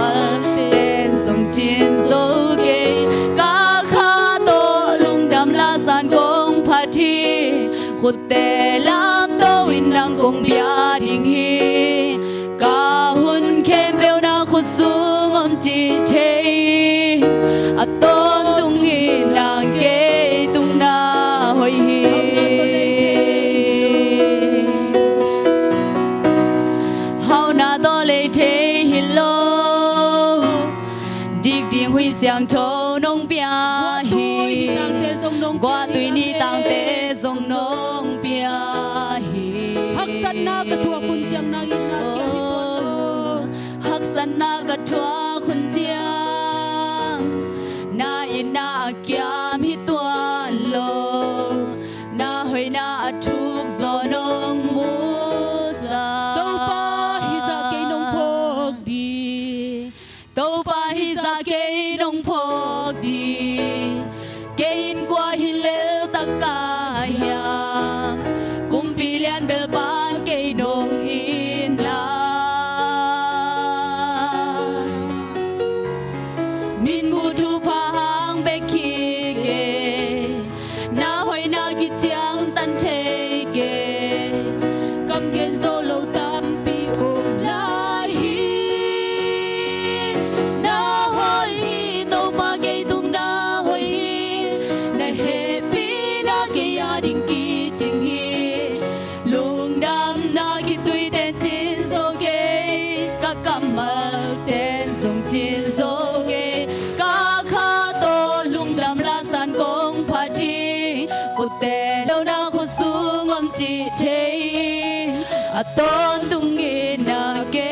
mal tên sông chiến dấu kê cá khá tô lung đam la san công phá thi khut tê lam tô in năng công bia đình hi cá hun khem bêu na khut sung om chi thế a tôn tung hi nàng kê tung na hoi hi hao na to lê thế hi lo dig ding hui xiang thâu nông bia hi qua tùy ni tang te dòng nông bia hi hắc san na ka thua kun chang na li na kia hi tuan hắc san na ka thua kun chiang na ina kiam hi tuan lo na hoi na thuk zo nong mu sa tàu pa hi za ke nong phok di tàu pa hi za ke nong phok di ke in qua hi lel takaya kumpi lian bel pan ke nong in la min mu thu pa hang be ki ke na hoi na ki chiang tan the ke kam gen zo lo tam pi om la hi na hoi hi tàu pa ke tung na hoi hi na he pi na ke ya ding ki ching hi lung dam na ki tui ten chin so ke ka kamal ten sung chin so ke ka kha to lung dam la san kong pha thi khut te đâu na khut sung om chi thế a tôn tung nghe na ke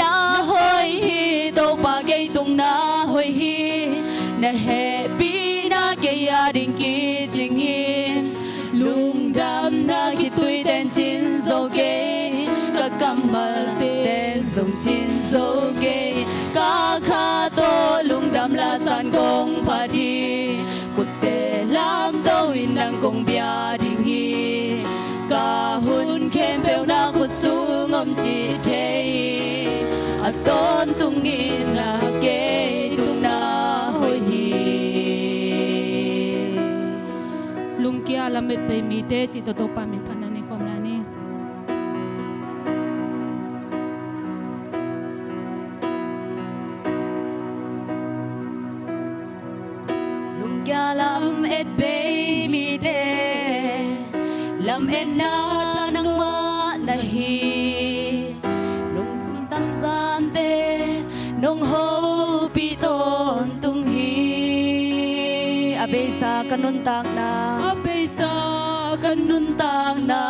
na hoi hi tàu pa ke tung na hoi hi na he pi na ke ya ding ki ching hi lung dam na ki tui ten chin zo ke ka kamal ten sung chin zo ke ka kha to lung dam la san kong pha thi khut te lam to in nang kong bia ding hi ka hun khem bêu na khut sung om chi thế a tôn tung in na ke tung na hoi hi lung kia lamet pe mi te chi to pa min phan na ni kom la ni lung kya lam et be mi de lam en na nang ma na hi lung sim tam san te nong ho pi ton tung hi abe sa kanun tak na abe sa kanun tak na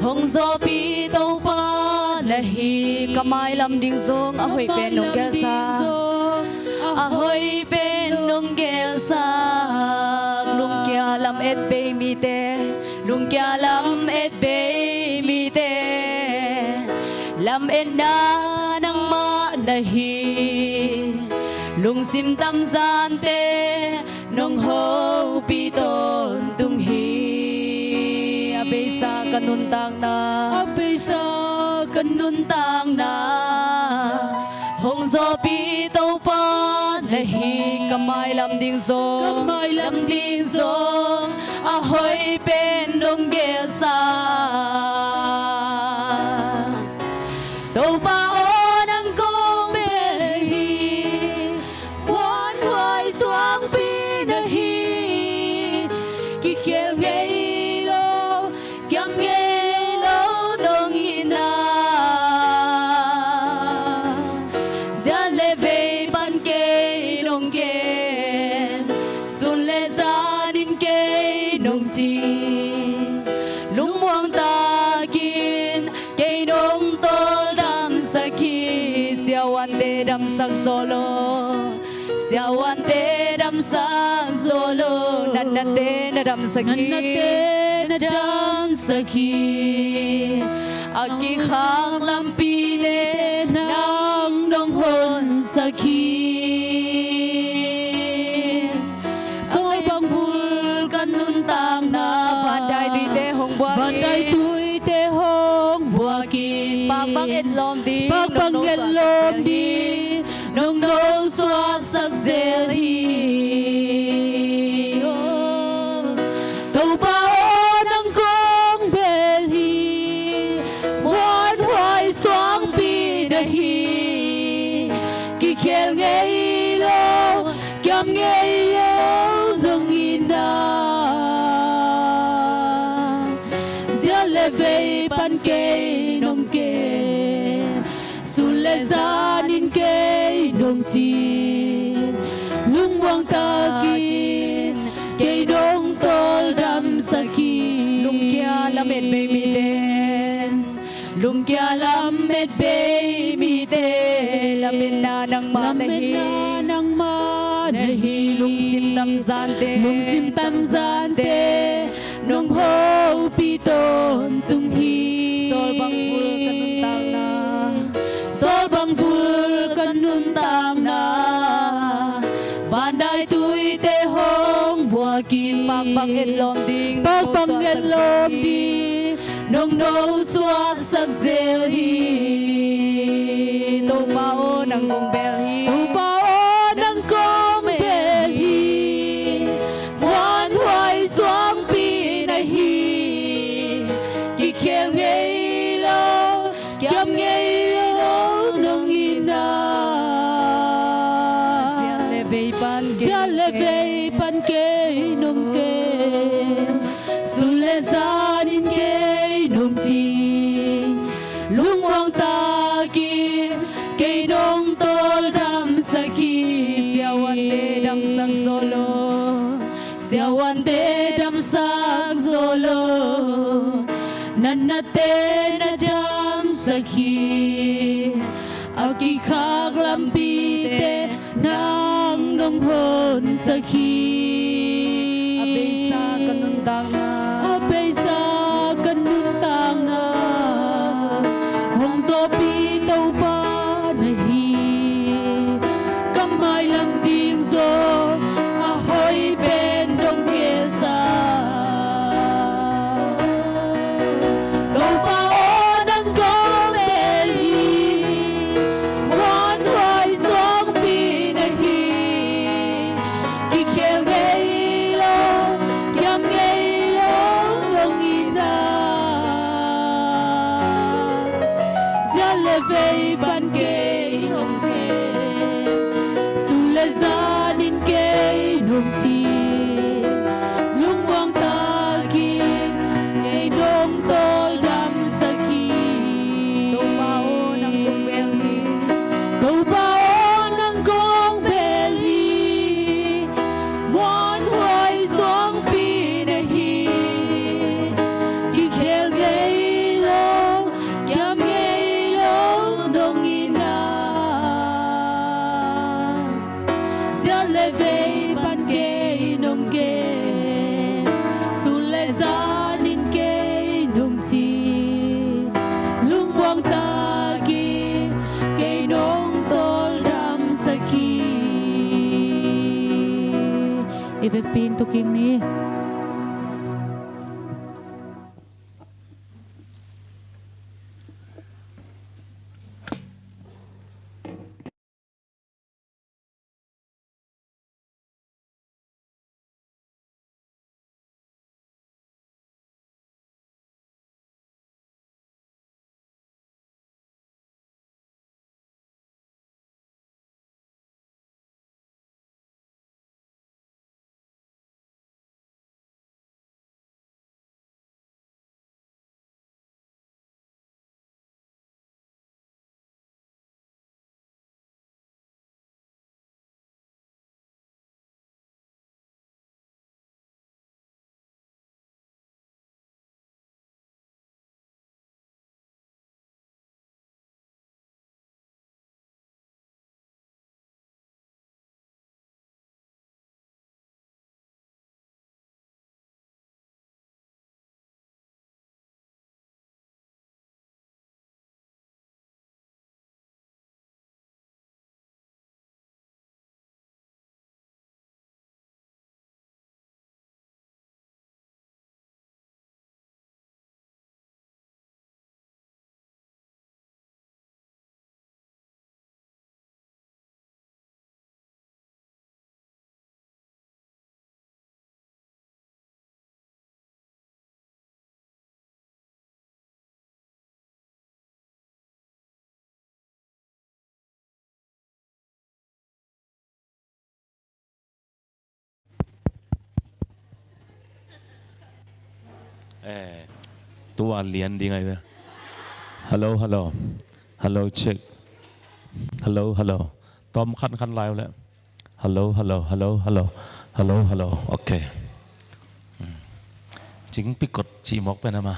hong zo pi to pa na hi kamai lam ding zong a hoi pe nong kya sa a hoi pe nong kya sa lung kya lam et be mi te lung kya lam et be mi te lam en na nang ma na hi lung sim tam gian te nong ho pi ton tung hi abe sa kanun tang na abe sa kanun tang na hong zo pi to pa na hi kamai lam ding zo Kamai lam ding zo a hoi pen dong ge sa to pa on ang kong be hi wan hoài xoang pi na hi ki khel ngei lo kyam ngei lo dong ina zia le ve ban ke nong ke sun le za din ke nong chi lung muang ta kin ke nong tol dam sakhi sia wan te dam sak solo sia wan te dam sak solo nan na te na dam sakhi nan na te na dam sakhi aki khak lam pi le nang dong hon sakhi soi bang vul kanun tang na bandai tui te hong bua bandai tui te hong bua ki pak bang et lom di pak bang et lom di zel hi tàu bao nắng công bel hi muôn hoài xoang bi da hi ki khel ngei lo kiam ngei yo nong ina zia le vei pan ke nong ke su le zanin ke nong chi lung wang ta kin ke dong tol dam sakhi lung kya lamet be mi den lung kya lamet be mi te lamet na nang ma nahi lung sim tam zan te nong ho pi ton tung hi sol bang ful kanun tang na sol bang ful kanun tang na van dai tui te hong bua kin pak bang et lom ding nong no suak sak zel hi to pao nang kong bel hi muan hoai xoang pi na hi ki khel ngei lo kiam ngei lo nong ina sia le vei pan ke nong ke su le zanin ke nong chi lung wang ta kin ke dong tol dam sakhi sia wan de dam sang solo sia wan de dam sang solo nanate na dam sakhi aki khak lam pi te nang nong hon sakhi abeisa kanun tang na hong zo pi tau pa na hi kamai lam ding zo a hoi ben dong ke sa tau pa o nang ko me hi muan hoai xoang pi na hi ki khel ngei lo kiam ngei lo dong ina zia le vei ban ke hong ke su le zanin ke nong chi lung wang ta ki ngei dong tol dam sakhi to pao nang kong bel hi muan hoai xoang pi na hi ki khel ngei lo kiam ngei lo dong ina sia le vei pan ke nong ke su le zanin ke nong chi lung wang ta ki ke dong tol dam sakhi Ivek pin to king ni ตัวเลียนดีไงเว้ยฮัลโหลฮัลโหลฮัลโหลเช็คฮัลโหลฮัลโหลตอมคันไลน์แล้วฮัลโหลฮัลโหลฮัลโหลฮัลโหลฮัลโหลฮัลโหลโอเคจริงปิกดจีมอกไปนะมา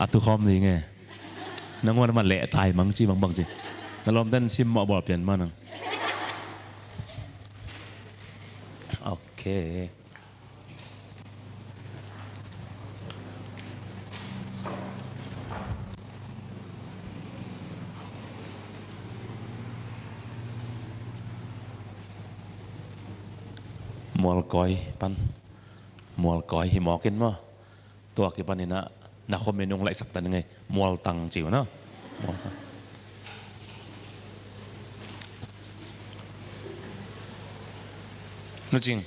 อัตุคอมดีไงนังวันมันเละตายมั้งจีบางจีนั่นลมเต้นซิมหมอบอกเปลี่ยนมาหนึ่งโอเคมัวลกอยปันมัวลกอยหิมอกินมั้งตัวกี่ปันนี่นะนักคอมเมนต์ไหลสักตันยังไงมัวลตังจิ๋วเนาะมัวลตังนั่นจริง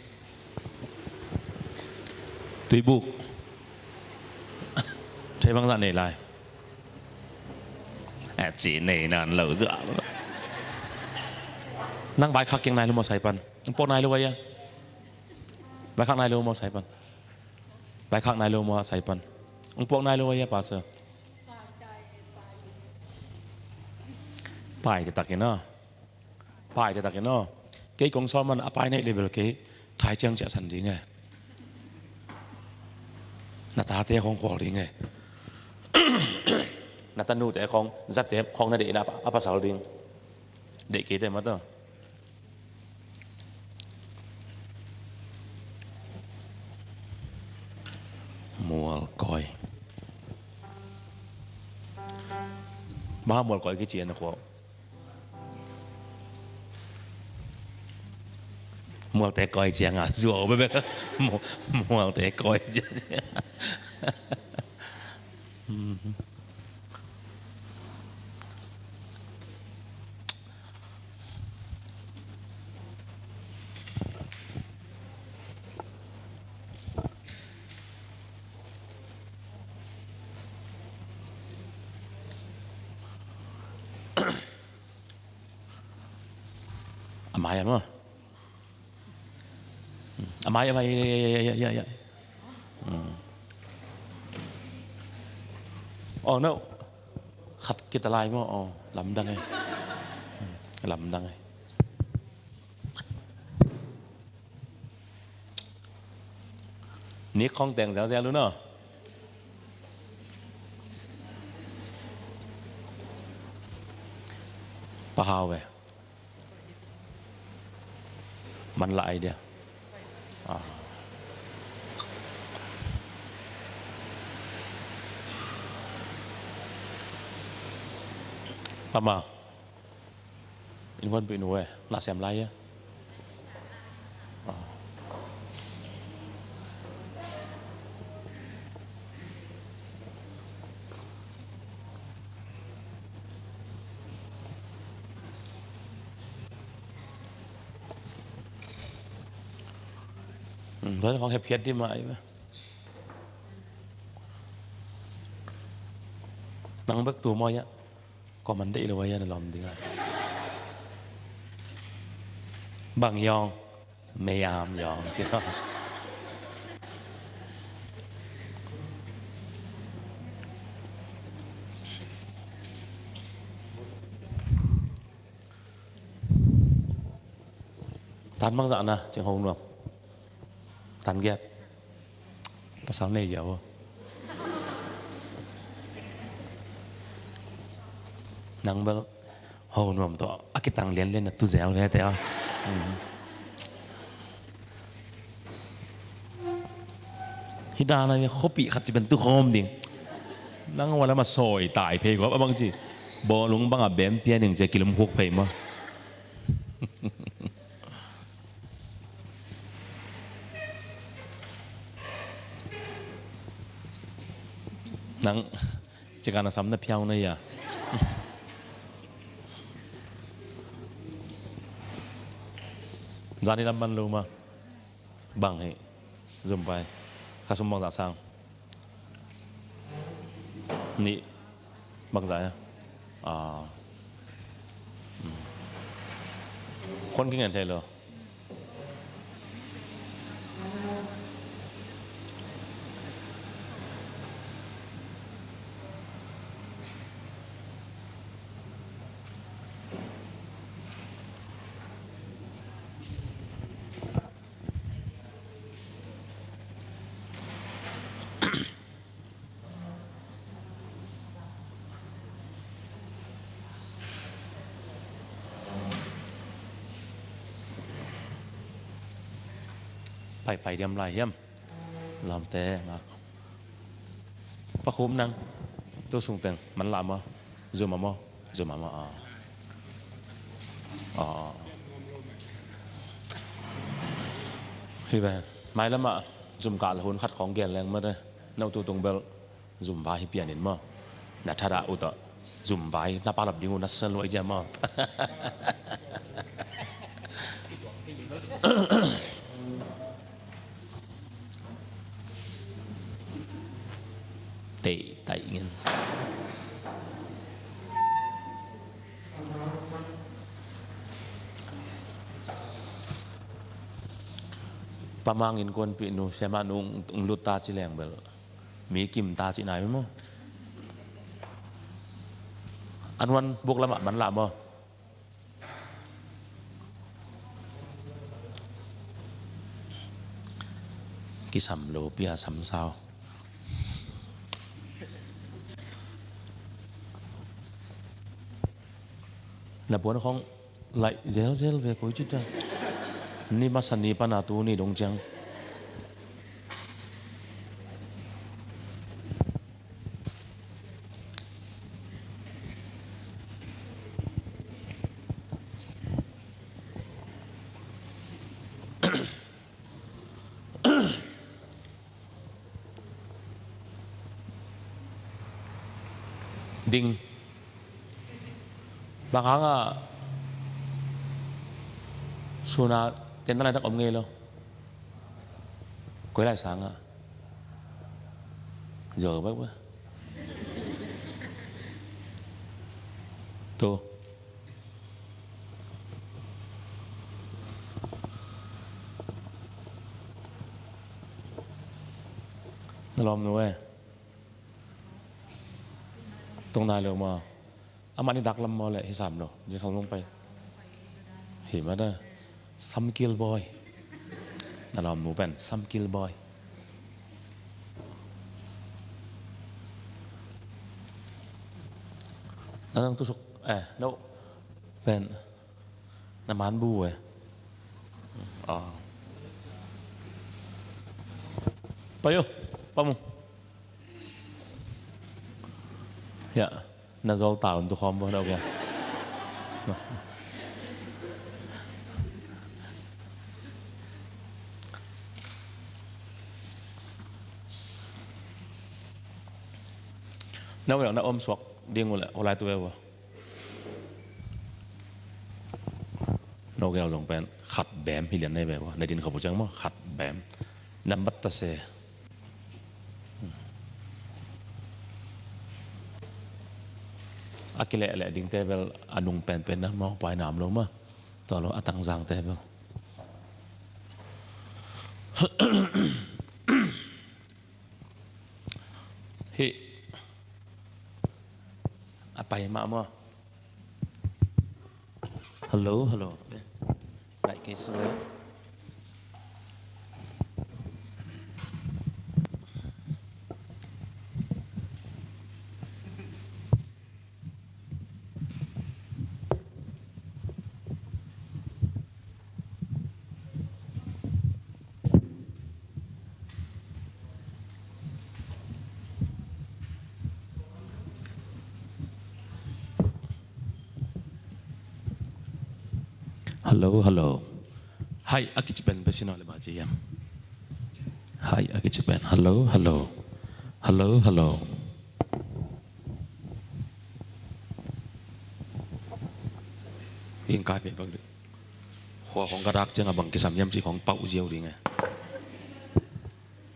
ตุยบุกใช้บางสันในไลน์จีในนานเหลือเสือนั่งใบคักยังไงรู้มาใส่ปันปนนายรู้ไว้ยังใบคักนายรู้มาใส่ปันใบคักนายรู้มาใส่ปันปนนายรู้ไว้ยังป่าเสือไปจะตักยังเนาะไปจะตักยังเนาะcái con số mình apply này level cái thái chương trả sẵn đi nghe nát ta té không khổ đi nghe nát ta nu té không giặt té không nó để nạp apa sao đi để cái thế mất rồi mùa còi ba mùa còi cái chuyện là khổมัวแต่ก้อยเจียงอ่ะจั่วไปไปมัวแต่ก้อยเจียงอะไรอ่ะมั้งอะไรอ๋อเนาะขัดกิตลายมั้งอ๋อลำดังไงลำดังไงนี่คล้องแต่งแซวๆรู้เนาะปะฮาวเว้ยมันละไอเดียประมาณอินวันเป็นหน่วยลาเสียมไรอะเพราะของเฮปเพียดที่มาไอ้ไหมนั่งเบิกตัวมอยะก็มันได้เลยว่าในลมดีกันบางยองไม่ยามยองใช่ไหมทานบางdạngนะจังหงหนวกทานเกียรภาษาในเยอะนังเบลโหนวมตัวอากิตังเล่นนะตุเซลเวแต่ว่าฮิดาอะไรเขาปีขัดจะเป็นตุโคมดิ่งนั่งวันแล้วมาซอยตายเพลงว่าบางทีบอลงบางอ่ะเบมเพียหนึ่งจะกินลมคุกเพลงมั้งนั่งจะการซ้ำนับเพียวนี่อ่ะจานนี้ลำบันรู้มาบังให้zoomไปข้าสมบังจากสร้างนี่บังใจอ่ะคนกินเงินเท่าไหร่ ไปเดียมไรเยี่ยมลอมเตะงะปะคุ้มนังตัวสูงเต็งมันลามอ่ะzoomมาอ๋อเฮ้ยแบนไม่ละมา zoom กะละหุ่นคัดของเกียนแรงมาเลยนั่งตัวตรงเบล zoom ไว้ให้เปลี่ยนเห็นมั้ยนัทระอุตะ zoom ไว้นับปาลับดิ้งนัสเซนลอยเจ้ามั้งเตะเงี้ยปะมังอินคนปีนูเสียมานุงลุตตาจิแรงเบลมีกิมตาจิไหนมั้งอันวันบุกละมันละมั้งกิสัมโลเปียสัมซาวนับวันของไหลเซลเวกุยจุดจ้ะนี่มาสันนิปนาตูนี่ดงจังดิ่งบางครั้งอ่ะสุนัขเต้นอะไรตักอมเงยเลยก็ได้สั่งอ่ะเจอบ้างวะตัวลองดูเว้ยตรงนายเร็วมาอามันนี่ดักลำมอเลยให้สามเนาะจะทำลงไปเห็นไหมนะซัมกิลบอยนั่นเราหนูเป็นซัมกิลบอยนั่นต้องตุกโนเป็นน้ำมันบูเว้ยอ๋อไปอยู่ไปมึงya nazal tahun tu kamu dah okey nấu yang nak om suak dia ngulak oleh tu apa nấu yang dong pen khat bam hilian ni apaในดินเขาบอกจังมั้งขัดแบมน้ำบัตตะเซอากิเลอะไรดิ้งเตเบลอนุงเป็นนะมองปลายน้ำลงมาต่อเราอตังจางเตเบลเฮ้ไปมามั้งฮัลโหลไหนเคสเลยฮัลโหลHai aki cepen pesino le baji yam Hai aki cepenฮัลโหลยิงกายไปบ้างดิหัวของกระดักจังบังกิสามยำจีของเป่าเจียวดิไง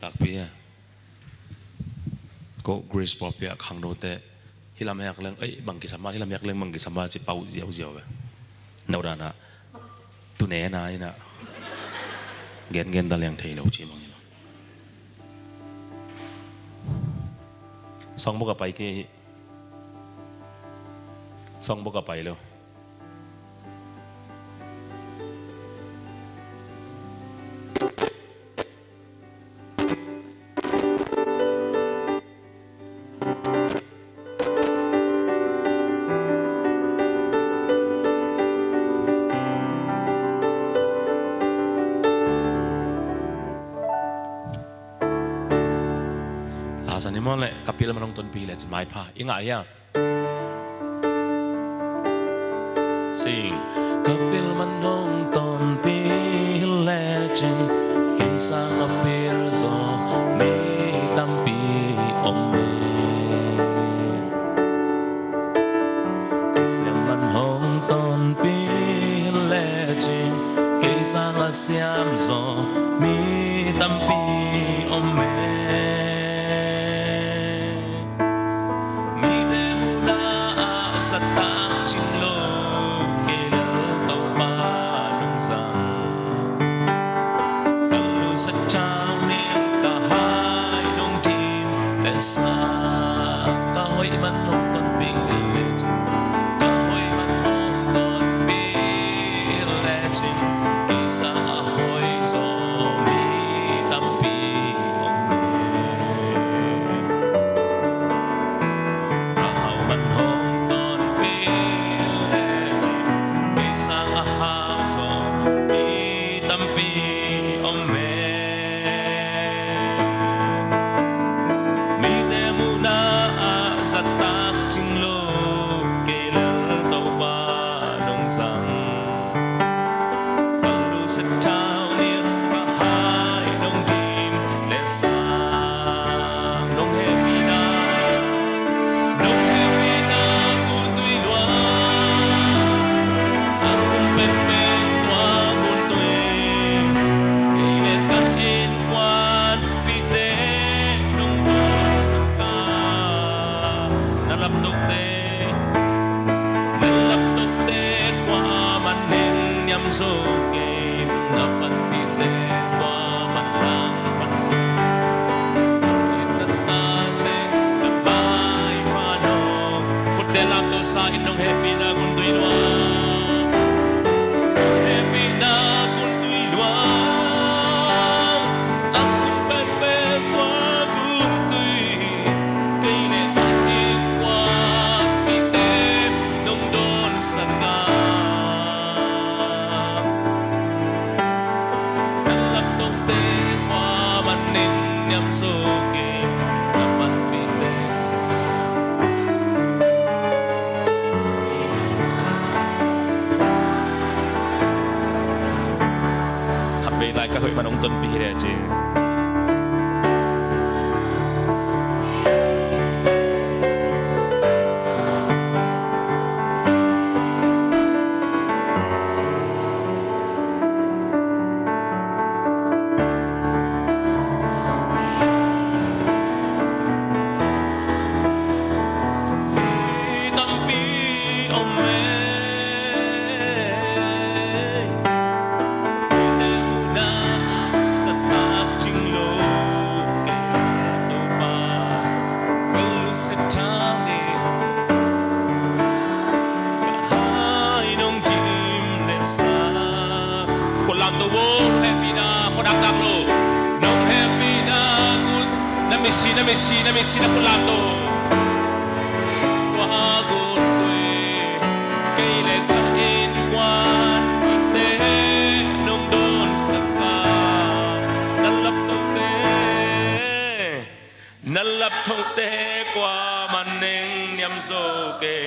ตักเปียก็กรีซปอเปียขังโดเตฮิลามยักเลี้ยงบังกิสามมาฮิลามยักเลี้ยงบังกิสามมาจีเป่าเจียวไปนาดานะตุเนนายนะเงินตะเลียงเทเราจีมังนี่สองบกไปกี่สองบกไปแล้ว สันนิมอนเลยกับพิลมันลงต้นปีเลยจะไม่พายังไงอ่ะสิ่งกับพิลมันลงต้นปีเลยจึงกิสากับพิลโซมีตั้มปีอมเมเสียงมันลงต้นปีเลยจึงกิสากับเสียมโซมีตั้มปีอมเมSatang chinglo kelo tau pa nong sang kalu satang ni kahai nong tim lesa kahoy man nong ton pilet kahoy man nong ton pilet kisa ahoy so mi tampi ahaw man hongก็เฮ้ยมันองต้นปีเลยจริงNamisi na pulato wagon tui kailet kain kwan ite nong don saka nalap thong te kwa maneng nyam so ke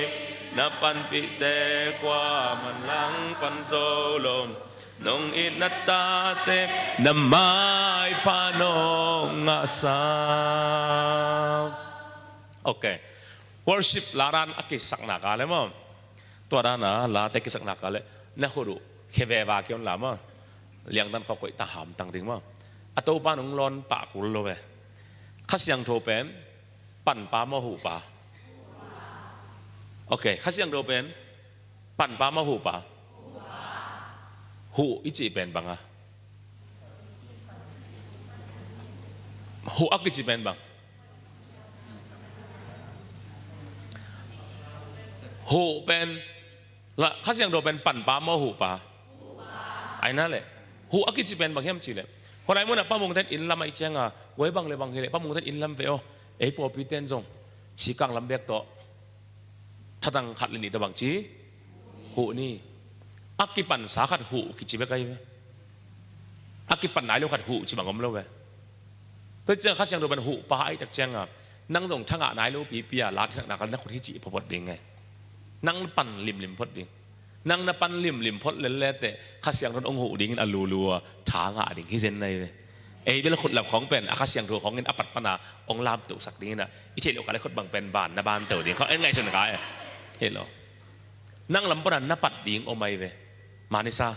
napan pi te kwa manlang pan so lom nong inatate na may panong asam. Okay. Worship laran akisak nakale mo. Tuara na late kisak nakale na huru kheveva kyon lama. Liang dan ko koi taham tang ding mo. Ato pa nong lon pa kulo we. Khasyang thopen pan pa mo hu pa. Okay, khasyang thopen pan pa mo hu pa. Hu ichi ben bang ah. Hu ak ichi ben bang. Hu ben la khasyang do ben pan pa mo hu pa. Ai na le. Hu ak ichi ben bang hem chi le. Ho lai mo na pa mong ten in lam ai chang ah. Wei bang le bang hele pa mong ten in lam veo. Ei po pi ten jong. Si kang lam bek to. Thadang khat le ni to bang chi. Hu ni akipan sakat hu kichibe kai we akipan nai lo khat hu chi bangom lo we to chang khasyang do ban hu pa ai tak chang a นั่งส่งทั้งนายรู้ปีเปียรัดทั้งนักนักคนที่จีพอดดิ้งไงนั่งปั่นริมพอดดิ้งนั่งนับปั่นริมพอดเล่แต่ข้าเสียงรถองหูดิ้งอลูลัวถางะดิ้งที่เซนในเอ้เวลาคนหลับของเป็นข้าเสียงทัวของเงินอปัตปนาองลามตุสักดิ้งนะอิเทโลกอะไรคนบังเป็นบานนาบานเต่าดิ้งเขาเอ็งไงส่วนกายเห็นหรอนั่งลำปนันนับปัดดิ้งออกมาเวมานิซา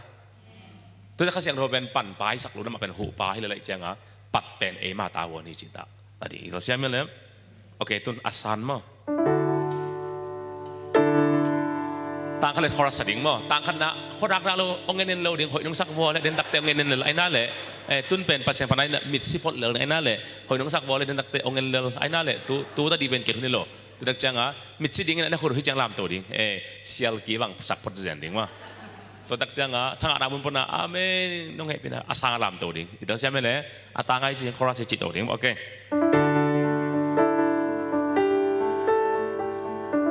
ตัวข้าเสียงทัวเป็นปั่นปลายสักรู้นะมาเป็นหูปลายอะไรเจ้าะปัดเป็นเอมาตาวนี่จิตตาอดีตเราเสียมั้ยเลยโอเคตุนอาสานมั้งต่างกันเลยทอร์สดิ่งมั้งต่างกันนะคนรักเราองเงินเราดิ่งหอยน้องสักวอลเลยเดินตักเตะองเงินเราไอ้นั่นแหละตุนเป็นปัจจัยพันธุ์มิดซิพอดเลยไอ้นั่นแหละหอยน้องสักวอลเลยเดินตักเตะองเงินเราไอ้นั่นแหละตัวตาดีเป็นเกตุนี่โลตัวดักจังอ่ะมิดซิดิ่งนั่นคนที่จังลามตัวดิ่งเซียลกีบังสักพอดเซนดิ่งมั้งตัวดักจังอ่ะทั้งอาราบุญปนะอาเมน้องเฮปินะอาสังลามตัวดิ่งitu siapa le atang ai sih korang sih citoดิ่งโอเค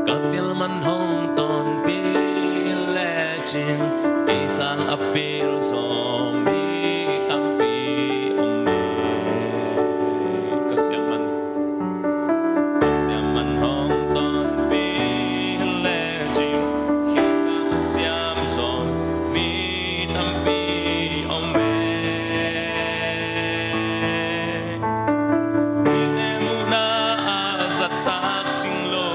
Kapil man hong ton pil lechin isang apil zombie tampi ome kasyaman hong ton pil lechin isang asyam zombie tampi ome ine muna azatak singlo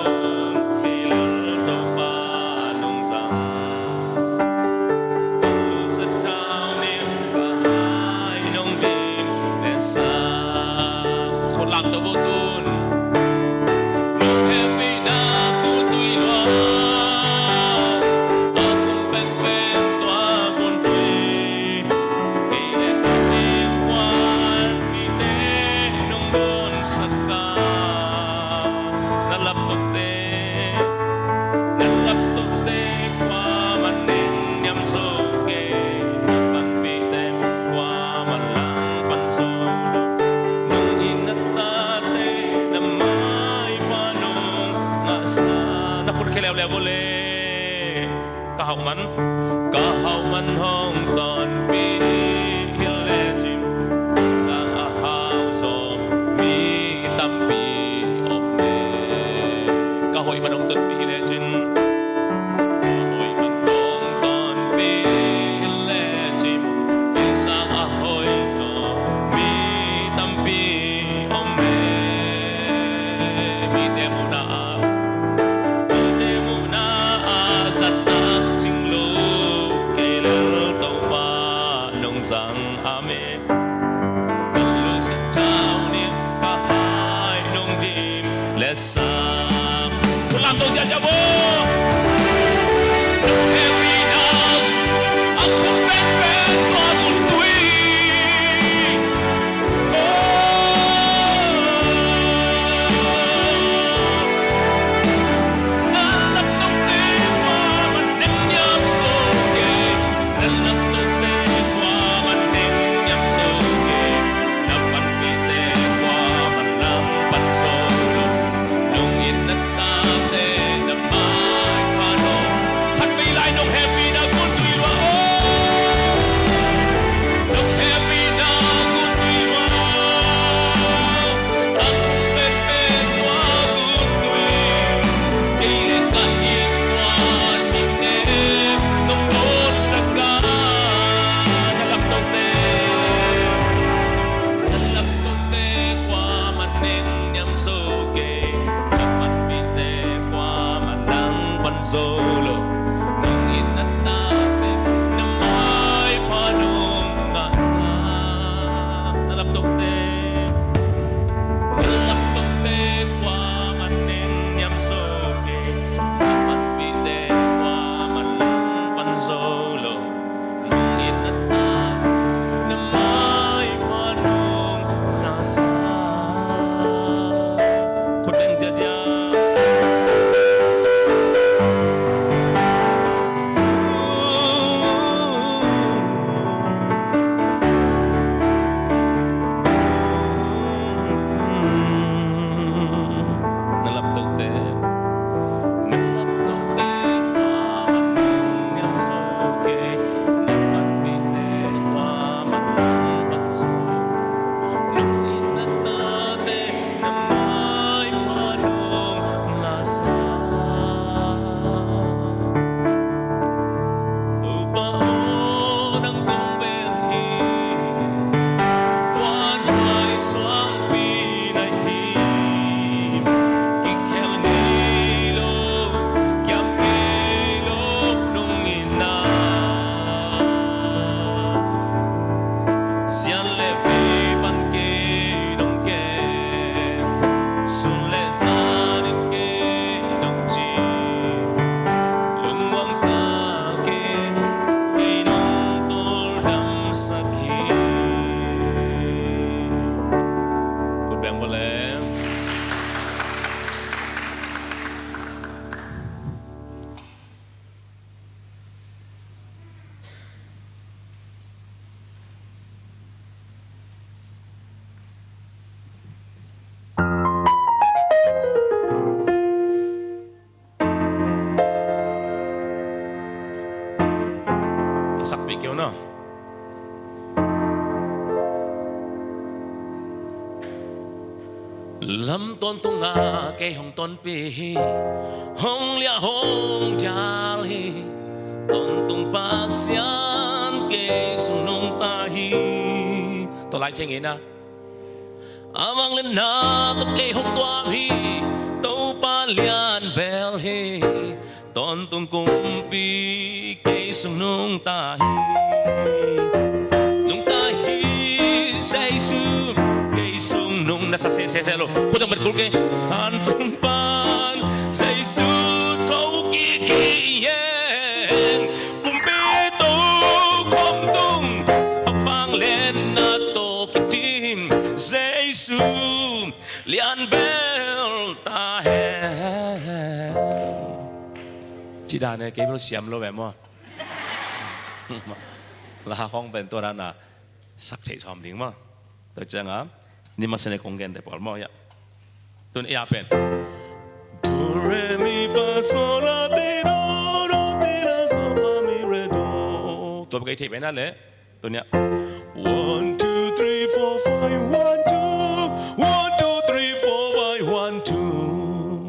kahauman hong ton pi hilejim sang ahau so mi tampi ope kahoy manong ton pi hilejin kahoy man hong ton pi hilejim sang ahoy so mi tampi ope mi demuna sang ame lu setau ni kahai nong dim lesam pulang tu siapa bo heavy now aku pen mamun tui tôi đang cùng bên hi quan hoài xoang bi này hi khi khéo đi lô kiam kê lô nung in na xian lệ vi ban kê nung kê sun lệ sa đến kê nung chi lung quang ta kê kê nung tol đam sắc hi cột bèn boleh sắc bị kiểu nào lâm tôn tung ngà cây hồng tôn pi hồng lia hồng chal hi tôn tung pa xian cây sung nung ta hi tôi lại thấy nghe na amang lên na tôi cây hồng toa hi tàu pa lian bel hi tôn tung cung pi cây sung nung ta hi nung ta hi say su cây sung nung nasa se lo kudang berkul ke han trung pan say su thâu ki ki yen cung pi tu kom tung vang lên na to kitim say su lian bel ta he chỉ đàn này cái nó xiêm lo vậy mà là không bên tôi là sắc thể xóm tiếng mà tôi chẳng á nhưng mà sẽ này công gen để bỏ mỏ vậy tôi này bên do re mi fa sol la ti do ti la so fa mi re do tôi cái thể bên đó đấy tôi nhá 1 2 3 4 5 1 2 1 2 3 4 5 1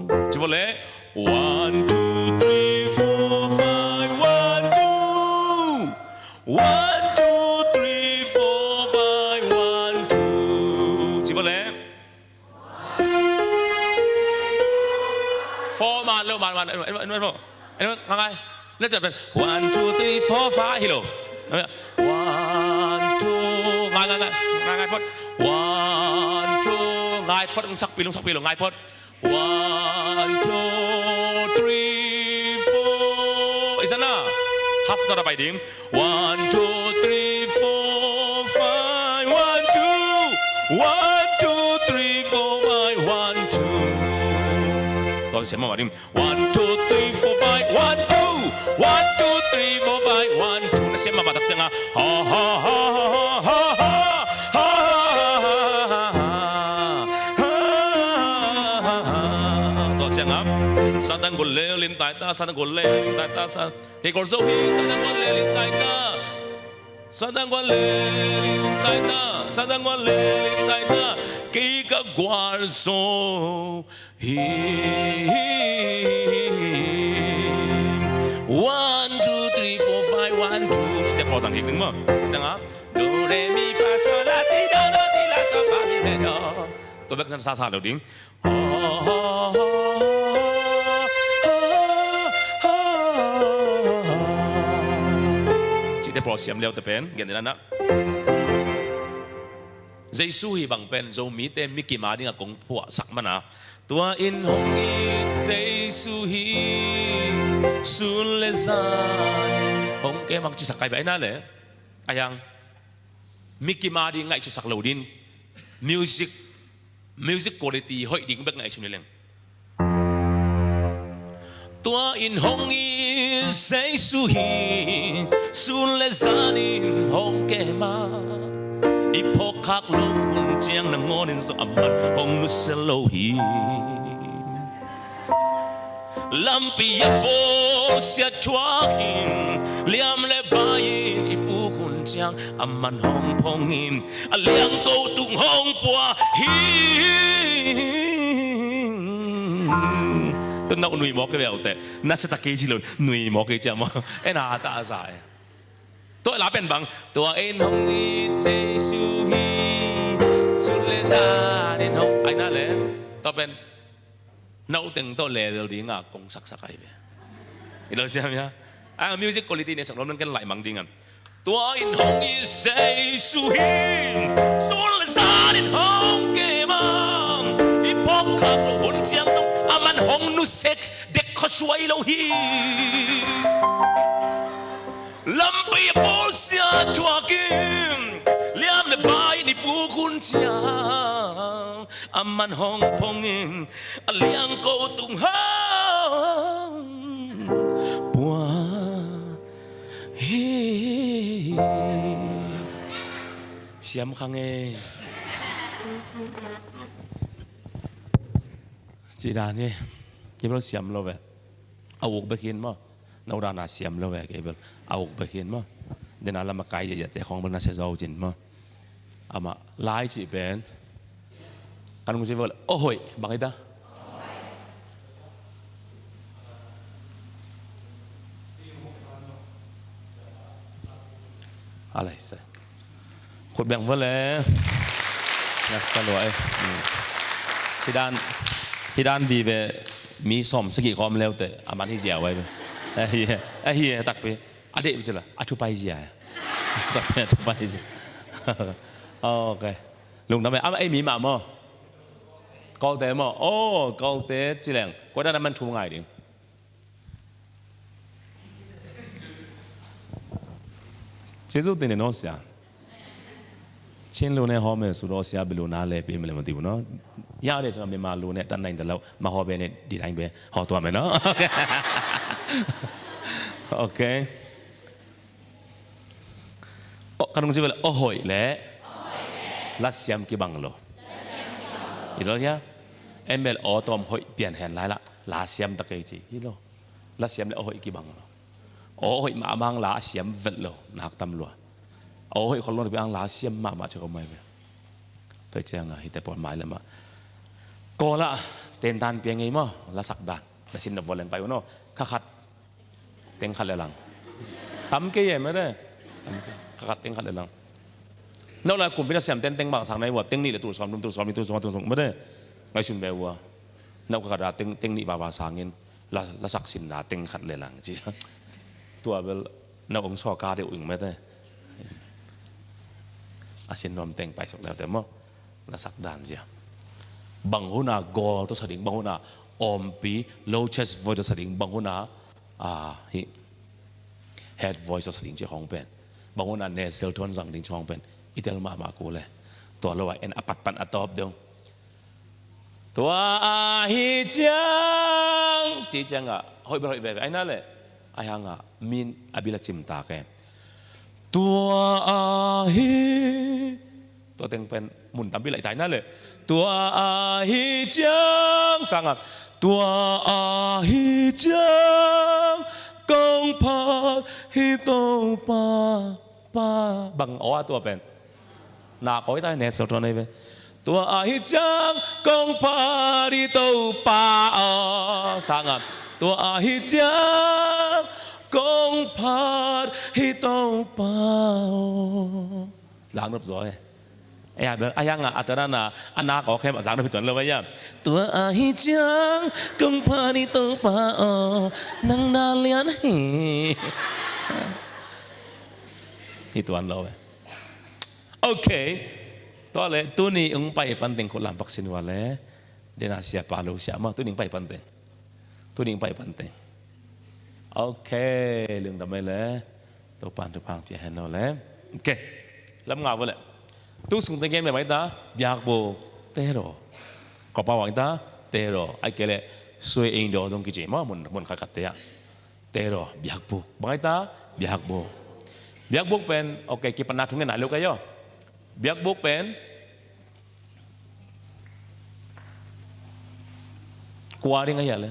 2 chỉ boleh 1 2 3 4 5 1 2 1 2 3 4 5 1 2 chỉ boleh 4 มาเร็วมาไอ้มาไงแล้วจะเป็น 1 2 3 4 5 hello 1 2ง่ายพอด 1 2ง่ายพอดสักปีลงง่ายพอด 1 2 3 4 isana half not by dim 1 2 3 4 5 1 2 1 2 3 4 5 1 2ก็เสียงมาดิม 1 2 3 4 5 1 2 1 2 3 4 5 1 2นะเสียงมาตักจังอ่ะฮ่าฮ่าฮ่าฮ่าฮ่าฮ่าตัวเสียงอ่ะsa đang còn lê lên tại ta sa đang còn lê lên tại ta sa cái còn dâu hi sa đang còn lê lên tại ta sa đang còn lê lên tại ta sa đang còn lê lên tại ta cái quan số hi 1 2 3 4 5 1 2 chỉ để bỏ rằng cái đứng mà chẳng á do re mi fa sol la ti do la so fa mi re do tôi biết rằng sa đầu tiếng chỉ để bỏ xiêm leo tập pen gần đến đó Giêsu hi bằng pen dâu mí tem Mickey Mouse đi ngà công phua sắc mà na tua in hồng in Giêsu hi sun lê san hồng cái bằng chỉ sắc cái vậy na lẽ ayang Mickey Mouse đi ngại sắc lầu din music quality hội định bậc ngại chun lên tua in hồng in Giêsu hi sun lê san in hồng cái ma ipok khắc luôn chiang nang ngon in so amat hong nu selo hi lampi bo sia chuakin liam le bayin ipu hun chiang aman hong pongin aliang ko tung hong pua hi tôi nấu nuôi mò cái bèo tệ, nát sẽ tắc cái gì luôn nuôi mò cái chả mà, em nào ta giải, ตัวลาเป็นบังตัวเอ็นหงอีเจสูฮีสุดเลซาเอ็นหงไอ้นั่นแหละตัวเป็นน่าตึงตัวเลวดีงากงสักสักไอ้เบ้อีเราเชื่อไหมฮะมิวสิกคุณภาพเนี่ยสักรอบนึงกันหลายมังดิงันตัวเอ็นหงอีเจสูฮีสุดเลซาเอ็นหงเกมังอีพอกขับรถหุ่นเจียงต้องอามันหงนุเซกเด็กเขาช่วยเราฮีลำไปโบเสียทัวกิมเลี้ยมในใบในปูคุณเจ้าอามันห้องพงอิงเลี้ยงกูตุงห้างปัวเฮเสียมขังเอจีดานี่ยังไม่เสียมเราแบบเอาอุกไปกินมั้งนารานาเสียมเราแบบเก็บเอาอุกไปกินมั้งเดี๋ยวนั้นเรามาไกลจะแต่ของมันน่าจะเอาจริงมั้งเอามาไล่จีเป็นกันกูจะบอกโอ้โหบังไอ้ตาอะไรสิขุดแบ่งว่าเลยน่าสลวยที่ด้านดีไปมีสมสกิคอมแล้วแต่อามันที่เจียวไว้ไปไอ้เหี้ยตักไปอดีตไปเลยอธิบายเจียตักไปอธิบายเจียโอเคลุงทำไมไอ้มีมามั้งกอลเตมั้งโอ้กอลเตจีแรงก็ได้มันทุ่งไงดิเจ้าตัวเนี่ยน้องเสียเช่นลูกเนี่ยหอมเนี่ยสุดอเสียไปลูกน่าเล่ไปไม่เลยมันตีบุเนาะยากเลยจะมาลูกเนี่ยตั้งไหนแต่เรามาหอมเนี่ยดีใจไปหอตัวมันเนาะโอเคกันงสิว่าโอ้โหเละลัดเสียมกี่บังโลอีโลเนี่ยเอ็มเบลอตัวมหอยเปลี่ยนแหนไรละลาเสียมตะเกียจีอีโลลัดเสียมเลยโอ้โหกี่บังโลโอ้โหมาบังลาเสียมเวทโลนักตำรวจโอ้ยคนลงไปอังลาเสียมมาเชื่อเขาไหมเนี่ยตัวเจ้าไงแต่ปวดหมายเลยมาก็ละเต้นดันเพียงไงมั้งละสักดันละสินดับวอลเลนไปวะเนาะขัดเต็งขัดเลยหลังทำเกี่ยไม่ได้ขัดเต็งขัดเลยหลังนั่นแหละกลุ่มพิธีเสียมเต้นบางสังในวัดเต็งนี่เลยตัวซ้อมตัวซ้อมไม่ได้ไม่ชุนเบลวะนั่นก็ขัดเต็งนี่บาสังเงินละสักสินดาเต็งขัดเลยหลังจีตัวเบลนั่นองค์ชอกาเดียวอื่นไม่ได้อาเซียนรวมเต็งไปสักแล้วแต่มั่งน่าสักด่านเสียบางหัวหน้ากอลตัวสดิ่งบางหัวหน้าอมปี low chest voice ตัวสดิ่งบางหัวหน้าhead voice ตัวสดิ่งเจ้าของเป็นบางหัวหน้า nasal tone สั่งดิ่งช่องเป็นอีเตลมากูเลยตัวเราว่าเอ็นอปัดปันอตอบเดียวตัวฮิจังจีจังอ่ะหอยไปไอ้นั่นเลยไอ้ยังอ่ะมินอบิลจิมตาแกตัวฮิตัวเต็งเป็นหมุนตามพี่ไหลใจนั่นเลยตัวฮิจังสั่งอ่ะตัวฮิจังกงพัดฮิโตป้าบังอ๋อตัวเป็นหน้าก้อยได้เนสตัวนี้เป็นตัวฮิจังกงพัดฮิโตป้าสั่งอ่ะตัวฮิจังกงพัดฮิโตป้าหลังนับสวยไอ้ยังอ่ะอัตราน่ะอันนักออกแค่มาสั่งนับผิดตัวเลยว่าอย่างตัวฮิจังกงพัดฮิโตป้านังนาเลียนฮิตัวเราโอเคตัวเลยตัวนี้องไปปันเต็งคนลำปักสินวะเลยเดน่าเสียปาลูเสียมาตัวนี้ไปปันเต็งตัวนี้ไปปันเต็งโอเคเรื่องทำไมเลยตัวปันตัวพังจะเห็นเราเลยโอเคล้ำเงาไปเลยตู้ส่งเต็งเกมเลยไหมตาอยากโบเตโรก็ป่าวไหมตาเตโรไอ้เกล่สวยเองเดียวตรงกิจมามันขัดเตะเตโรอยากโบไหมตาอยากโบbiak buk pen oke ki pernah tungen alu kayo biak buk pen kuaring aja le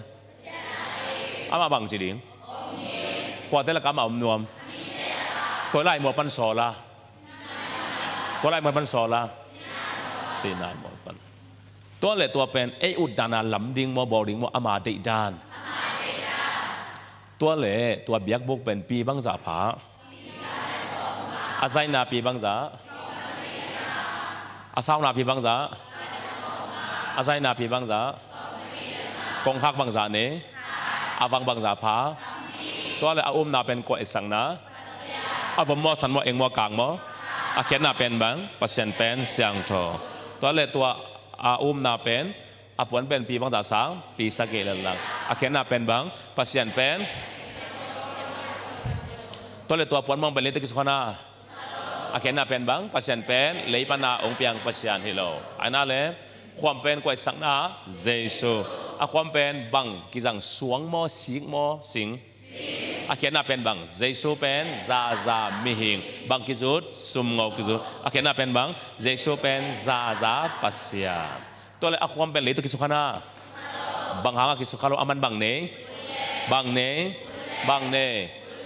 ama bang ciding kuat lah kama nuam ko lai mo pan sola ko lai mo pan sola sinan mo panตัวเลยตัวเป็นไออุดดานาลำดิ่งmoบอดิ่งmoอามาดิดานตัวเลยตัวเบียกบุกเป็นปีบังสาผา อาศัยนาปีบังษาอาสาวนาปีบังษาอาศัยนาปีบังษากงคักบังษาเนอาวังบังษาพาตัวเลยอานาเป็นกวยสังนาอาวมอสันมอเองมอกลางมออาเขียนนาเป็นบังปัสยันเป็นเสียงโทตัวเลยตัวอานาเป็นอาปวนเป็นปีบังษาสังปีสเกลลังอาเขียนนาเป็นบังปัสยันเป็นตัวเลยตัวปวนมองเป็นเลติกิสขนาอาเขียนนาเป็นบังปัสยันเป็นเลยปนาองเปียงปัสยันฮิโลอันนั้นเลยความเป็นกวยสังนาเจสุอาความเป็นบังกิจังสวงมอสิงมอสิงอาเขียนนาเป็นบังเจสุเป็นซาซามิหิงบังกิจุดสุมงอกิจุดอาเขียนนาเป็นบังเจสุเป็นซาซาปัสยาตัวเลยอาความเป็นเลยตุกิสุขนาบังหางกิสุขาโลอามันบังเนบังเนบังเน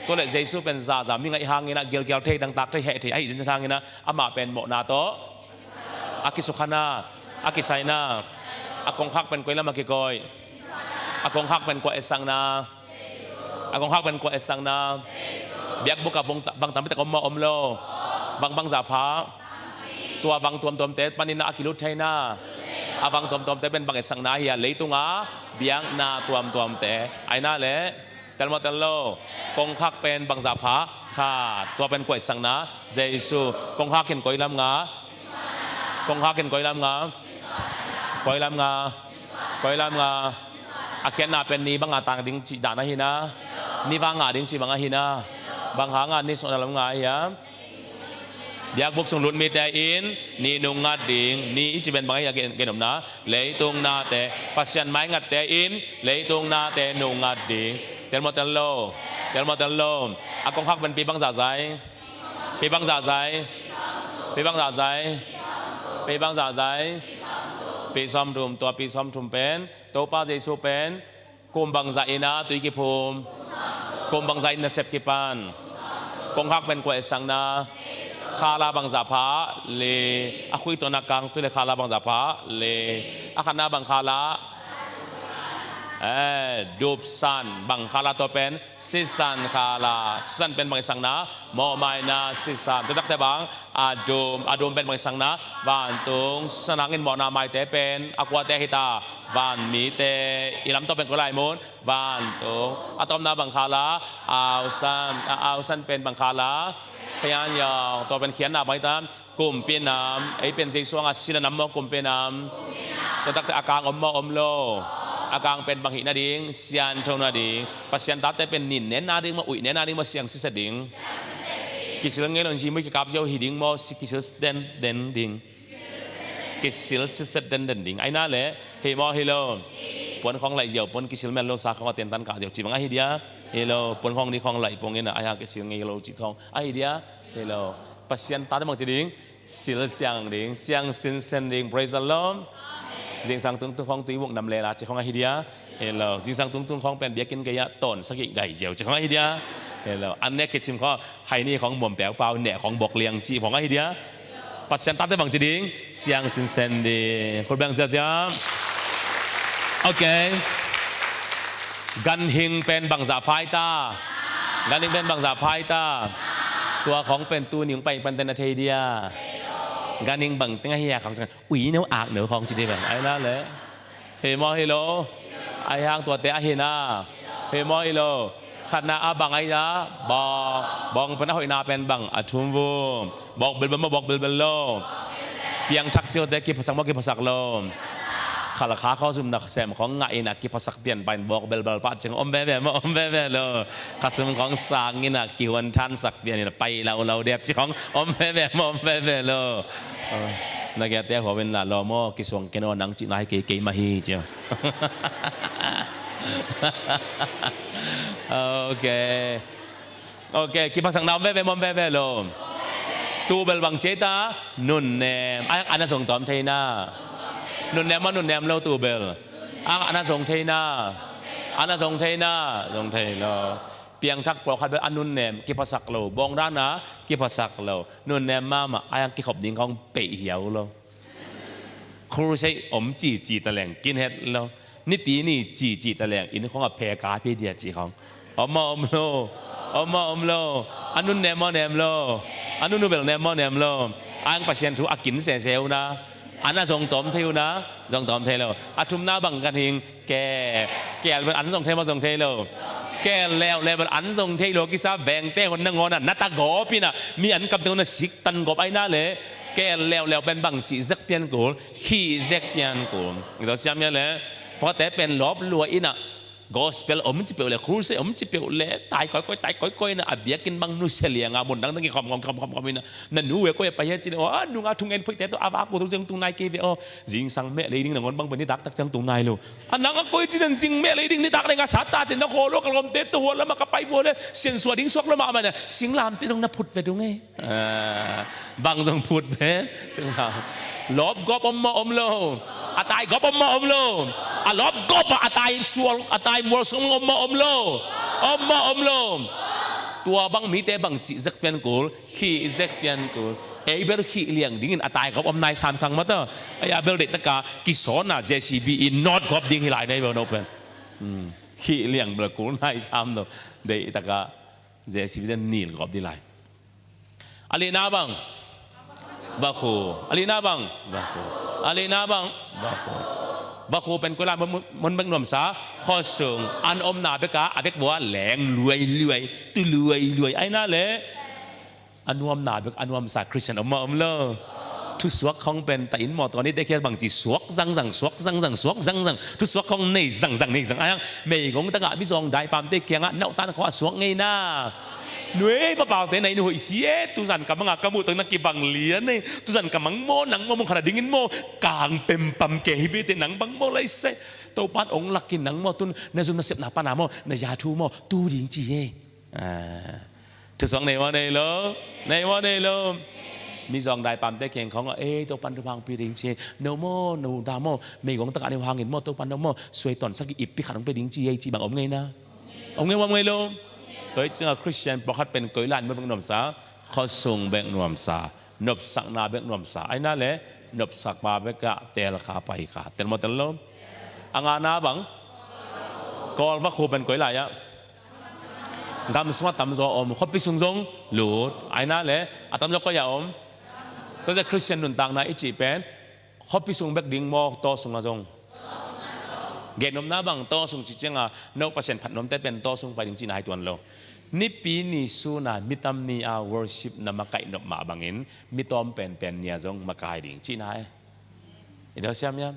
ตัวเลยเจสุเป็นซาซามิงไอหางเงินะเกลเกลเทดังตักเทเหตุไอจินทางเงินะอามาเป็นโมนาโตอากิสุขนาอากิไซนาอากงฮักเป็นกวยละมากิกอยอากงฮักเป็นกวยเอสังนาอากงฮักเป็นกวยเอสังนาเบียกบุกกับวังตามพิตกอมมาอมโลวังบังซาพาตัววังตัวมเตปานินาอากิลุทไทนาอาวังตัวมเตเป็นบังเอสังนาเฮียเลยตุงาเบียงนาตัวมเตไอนาเล่เตลมาเตลโลกงฮักเป็นบังซาพาข้าตัวเป็นกวยสังนาเจสุกงฮักเห็นกวยลำงากงฮักเห็นกวยลำงากอยลำงากอยลำงาอาเขียนนาเป็นนี้บางงาต่างดิ้งจีดานะฮินะนี่บางงาดิ้งจีบางฮินะบางหางานนี่ส่วนลำงาเฮียอยากบุกส่งรุ่นมีแต่อินนี่นุ่งงัดดิ้งนี่อีจีเป็นบางอย่างเกินหนุ่มนะเลยตรงนาแต่ปัสยันไม้งัดแต่อินเลยตรงนาแต่นุ่งงัดดิ้งเตลมาเตลโลเตลมาเตลโลอากงฮักเป็นปีบังซาใจปีบังซาใจปีบังซาใจปีบังซาใจปีซ้อมทุมตัวปีซ้อมทุมเป็นตัวป้าเจสุเป็นกุมบังใจนะตุยกิภูมิกุมบังใจนะเสพกิปันกงฮักเป็นกวยสังนาคาลาบังซาพาเลอคุยตัวนักกังตุเลคาลาบังซาพาเลอาคณาบังคาลาดูบสันบังคาลาตัวเป็นซิสันคาลาสันเป็นบังสังนาโมไมนาซิสันตัวตักแต่บังอาดูมเป็นบังสังนาวันตุงสนางเงินหมอนาไมเตเป็นอควาเตหิตาวันมีเตอิลัมตัวเป็นกุไลมุนวันตุงอะตอมนาบังคาลาเอาสันเป็นบังคาลาพยานยองตัวเป็นเขียนนาใบตามกลุ่มเปียนน้ำไอเป็นเจสวงอาศิลน้ำมอกลุ่มเปียนน้ำตัวตักแต่อาการอมมออมโลอาการเป็นบางหินาดิ้งเสียนทงนาดิ้งปัสยันตัดแต่เป็นนินเน้นนาดิ้งมาอุ่ยเน้นนาดิ้งมาเสียงสิสดิ้งกิสิลเงี้ยหลังชีไม่กับเจ้าหิดิ้งมอสิกิสิลเดนดิ้งกิสิลสิสเดนดิ้งไอ้นั่นแหละเฮมอเฮโลปนของไหลเจียวปนกิสิลแมนโลซาของเตียนตันกาเจียวจีบังไอ้เดียเฮโลปนของนี้ของไหลปงเงี้ยนะไอ้ฮะกิสิลเงี้ยโลจีของไอ้เดียเฮโลปัสยันตัดบางจีดิ้งสิลเสียงดิ้งเสียงสินเซนดิ้ง praise the Lord riêng sang tung tung không tùy buộc nằm lề là chỉ không ai đi á, hello riêng sang tung tung không bên biết kinh cái tổn sắc dịch đầy dẻo chỉ không ai đi á, hello anh này cái chim kho hay niของหม่อมแป๋วเปล่าเนี่ยของบอกเลียงจีของไอ้เดียปัจจัยตัดได้บางจีดิ้งเสียงสินเซนดีคนแบ่งเสียจ้าโอเคกันหิงเป็นบางสาพายตากันหิงเป็นบางสาพายตาตัวของเป็นตัวหนิงไปเป็นเตนเทเดียการนิ่งบังตั้งให้ยาของฉันอุ้ยเนื้ออักเนื้อของจีดีแบบไอ้นั่นแหละเฮมอฮิโลไอ้ห่างตัวเตะเฮนาเฮมอฮิโลขัดนาอาบังไอ้นะบองเป็นหอยนาเป็นบังอัทุมวูบอกเบลเบลมาบอกเบลเบลโลเพียงทักเซียวเตะกิภาษาบอกกิภาษาโลขาลขาเขาซุ่มนักแซมของไงนักกิภาษาเปลี่ยนไปบอกเบลเบลป้าจึงอมเบลเบลมาอมเบลเบลโลข้าซุ่มของสางนี่นักกิวันทันสักเปลี่ยนไปเราเดียบจีของอมเบลเบลมาอมเบลเบลโลนักเตะหัวเป็นละล้อมอกิสวงเกนอนังจีนายเก๋มาฮีเจ้าโอเคกิภาษาดาวเบลเบลมอมเบลเบลโลตูเบลบังเจตานุนเนมอันนั้นส่งตอมเทน่านุนแนมมานุนแนมเราตูเบลอันนั้นส่งเทน่าอันนั้นส่งเทน่าส่งเทโลเพียงทักปลอกขัดเป็นอนุนแนมกิภาษาโลบองด้านนะกิภาษาโลนุนแนมมาอายังกิขบดิ้งของเปย์เหี่ยวโลครูใช้อมจีตะแหลงกินเห็ดโลนี่ปีนี่จีตะแหลงอินของกับเพกาพีเดียจีของ อมมาอมโลอมมาอมโลอันนู้นเนมอเนมโลอันนู้นเบลเนมอเนมโลอันปัจจัยถูกอากินเซลนะอันนั้นทรงตอมเทวนะทรงตอมเทลอาทุมน้าบังกันหิงแกเป็นอันทรงเทมาทรงเทลแกแล้วเป็นอันทรงเทลกิซาแบงเต้คนนั่งงอน่ะนัตตากอปีน่ะมีอันกับตัวน่ะสิกตันกบไอ้น่าเลยแกแล้วเป็นบังจีซักเปียนกูขี้ซักเปียนกูเราเชื่อมั้ยเลยเพราะแต่เป็นลบลัวอิน่ะgospel chỉ biểu là cruise chỉ biểu là tài coi na abia kin bang nu selia nga bon dang dang khom na nu we ko pa ye chi o nu nga thung en phik te to ava ko thung tung nai ke ve o jing sang me le ding ngon bang ben ni tak chang tung nai lo anang ko chi dan sing me le ding ni tak le nga sa ta chen na ko lo kalom te to la ma ka pai vo le sen swa ding sok la ma ma sing lam te dong na phut ve dong nge bang dong phut ve sing lam lop gop om lo atai gop om lo a lop gop atai sual atai mur sum om lo tua bang mi te bang chi zak pian kul khi zak pian kul ei ber khi liang ding in atai gop om nai sam khang ma ta ai a bel de ta ka ki so na jcb in not gop ding hi lai dai bo no pen khi liang ber kul nai sam no de ta ka jcb den nil gop di lai ali na bang baku alina bang baku alina bang bakuเป็นกุลามันเป็นหนุ่มสาข้อสูงอันอมนาเบกาอเบกว่าแหลงรวยตุรวยไอ้น่าเลยอันวมนาเบกอันวมสาคริสเตียนอมมาอมเลอทุสวกของเป็นแต่อินหมอตอนนี้ได้แค่บางจีสวกจังสวกจังทุสวกของในจังไอ้ยังไม่งงตั้งแต่พี่ซองได้ปามได้แค่งะเนาตันเขาสวกไงน่าnuôi bà bảo thế này nuôi xí tu dàn cầm ngà cầm bụi từng nắng kì bằng liến này tu dàn cầm mắng mô nắng mô khả năng đinh mô càng bềm bầm kề với thế nắng băng mô lấy xe tàu bắt ông lạc kì nắng mô tu nên dùng nó xếp nạp nà mô này già thu mô tu điên chi ấy thực sự này mà này lo mi dòng đại bàm tây kiengของtàu pan tu bang pi điên chi nô mô nô đa mô mấy gong tất cả đều hàng nghìn mô tàu pan nô mô xuôi tuần sắc ip pi khả năng pi điên chi ấy chi bằng ông nghe na ông nghe loตัวจริงคริสเตียนบอกว่าเป็นกุยลานเมื่อเป็นหนุ่มสาวเขาส่งแบ่งหนุ่มสาวนบสักนาแบ่งหนุ่มสาวไอ้นั่นแหละนบสักมาเบกะเตลขาไปขาเตลมาเตลลมอ่างานาบังก็ว่าครูเป็นกุยลายะดำสวัสดิ์ตำโซอมเขาไปส่งส่งหลุดไอ้นั่นแหละอาตมาก็อย่าอมตัวจะคริสเตียนหนุนต่างนะอิจิเป็นเขาไปส่งแบกดิ่งมอโตส่งมาส่งเกณฑ์นมน้าบังโตส่งจิตจังอ่ะนกเปอร์เซ็นต์ผัดนมแต่เป็นโตส่งไปถึงจีนหายตัวเรานิปีนิสุนามิตามนีอา worship นมาไก่นกมาบังอินมิตอมเป็นเนี่ยจงมาไก่ดิ่งจีนหายเดี๋ยวเสียมยัง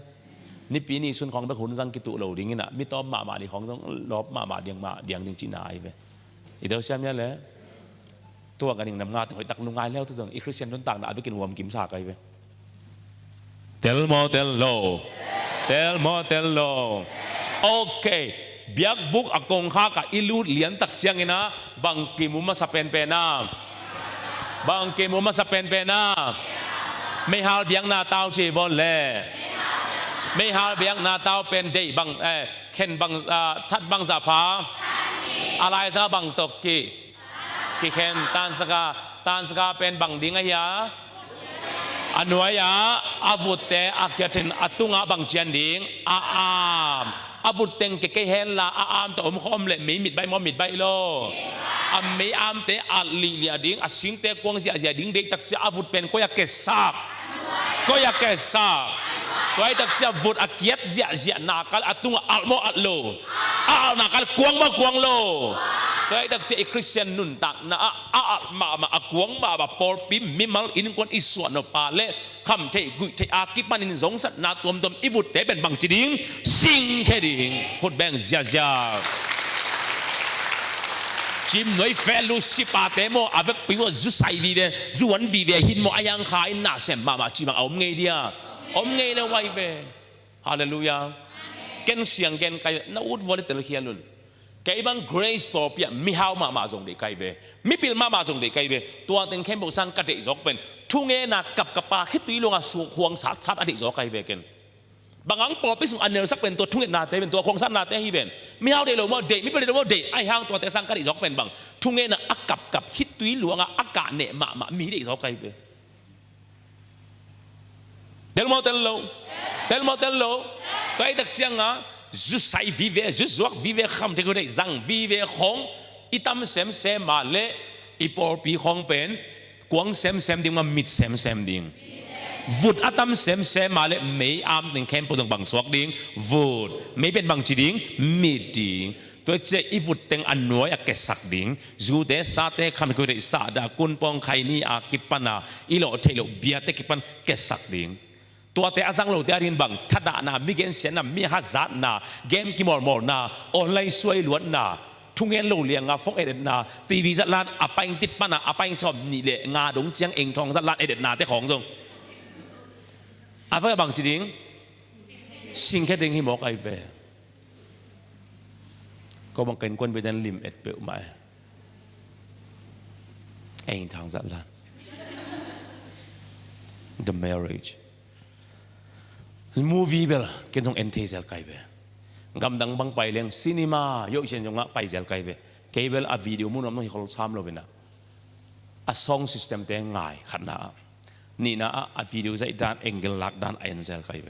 นิปีนิสุนของพระคุณสังกิตุเราดิ่งน่ะมิตอมมาดิของจงลบมาเดียงดิ่งจีนหายไปเดี๋ยวเสียมยังเลยตัวกันดิ่งนำงาแต่หอยตักนุ่งงานแล้วทุกอย่างอีคริสเตียนต้นต่างน่ะไปกินหัวมันกิมสาไก่ไปเตลโมเตลโลโอเคเบียกบุกอากงข้ากับอิลูดเหรียญตักเชียงนะบางกิมุมาสเปนเปน่าไม่ฮาลเบียงนาเต้าชีบอลเล่ไม่ฮาลเบียงนาเต้าเป็นเดย์บางเข็นบางทัดบางสะพาอะไรสักบางตกกี่เข็นตานสกาเป็นบางดิ่งไอ้ยาอันวยาอาวุธเตอาเกตินอตุงอาบังเจียนดิ่งอาวุธเต็งเกเฮนลาอามตัวอมคอมเล่มีมิดใบมอมิดใบโลมีอามเตอัลลีเลียดิ่งอาสิงเตกวงเสียดิ่งเด็กตักจะอาวุธเป็นก็อยากเกสักก็อยากตักจะอาวุธอาเกียดเสียนาคัลอตุงอัลโมอัลโลนาคัลกวงมากวงโลก็ไอ้ตักเจ้าคริสเตียนนุ่นตักนะมากวงมาปอลปิมมิมัลอินควนอิสวนนปาเล่คำเทกุยเทอากิปันอินสงสัตนาตัวมอีวุฒเตเป็นบางจีดิงสิงแค่ดิ่งพูดแบ่งเสียจิมหน่วยเฟลูสิปาเตโมอาเวกปีว่าจุไซวีเดจุวันวีเดหินโมอายังขายน่าเสมมาจิมังเอาไงเดียเอาไงเลยไว้เบฮาเลลูยาเกณฑ์เสียงเกณฑ์ใครน่าอุดวอลเตลเฮียลุนแกบัง grace พอเปียมีฮาวมาส่งเด็กไก่เวมีปิลมาส่งเด็กไก่เวตัวเต็งเข้มบุษงกระเดจอกเป็นทุ่งเงินกับปลาคิดตุยลงอ่ะสูงควงสัดอดีตจอกไก่เวกันบางครั้งปอไปส่งอันเนลสักเป็นตัวทุ่งเงินนาเตเป็นตัวควงสัดนาเตฮีเป็นมีฮาวเดลโมเดมีปิลเดลโมเดไอห้างตัวเตสังกระเดจอกเป็นบางทุ่งเงินน่ะกับคิดตุยหลวงอ่ะอากาศเนี่ยมามีเด็กจอกไก่เวเดลโมเตลโลตัวไอ้ตักเจียงอ่ะ จุใส่วิเวจุจวกวิเวคำที่กูได้จังวิเวของอิตามเซมเซมาเลอีปอร์ปีของเป็นกวางเซมดิ่งมามิดเซมดิ่งวุดอัตามเซมมาเลไม่อามดิ่งเข้มปุ่งบังสวกดิ่งวุดไม่เป็นบังจีดิ่งมิดดิ่งตัวเจ้าอีวุดเต็งอันน้อยแกสักดิ่งจูเดสาเตคำที่กูได้สาดากุนปองไข่นี่อากิปันาอีโลเทโลเบียเตกิปันแกสักดิ่งตัวเตะอาจังโลเดารินบังทัดานามิเกนเซนามิฮัจัดนาเกมกิมอร์มอร์นาออนไลน์สวยล้วนนาทุ่งเงินโลเลียงาฟงเอเดนนาทีวีจัดลานอภัยติดปันอภัยสอบนี่เลยงาดงเจียงเองทองจัดลานเอเดนนาเตของจงอาฟังบังจีดิงสิ่งแค่ดิ่งหิมอกไอเวก็บังเกินคนไปดันลิมเอ็ดเปลมาเองทางจัดลาน the marriage movie เบลเกินจงเอ็นเทเซลไกเวกำดังบังไปเลี้ยงซีนีมาโยกเช่นจงไปเซลไกเวเคเบิลอัดวิดีโอมุ่งน้ำน้องฮิคอลซามโลเวนะอัดซองซิสเต็มเต็งง่ายขัดนะนี่นะอัดวิดีโอจะด้านเอ็งเกลลักด้านเอ็นเซลไกเว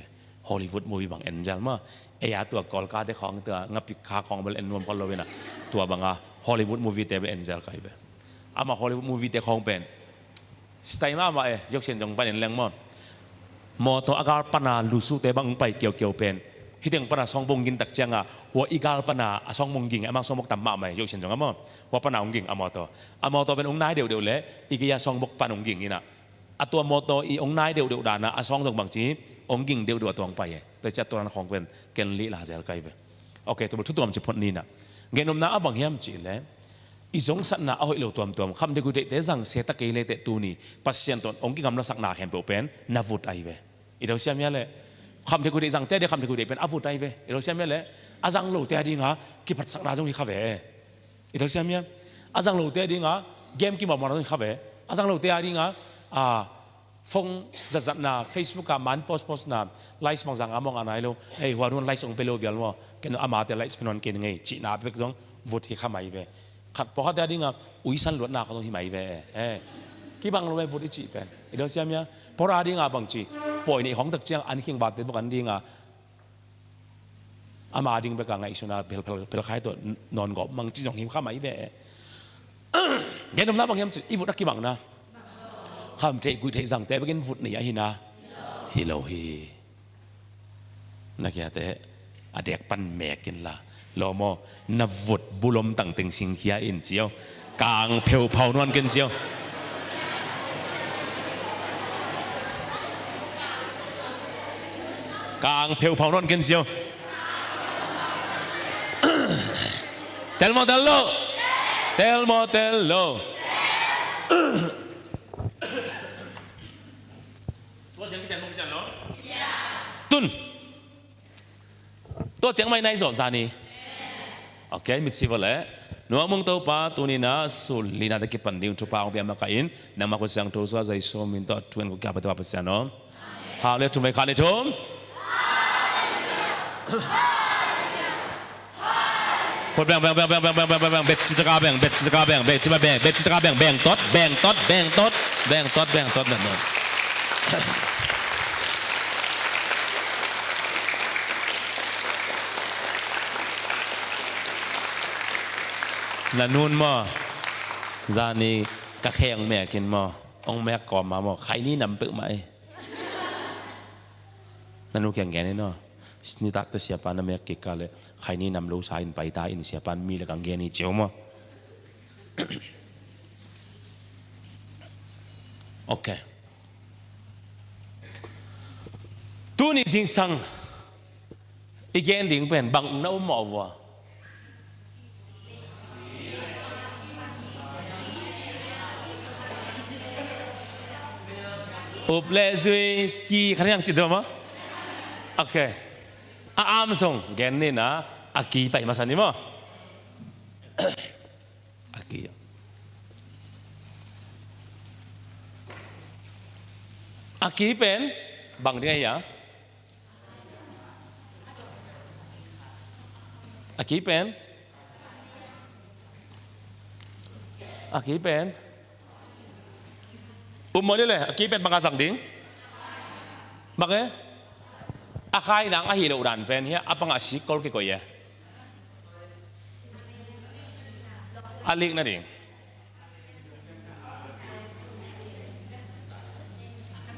ฮอลลีวูดมูวี่บังเอ็นเซลมาเอียตัวกอลกาเดของตัวงับปิคาของเบลเอ็นรวมกันโลเวนะตัวบังอ่ะฮอลลีวูดมูวี่เตเบลเอ็นเซลไกเวอามาฮอลลีวูดมูวี่เตของเป็นสไตล์มาเอยกเช่นจงไปเอ็นแรงมั้งมอตัวอากาศปนาลูสุเตบังไปเกี่ยวเป็นฮิตยังปนาสองบงกินตักเจียงอ่ะหัวอีกาลปนาสองบงกิงอ่ะมังสองบกต่ำมาไหมยกเช่นจังอ่ะมั้งหัวปนาองกิงอ่ะมอตัวเป็นองค์นายเดียวเลยอีกยาสองบกปานองกิงนี่นะตัวมอตัวอีองค์นายเดียวดานะสองตรงบางจีองกิงเดียวตัวไปแต่จะตัวนั้นของเป็นเกณฑ์ลีลาเซลไกไปโอเคตัวทุกตัวมันจะพ้นนี่นะเงินนมน้าบางเฮียมจีเลยอีสงสัตนาเอาให้เราตัวคำเด็กกูเตะจังเสียตะเกียเลยเตะตูนี่ปัสเซียนตนองกิงกำลังสักนาแข่งเป็นนาวุฒไอเวอีเราเชื่อมั้ยเลยคำที่กูได้จังเตะเดี๋ยวคำที่กูได้เป็นอาวุธได้เว้อีเราเชื่อมั้ยเลยอาจังโลเตะดิ้งอ่ะกิปัดสักนาตรงนี้ข้าเว้อีเราเชื่อมั้ยอาจังโลเตะดิ้งอ่ะเกมกิมบอกมาตรงนี้ข้าเว้อาจังโลเตะดิ้งอ่ะฟงจัดนาเฟซบุ๊กกับมันโพสต์นาไลฟ์บางจังอ่ะมองอะไรโลเฮ้ยวันนู้นไลฟ์ส่งไปโลเวียลว่าเกินอามาเตะไลฟ์เป็นวันเกินไงจีน่าเป็นต้องวุฒิข้าไม่เว้ขัดพอเขาเตะดิ้งอ่ะอุ้ยสันหลวดนาเขาตรงที่ไม่เว้กี่บางเราเว้วุฒิจีเป็นอีเราเชื่อมั้ยพอราดิ้งอ่ะบางจีปล่อยในของตักเจียงอันนี้บาดเจ็บกันดิ้งอ่ะอามาดิ้งไปกับไงสุนัขเพลขายตัวนอนกบมังจีจงหิมข้าไม่เว้เห็นน้ำน้ำบางอย่างอีฟุตนักกี่บังนะข้ามเทกุยเทสังเตะไปกินฟุตนี่ฮินะฮิโลฮีนักยาเตะอเด็กปันแมกินละโลโมนับฟุตบุลมตั้งตึงสิงเฮียอินเจียวกลางเพลเผานวลกันเจียวกลางเพลเผานอนกันเชียวเตลโมตัวเจียงที่เตลโมกี่จันเนาะตุนตัวเจียงไม่ในสอนซานีโอเคมิดสิบเลยนัวมึงตัวป้าตัวนี้นะสุลลีน่าตะกี้ปันดิ้งทุกป้าของพี่อามาkain nama ko siang tosa zai so min to tuen ko kya pa pa sian no hale tu mai khale thumคนแบ่งเบ็ดจิตกาแบ่งจิตกาแบ่งจิตกาแบ่งตดแบ่งตดนั่นเองนั่นนู่นมั้งจานี่กะแข่งแม่กินมั้งองแม่กอมมามั้งใครนี่นำเปิดไหมนั่นนู่นแข่งแกนี่เนาะนี่ตักแต่เสียปานนั่นแม่เก่งกันเลยใครนี่นำลูกชายไปตายอินเสียปานมีแล้วกังเกนี่เจียวมั้งโอเคตัวนี้จริงสังอีกอย่างหนึ่งเป็นบางน้ำหมอวัวอุบเลซุยกี่ใครยังจิตตัวมั้งโอเคอามส่งแกนนี่นะอากีไปมาสันนี่มั้งอากีเป็นบางเรื่องอย่างอากีเป็นปุ่มมันนี่เลยอากีเป็นบางการสั่งดิ้งบางเอ้ อาใครนังอาฮิโลดันเป็นเฮียอาปังอาศิกอลกี่กอยอาลิกนั่นเอง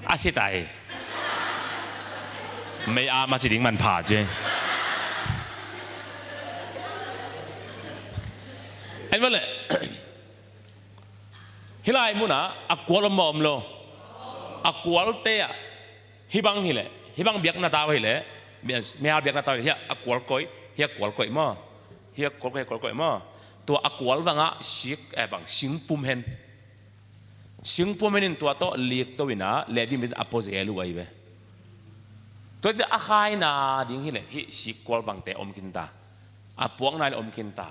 อาศิตายไม่อามาสิดิ้งมันผ่าเจ้เห็นไหมเลยฮิลายมุนะอักวอลมอมโลอักวอลเตะฮิบังฮิเลฮิบังเบียกนาตาวฮิเลไม่เอาเบียกนาตาวฮิอักวอลก้อยฮิอักวอลก้อยมั้งฮิอักวอลก้อยมั้งตัวอักวอลว่างะชิกบังชิงปุ่มเห็นชิงปุ่มเห็นตัวโตเลียกตัววินะเลวิเป็นอโปเซลูไว้เว้ตัวจะอาใครนาดิ้งฮิเลฮิชิกวอลบังเตะอมกินตาอาปวงนายอมกินตา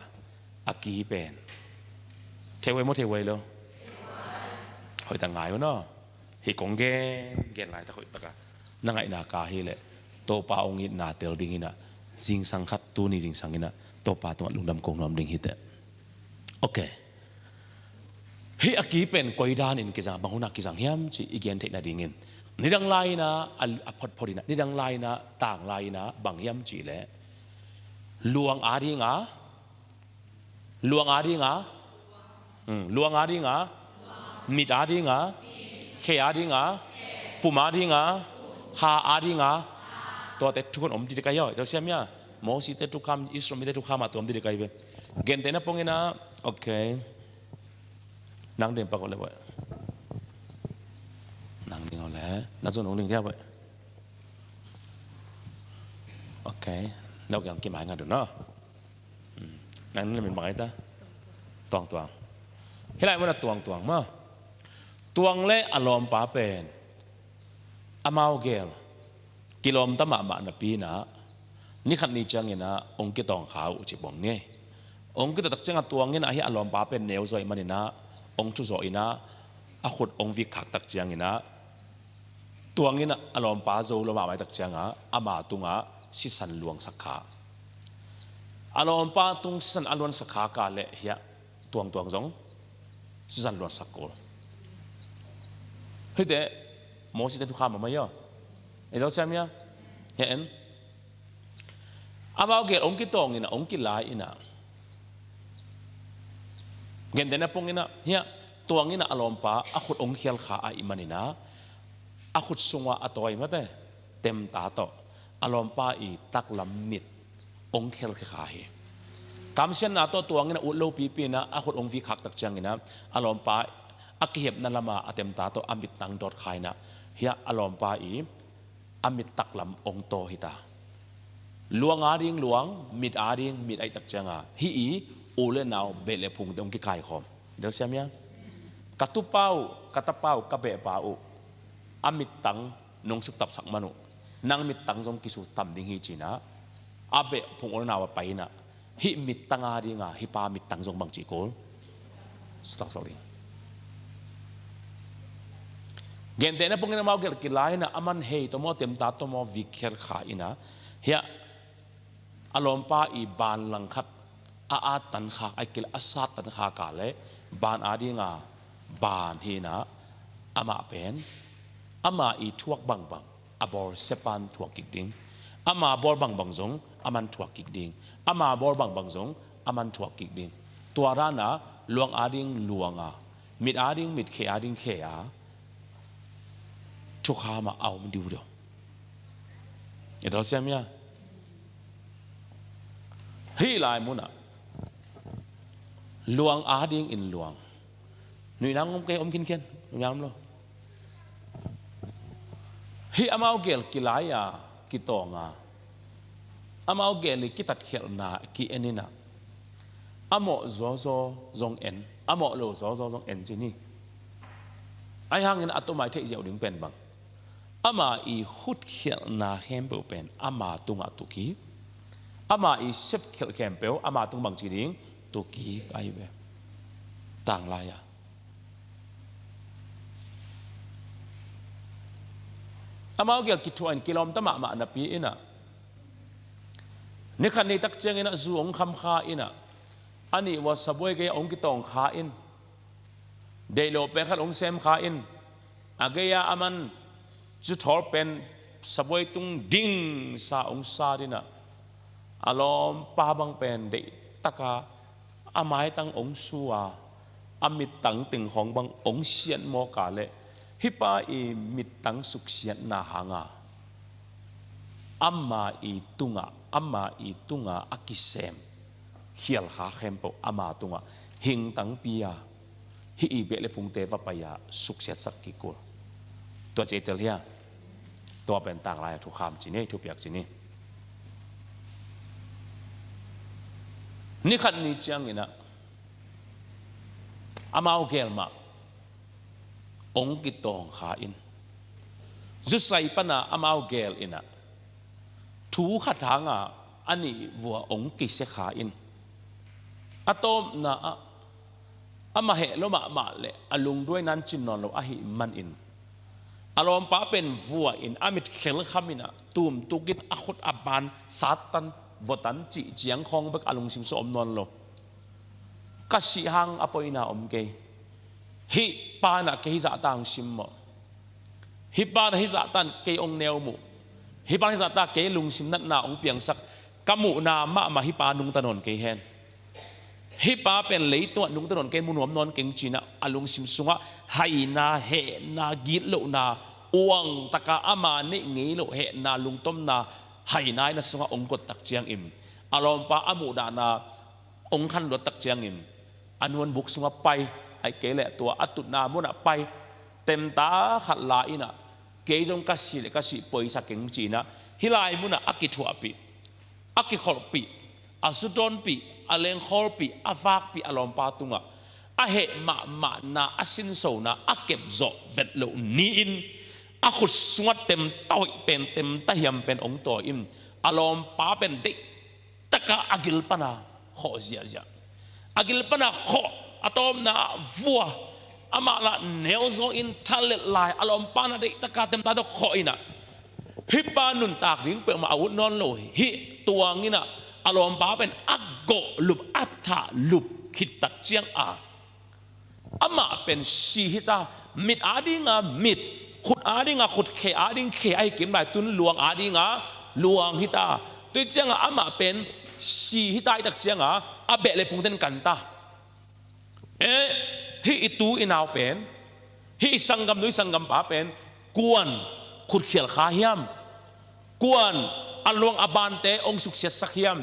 อากีเป็นเทวโมเทวเลยหอยต่างไงวะเนาะฮิกงเกนไรแต่หอยตะกะนั่งไอ้นากาฮิเลยโตปาองค์นาเตลดิ้งอินะจิงสังขัดตัวนี้จิงสังอินะโตปาตัวลุงดำกงน้ำดิ้งฮิตเตโอเคฮิอากีเป็นกอยดานินกิจังบางคนนักกิจังเฮียมจีอีเกนเทคนาดิ้งอินนี่ดังไลนะพอดีนะนี่ดังไลนะต่างไลนะบางเฮียมจีเลยลวงอาดิงะลวงอาดิงะลวงอาดิงะมิดอาดิงะเคอาดิงะปุมาดิงะฮาอาดิงะตัวแต่ทุกคนอมดีเด็กย่อยตัวเสียมเนี่ยโมสิเตทุกคำอิสราเอลเตทุกคำมาตัวอมดีเด็กย่อยเกณฑ์เตนะพงเงินะโอเคนั่งเดินปากเลยเว้ยนั่งเดินเอาแล้วนั่งส่วนหนึ่งเดียวเว้ยโอเคเราอย่างกี่หมายงานดูเนาะนั่นเป็นหมายตาตวงให้ไรมันตวงมั้งตวงเล่อารมณ์ป้าเป็นอามาวเกลกิโลมตะมาบานปีนะนี่ขันนี้จังเงินะองค์กิตองขาวอุจิบองเนี่ยองค์กิตตักจังตัวเงินะให้อารมณ์ป้าเป็นเนวซอยมันนะองค์ชุซอยนะอาขุดองค์วิขักตักจังเงินะตัวเงินะอารมณ์ป้าโจลมาไม่ตักจังอ่ะอามาตุงอ่ะสิสันหลวงสักขาอารมณ์ป้าตุงสันอารมณ์สักขากาเละเฮียตวงจงสิสันหลวงสักโกลเฮ้ยแต่โมสิเตทุกข้ามมาไม่ย่อเอเดอเซมียเห็นอามาเกลองกิตองอินะองกิลายอินะเงินเดนะปงอินะเฮียตัวงินะอารมณ์ป้าอาขุดองเขียลขาอิมันอินะอาขุดสงวะอตอยมาเต็มตาโตอารมณ์ป้าอีตักลำมิดองเขียลขาเฮคำเช่นนั้นตัวงินะอุดโลปีนะอาขุดองวิขักตักจังอินะอารมณ์ป้าอักเห็บนั่นละมาเต็มตาโตอามิดตังดอดขายนะเฮียอารมณ์ป้าอีอามิดตักลำองโตฮิตาลวงอาดิงลวงมิดอาดิงมิดไอตักจังอ่ะฮีอีโอเลนาวเบลเลพุงตรงกี่ขายคอมเดี๋ยวเสียมั้ยกัตุเป้ากะเบะป้าอุอามิดตังนงสุกตับสักมนุนางมิดตังจงกิสุตัมดิงฮีจีนะอาเบะพุงโอเลนาวไปนะฮีมิดตังอาดิงอ่ะฮีปามิดตังจงบังจีโกลสตักสอรี่เงินเดือนนั้นพวกนี้มาเอาเกี่ยวกับลายนะอามันเฮตัวมอเต็มตาตัวมอวิเคราะห์ขาอินะเฮียอารมณ์ป้าอีบานหลังคัดอาตันขาไอเกลอาซาตันขากาเลบานอาดีงาบานเฮนะอามาเป็นอามาอีทวกบังอาบอร์เซปันทวกกิกดิงอามาบอร์บังจงอามันทวกกิกดิงอามาบอร์บังจงอามันทวกกิกดิงตัวร้านนะลวงอาดิงลวงอ่ะมิดอาดิงมิดเคอาดิงเคอาทุกข้ามาเอามันดูเดียวเห็นเราเสียมั้ยเฮ้ยลายมุนะลวงอาดิงอินลวงหนุ่ยนางอมเกยอมกินเขียนหนุ่ยนางมั้งเฮ้ยอามาเอาเกลกิลายากิตองาอามาเอาเกลกิตัดเขียนนากิเอ็นินะอาโมโซจงเอ็นอาโมโลโซจงเอ็นจีนี่ไอ้ห่างเงินอัตโนมัติเที่ยวดึงเป็นบังอามาอีหุดเขียนนาเข้มเปลวเป็นอามาตุงอัตุกีอามาอีเซฟเขียนเข้มเปลวอามาตุงบังจีดิงตุกีไอเวต่างลายอะอามาเกี่ยวกับตัวอินกิโลมตมะมานับปีอินะนี่ขันนี้ตักเจงอินะจูองคำข้าอินะอันนี้ว่าสบวยเกยองกิตองข้าอินเดโลเป็นขันองเซมข้าอินอาเกียอามันจุดทอเป็น สบวยตุงดิ่งสาองศาดินะอารมณ์ป้าบังเป็นเด็กตะกาอาไม้ตั้งองสัวอามิดตั้งติงของบางองเสียนโมกาเลฮิปาอีมิดตั้งสุขเสียนนาหางาอัมมาอีตุงะอัมมาอีตุงะอากิเซมเขียลขาเข้มปออามาตุงะหิงตั้งปียฮิอีเบเลพุงเตวปายาสุขเสียสักกิกุลตัวเจเตลเฮียตัวเป็นต่างลายทุกคำจีนี่ทุกอย่างจีนี่นี่ขันนี้จังอินะอามาเอาเกลมาองกิตองขาอินจุดใส่ปนาอามาเอาเกลอินะถูขัดทางอ่ะอันนี้วัวองกิเสขาอินอะตอมนะอามาเหโลมาเลอลุงด้วยนั้นจินนอนเราอาหิมันอินอารมณ์ป้าเป็นวัวอินอามิดเขลขามินะตูมตุกินอขุดอับบานซาตันวตันจีเจียงคองเบกอลุงสิมสอมนอนโลกัสิหังอปอยนาอมเกฮิปานะเกฮิจะตังสิมโมฮิปานะฮิจะตันเกองเนวมุฮิปานะฮิจะตังเกลุงสิมนัดนาองเปียงสักกมุนามาฮิปานุงตนนเกเฮนฮิปาเป็นเลยตัวนุงตนนเกมุนวมนอนเกงจีนะอลุงสิมสุงะไฮนาเฮนากิโลนาอวงตะกาอามาเนงี้โลเฮนาลุงต้มนาไฮนายนะสุงะองกตตักเจียงอิมอารมณ์ป้าอามุดานาองคันรถตักเจียงอิมอันวนบุกสุงะไปไอเกลตัวอัตุนามุนะไปเต็มตาขัดลายนะเกยจงกัสสิเลกัสสิปอยสักเกงจีนะฮิลายมุนะอักกิทัวปีอักกิขอลปีอาสุดอนปีอาเลงขอลปีอาฟากปีอารมณ์ป้าตุงะอาเหมานาอาสินโซนาอาเก็บโจเวดโลนีอินอาขุดสวดเต็มเต้าเป็นเต็มตะเหียมเป็นองตัวอิมอารมณ์ป้าเป็นเด็กตะกาอากิลปนาขอเสียเสียอากิลปนาขออะตอมนาวัวอามาละเนวโซอินทะเลลายอารมณ์ป้านาเด็กตะกาเต็มตาตะขออินะฮิปานุนตากดิ้งเปมาอาวุธนอนโลฮิตัวงี้นะอารมณ์ป้าเป็นอักโกลุบอัตถาลุบคิดตักเจียงอามาเป็นชีฮิตามิดอาดิงามิดขุดอาดิงาขุดเคอาดิงเคไอเก็บได้ตุนลวงอาดิงาลวงฮิตาตัวเจียงอามาเป็นชีฮิตาตักเจียงอาเบะเลยพุงเต้นกันตาฮิitu inau pen hi sanggam nui sanggam pa pen kuan khut khial kha hiam kuan alwang abante ong sukses sakhiam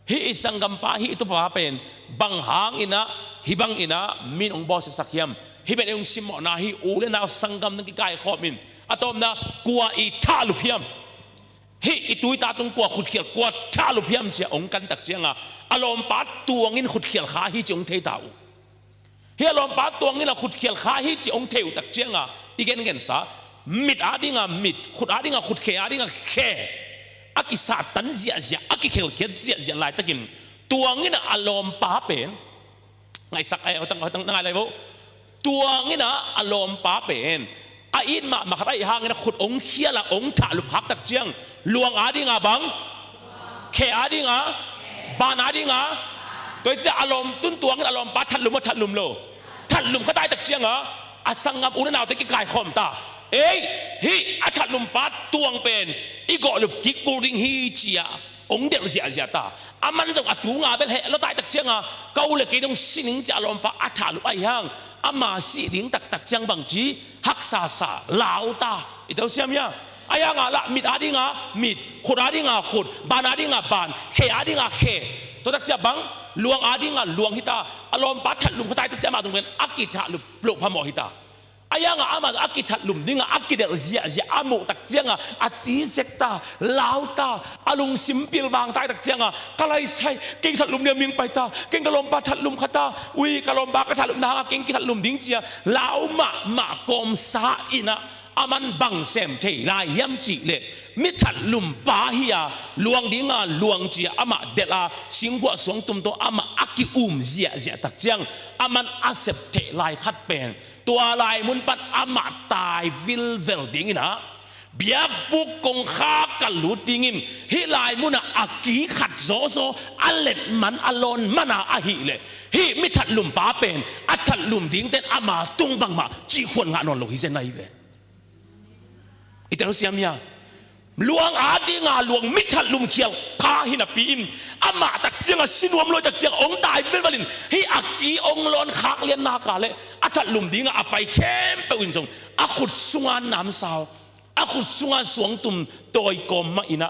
hi sanggam pa hi itu pa pen bang hang ina hibang ina min ong boss sakhiam hi ben ong simo na hi ule na sanggam nang kai kho min atom na kwa I thalu hiam hi itu ta tung kwa khut khial kwa thalu hiam che ong kan tak chianga alom pa tuangin khut khial kha hi chong thei tauเฮียลมป้าตัวนี้เราขุดเขียลขาฮิจิองเทวตักเจียงอีกเงินซะมิดอาดิงามิดขุดอาดิงาขุดเขอาดิงาเขอากิสาตันเสียเสียอากิเขลเขียเสียเสียลายตะกินตัวนี้นะอารมณ์ป้าเป็นไงสักไอ้ตั้งอะไรบุตัวนี้นะอารมณ์ป้าเป็นไอ้อินมาขัดไอ้ห่างนี่นะขุดองเขียละองถาลุพักตักเจียงลวงอาดิงาบังเขอาดิงาบานอาดิงาโดยจะอารมณ์ตุ้นตัวนี้อารมณ์ป้าทัดลุมว่าทัดลุมโลทัดลุมเขาได้ตักเจียงอาสังกับอุณนาวตะกี้กายคอมตาฮิอาทัดลุมป้าตวงเป็นอีกอลุบกิกูริงฮิจียองเดลเสียเสียตาอามันจะอัดตัวงาเป็นเหตุแล้วได้ตักเจียงเกาเลยกินงสินิงจะอารมณ์ป้าอาทัดลุมไอ้ห่างอามาสิลิงตักเจียงบางจีฮักซาลาวตาอีเท่าเสียมยังไอ้ห่างละมิดอาดิงามิดขุดอาดิงาขุดบานอาดิงาบานเขอาดิงาเขตัวตักเจียบังลวงอาดิงาลวงฮิตาอารมณ์ปัดทัดลุมเขาตายตักเจียมาตรงเป็นอักกิทัดลุมปลุกพมอฮิตาไอ้ยังอามาอักกิทัดลุมดิงอักกิเดลเสียอามุตักเจียงอาจีเซกตาลาวตาอาลุงซิมปิลวางตายตักเจียงกะไรใส่เก่งทัดลุมเนี่ยมิงไปตาเก่งกะลมปัดทัดลุมขตาวีกะลมบากะทัดลุมนางเก่งกิทัดลุมดิงเจียลาวมากอมซาอินะอามันบังเซมเทลายยัมจีเลมิทัดลุมปาฮิยาลวงดิงาลวงจีอามาเดลาสิงกัวสวงตุมโตอามาอักกิเสียตักเจียงอามันอาเซปเทลายคัดเป็นตัวลายมุนปัดอามาตายวิลเวลดิงินะเบียบุกกงคากัลลุดิงินฮิลายมุนอักกีขัดโซอัลเลตมันอลอนมันอาฮิเลฮิมิทัดลุมปาเป็นอัทัดลุมดิงเต้นอามาตุงบังมาจีขวนงานนโลฮิเซนไนเวอิตาลุเซียมยา ลวงอาดีงาลวงมิทัดลุมเขียวพาหินปีอินอามาตักเจียงสินวมลอยตักเจียงองตายเป็นวลินให้อักกีองลอนขากเลียนนากาเลอาทัดลุมดีงาไปเข้มไปวินทรงอาขุดสุงานน้ำสาวอาขุดสุงานสวงตุ่มโดยกลมมาอินะ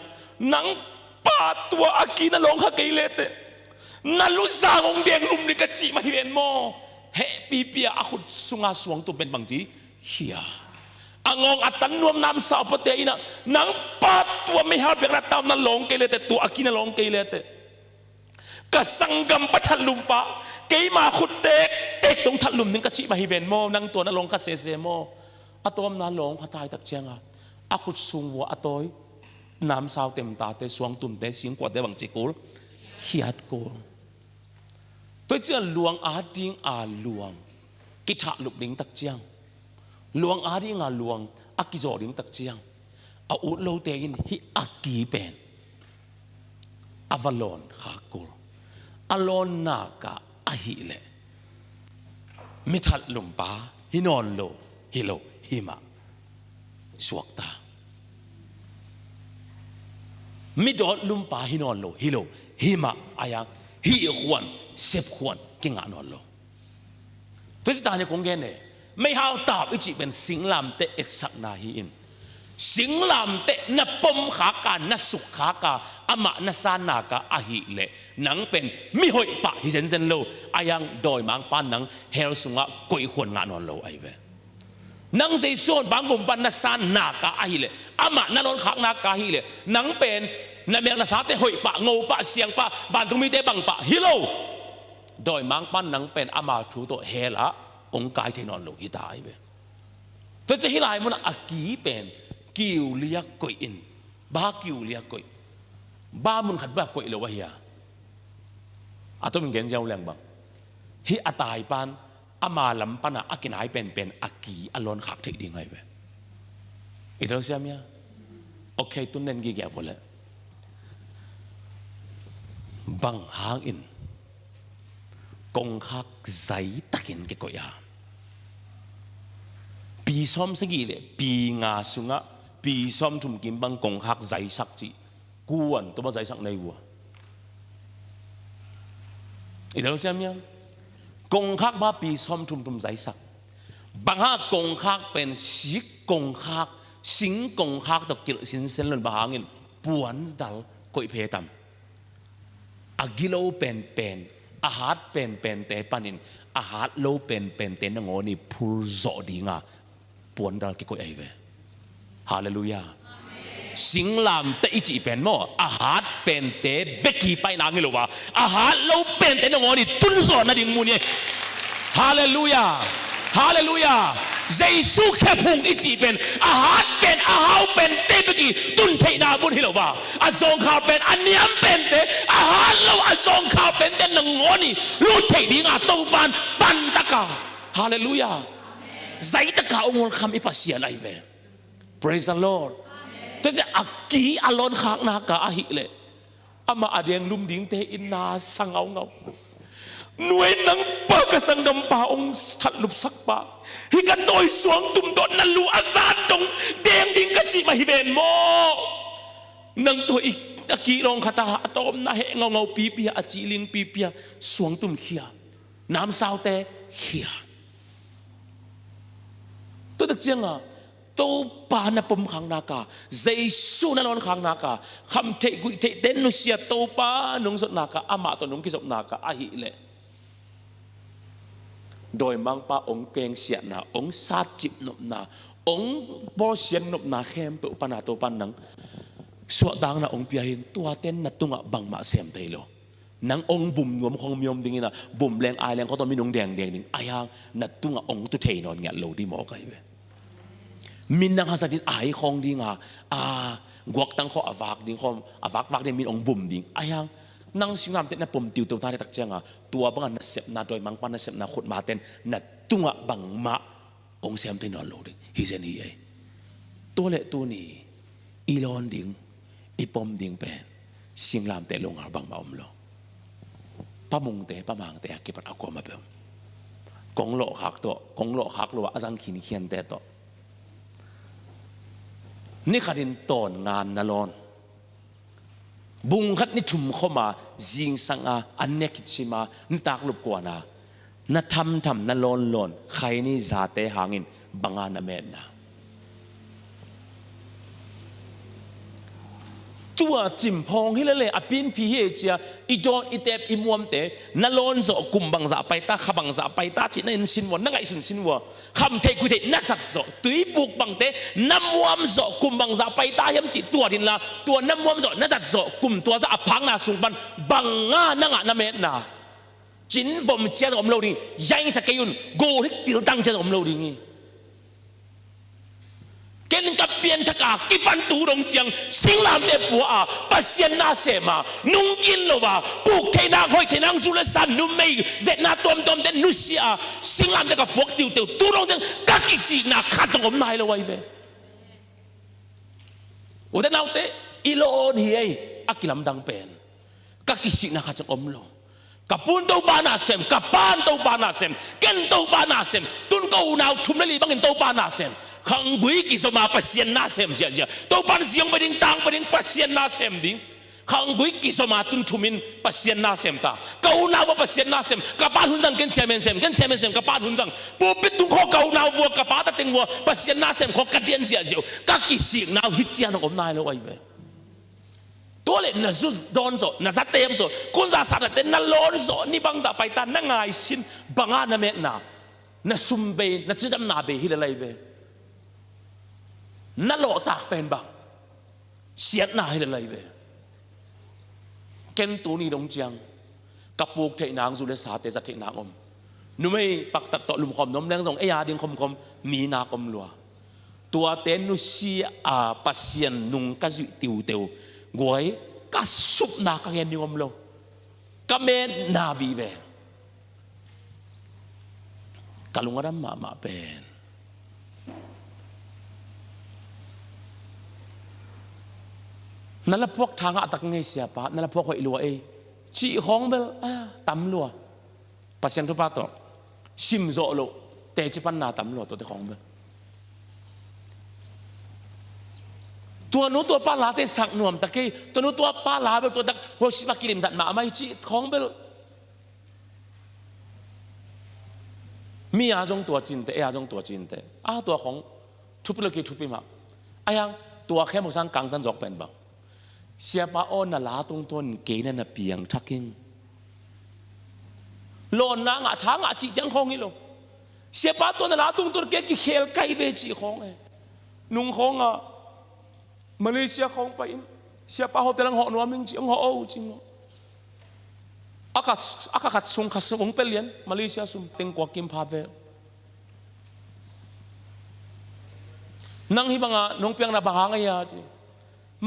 นังปาตัวอักกีนั่นลงฮักเกเลเตนั่นลุซาองเดียงลุมนิกจิมาฮิเวนโมเฮปีเปียอาขุดสุงานสวงตุ่มเป็นบางจีเฮียangong atan nuam nam sa pate ina nang pat tua me ha pek na tam na long ke lete tu akina long ke lete ka sanggam pathalum pa ke ma khut tek tong thalum ning ka chi ma hi ven mo nang to na long ka se mo atom na long khatai tak chenga akut sung wa atoy nam sao tem ta te suang tum te sing kwa de bang chi kul hiat ko toi chen luang a ding a luang ki tha lup ding tak chiangลวงอาดีงาลวงอักกิจอดิ้งตักเจียงเอาอุดโลเตกินฮิอักกีเป็นอวลอนขากลอลอนนากะอหิเลมิทัดลุมปาฮินอนโลฮิโลฮิมาสวกตามิดอดลุมปาฮินอนโลฮิโลฮิมาอายังฮิขวนเซบขวนกิงานอนโลตัวสิตาเนี่ยคงแก่เนี่ยไม่หาตอบอิจิเป็นสิงลามเตะเอ็ดสักนาฮีอินสิงลามเตะนับปมขากานัสุขขากาอามะนัสานากาอาหิเลนังเป็นมิหอยปะฮิเซนเซนโลอายังโดยมังปานนังเฮลสุงะกุยขวนงานอนโลไอเวนังเซโซนบางกุมปันนัสานนากาอาหิเลอามะนันอนขากนากาฮิเลนังเป็นนัเมียนัสาเตหอยปะงูปะเสียงปะบานตุมีเตบังปะฮิโลโดยมังปานนังเป็นอามาทูโตเฮละองค์กายที่นอนลงฮิตายไปตัวจะฮิลายมันอากีเป็นกิวเลียกอยอินบ้ากิวเลียกอยบ้ามันขัดบ้ากอยเลยวะเฮียอาตัวมันเก่งเจ้าแรงบังฮิอาตายปานอามาลำปานะอากินหายเป็นอากีอารอนขักเทดีไงไปอีกแล้วเสียมั้ยโอเคตุนเน้นกี่แก่พอแล้วบังหางอินกงคักใจตะกินเกกอยาปีซ้อมสักกี่เลยปีงาสุงะปีซ้อมทุ่มกินบังกงคักใจสักจีกวนตัวมาใจสักในวัวอีเดียวเสียมั้ยกงคักมาปีซ้อมทุ่มใจสักบางฮากงคักเป็นสิกงคักสิงกงคักตกกิลสินเซนลนบางเงินปวนดัลกอยเพตัมอากิโลเป็นอาหารเป็นเตปันินอาหารโลเป็นเตนงอนี่พูลโจดีงาปวนดัลกิโกเอเวฮาเลลูยาสิงลามเตอิจิเป็นโมอาหารเป็นเตเบกีไปนางเงลวะอาหารโลเป็นเตนงอนี่ตุนโซนาดิงมูนี่ฮาเลลูยาฮาเลลูยาเยซูแค่พุงอิจิเป็นอาหารเป็นอาหารเป็นเตเบกีตุนเทนาบุญฮิลวะอาซองข่าวเป็นอันเนียมเป็นเตอาหารเราอาซองข่าวเป็นเตนงอนี่ลูดเทดีงาตูปันปันตะกาฮาเลลูยาใจตะกาองค์คำอิปัสยาไลเว praise the Lord ตัวจะอักกีอารอนขากนากาอาหิเลอามาอเดียงลุมดิ้งเตอินนาสังเอาเงาหน่วยนังปากสังกำปาองทัดลุบสักปาฮิกันโดยสวงตุ่มโดนนันลูอาซานตรงเดียงดิ้งกัจิมาฮิเบนโมนังตัวอีกตะกี้ลองคาตาตอมนาเหงเงาปีเปียอจิลิงปีเปียสวงตุ่มเขียน้ำสาวเตเขียตัวตะเจียงอ่ะตัวปานะปมขังนากาเจสุนันอนขังนากาคำเทกุเทเดนุเสียตัวปานุงสดนากาอามาตัวนุงกิสบนากาอาหิเลโดยมังปาองเกงเสียนาองซาจิบนบนาองบอเสียนนบนาเข้มเปอุปนาตัวปันนังสวดดังนะองเปียหินตัวเต้นนัดตุงะบังมาเสียมเตโลนังองบุ่มนวมของมีอมดิ่งนะบุ่มแรงอายแรงเขาตอนมีนงแดงดิ่งอายังนัดตุงะองตุเทนอนเงี้ยโลดีหมอไก่เว้มินนังฮัสดินอายของดิ่งกวกตั้งข้ออวากดิ่งข้ออวากวักดิ่งมีองบุ่มดิ่งอายังนังสิงห์นำเต้นนับปมติวตัวตาในตักเจียงตัวบังนัดเสพนาโดยมังปันนัดเสพนาขุดมาเต้นนัดตุงะบังมาองเสียมเต้นนอนโลดิ่งฮิเซนีไอตัวเละตัวนี้อีลอนดิ่งอีปมดิ่งเป็นสิงห์นำเต้นลงหาบังมาอมโลป้ามุงเตะป้ามังเตะเก็บเอาความมาเพิ่มกงโลหักตัวกงโลหักโลอาจังขินเขียนเตะตัว นี่ขัดินตอนงานนั่นลอนบุงขัดนี่ทุ่มเข้ามาจิงสังอาอันเนกิชิมานี่ตากลุบกว่านะนั่นทำนั่นลอนใครนี่จาเตหางินบังอาณาเมนนะตัวจิมพองให้เลยอภินพิเฮเจียอีโจอีเตบอีมวมเตนั่นลอนโซกุมบังจาไปตาขบังจาไปตาจินั่นสินวัวนั่งไอสินวัวคำเทกุเทนัสักโซตุยปุกบังเตน้ำมวมโซกุมบังจาไปตายำจิตัวดินละตัวน้ำมวมโซนัสักโซกุมตัวจะอพังนาสุบันบังงานั่งนาเมนาจินฟอมเจ้าอมโลดิยังสักยุนโกริจิลตังเจ้าอมโลดิงี้เกณฑ์กับเปลี่ยนทักอากิปันตูรงเจียงสิงลามเดปัวอาปัสยานาเสมานุ่งกินโลวาปุกเทนังหอยเทนังสุลสันนุ่มไม่เจนาตอมเดนุเซียสิงลามเดกับพวกติวตูรงเจียงกักกิสินาขัดจงอมนายละไว้เวโอ้แต่นาเตอีโลนเฮียอากิลำดังเป็นกักกิสินาขัดจงอมโลกับปุนเต้าบานาเซมกับปานเต้าบานาเซมเกณฑ์เต้าบานาเซมตุนเก้านาวทุ่มเลยบังเงินเต้าบานาเซมขังกุยกิสมาปัสยานาเซมเจียตัวปันเสียงไปดิ้งตังไปดิ้งปัสยานาเซมดิ้งขังกุยกิสมาตุนทุมินปัสยานาเซมตาเก้านาวปัสยานาเซมกับปานหุ่นจังกันเซมกับปานหุ่นจังปูปิดตุงข้อเก้านาววัวกับปาตะเต็งวัวปัสยานาเซมข้อกระเดียนเสียเจียวกักกิสิงนาวฮิตเจียสังอมนายเลยไว้เวตัวเล็กน่ะสุดโดนโซน่ะสัตเตมโซคุณจะสัตเตน่ะล้นโซนี่บังจะไปตานั่งไงสินบังอาณาเมตนาน่ะซุ่มเบน่ะจะจำนาเบฮิเลไลเวนั่นโลตากเป็นบังเสียหน้าให้เลยเว้ยเก่งตัวนี้ดงเจียงกับปลูกเทนางสุเลสาเตจัดเทนางอมนุ่มไม่ปักตัดต่อลุมคอมน้มแรงส่งไอ้ยาดิงคมมีนาคมลัวตัวเตนุชีอาปัสยันนุงกัจุติวเตวงวยกัสุบนาคังเงินนิอมโลกัเมนนาวีเวกัลุงรัมมาเป็นนั่นแหละพวกทางอัตตะเงยเสียปะนั่นแหละพวกคอยลัวเอชีของเบลตำลัวปัสยันทุบาตชิมโซโลเตจิปันนาตำลัวตัวเตของเบลตัวนู้ตัวป้าลาเตสักหน่วมตะกี้ตัวนู้ตัวป้าลาเบลตัวตักโฮชิมากิริมสัตมาไม่ชีของเบลมีอาจงตัวจินเตอาจงตัวจินเตตัวของทุบเลยกี่ทุบไปมายังตัวแค่หมดสังกังตันจอกเป็นบ้างเสียป้าอ้อนน่ะลาตรงต้นเกณฑ์นั่นน่ะเปียงทักกิ้งโลนนางทางจีจังของนี่ลงเสียป้าตัวน่ะลาตรงต้นเกณฑ์กี่เขลไกเวจีของนุ่งของมาเลเซียของไปเสียป้าเขาแต่ละหัวนัวมึงจีงหัวโอ้จริงอากาศส่งขัดส่งไปเลี้ยนมาเลเซียส่งเต็งกว่ากิมพาเวนั่งฮิบังน้องเปียงน่ะบางไงจี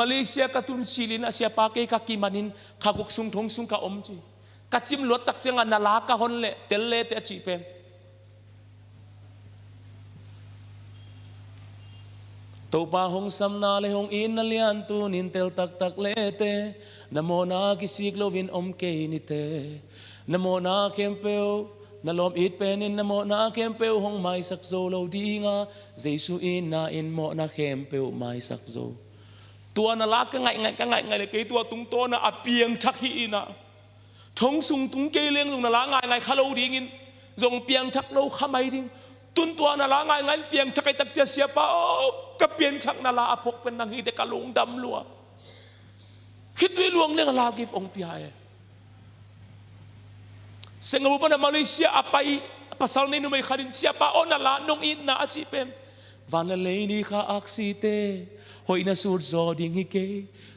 มาเลเซียกตุนชิลินะเสียปากเกกักิมันินขกุกซุงทงซุงกะอมจีกัจิมลวดตักเจงอันนาลากะฮอนเละเตลเละเตจีเป็นตัวปาหงสัมนาเลหงอินนัลยันตูนินเตลตักตักเลเตนโมนากิสิกโลวินอมเกนิเตนโมนาเคมเปลนลมอิดเป็นอินนโมนาเคมเปลหงไม่สักโซโลดีงาเจสุอินนาอินโมนาเคมเปลไม่สักโซตัวน่ะลักก็ไงเลยกี่ตัวตุงตัวน่ะเปียงทักฮีน่ะทงสุงตุงเกลียงตุงน่ะละไงคาโลดิ้งินจงเปียงทักโลขมายดิ้งตุนตัวน่ะละไงเปียงทักไอตักเสียป้ากับเปียงทักน่ะละพกเป็นนางฮีแต่กะลุงดำลัวคิดด้วยลวงเรื่องลากิบองพิายเสงบุปผามาเลเซียapa pasal ni numai kharin siapa ona la nong in na aci pem vana leini kha aksite hoi na sur zo ding hike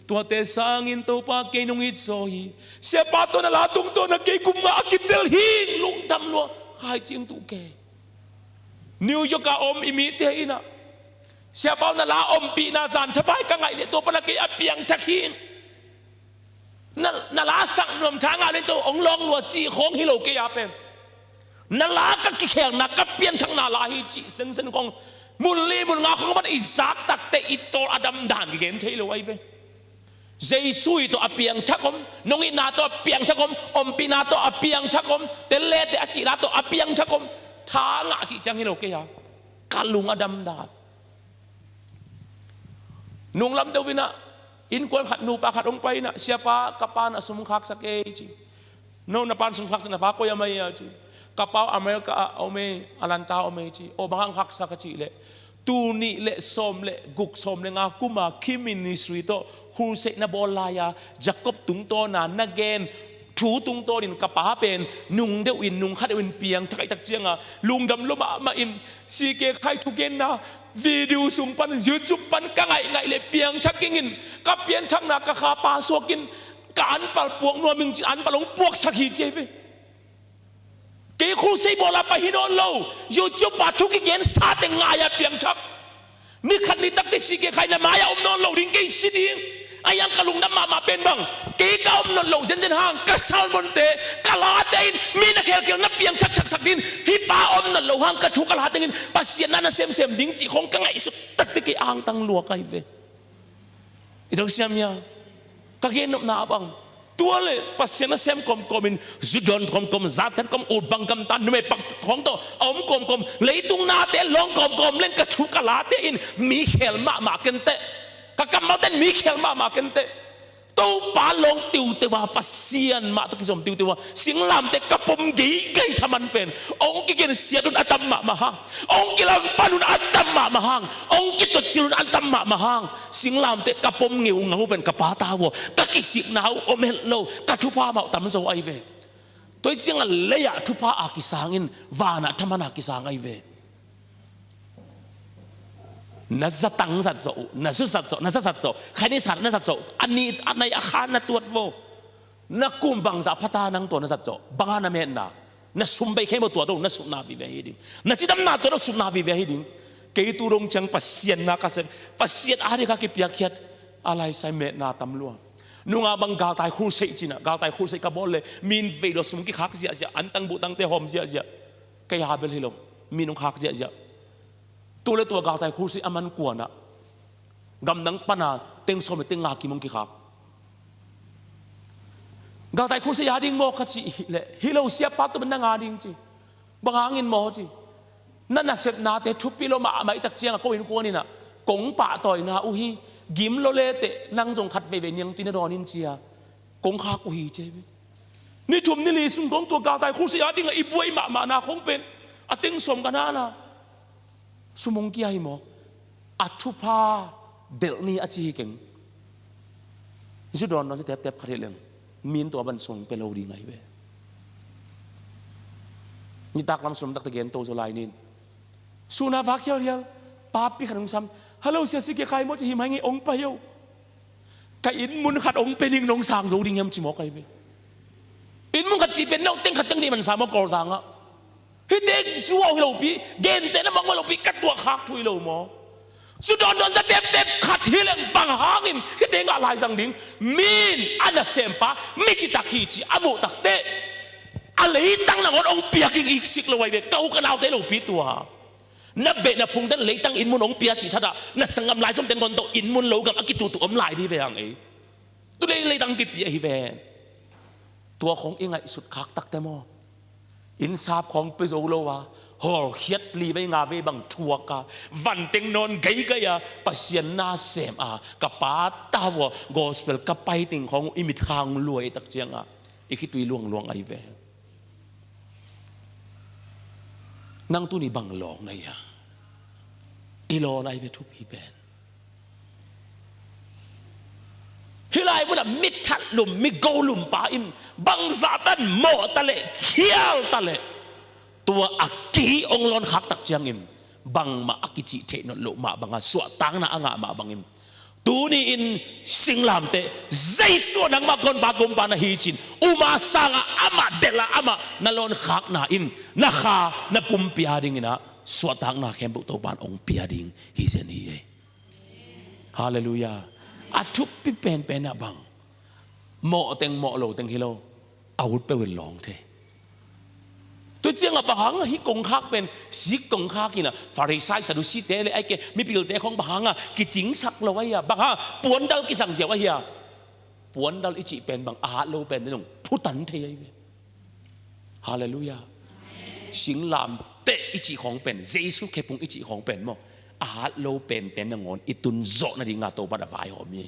tua te sangin to pa ke nong it so hi siapa to na la tung to na ke kuma akitel hi lung dam lo khai chiang tu ke New York ka om imi te ina siapa na la om pi na zan thapai ka ngai le to pa na ke apiang thakhinนาลาสั่งรวมทางอะไรตัวองลองลัวจีของฮิโลเกียเป็นนาลาก็แข่งนักก็เปลี่ยนทั้งนาลาฮิจีเซนของมุลลีมุลงาของมันอิสากตักเตอิโตอดัมดานเกนเทโลไอเวเจสุยตัวอเปียงทักอมนงอินาตัวอเปียงทักอมอมปีนาตัวอเปียงทักอมเตเลเตอจิราตัวอเปียงทักอมทางอาจิจังฮิโลเกียกาลุงอดัมดาน nung lam daw na in kwan khat nu pa khat ong pai na siapa kapan asum khak sake chi no na pan sum khak na pa ko ya mai chi kapau Amerika ome alanta ome chi o bang khak sa ka chi le tu ni le som le guk som le nga kuma kim ministry to hu se na bolaya Jacob tung to na nagen thu tung to din kapa pen nung deu in nung khat in piang thai tak chianga lung dam lo ma in si ke khai thu gen na video sum pan YouTube pan ka ngai le piang thak kingin ka pian thak na ka kha pa so kin ka an pal puak no ming an palong puak sakhi che ve ke khu sei bola pa hinon lo YouTube pa thu ki gen sa te ngaya piang thak ni khat ni tak te si ke khai na maya non lo ding ke si ding ayang kalung na mama pen bang ke ka non lo zen zen hang ka sal mon te ka la te mi na kel kel na piang thak thak sak din hi pa non lo hang ka thu ka la te ngin pasien na sem sem ding chi khong ka ngai su tak te ke ang tang luak kai ve idong siam ya ka gen na bang tua le pasien na sem kom komin zudon kom zat kom od bang kam tan me pak khong to om kom leitung na te long kom len ka thu ka la te in mi khel ma ken te kakamaten Michael ma kente to palong tiu te wa pasien ma to kisom tiu te wa sing lam te kapom gi gai thaman pen ong ki ken siadun atam ma hang ong ki lam panun atam ma hang ong ki to chilun atam ma hang sing lam te kapom ngeu ngau pen kapata wo ka kisik nau omel no ka thupa ma tam zo ai ve toi chiang leya thupa a ki sangin wana thamana ki sang ai ve na zatang zat zo na su zat zo na zat zo khai ni sat na zat zo ani anai akhan na tuat wo na kumbang za phata nang to na zat zo banga na men na sumbai khe mo to do na sumna vi ve hiding na chidam na to na sumna vi ve hiding ke tu rong chang pasien na ka se pasien ari ka ki piak khiat alai sai me na tam lo nunga bang gal tai khu sei china gal tai khu sei ka bol le min ve lo sum ki khak sia sia antang bu tang te hom sia sia ke ha bel hilom minung khak sia siaตัวเลตัวกาไตคูสิอามันกวนนะกำนังปนาเต็งสมเต็งงากิมงกิขากกาไตคูสิยาดิงโมขจิเลฮิโลเซียปัตตุเป็นนางาดิงจีบางหางินโมจีนั่นน่ะเสพนาเตทุบปีโลมาไม่ตักเจียงก็อินกวนนี่นะกงป่าต่อยนะอุฮีกิมโลเลเตนั่งทรงขัดเวเวเนียงตินดอนินเจียกงขากอุฮีเจนี่ชุมนี่ลีสุนกงตัวกาไตคูสิยาดิงอีบวยมานาคงเป็นอติงสมกันนะสมงกี้ให้หมออัทุพาเดลนี่อาชีพเก่งจุดร้อนนอนจะเต็บขัดเรื่องมีนตัวบันส่งเป็นเราดีไงเว้ยนี่ตักลำสมตักตะเกียนโตโซไลนินสุนาฟักเฮียลป้าปีขันซ้ำฮัลโหลเสียสิเกใครมั่วจะหิมให้ไงองค์ไปเยวกับอินมุนขัดองค์เป็นลิงลงสางโจดิงยำจิมอกไงเว้ยอินมุนขัดจีเป็นนกเต็งขัดตั้งนี่มันสามารถก่อสร้างอะฮิเด็กชัวร์เราปีเกณฑ์แต่ละมังว่าเราปีกัดตัวขาดทุยเราหมอสุดโดนจะเต็บขัดฮิเลงบังหางินฮิเด็กอะไรสังดิ้งมีนอันนั้นเซมปะไม่จิตตักฮีจีอาบุตักเตะอะไรตั้งนังองเปียกิงอีกสิกเราไว้เด็กเก้ากันเอาแต่เราปีตัวนับเบนับพุงดันเลยตั้งอินมุนองเปียจิทัดะนับสังกำลายสมเด็จคนโตอินมุนเรากับอากิตุตุอมลายที่เวียงเอตัวเลยตั้งกิเปียฮิเวตัวของเองไงสุดคักตักแต่มออินซาบของเปโซโลวาฮอลเฮียดลีไว้งาเวบังทัวกาวันเต็งนอนไกกะยาปัสยานาเซมอากับปาตาวกอสเปลกับไปติงของอิมิตคางรวยตักเจียงอาอีกตุยลวงไอเวนั่งตุนี่บังหลองนายาอีโลนไอเวทุบฮีเบนฮิลายบุญมิทัดลุมมิโกลุมปาอิมบังซาตันโมตะเลเขียวตะเลตัวอักกีองลอนขักตักเจียงอิมบังมาอักกิจิเทนโลมาบังอาสวตังนะอ่างมาบังอิมตัวนี้อินสิงลามเตใจส่วนนังมาคนบากมปานะฮีจินอุมาสังอามาเดลาอามานาลอนขักนาอินนาคานาปุ่มปียดิงนะสวตังนะเข้มบุตรบานองปียดิงฮิเซนีเอฮาเลลูยาอาทุบปีเป็นอะบังโมเต็งโมโลเต็งฮิโลอาวุธไปเวลลองเทตัวเจ้าบังหังฮิกงคักเป็นสิกงคักกินะฟาริไซสะดุสิเตเลยไอ้เกมีปิลเตของบังหังอะกิจิงสักเราไว้อะบังหังปวนดาลกิสังเสียไว้อะปวนดาลอิจิเป็นบังอาโลเป็นนั่นผู้ตันเทยฮาเลลูยาสิงลามเตอิจิของเป็นเยซูแค่พุงอิจิของเป็นมั้ง อาโลเป็นนงอนอิตุนโจนาดิงาโตบัดไฟหอมี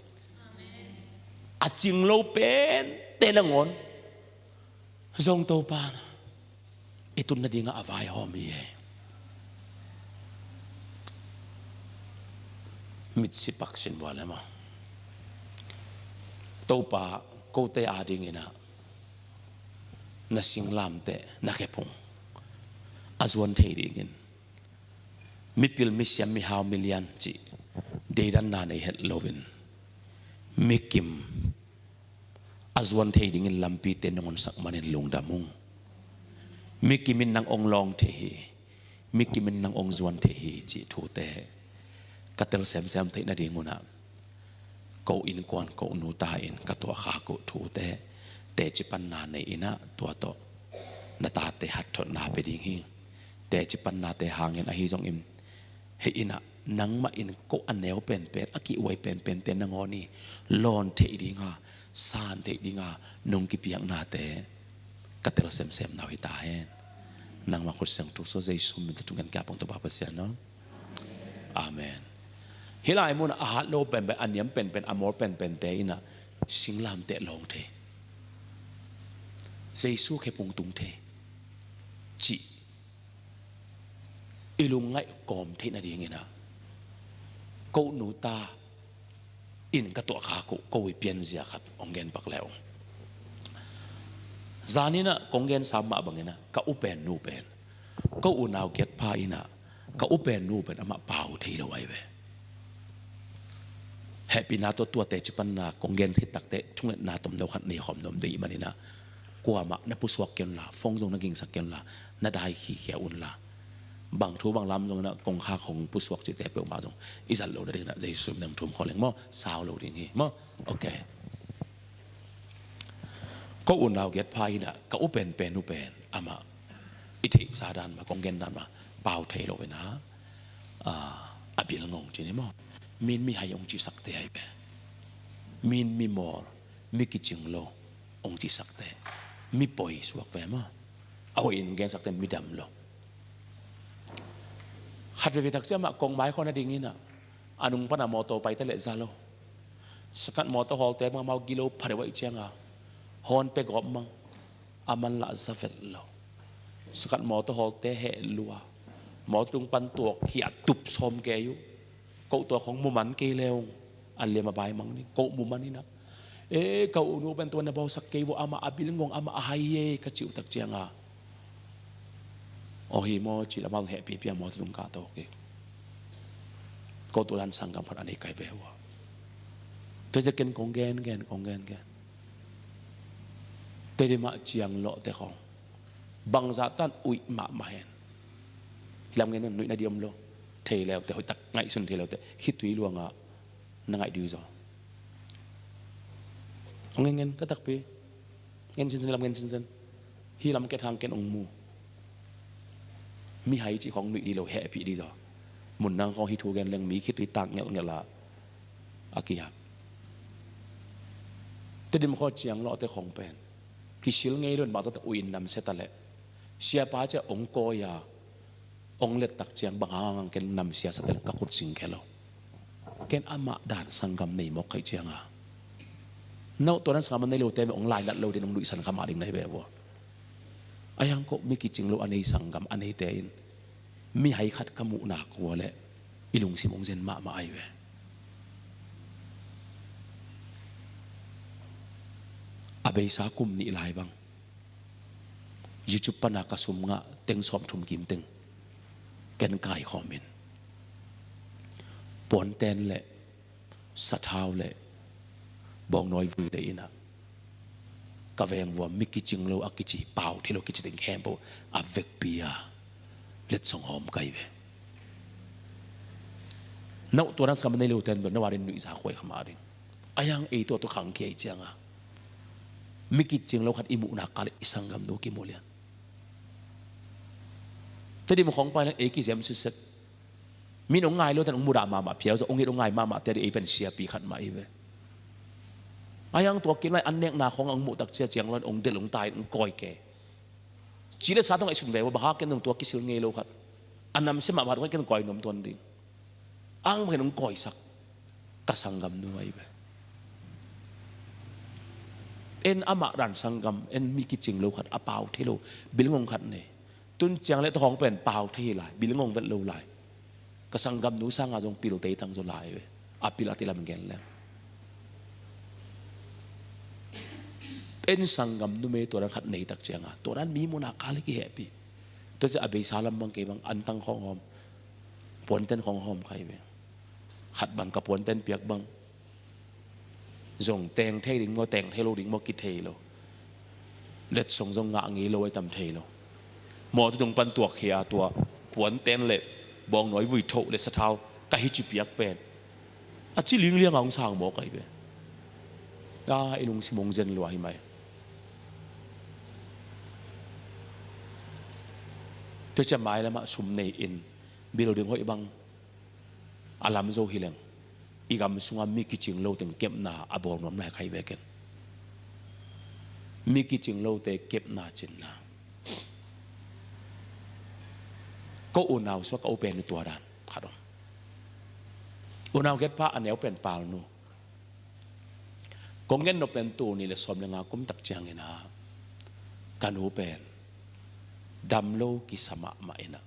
อาจิงโลเป็นเตนงอนจงโตปานอิตุนนาดิงาไฟหอมีมิดสิปักสินบัวเลยมั้งโตปาโกเตอาดิงินะนาสิงลามเตนักเก็บพงอาจวนเทดิงินมิพิลมิสยามมิฮาวมิลยันจีเดดันนาในเฮดโลวินมิกิมอาจวนเทดิงินลำปีเตนงอนสักมันในลุงดามุงมิกิมินนางองลองเทฮีมิกิมินนางองจวนเทฮีจีทูเตกัตเตลเซมเซมเทนาดิงุนะกูอินกวนกูนูตาอินกัตัวขากูทูเตเตจิปันนาในอินะตัวโตนาตาเตหัดทนนาไปดิ่งหิงเตจิปันนาเตหางเงินอหิจงอิมเฮอินะนังมาอินกูอันเนวเป็นอากิไวเป็นเตนงอนี่ลอนเทดิ่งาซานเทดิ่งานุงกิเปียงนาเตกัตเตลเซมเซมนาวิตาเฮนนังมาคุดเสียงทุกโซเจสุมินตุกันแก่ปงตัวบาปเสียเนาะอาเมนเฮลายมุนอาหารโลเป็นอันยมเป็นอมอร์เป็นเตอินะสิงลามเตลองเทเจสุเคปงตุงเทจีอิลุงไงกอมเทนาดีเงินะกูนูตาอินกัตัวขากูวิเปียนเสียขัดองเงินปักแล้วจานี่นะกองเงินสามมาบังเงินะก็อุเป็นนูเป็นก็อุนาวเก็ตพาอินะก็อุเป็นนูเป็นอามาเป่าเทลไว้เวแฮปปี้นาตัวเตจิปันนากงเงินที่ตักเตช่วงนาตมเดาขัดในหอมนมดีมันนี่นะกลัวมะนับผู้สวกเกลละฟงตรงนักกิ่งสักเกลละนาได้ขี้เขียอุ่นละบางทูบางลำตรงนั้นกงค่าของผู้สวกจิตเตเปลมาตรงอิสันโลได้นะใจสุดหนึ่งทุ่มขอเลี้ยงมั่วสาวโลดิ้งฮีมั่วโอเคก็อุ่นเราเก็ตพายนะก็อุเป็นอุเป็นอามาอิทิสาดานมากงเงินนั้นมาเป่าเทโลเวนะอภิลงงจีนี่มั่วมินมีให้องค์จีสักเตยไปมินมีมอร์มีกิจิงโลองค์จีสักเตมีปอยสวกแวมาเอาอินเกนสักเตมีดำโลขัดไปทักเจ้ามากงไม้คนนั้นดิ่งนี่นะอนุงพนามอโตไปแต่เลซาโลสกัดมอโตฮอลเตมาเมากิโลพาร์ไว้เชียงอ่ะฮอนไปกอบมังอามันละซาเฟลโลสกัดมอโตฮอลเตเฮลัวมอตรงปันตัวขีดตุบซอมแกอยู่กูตัวของมุมันเกลียวอันเลียมาบายมังนี่กูมุมันนี่นะกูนูเป็นตัวนบอสักเกวอามาอบิลงงอามาอายเยกจิวตักเจียงอ่ะโอ้ยมอจิละมังแฮปปี้เปียมอตรงกาโตเกกูตัวนั้นสังกัมพันอันนี้ไกลไปหัวตัวจะเกินกงเกนแต่ดีมาเจียงเลาะแต่ของบางจัตันอุยมาเห็นลำเงินนั่นหนุ่ยนาเดียมโลเทแล้วแต่หอยตักไงสุนเทแล้วแต่คิดตุยลวงอ่ะนั่งไงดูจ้ะเงินก็ตักไปเงินสินลำเงินสินฮีลำแกทางแกนองมูมีหายจีของหนุ่ยดีเราแฮปปี้ดีจ้ะมุนนางของฮิทูแกนเรื่องมีคิดตุยตักเงี้ยละอากิยาแต่ดิมข้อเจียงเลาะแต่ของเป็นกิชิลไงล้วนบางจัตอุยนนำเสตละเสียป้าจะองโกยาองเล็ดตักเจียงบางหางเกนนำเสียสเตลกักุดสิงแค่เราเกนอามาด่านสังกัมในมกไข่เจียงอ่ะเนาตัวนั้นสังกัมในโลเต็มองลายนัดโลเดนองดุยสังกัมมาดิ่งในแบบว่าอายังก็มีกิจจริงโลอันนี้สังกัมอันนี้เตนมีให้ขัดขมุหนักหัวแหละอิลุงสิมงเซนมาไอเวอาเบยสากุมนี่ลายบังยุจุปนักสุมงะเต็งสอบทุมกิมเต็งแกนกายคอมเมนปวนเตนแหละสะเท้าแหละบองน้อยวูได้นะกะเวงวัวมิกิจิงโลอากิจิเป่าที่เรากิจิติงแคมโบอาเวกเปียเล็ดส่งหอมไก่เวนักตัวนั้นสมัยในโลเทนแบบนวารินนุยสาควยขมาดิอายังไอตัวขังเกียเจียงอ่ะมิกิจิงโลขัดอิมุนักกาลอิสังกัมดูกิโมเลียนแต่ดิมของไปแล้วเอกิเซมสุดเสร็จมีน้องไงแล้วแต่น้องมูดามาเพียวจะองค์นี้น้องไงมาแต่เอเป็นเสียปีขัดมาเอเวอายังตัวกินไว้อันเนกนาขององค์มุตักเสียเจียงแล้วองค์เดลองตายองค์ก้อยแกจีเลสาต้องไอสุนเวว่าบ้ากันตรงตัวกิสิลเงโลขัดอันนั้นเสมาบาดไว้กันก้อยนมตัวนี้ ang Panginoong koisak kasanggam nuay be en ama ran sanggam en mi kiching lo khat apau thelo bilngong khat ne tun chiang le thong pen pau thei lai bilngong vet lo lai kasanggam nu sang a jong pil te tang zo lai be apil atilam gen le en sanggam nu me to ran khat nei tak chianga to ran mi mona kali ki happy to se abe salam bang ke bang antang khong hom pon ten khong hom khai be khat bang ka pon ten piak bang zong teng thei ding mo teng thei lo ding mo ki thei lo let song zong nga ngi lo ai tam thei lo mo tu dong pan tuak khia tua pon ten le bong noi vui tho le sa thau ka hi chi piak pen a chi ling liang ang sang mo kai be ka ilung si mong zen lo hi mai to cha mai la ma sum nei in bil ding hoi bang alam zo hileng igam sunga mi kiching lo teng kep na abor nom lai khai be ken mi kiching lo te kep na chin na ko unaw so ka open ni tua dan khadom unaw get pa anel pen pal nu kongen no pen tu ni le som le nga kum tak chiang ina kanu pen dam lo ki sama ma ina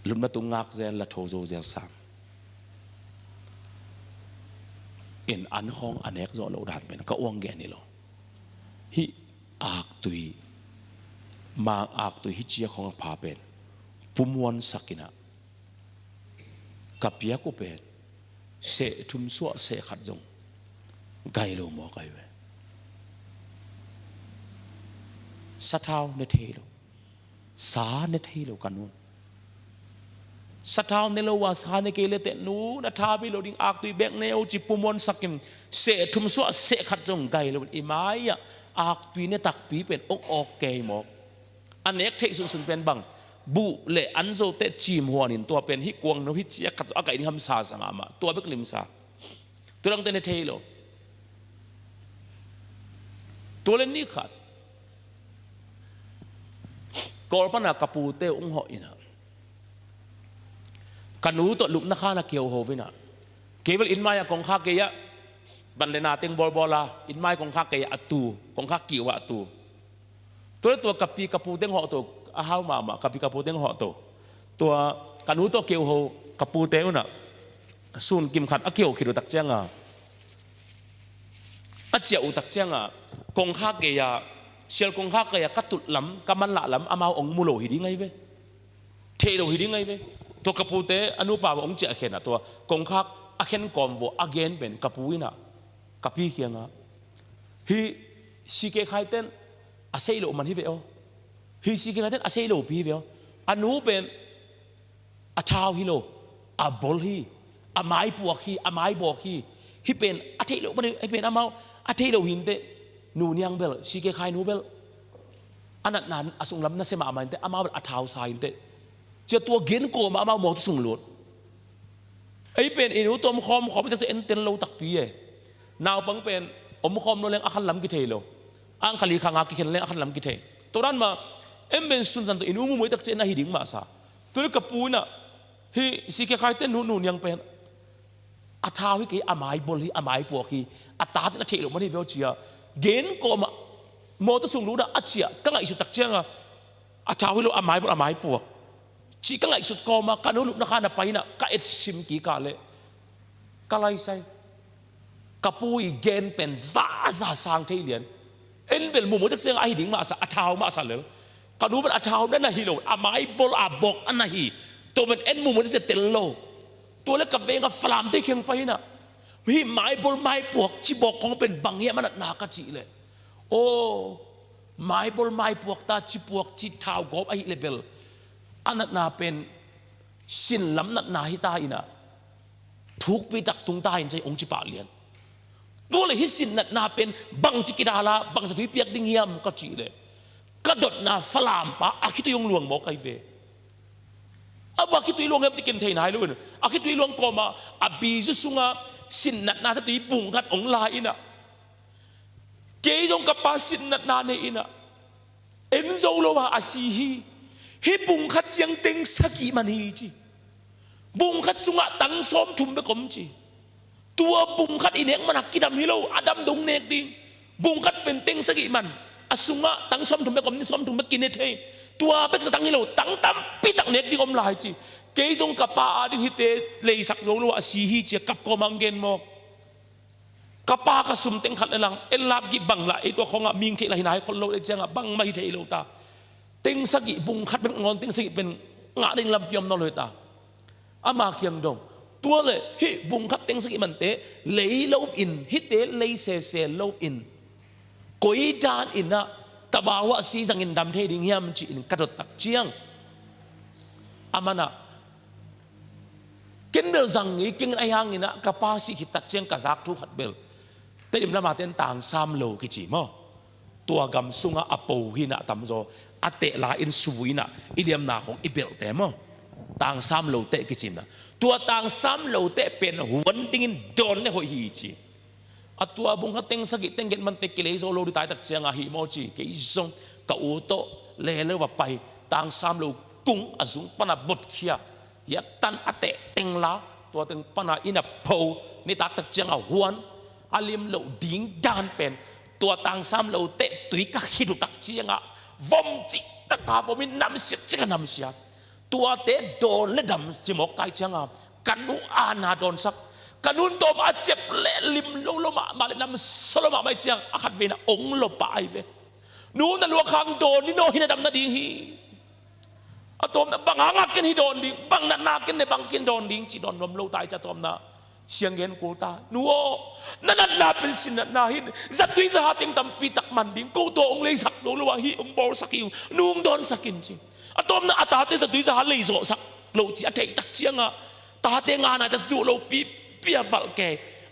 lum na tu ngak zel la tho zo zel sang in an hong anek zo lo dan pen ka ong ge ni lo hi ak tui ma ak tui hi chia khong pha pen pumwan sakina kapia ko pen se thum so se khat jong gai lo mo kai we sa thau ne thei lo sa ne thei lo kanu sa thau ne lo wa sa ne ke le te nu na tha bi lo ding ak tui bek ne o chi pumon sakim se thum so se khat jong gai lo i mai ya ak tui ne tak pi pen ok ke mo anek thei sun sun pen bang bu le an zo te chim huan in tua pen hi kuang no hi chia khat akai ni ham sa sanga ma tua bek lim sa turang te ne thei loตัวเล่นนี่ขาดกอลปนากับปูเตองหอยนะกันูตัวลุกนักข้านักเกี่ยวโฮวินะเกี่ยวอินมายกองข้าเกียบันเลนาเต็งบอลบอลาอินมายกองข้าเกียอัตูกองข้าเกี่ยวอัตูตัวกับปีกับปูเต็งหอตัวอาฮาวมากับปีกับปูเต็งหอตัวกันูตัวเกี่ยวโฮกับปูเตงน่ะส่วนกิมขัดอักเกี่ยวขิดตักเจ้งอ่ะอัจเจียวตักเจ้งอ่ะกองข้าเกียเชียลกองข้าเกียกัดตุลำกำมันละลำอามาองมุโลหิดิ้งไงเว้เทโลหิดิ้งไงเว้ตัวกระปูเตอนุปาวองเจอเข็นอ่ะตัวกองข้าอเข็นกอมโวอเกนเป็นกระปูอินะกระปีเขียงอ่ะฮีสิเกใครเต้นอาศัยโลมันฮิเวอฮีสิเกใครเต้นอาศัยโลพีเวออนุเป็นอาท้าวฮิโลอาบอลฮีอาไม้ปวกฮีอาไม้บอกฮีเป็นอาเทโลมันไอเป็นอามาอาเทโลหินเตนูเนียงเบลสิเกใครนูเบลอันนั้นอาสุงลำนั่นเสมาอามันเตอามาอาท้าวสายเตเจ้าตัวเกณฑ์โกมาอามาหมดสุงหลุดไอเป็นอินุตัวมคอมขอไม่ต้องเอ็นเตนโลตักปีเอนาวปังเป็นอมคอมโลเลงอาคันลำกิเทโลอังคลีขังอากิเคนเลงอาคันลำกิเทตัวนั้นมาเอ็มเป็นสุนทรตัวอินุมุยตักเจน่าหิดิ้งมาซาตัวนี้กับปูน่ะฮิสิเกใครเต้นนูเนียงเป็นอาท้าวฮิกีอาไม้บอลฮิอาไม้ปวกฮิอาตาที่น่าเทโลมันที่เวลเชียเกณฑ์โกมาโมตุสุงรู้นะอาเจียก็ไงสุดตักเจียงอ่ะอาท้าวฮิโลอาไม้บอลอาไม้ปวกชีก็ไงสุดโกมาการนุลุกนักขานาไปน่ะก็เอ็ดซิมกี่กาเลก็ไล่ใส่กับปุยเกณฑ์เป็นซาสางเทียนเอ็นเป็นหมู่จากเสียงไอ้ดิ่งมาสะอาท้าวมาสะเลยการนุเป็นอาท้าวนั่นน่ะฮิโลอาไม้บอลอาบอกอันน่ะฮีตัวเป็นเอ็นหมู่จากเตลโลตัวเล็กกับเวงกับฟลามที่เคียงไปน่ะพี่ไม้บอลไม้ปวกชีบอกของเป็นบางเหี้ยมันหนากระจีเลยโอ้ไม้บอลไม้ปวกตาชีปวกชีเท้ากบไอ้เลเบลอันนั้นนาเป็นสินลำนัดนาฮิตาอินะทุกปีตักตุงตาอินใจองค์จิปาเลียนตัวเลยฮิสินนัดนาเป็นบังจิกิดาลาบังสถุยเปียกดิ่งเยี่ยมก็จีเลยกระโดดนาฟลามปะอาคิตุยงหลวงบอกไอเวอาบาคิตุยหลวงเห็บจิกินเทนายเลยอาคิตุยหลวงก็มาอาบีจุสุงาสินนัดนาสตุยปุ่งขัดองลาอินะเกยงกับปาสินนัดนาเนอินะเอ็นโซโลวาอาซีฮีฮิปุงขัดเจียงเต็งสกีมันฮีจี บุงคัดสุงะตังซ้อมทุมไปกมจีตัวบุงคัดอินเอกมันหักกิดำฮิโลอดัมดงเนกดิงบุงคัดเป็นเต็งสกิมันอสุงะตังซ้อมทุมไปกมนี่ซ้อมทุมไปกินเนเทตัวเป็กสตังฮิโลตังตั้มปีตังเนกดิงอมลายจีเกยจงกับปาดิฮิเตเลยสักโลว่าสีฮีเจียกับกมังเกนโมกับปากสุมเต็งขัดลังเอลาบกิบังละไอตัวของอ่ะมิงเทลายนายคนเราเจียงอ่ะบังไม่เทโลตาเต็งสกิบุงคัดเป็นงอนเต็งสกิเป็นงาดิงลำยมนอเลยตาอามาเคียงดงตัวเลยฮิบุงคัดเต็งสกิมันเตะเลยโลฟอินฮิเตเลยเซเซโลฟอินกุยดานอินนะตะบาวะซีสังอินดำเทดิงเฮียมจีอินกระโดดตักเจียงอามานะเกินเดือจังงี้กินไอ้ยังงี้นะกับป้าสิขิตักเจียงกับซักทุกขัดเบลแต่ดิมละมาเต้นต่างซ้ำโลกิจิมั้งตัวกำสุงะอโปหินะตำโซอเตลาอินสุวินะอิเลียมนาของอิเบลเตมั้งต่างซ้ำโลเตกิจินะตัวต่างซ้ำโลเตเป็นหัวดิ้งโดนเนี่ยหัวหิจิอัตตัวบุงคัดเต็งสกิเต็งเก็ตมันเตกิเลโซโลดูตายตักเจียงอาหิโมจิกิซงกับอุโตเลเลว่าไปต่างซ้ำโลกุ้งอซุงปนาบดเขียยักตันอเตเต็งลาตัวเต็งปนาอินาโพนี่ตักเจียงอาหวนอาลิมโลดิ้งดานเป็นตัวต่างซ้ำโลเตตุยกักฮิดุตักเจียงอะวอมจิตะกาบมินนำเสียจิกันนำเสียตัวเตโดนและดำจิมอกตายเจียงอะกันนูอานาโดนสักกันนูตัวมาเจ็บเละลิมโลโลมาเลนำสโลมาไม่เจียงอาคัดเวนะองโลปายเวนูนันวัวคังโดนนี่โนฮินาดำนาดีฮีอะตัวนั้นบางหางกินฮิโดนดิบางนากินในบางกินโดนดิจีโดนรวมโลตายจะตัวนั้นเสียงเงินกูตานัวนั่นน่าเป็นสิ่งน่าหินจัดตุยจะหาติงตำปีตักมันดิงกูตัวองเลยสักโลว่าฮีองบอลสักอยู่นุ่งโดนสักกินจริงอะตัวนั้นอัตตาเตจัดตุยจะหาเลยโซสักโลจีอะเทตักเชียงอะตาเตงานอะจะดูโลปีเปียฟัลแก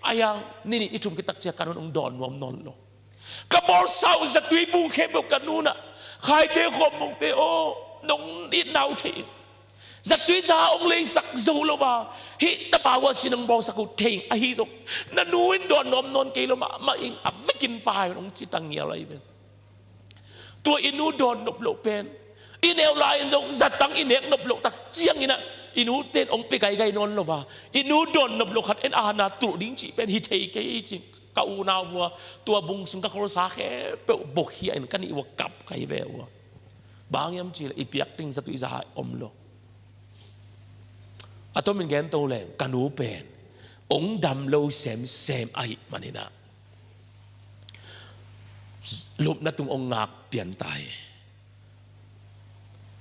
อายังนี่ชุมกิตักเชียงกันองดอนนวมนนโลกับบอลเศร้าจัดตุยบุงเข้มกันนู่นอะใครเตะขมงเตะโอนงดินเอาทีจัดตุยจะองเลยสักโซโลว่าฮิตะปาวสินังบอลสักเทงอะฮิโซนันนูอินดอนนอมนนเกลมาอิงอัฟกินปายน้องจิตังเงียอะไรเป็นตัวอินูดอนนบโลเป็นอินเอลไลน์จงจัดตั้งอินเอกนบโลตักเจียงอินะอินูเต้นองไปไกลนนโลว่าอินูดอนนบโลขัดเอ็นอานาตุดิ้งจีเป็นฮิเทเกจิกาอูนาวัวตัวบุงสุงกะโครสาแค่เปบกเฮียนกันอีวกับไกเววัวบางยามจีละอีเปียกติงจัดตุยจะอมโลอะตัวมันแกนโตแรงกันหูเป็นองดำโลเซมไอมันนี่นะลุบนัตุงองงักเปลี่ยนตาย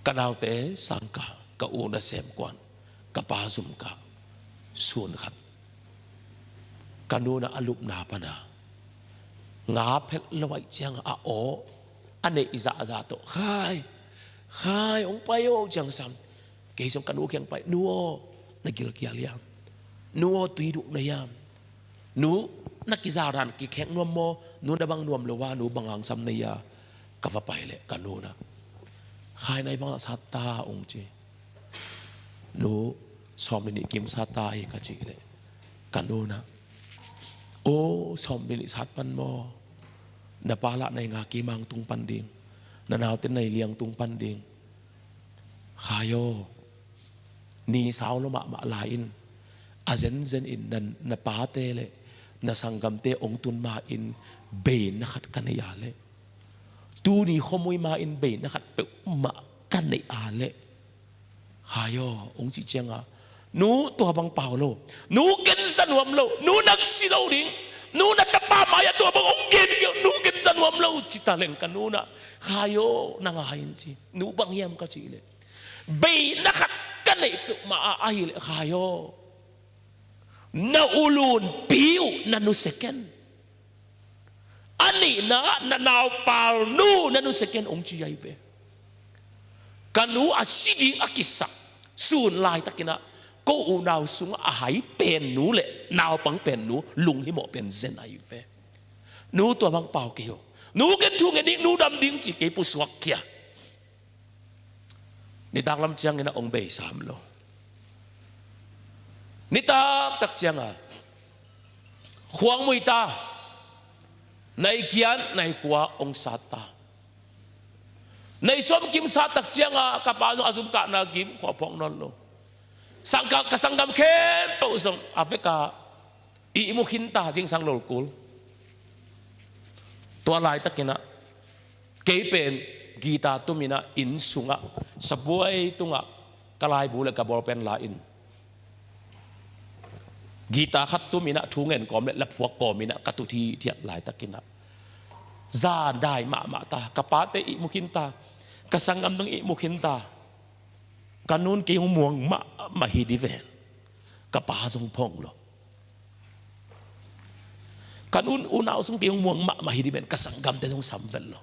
กันเอาเตะสังกะกะอูนะเซมกวนกะปาซุมกะส่วนขัดกันดูนะอลุบนาปนางาเพชรลอยเจียงอะโออันนี้อิจาโตใครองไปโอเจียงซ้ำเกี่ยงกันอูเกี่ยงไปนัวนักกิลกิอาลียมนัวตุยดุนายามนูนักกิจารันกิแข่งนวมโมนูนบังนวมเลว่านูบังหังซัมเนียกับว่าไปเลยกันนูนะใครในบังสัตตาองค์จีนูสอมมินิกิมสัตตาเอกจีเลยกันนูนะโอ้สอมมินิสัตปันโมนาปาละในงากีมังตุงปันดิงนาหนาวเต้นในเลียงตุงปันดิงขายโยนีสาวลมาลายอินอาเซนอินนันนาปาเตเลนาสังกัมเตองตุนมาอินเบนนักกันในอาเลตูนี่ขโมยมาอินเบนนักเปมากันในอาเลขายโยองจิเจียงอ่ะนูตัวบังเปล่าโลนูเกินสนวมโลนูนักสิโลดิงนูนักป้ามายตัวบังองเกนเกี่ยวนูเกินสนวมโลจิตาเลงกันนูนะขายโยนางหายสินูบังยามก็จีเลเบนนักกันในมาอาฮิเลขายโยนาอูลูนปิวนันุเซกันอันนี้นะนานาปาลนูนันุเซกันองค์จีไอเวกันนูอาศิจิอากิสักส่วนลายตะกินะก็อูนาวสุงอาหายเป็นนูเลยนาวปังเป็นนูลุงหิมอเป็นเซนไอเวนูตัวบังเปล่าเกี่ยวนูกันทุ่งเงินนูดำดิ้งสิเกี่ยวปุสวักเกียนี่ดักลำเชียงนี่นะองเบย์สามโลนี่ตักเชียงอ่ะขวางมวยตาในเกียนในกัวองศาตาในสมกิมสาตักเชียงอ่ะกับอาซุมกะนากิมขวาพองนนโล sangka kasanggam ken to usong Afrika iimukinta jing sang lolkul tua lai takina keipen gita tumina insunga sabuai tunga kalai bule kabol pen lain gita khat tumina thungen kom le laphuak komina katuthi thiat lai takina za dai ma ta kapate imukinta kasangam nang imukinta kanun ke muang ma hidiven kapa song pong lo kanun unaw song ke muang ma hidiven kasanggam te song samvel lo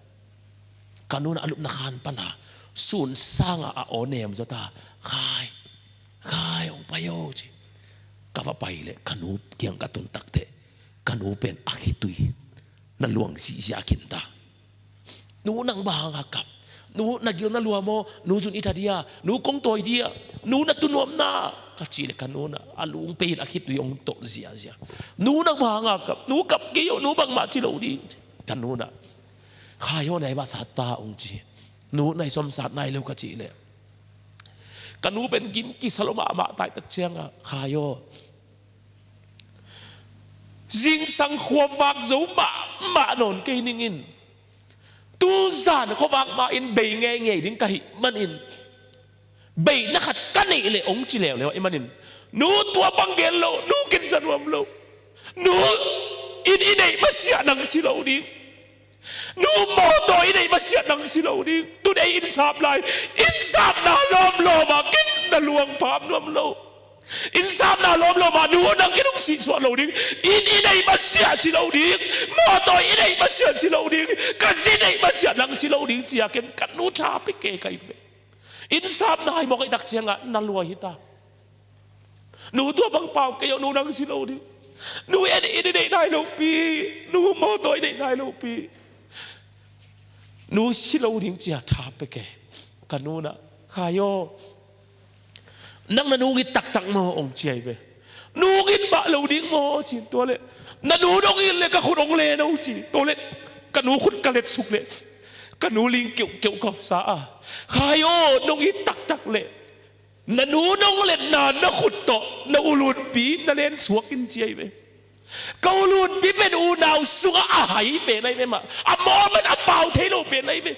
kanun alup na khan pana sun sanga a onem zota khai ong payo chi kava paile kanu kiang katun takte kanu pen akitui na luang si sia kinta nu nang bahanga kap nu nagil na luamo nu sun itadia nu kong toy dia nu na tunom na kachile kanuna alung pein akitui ong to zia nu nang bahanga kap nu kap kiyo nu bang ma chilo di kanuna khayo nai ba sata ong chi nu nai som sat nai leu kachile kanu ben gim ki saloma ma tai tak chianga khayo jing sang khua vak zo ma non ke ningin tu zan kho vak ma in bei nge ding kai manin bei na khat kani le ong chi lew i manin nu tua bangel lo nu kin san wam lo nu in nei masia nang silo ding nu mo to nei masia nang silo ding tu dei in sap lai in sap na lom lo ma kin na luang pam nom lo in sam na lom lo ma nu nang kinong si so lo ding in nei masia si lo ding mo to in nei masia si lo ding ka si nei masia nang si lo ding chia ken kan nu cha pe ke kai fe in sam na ai mo kai dak chianga na lua hita nu to bang pau ke yo nu nang si lo ding nu en in nei nai lo pi nu mo to in nei nai lo pi nu si lo ding chia tha pe ke kan nu na khayo nang nanungit tak mo ong chiai be nungit ba lo ding mo chi to le nanudong il le ka khurong le no chi to le kanu khut kalet suk le kanu ling kiu ko sa a khayo nungit tak le nanunong le na khut to na ulun pi na len suak in chiai be ka ulun pi ben u naw sunga a hai pe nai be ma a mo man a pau the lo pe nai be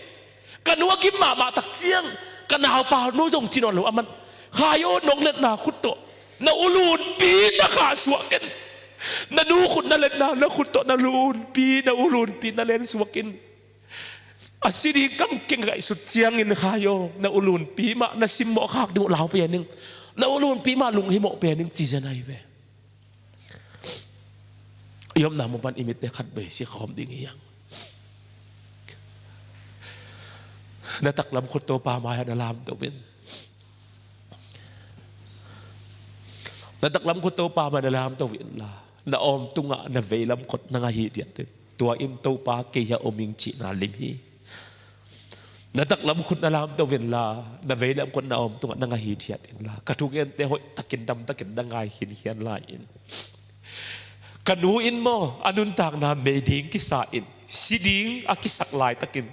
kanu ki ma tak chiang kanaw pa no jong chinon lo aman khayo nong let na khut to na ulun pi na kha suaken na nu khut na let na khut to na ulun pi na len suakin asiri kam king gai sut chiang in khayo na ulun pi ma na simmo khak du lao pe ning na ulun pi ma lung hi mo pe ning chi janai ve yom na mo pan imit te khat be si khom ding yang na taklam khut to pa ma na lam to ben na taklam khut to pa ma na lam to win la na om tunga na velam khot na nga hi tiat tua in to pa ke ya oming chi na lim hi na taklam khut na lam to win la na velam khot na om tunga na nga hi tiat in la katuk en te hoi takin dam takin dangai hin hian la in kanu in mo anun tak na me ding ki sa in siding akisak lai takin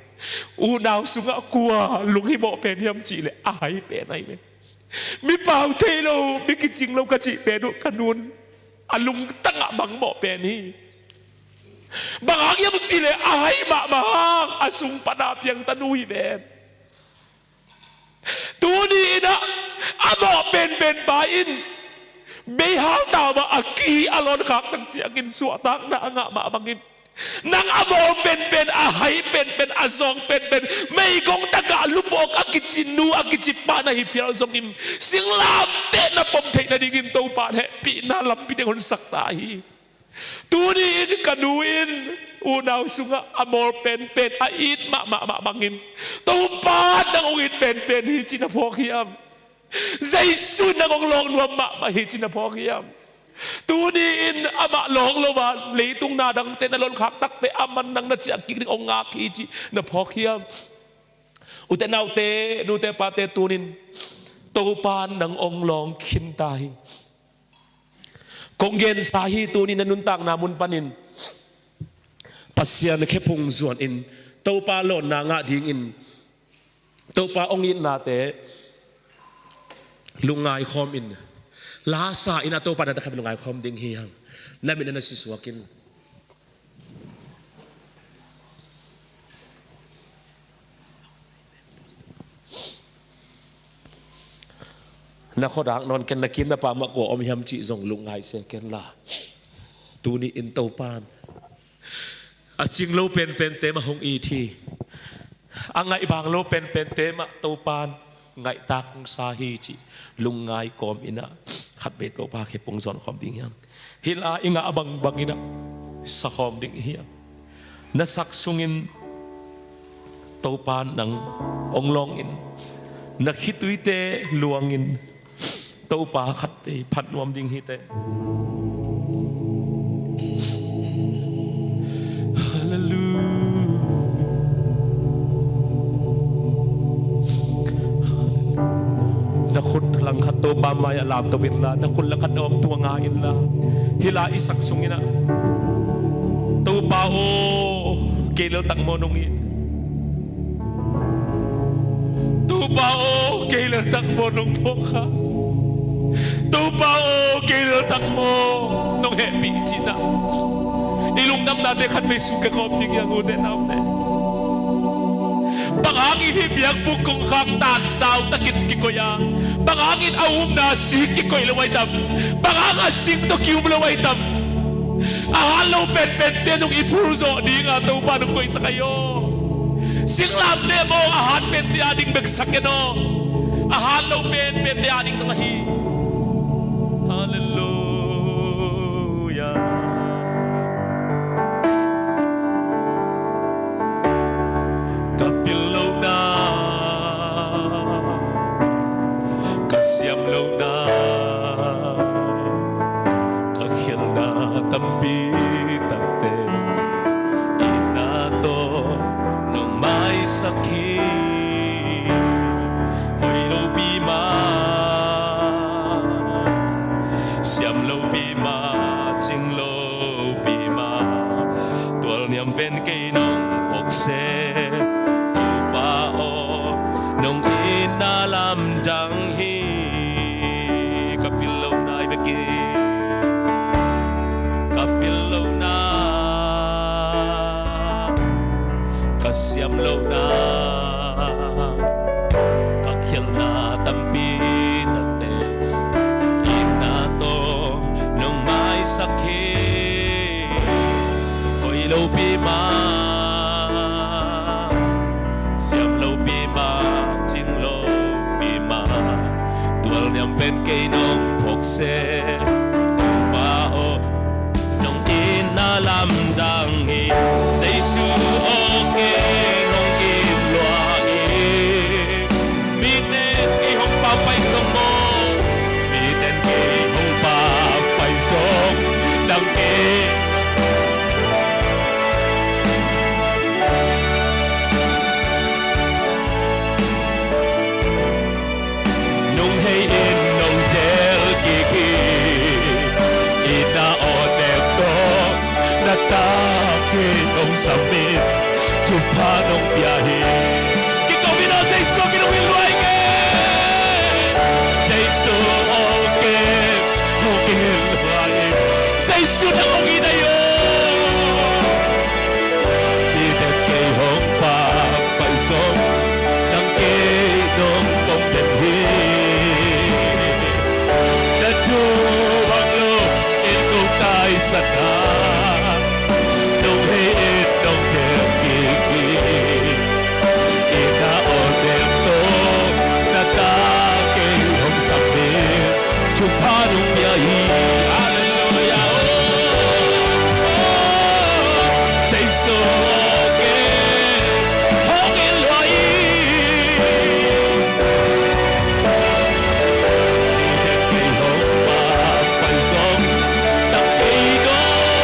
u naw sunga kuwa lungi mo pen yam chi le ai pe nai me mi pau te lo mi ki jing lo ka chi pe do kanun alung tanga bang mo pe ni bang ang yam chi le ai ma asung pada piang tanui ven tu ni na amo pen ba in be hao ta ma aki alon khak tang chi akin su tak na anga ma bangin nang amo pen ahai pen azong pen may gong taka lubok akitsinu akitsipa na hipial zongim singlam te na pomte na dingin to pa he pi na lampi de hon saktahi tunin kanuin unaw sunga amor pen ait ma bangin to pa nang ungit pen hi chinapokhiam zaisun nang long nuam ma hi chinapokhiam tunin ama long lowan leitung na dang te nalon khak tak te aman nang na chi akik ong nga ki chi na phokhiam ute nau te nu te pa te tunin to pan nang ong long khin tai kong gen sa hi tunin nanun tak namun panin pasyan khepung zuan in to pa lon na nga ding in to pa ong in na te lungai khom in lasa ina to pada takam lungai khom ding hiang lamin na siswakin na khodak non ken nakin na pa ma ko om hiam chi zong lungai se ken la tu ni in to pan a ching lo pen te ma hong i thi angai bang lo pen te ma to pan ngai tak sa hi chi lungai kom ina khat be to pa khe pong zon khom ding hiam hila inga abang bangina sa khom ding hiam na sak sungin to pan nang onglong in na khituite luangin to pa khat pe phat nuam ding hi te na khut lang khat to ba maya lam to vin la na khut lang khat om tua nga in la hila isak sungina to pa o kelo tak mo nung in to pa o kelo tak mo nung po ka to pa o kelo tak mo nung happy china ilung nam natin khat may suka kom ding yang uden nam ne Bangangin hibiyak bukong kang tansaw takit kikoya. Bangangin awum na sik kikoy lawaitam. Bangangas sik to kium lawaitam. Ahalaw pen nung ipurzo di nga taw panong ko'y sa kayo. Singlam ne mo ahat pen di ading begsakeno. Ahalaw pen di ading sa kahi. Hallelujah. Kapilaw na, kasyamlaw na, kakhil na tampi-tampi, inato nung may sakit, hoylaw bima, siyamlaw bima, chinglaw bima, tuwal niyang ben kay nung okse, nung inalamdang hi kapilaw na ibigay kapilaw na kasyamlaw na kakyal na tampi-tate inato nung may sakit hoylaw bima pen kay nung pokse tupao nung inalamdangi sa isu okay nung ilwai biten kay hong papaysong mo biten kay hong papaysong dangi nung hayin Natakin samit Tupanong biyahe Kikaw bina sa iso Ginawilway ke Sa iso okay Hongilway Sa iso na kong inayo Dinet kay hong papaisong Nang kinong kong denhi Natubang lo Inkong tayo sana Tupanong biyahe Hallelujah sa iso okay Hongilway Dinet kay hong papaisong Nang kinong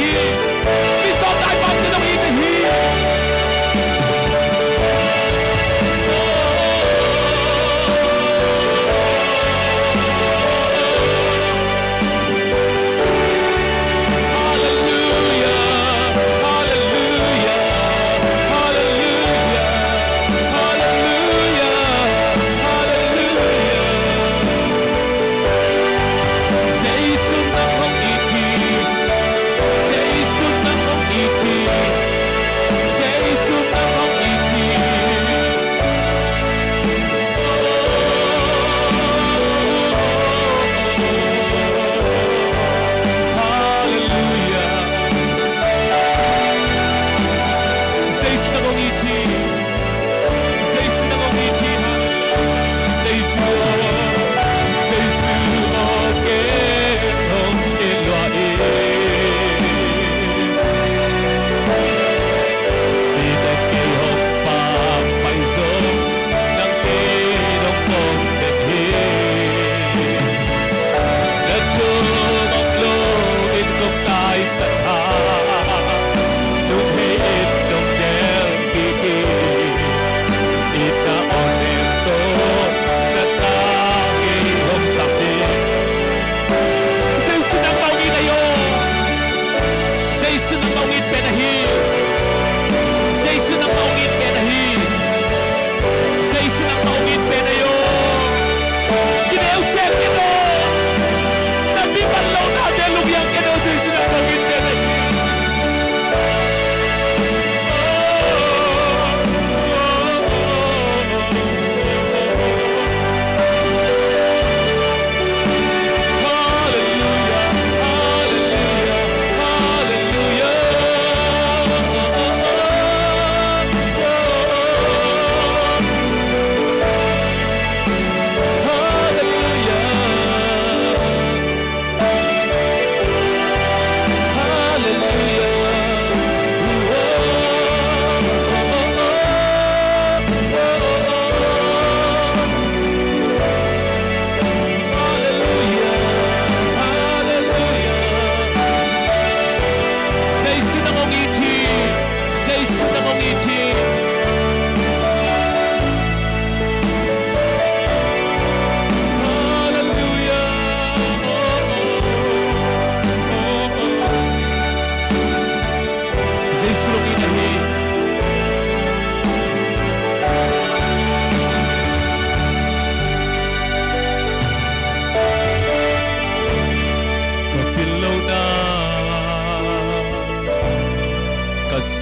hi mi som dai pam te dong i te hi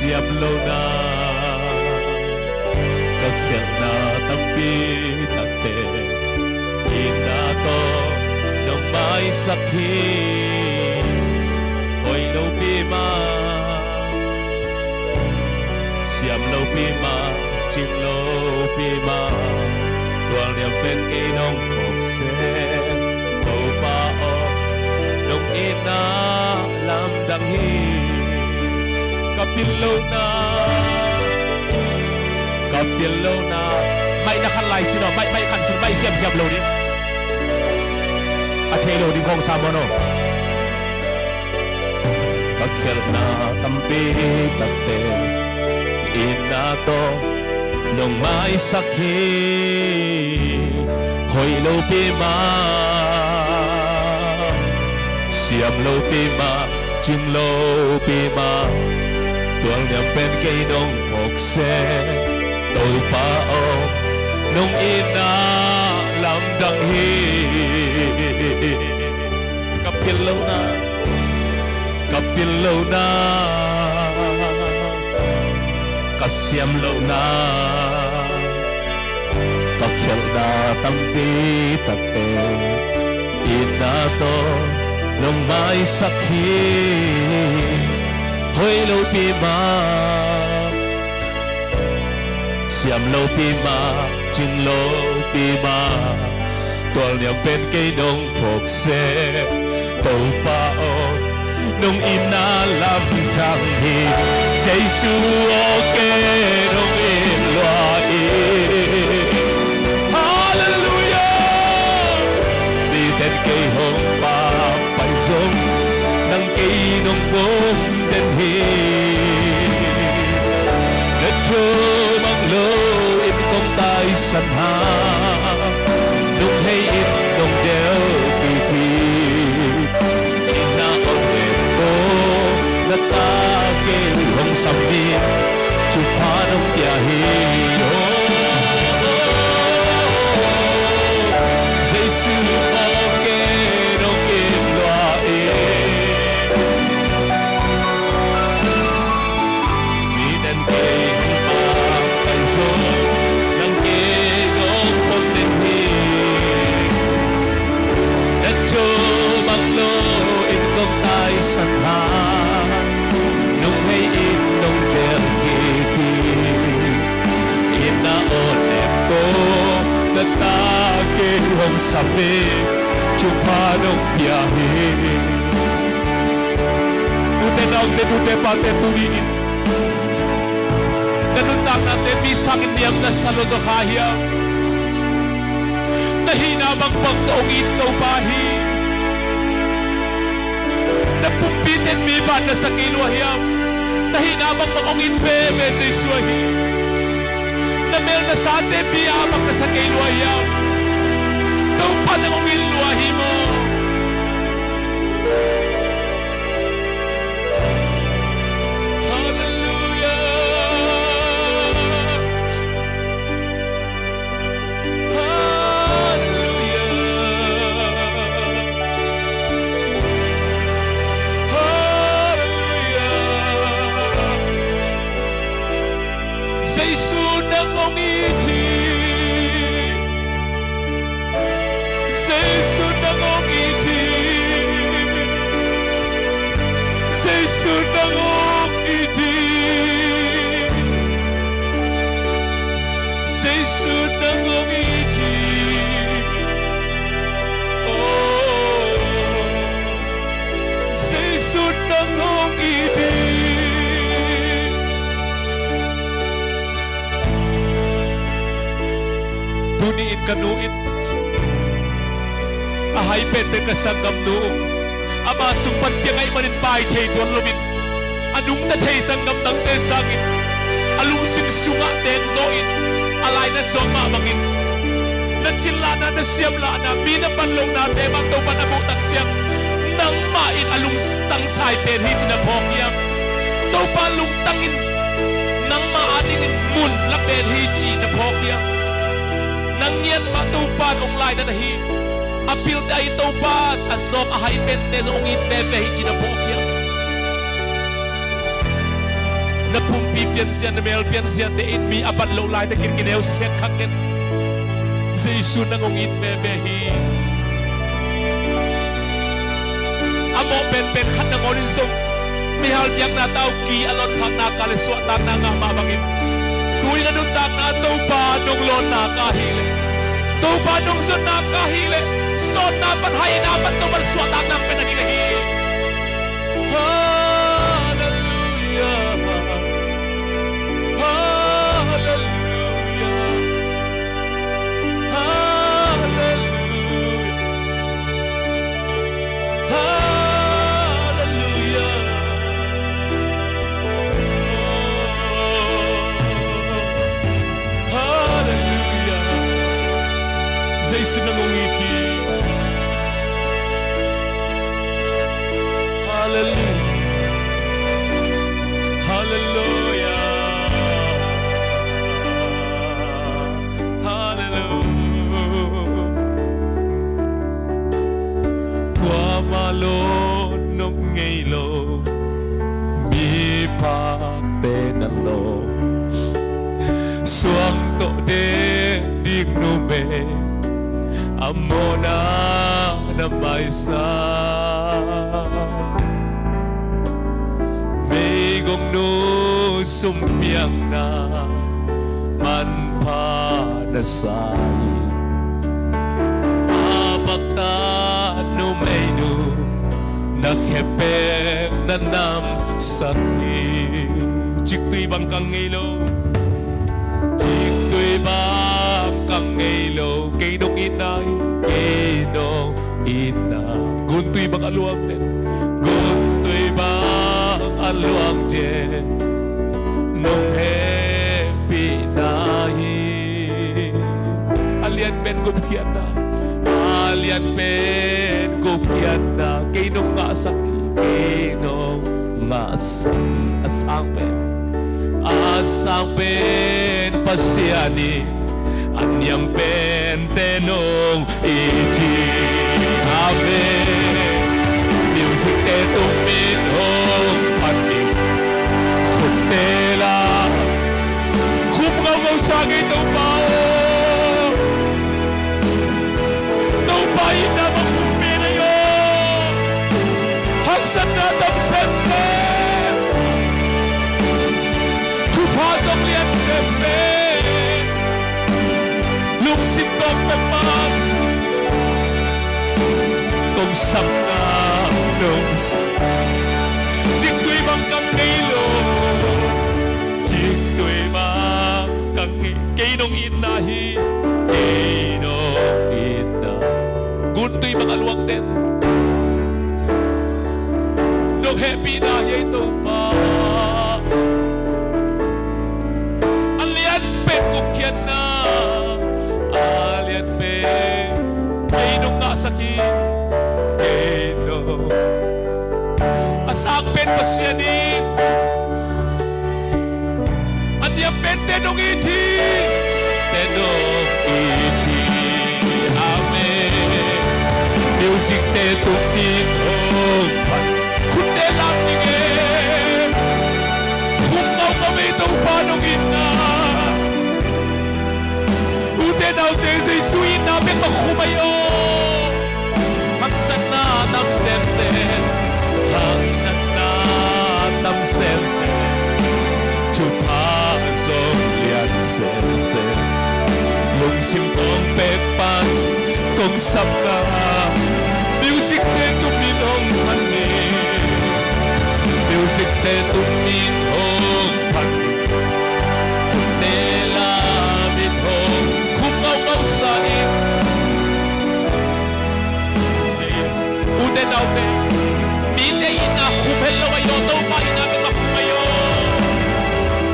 siap lâu na các hiện na tâm pi thật tệ in na to nông mai sắc hi hồi lâu pi ma siap lâu pi ma chim lâu pi ma tuang niệm bên cây nông thuộc xe cầu ba o nông in na làm đằng hi kapil lâu na mai na khăn lại xin nó mai khăn xin mai hiệp lâu đi à thế lâu đi không sao mà nó kapil na tampi tatte ina to nong mai sakhi hoi lâu pi ma siam lâu pi ma chim lâu pi ma tuang niệm bên cây nông thuộc xe tàu pa o nông ina làm đằng hi kapil lâu na kasiam lâu na kapil na tampi tatte ina to nông mai sakhi hoi lâu pi ma siam lâu pi ma chim lâu pi ma tuang niệm bên cây nông thuộc xe tàu pa o nông ina làm thang hi say su o ke nông in loa i hallelujah đi đến cây hồng ba phải giống nắng cây nông bông sân hà nung hay in nung đeo kỳ thi na ổn định cô na ta kê hồng sầm đi chụp hoa nung tia hi Giêsu có kê nung in loa mi đàn kê sân hà nung hay in nung treo kỳ kỳ in na ôn em cô na ta kê hồng sắm đi chụp hoa nung bia hi ute nong te ute pa te turi in nanuntak na te bisang indiam na salozo kahya nahina bang pagtoong ito pahi Napumpitin mi ba na sa kilwahiyam Nahinabang makongin bebe sa iswahi Namel na sa ate biyabang na sa kilwahiyam Naupan ang ongin luwahi mo Hallelujah Giêsu nâng ông ý thì Giêsu nâng ông ý thì Giêsu nâng ông ý thì Giêsu nâng ông ý thì Giêsu nâng ông ý thì Tuniin kanuin ahay pete kasanggam noong ama sumpat piang ay maninpay thay tuan lumit anong na thay sanggam ng te sangin alung simsunga ten zoin alay na zong mamangin natsila na nasiyam la na minapanlaw na temang daw panabutan siyang nang main alung stang say pen hiti na pokyang daw palung tangin nang maaningin mun la pen hiti na pokyang nang yan matupan ong lai na nahi apil da itupan asom ahay pente sa ongit bebe hiti na pokya napumpipian siya na melpian siya dein mi apan low lai na kirkinew siya kakit sa isu ng ongit bebe hi amo pen kat ng orisong mihal biyak na tao ki alon kang nakaliswa tak na nga mamangin Tuwi na nung tak na ito pa nung lon na kahile ito pa nung son na kahile son na panhayin na pan ito marswatak ng pinaginahi Hallelujah Hallelujah Hallelujah Hallelujah Sa isu ng ngiti Hallelujah Hallelujah Hallelujah Kwa malo nung ngaylo mi pa tenalo Suang to de dig nume Amona na may sa May gong no sumpiang na man pa nasay Abakta no may no naghepek na nam sakit Chikto'y bang kang ilo Chikto'y bang kang ilo Kay nung inay Kay nung inay Gunto'y bang aluang din Gunto'y bang aluang din Nung happy nahin Alien pen gupian na Alien pen gupian na Kinong nga saki Kinong nga saki Asang pen pasyani Anyang pen tenong iti Amen Music te tuminong pati Kutela Kumgaw sagi itong bao Itong bayin na makumpi na yun Hangsan na tamsem-sem Tupasok liyan sem-sem Lungsim kong pepang Kung samna nung Jing tuy bang kang nilo Jing tuy bang kang Kainong inahi Kainong ina Guntoy bang alwang din Nung happy na ito pa Alian pen kukyan na Alian pen Kainong nasakit Kainong Asang pen pasyanin Anyang pen tenong iti Tenong iti Amen Music te tuminong Kunde lang ningin Kungaw kami itong panungin na Ute daw te sa isuin namin makumayo Hangsan na tamsem-sem Hangsan na tamsem-sem Tupasok liyan sem-sem Lungsim kong pepan Kong sabna Music te tuminong panin Music te tuminong panin Kunela bitong Kumaw sain Uden daw te Bilayin na kumelaw ayo Daw pain namin makumayo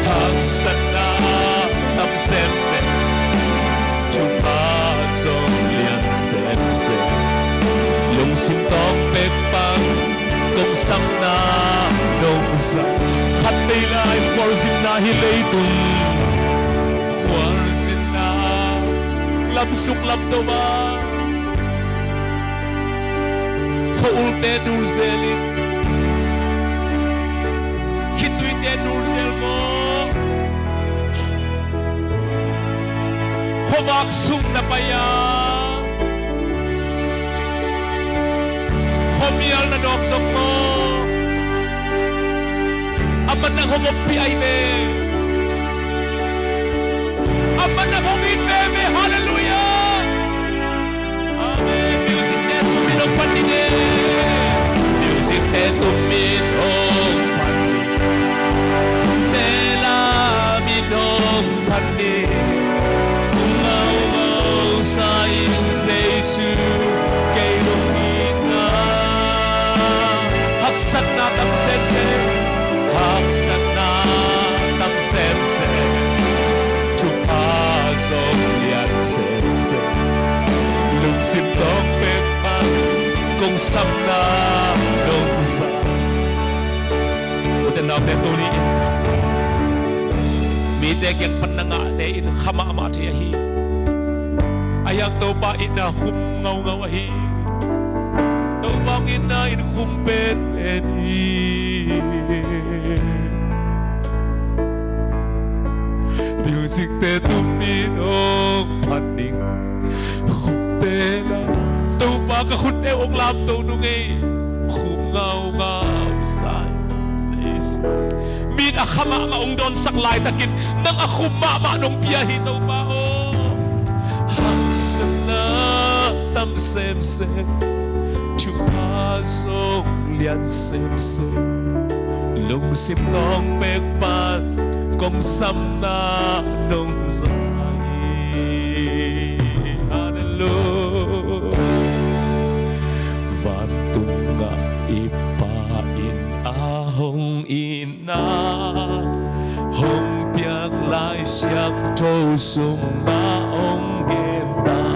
Hangsan na tamsem-sem Tupasok liyan sem-sem Lungsim tong pepang Kung sang na nung sa Hatay lain Kwarsin na hilaytong Kwarsin na Lamsuk-lam daw ba Kaulte nurzelin Kituite nurzel mo Hovaksung na paya Homial na doksok mo Aman na humopi ay me Aman na humipeme Hallelujah Amen Music te tuminong panine Music te tuminong panine Tela minong panine Umaw sa iyong Jesu Kailong ina Haksan na tamsem-sem Haksan na tamsem-sem Tupasok liyan sem-sem Lungsim tong pepang Kung samna nung sa Uten na petuliin Mitek yang penangatein Kama-amateyahi Ayang tau ba ina humngaw-ngawahi Tau bang ina in humpet-peti Music te tuminong paning Humpela Tau ba kahunte ong lam tau nungay Humngaw-ngaw sa Isu Min akama nga ong don saklay takit Nang akumama nung biyahe tau ba o Hangsan na tamsem-sem Tupasok liyan sem-sem Lungsim nong pekpan Kung samna nung zay Hallelujah Vantung nga ipain ahong ina Hong piak lai siyak to sumbaong genta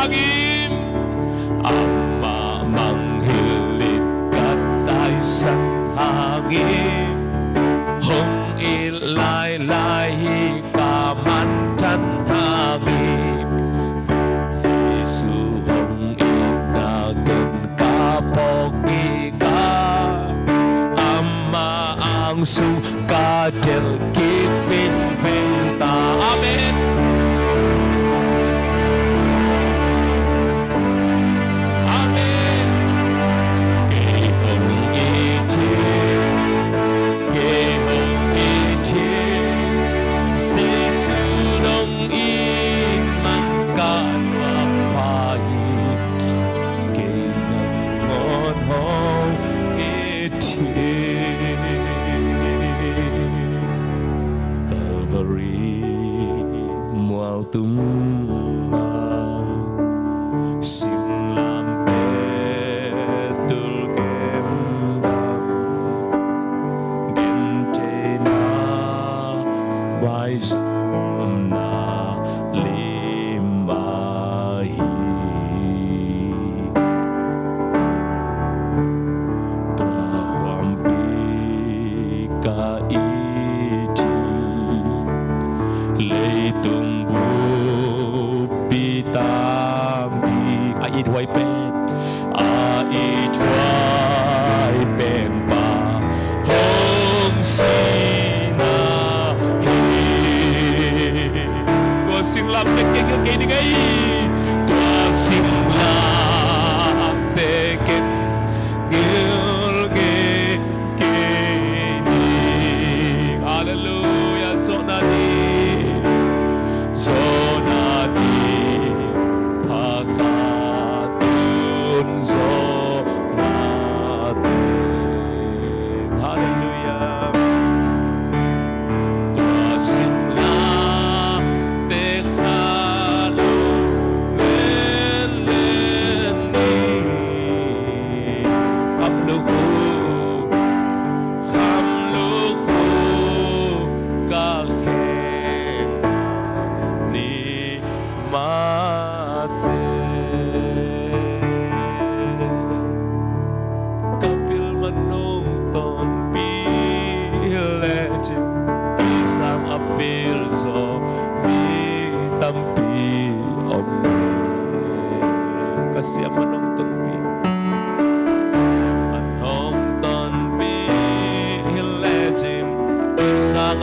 hangin Ama manghilit katay sa hangin Hong ilay-lahi ka man tan hangin Sisu hong inagin ka pogi ka Ama ang suka del kit venta Amen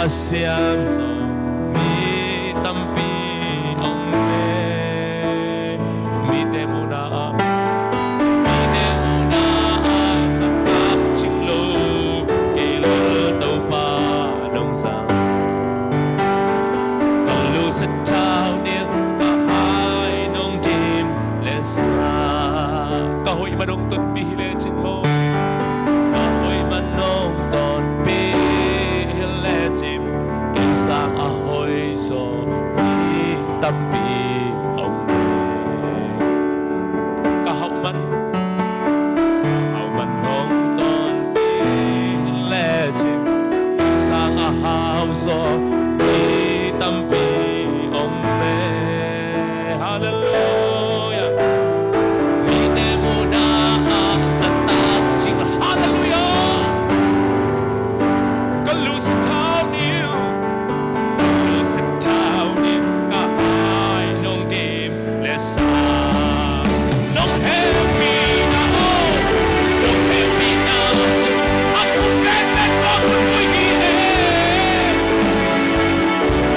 Siam mi tampi omne mi temuna sa tap ching lo ilul tau pa nong sa kalu sa tao niya kahay nong dim lesa kahoy manong ton pihile chin mo kahoy manong ton sang ahoy so mi tampi ông kahau man hong ton pi le chim sang ahau so mi tampi ông hallelujah mi te muna sa tap ching hallelujah kalu sa tao niyo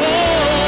Oh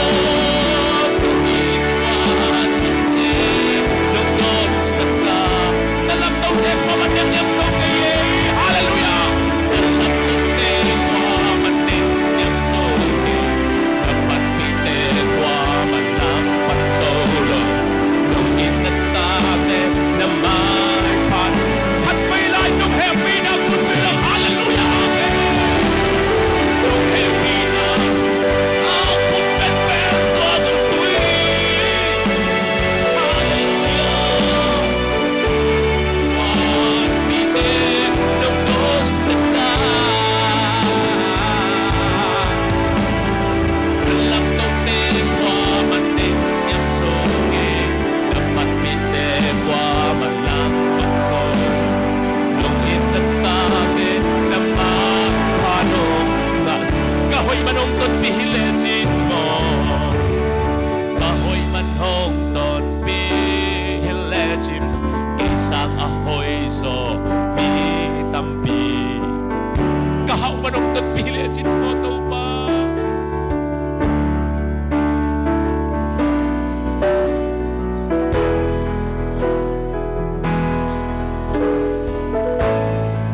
manong tot pili chin mo to pa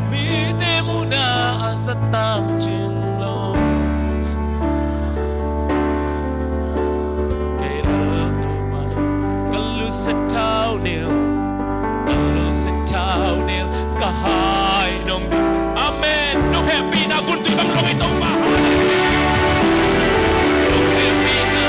mi te mo na sa tam chin lo kay lo to pa kalu sa tao nil kalu sa tao nil kahai nong amen nong happy na kun tu bang long ito pa nong happy na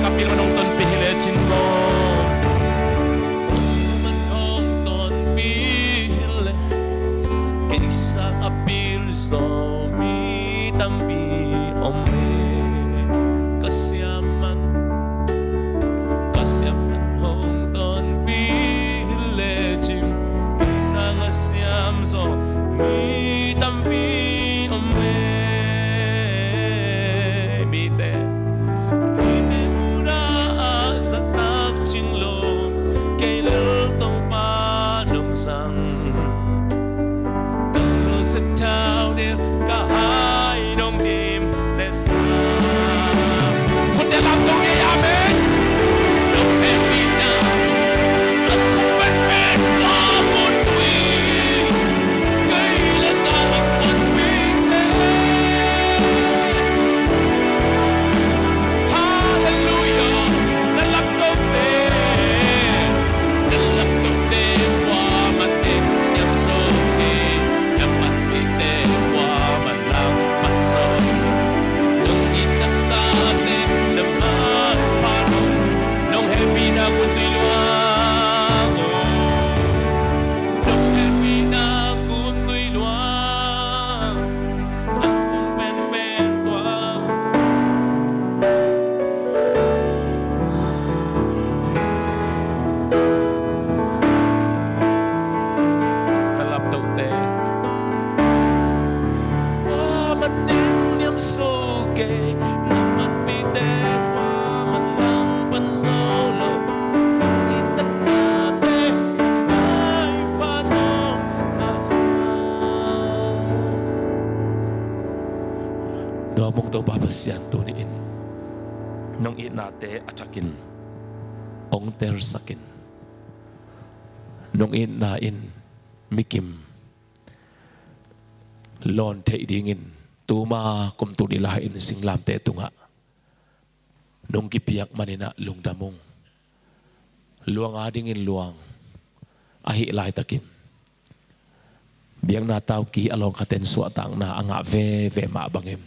ang pepen ko mo tu mong daw babasyan tuniin nung inate atakin ong ter sakin nung inain mikim lon te dingin tuma kum tu dilahin singlam te tunga nung kipiyak manina lungdamong luang adingin luang ahi lai takim biang na tau ki along katen suatang na anga ve ma bangem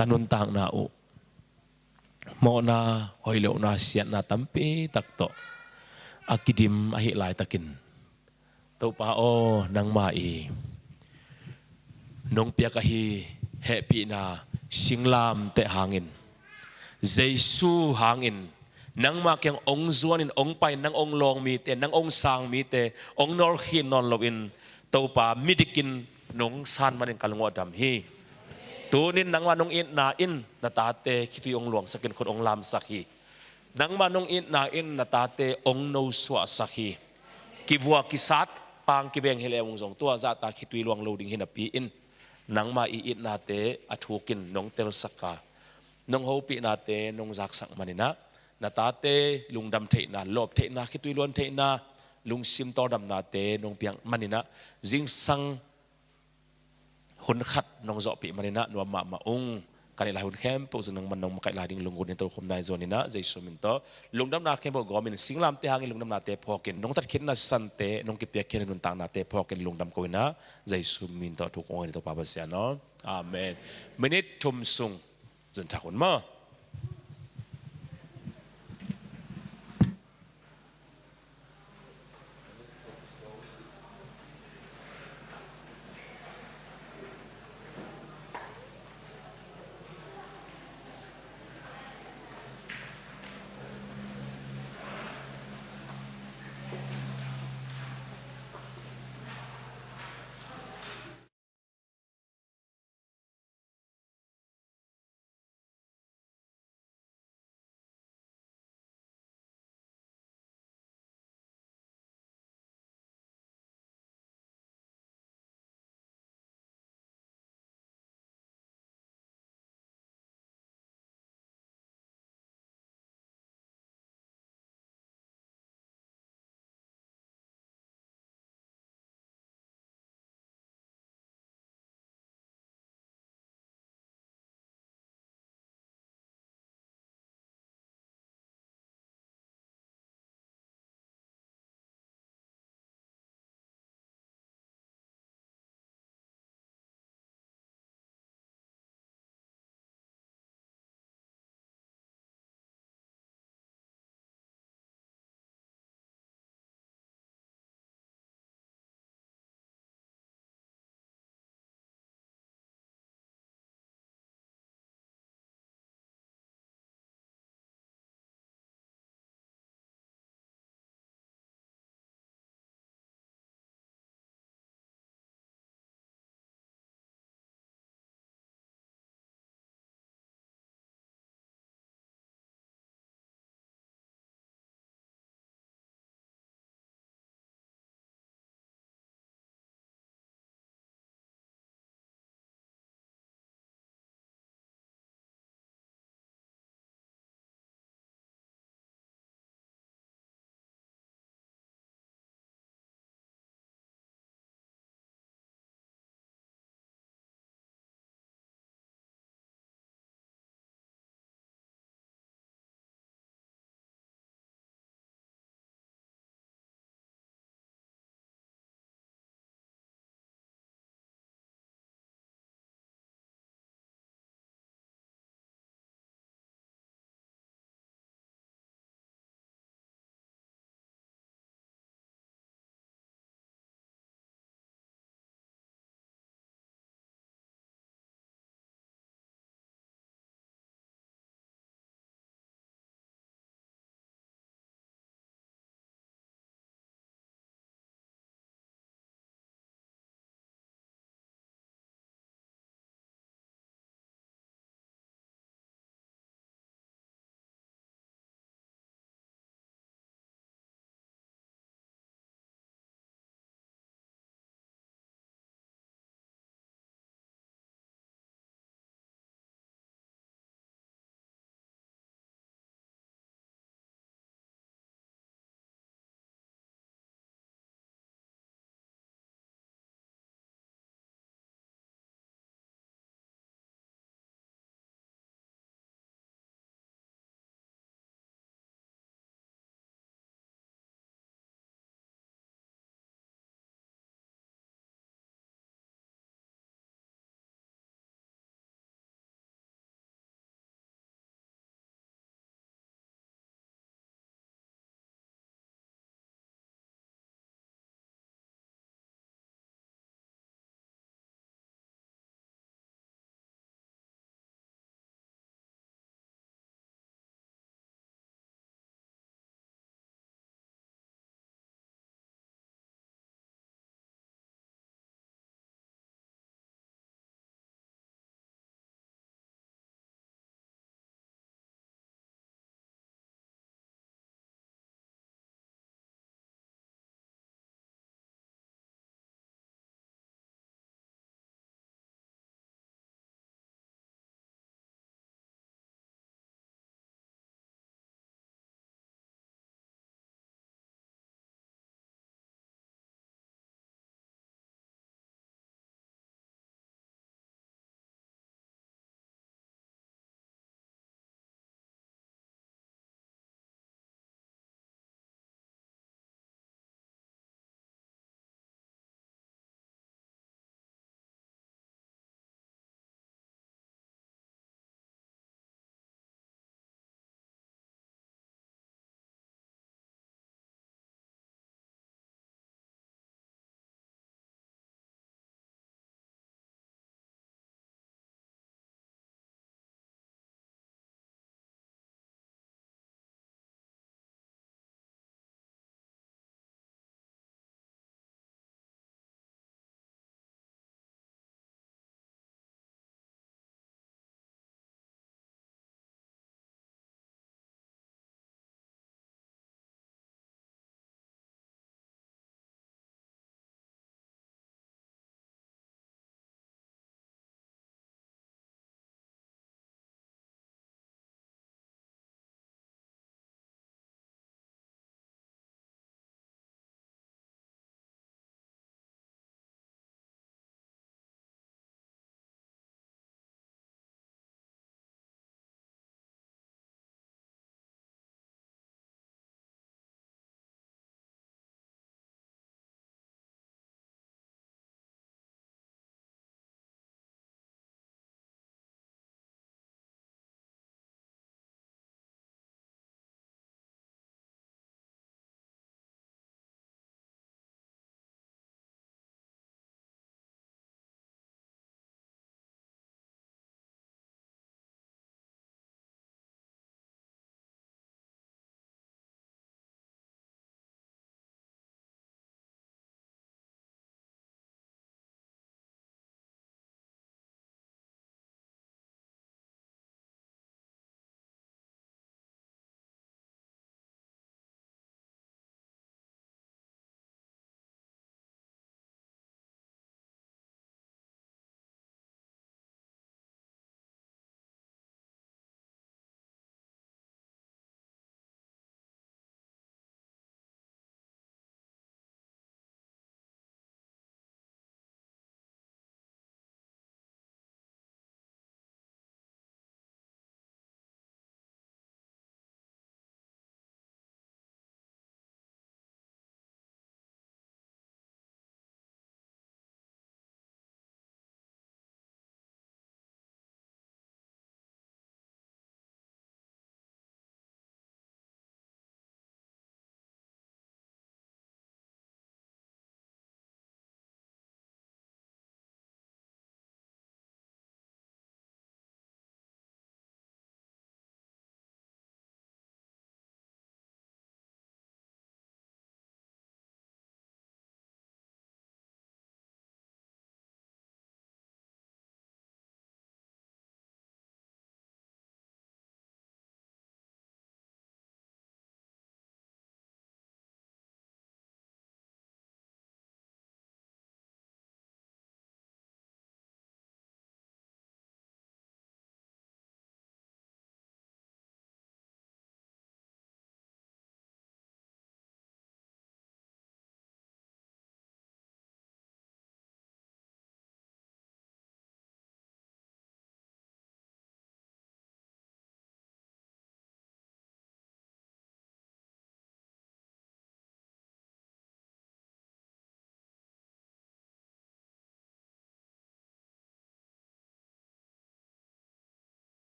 kanun tang na u mo na hoilo na siat na tampi takto akidim ahi lai takin tau pa o nang mai nong piakahi happy na singlam te hangin Jesu hangin nang makyang ong zuanin ong pai nang ong long mi te nang ong sang mi te ong nor hin non lovin tau pa midikin nong san manin kalungwa dam hi tunin nang manong in na in natate kiti ong luang sakin kon ong lam sakhi nang manong in na in natate ong no swa sakhi kivua kisat pang kibeng hilewong zong tua zata kitui luang loading hinapi in nang maiit nate athukin nong tel saka nong hopi nate nong zaksak manina natate lungdam the na lop the na kitui luan the na ลุงซิมต่อดำนาเตนงเปียงมันนี่นะจิงสังหุ่นขัดนงเจาะปีมันนี่นะนัวมาองกันในหลายหุ่นเข้มพวกซึ่งมันนงมาไกลหลายดิ่งลุงคนนี้ตัวคมนายโซนี่นะใจสุมินโตลุงดำนาเข้มพวกกอมินสิงลามเตหางลุงดำนาเตพอกินนงตัดขินนะสันเตนงกิเปียกเขียนนุนต่างนาเตพอกินลุงดำโกยนะใจสุมินโตทุกองค์ในตัวปาบเสียเนาะอาเมนมินิทุมซุงจนทักคนมา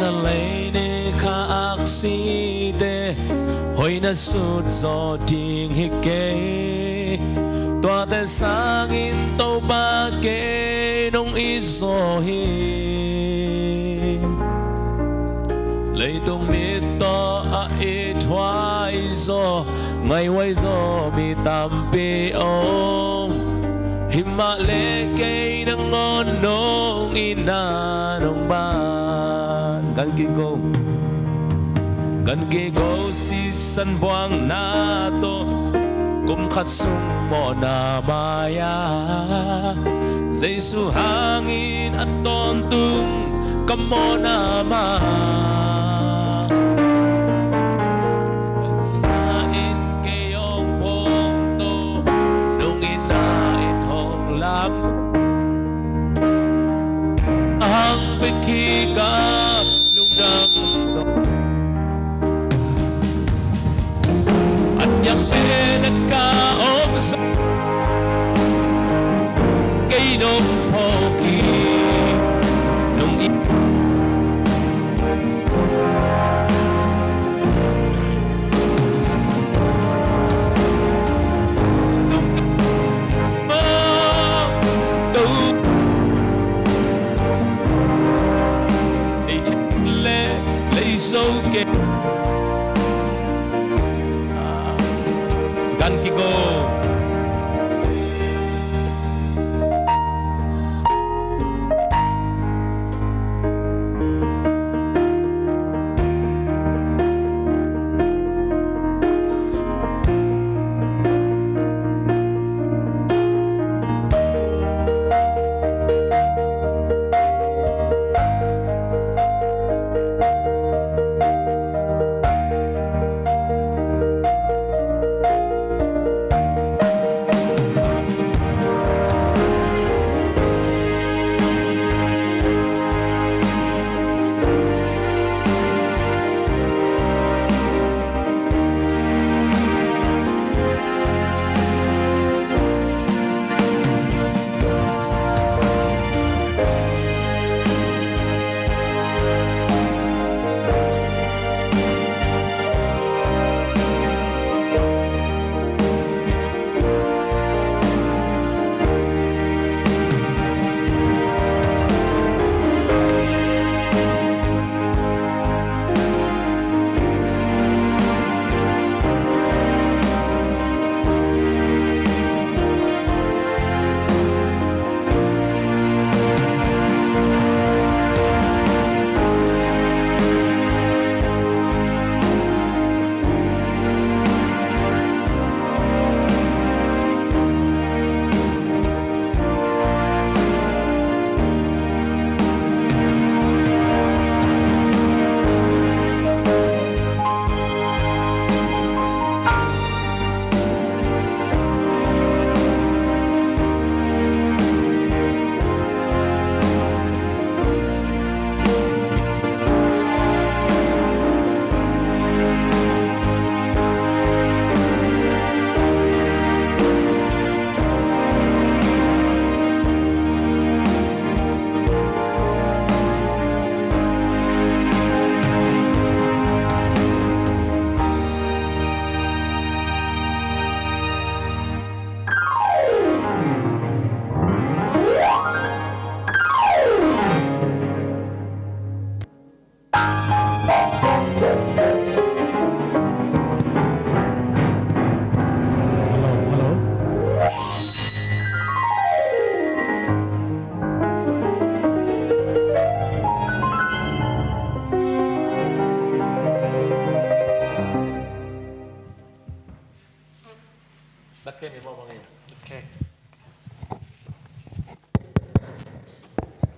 là lấy đi khắc si tê hồi na sút gió tiếng hít kê tòa tê sáng in tàu ba kê nông ít gió hi lấy tung mi to a ít thoái gió ngày quay gió mi tam pi ôm him ma lê kê nang ngon nông ina nông ban gan ki go si san buang na to kum khasum mo na maya Giêsu hangin at ton tung kamo na ma in kayong pong to nung inain hong lam ang pikikap nung dam Yang pinagkaom sa kay nung pogi nung Gan ki go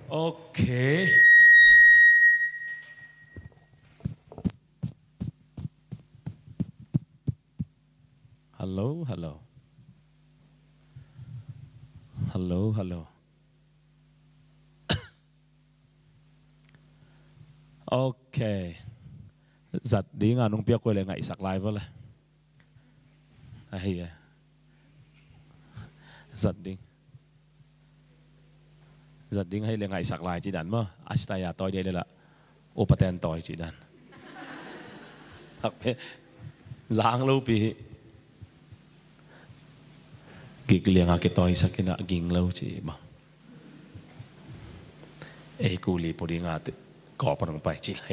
Okay. Hello, hello. Hello, hello. Okay. Giật đi ngàn nung piak quay lại ngại sạc live vậy. Hay à. Giật đi hay là ngại sạc lại chỉ đắn mà. Astaya tôi đây là โอปะแตนต่อยจีดันหักเพจางลูปีกิกเลียงอาเกต่อยสักนะกิงลูจีบังเอกูลีพอดีงาติก่อปนังไปจีไร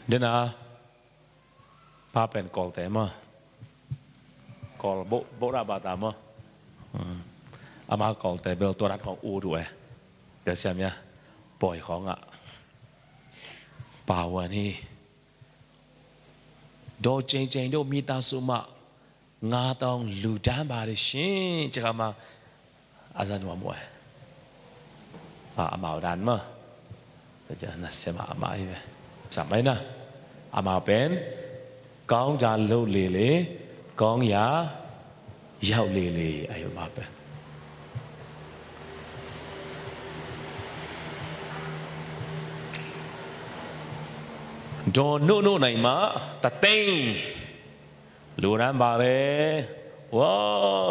เดี๋ยวนะป้าเป็นกอลแต่มากอลโบราบาตามอามากอลแต่เบลตัวรัดของอูด้วยเดี๋ยวเสียมเนี่ยปล่อยของอ่ะป่าวันนี้โดเจงเจงโดมีตาสุมางาตองลูดานบาริชินจะมาอาจารย์ว่ามวยอามาดันมาจะน่าเสียมาอามาอีกสมัยนะอามาเป็นกองจานลูเลเลกองยายาวเลเลอายุมาเป็นโดนนู่นไหนมาตัดเต็งลูนั้นบาเร่ว้า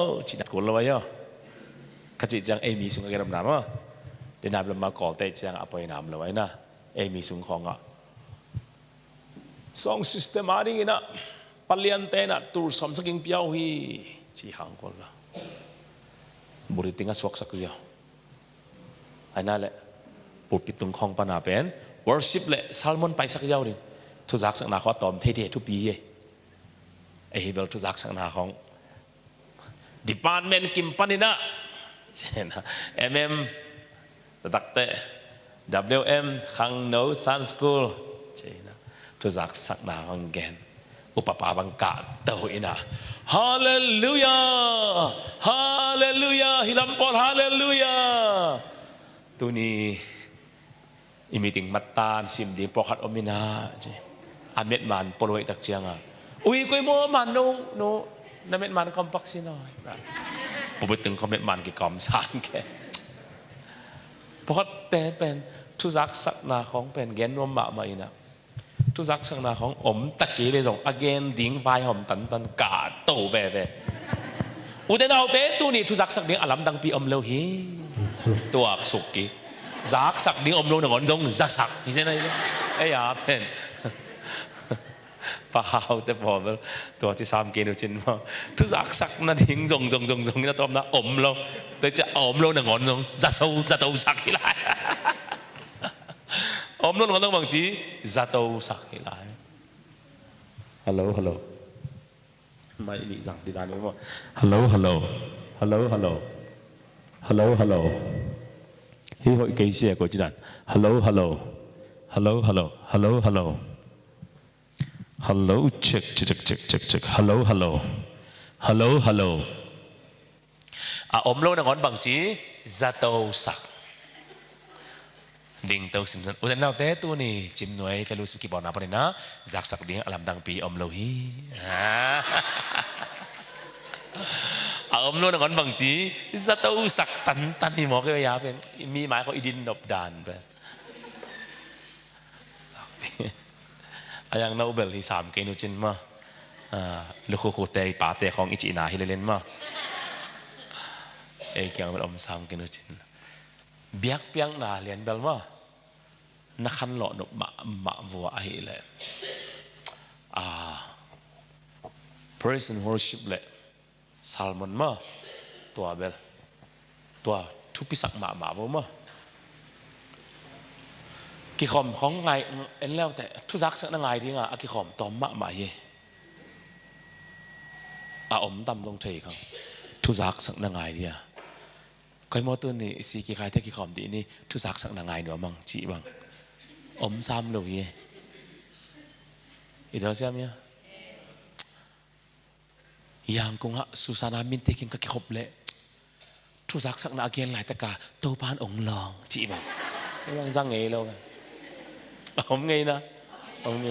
วจีนัดกุลเลยอ่ะขจิจังเอมีสุงเกรมน้ำอ่ะเดี๋ยวน้ำลงมาก่อเตะจังอภัยน้ำเลยนะเอมีสุงของอ่ะสองสิสเตมาดิ้งนะปลียนเตนะตูร์สมสกิงเปียวฮีจีหางคนละบุริติงะสวกสักเดียวไอ้นั่นแหละปุปิตุงของปนาเป็น worship เลยซาลมอนไปสักเดียวนึงทุกสักสักนาข้อตอมเท่ๆทุกปีไอ้เบลทุกสักสักนาของ department กิมปันนี่นะเช่นนะ MM ตักเตะ WM ขังโนซันสกูลเช่นนะทุกสักนาของแกนอุปปาบังกาเตออินะฮาเลลูยาฮาเลลูยาฮิลัมปอลฮาเลลูยาตัวนี้อิมิติงมัตตานซิมดีปอคัดอมินาเจอเมตมันปลวยตักเจียงอ่ะอุ้ยกุยโมมันโนนเมตมันคอมปักซินอยปุ๊บตึงคอมเมตมันกี่กอมสานแกเพราะแต่เป็นทุจักสักนาของเป็นแกนนวมบะมาอีนะทุจักสักนาของอมตะกี้เลยส่งอเกนดิ้งไฟหอมตันกาโตเว่อุดเดนเอาเต้ตัวนี้ทุจักสักดิ้งอลัมดังปีอมเลวฮีตัวสุกี้จักสักดิ้งอมโลหนึ่งอันจงจักสักนี่ใช่ไหมไอ้ยาเป็นป่าวแต่พอตัวที่สามกินจินว่าทุกสักนั่นดิ้งจงนี่ตัวนั้นอมโลแต่จะอมโลหนึ่งอันจงจักสู้จักตัวสักกี่ไรอมโลหนึ่งอันจงบางทีจักตัวสักกี่ไรฮัลโหลไม่ดีจังดีด้านนี้มั้งฮัลโหลที่hội kỳ xe của chị đàn hello check hello à ôm lâu là ngón bằng chí ra tàu sạc đình tàu sim ôi nào té tu nè chim nuôi phải lưu sim kỳ bỏ nào bên đó giặc sạc điện làm đăng pi ôm lâu hi ôm luôn là ngón bằng chí ra tàu sạc tan thì mò cái giá bên mi mái có idin nộp đàn bên ayang Nobel thì sám cái nụ chân mà lúc khu tây bà tây không ít chỉ nào hi lên mà ai kêu mình om sám cái nụ chân biak piang na liền bel mà nó khăn lọ nộp mạ vua ai lệ praise and worship lệ Salmon mà tua bel tua thu pisak mạ vô mà kỳ khomของไงเอ็นแล้วแต่ทุกสักสักนั่งไงที่งะkỳ khomตอมมะมาเยอมตำตรงเทครับทุกสักสักนั่งไงที่ใครมอตัวนี้สีกี่ใครแต่kỳ khomดีนี่ทุกสักสักนั่งไงเดี๋ยวบังจีบังอมซ้ำเลยเยอีเดียวเสียมั้ยยังคงฮะสุสานามินเตกินกับkỳ khomเละทุกสักสักนั่งเกียนหลายตะกาโตปานองลองจีบังยังจังเงี้ยเลยông nghe na ông nghe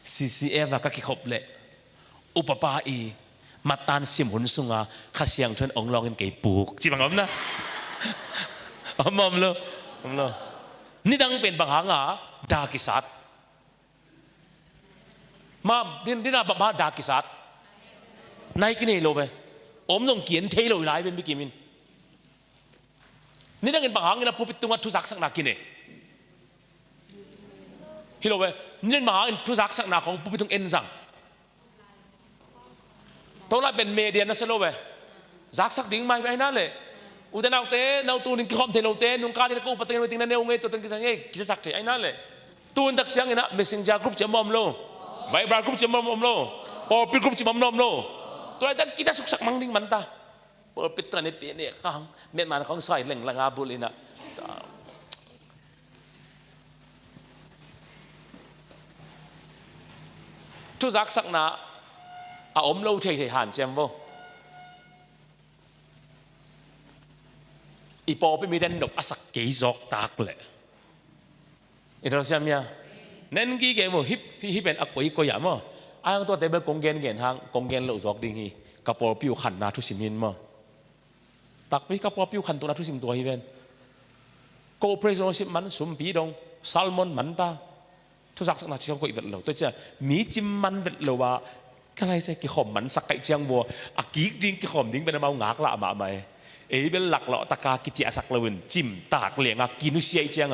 CCF và các cái hộp lệ upapa i matan sim hun sunga khasiang thon ông long cái buộc chỉ bằng ông na ông lo นี่ดังเป็นบางหางดากิสัตมานี่น่าบ้าดากิสัตนายกินเฮโลไปอมต้องเขียนเทโลหลายเป็นบิกิมินนี่ดังเป็นบางหางนี่นะผู้ปิดตัวทุสักสักนากินเฮฮิโลไปนี่บางหางทุสักสักนาของผู้ปิดตัวเอ็นสั่งตอนนั้นเป็นเมเดียนนะสโลไปซักดิ่งไม่ไปนั่นเลยอุตนาวเต้นาวตูนินกิคอมเทโลเต้นุงการนี่ก็อุปเทนวิติงนั่นเองตัวตึงกิสังเอกกิจสักเทไอ้นั่นเลยตูนตักจังนะเมสเซนเจอร์กรุ๊ปจะมอมโลไวบราร์กรุ๊ปจะมอมโลพอปิดกรุ๊ปจะมอมโลตัวนั้นกิจสุกสักมังดิ่งมันตาพอปิดตัวนี้ปีนี้ข้างเม็ดมันของใส่เล่งละงาบุลินะทุกสักนะอมโลเทหันเจมโวอีปอไปมีเด่นดอกอาศักกี่จอกตากเลยอินโดนีเซียมีนั่นกี่เกมฮิปที่เป็นอักกุยก็อย่างมั้งไอ้ตัวเตเบิลกงเกนเกนทางกงเกนโลจอกดิ่งฮีกับปอปิวขันนาทุสิมินมั้งตักไปกับปอปิวขันตัวนาทุสิมตัวฮีเป็นโกเพรสโนสิมันสุมปีดงซัลมอนมันตาทุกสักนาที่เขาก็อีเวนต์เราตัวเจ้ามีจิมมันเวทเราว่าก็ไรสิกี่ขมมันสักไก่เชียงวัวอักกีดิ่งกี่ขมดิ่งเป็นมาหงากละมาไหมเอ้เป็นหลักเหล่าตะกากิจอาศักเลวินจิ้มตากเหลียงกินุเซียเจียง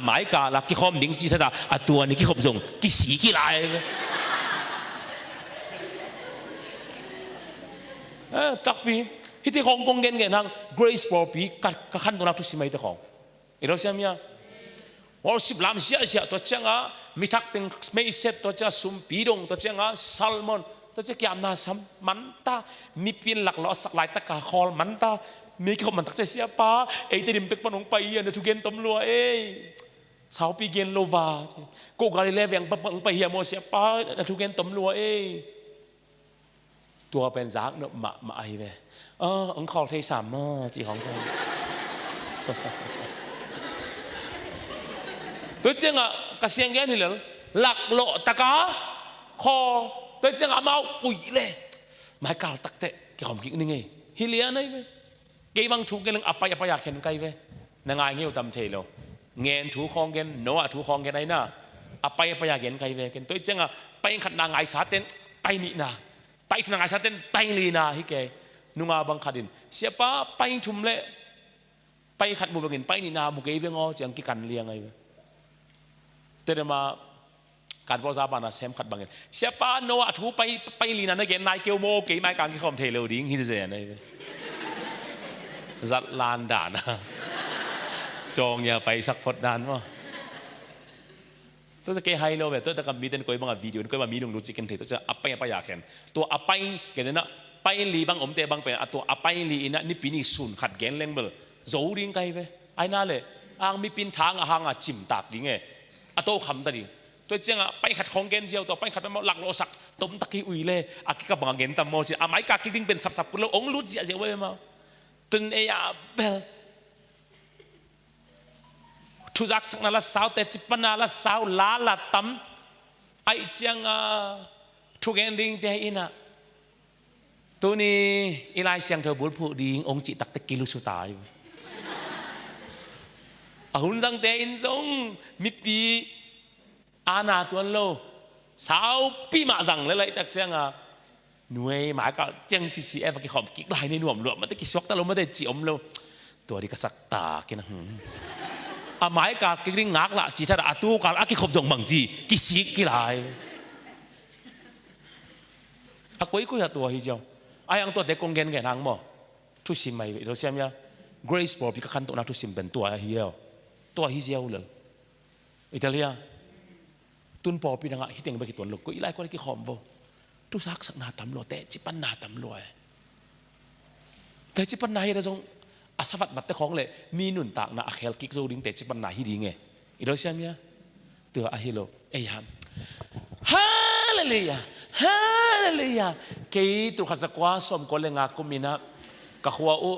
หมายกาลักกี่ขมดิ้งจีทดาตัวนี้กี่ขมส่งกี่สีกี่ลายตักปีฮิติของกงเงินเงินทาง Grace ปอปีกัขันตัวนักทุสิไม่ตัวของเอเราเสียมีอ่ะวอลสิบลำเสียตัวเจ้ามีทักติงไม่เสร็จตัวเจ้าสุมปีดงตัวเจ้าซัลมอนตัวเจ้ากี่อำนาจซ้ำมันตามีเปลี่ยนหลักเหล่าสักหลายตะกาคอลมันตามีเขามันตักเสียป้าเอ้ยแต่ดิมเป็กปนงไปยันทุกเกนตำรวจเอ้ยชาวปีเกนโลวากูการเลี้ยงปนงไปเฮียโมเสียป้าทุกเกนตำรวจเอ้ยตัวเป็นซักเนอะมาไอเว้อังคอลเทสามมอจีของฉันตัวเจ้ากระเซียงแกนี่เหรอหลักโลตะกาคอตัวเจ้าเมาปุ๋ยเลยไม่กล้าตักเตะกี่ของกิ๊กนี่ไงฮิเลียนี่เว้ยกี่บางถูกกันอัปยอยากเห็นไกลเว้ยนางไงเงี้ยตำเทโลเงินถูกของกันโน้ตถูกของกันไหนน่ะอัปยอยากเห็นไกลเว้ยกันตัวเจ้าไปขัดนางไงสาเต้นไปนี่นะไปทุนนางไงสาเต้นไปลีนะฮิเกนุงอาบังขัดินเสียป้าไปทุ่มเละไปขัดบุบกินไปนี่นาบุกเอเวงอจังกี่กันเลี้ยงไงเว้ยแต่เดี๋ยวมาการพอซาบานาเซมขัดบางอย่างเสียป้าโนอาทูไปลีนันเกนนายเกียวโมเกย์ไม่การที่เขาเทเลดิ้งฮิตเซนเลยจัดลานด่านจองอย่าไปสักพอดด่านวะตัวจะเกย์ไฮโลแบบตัวจะกับมีเต้นก้อยบางวิดีโอก้อยบางมีลงดูจิกันเถอะตัวจะอัปไปอยากเห็นตัวอัปไปเกณฑ์นะไปลีบางอมเตบางเป็นตัวอัปไปลีนะนี่ปีนี้ศูนย์ขัดเกณฑ์เล่งเบลโจดิ้งไกไปไอ้น่าเลยอ่างมีปีนทางอ่างจิมตากดิ้งไงตัวคำตัดดิตัวเจ้าไปขัดของเกณฑ์เจียวตัวไปขัดไปหลักโลสักต้มตะกี้อุยเล่อากิกับบางเกณฑ์ตามโมสิอาไม้กากิดิ้งเป็นสับกุลองลุดเสียเว้ยมาตึงเอียเบลทุจักสักนาละสาวแต่จิปนาละสาวลาละตั้มไอเจียงทุกเกณฑ์ดิ้งเทียอินะตัวนี้อีไลเสียงเธอบุญผู้ดิ้งองค์จิตตักตะกิลุสุตายหุ่นสังเตอินทรงมิปีอาณาตัวโลสาวปีมาสั่งเลยตักเชียงหน่วยหมายก็เจียงCCFกี่ขอมกิ๊กลายในหน่วมหลวมมันตะกี้ช็อกตะลมมันได้จีอมโลตัวนี้ก็สักตากันนะหมายก็กิ๊กดิ้งงักละจีชาดาตู้กันกี่ขอบจงบังจีกี่สิกี่ลายกุยกุยตัวฮิเจ้าไอ้ยังตัวเด็กกงเงินแก่ทางมั้งทุสิมไม่เราเสียมั้ย Grace บอกพี่ก็ขันตัวนักทุสิมเป็นตัวฮิเจ้าตัวฮิเจ้าเลยอิตาเลียตุนปอปีนังฮิตเองไปกี่ตัวลูกก็อีไลก็ได้กี่ขอมบ่ทุสักสักนาตำรวจแต่จิปันนาตำรวจแต่จิปันนาให้เราจงอาสวัตวัตแต่ของเลยมีหนุนตากนาเคลกิกโซดิ้งแต่จิปันนาฮิดีไงอีเราเชื่อมั้ยตัวอาฮิโลเอ้ยฮัมฮาเลลูยาฮาเลลูยาเกี่ยตัวข้าศึกว่าสมคนเลงากุมินะกะขัวอุ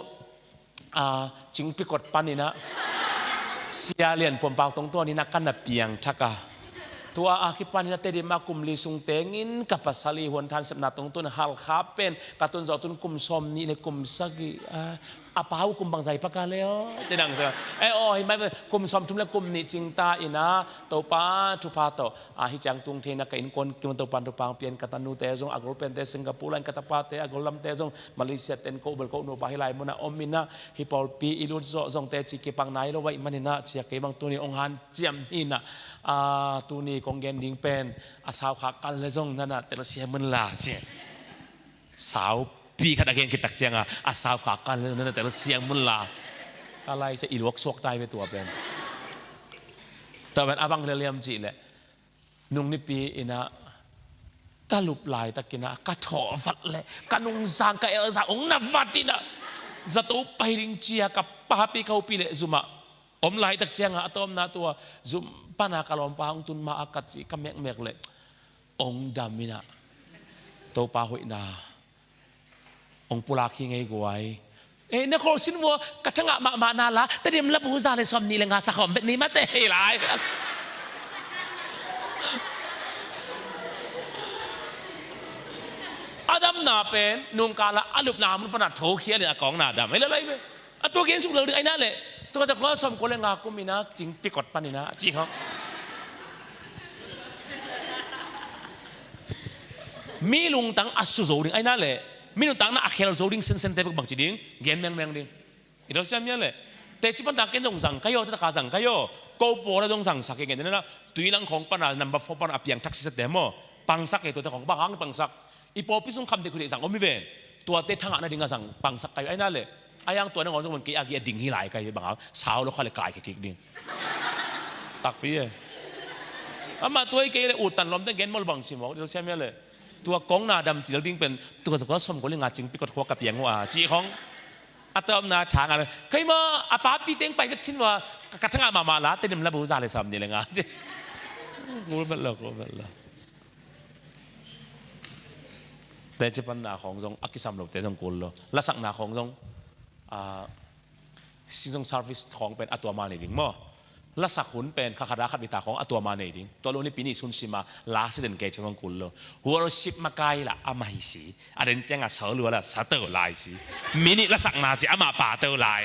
จิงปิกดปันนี่นะเสียเลียนผมเปล่าตรงตัวนี้นักกันนับเปียงทักกะตัวอาคิปันนี่นะเตดิมากุมลีสุงเตงินกับภาษาลีหวนทานสำนักตรงตัวนั้นฮัลคาเป็นกระตุนจอตุนกุมซอมนี่เลยกุมสัก apa aku kumbang saya pakai leo tenang saja oh ini macam kum som tum le kum ni cinta ina topa tupa to hijang tung thena kain kon kim topan topang pian katanu tezong agol pen te Singapura an katapate agol lam tezong Malaysia ten ko bel ko no bahilai muna omina hipol pi ilut zo zong te chiki pang nai lo wai manina chia ke bang tu ni ong han chiam hina tu ni kong gen ding pen asau khak kan le zong nana te sia mun la che saoปีขัดagain kita cia nga asal kakan nanti terus siang mula kalai saya ilwak sok tai betul apa yang tapi abang liam cile nung ni pi ina kalup lai tak kena katofat le kanung sang ka elsa ong navatina zatu pairing cia kapapi kau pilih zuma om lai tak cia nga atau om na tua zum pana kalom pahang tun ma akat si kamek mek le ong damina tau pahui naองปุลาคีไงกวยนครสินวัวกระทั่งมานาละแต่เดี๋ยวรับผู้ชายเลยสมนี่เลยงาสักหอมแบบนี้มาเตะหลายอาดัมนาเป็นนุ่งกาละอาลุบนามันปนัดโถเขียเนี่ยของนาดำไม่เลยไหมตัวเกณฑ์สุกเลยไอ้นั่นแหละตัวจะก็สมคนเลยงากุมินะจริงปีกดปันนี่นะจริงครับมีลุงตั้งอัศโจดิไอ้นั่นแหละมีนุ่งตั้งน่ะอาเคลโจดิ้งเซนเทปบังจีดิ้งเกนแมงดิ้งอีเราเชื่อมั้ยเลยแต่ที่ปัญหาเกณฑ์จงสั่งขยอที่ตะการสั่งขยอกูปอแล้วจงสั่งสักเกณฑ์นั่นนะตุยหลังของปัญหา number 4ปัญหาเพียงทักษิณเดโมปังสักเกณฑ์ตัวของบางครั้งปังสักอีพอพิสุงคำเด็กคนเด็กสั่งก็ไม่เป็นตัวเตะทางอันนั้นดิ้งสั่งปังสักไอ้นั่นเลยไอ้ยังตัวนั้นของจงมันกี่อากีดิ้งที่หลายไกลบางครั้งสาวแล้วค่อยเลยกลายกิ๊กดิ้งตักปีเลยมาตัวไอ้เกย์เลยอุดตันลมตั้งเกณฑ์มอลบังชิมบอกเราเชื่อมั้ยเลยตัวกองนาดำจีเราดิ้งเป็นตัวสกุลสมกุลงาจริงปีกดหัวกับเปียงว่าจีของอัตอมนาทางอะไรเคยมาอาป้าปีเต็งไปก็ชินว่ากระทั่งอามาละเต็มระบุซาเลยสามนี่เลยงาจีงูเป็นหลอกแต่จะปัญหาของจงอักษรหลบแต่จงกุลเลยลักษณะของจงซิงซาร์วิสของเป็นอัตวมาในดิ้งมั้งลักษณะขุนเป็นข้าราชการบิดาของอัตวมาในดิ้งตัวเรานี่ปีนี้สุนทรีมาลาสิเดนเกจของกุลเลยหัวเราชิบมาไกลละอามาฮิสีอะไรเจ้าสาวรัวละสาวเตอร์ลายสิมินิลักษณะจะอามาป่าเตอร์ลาย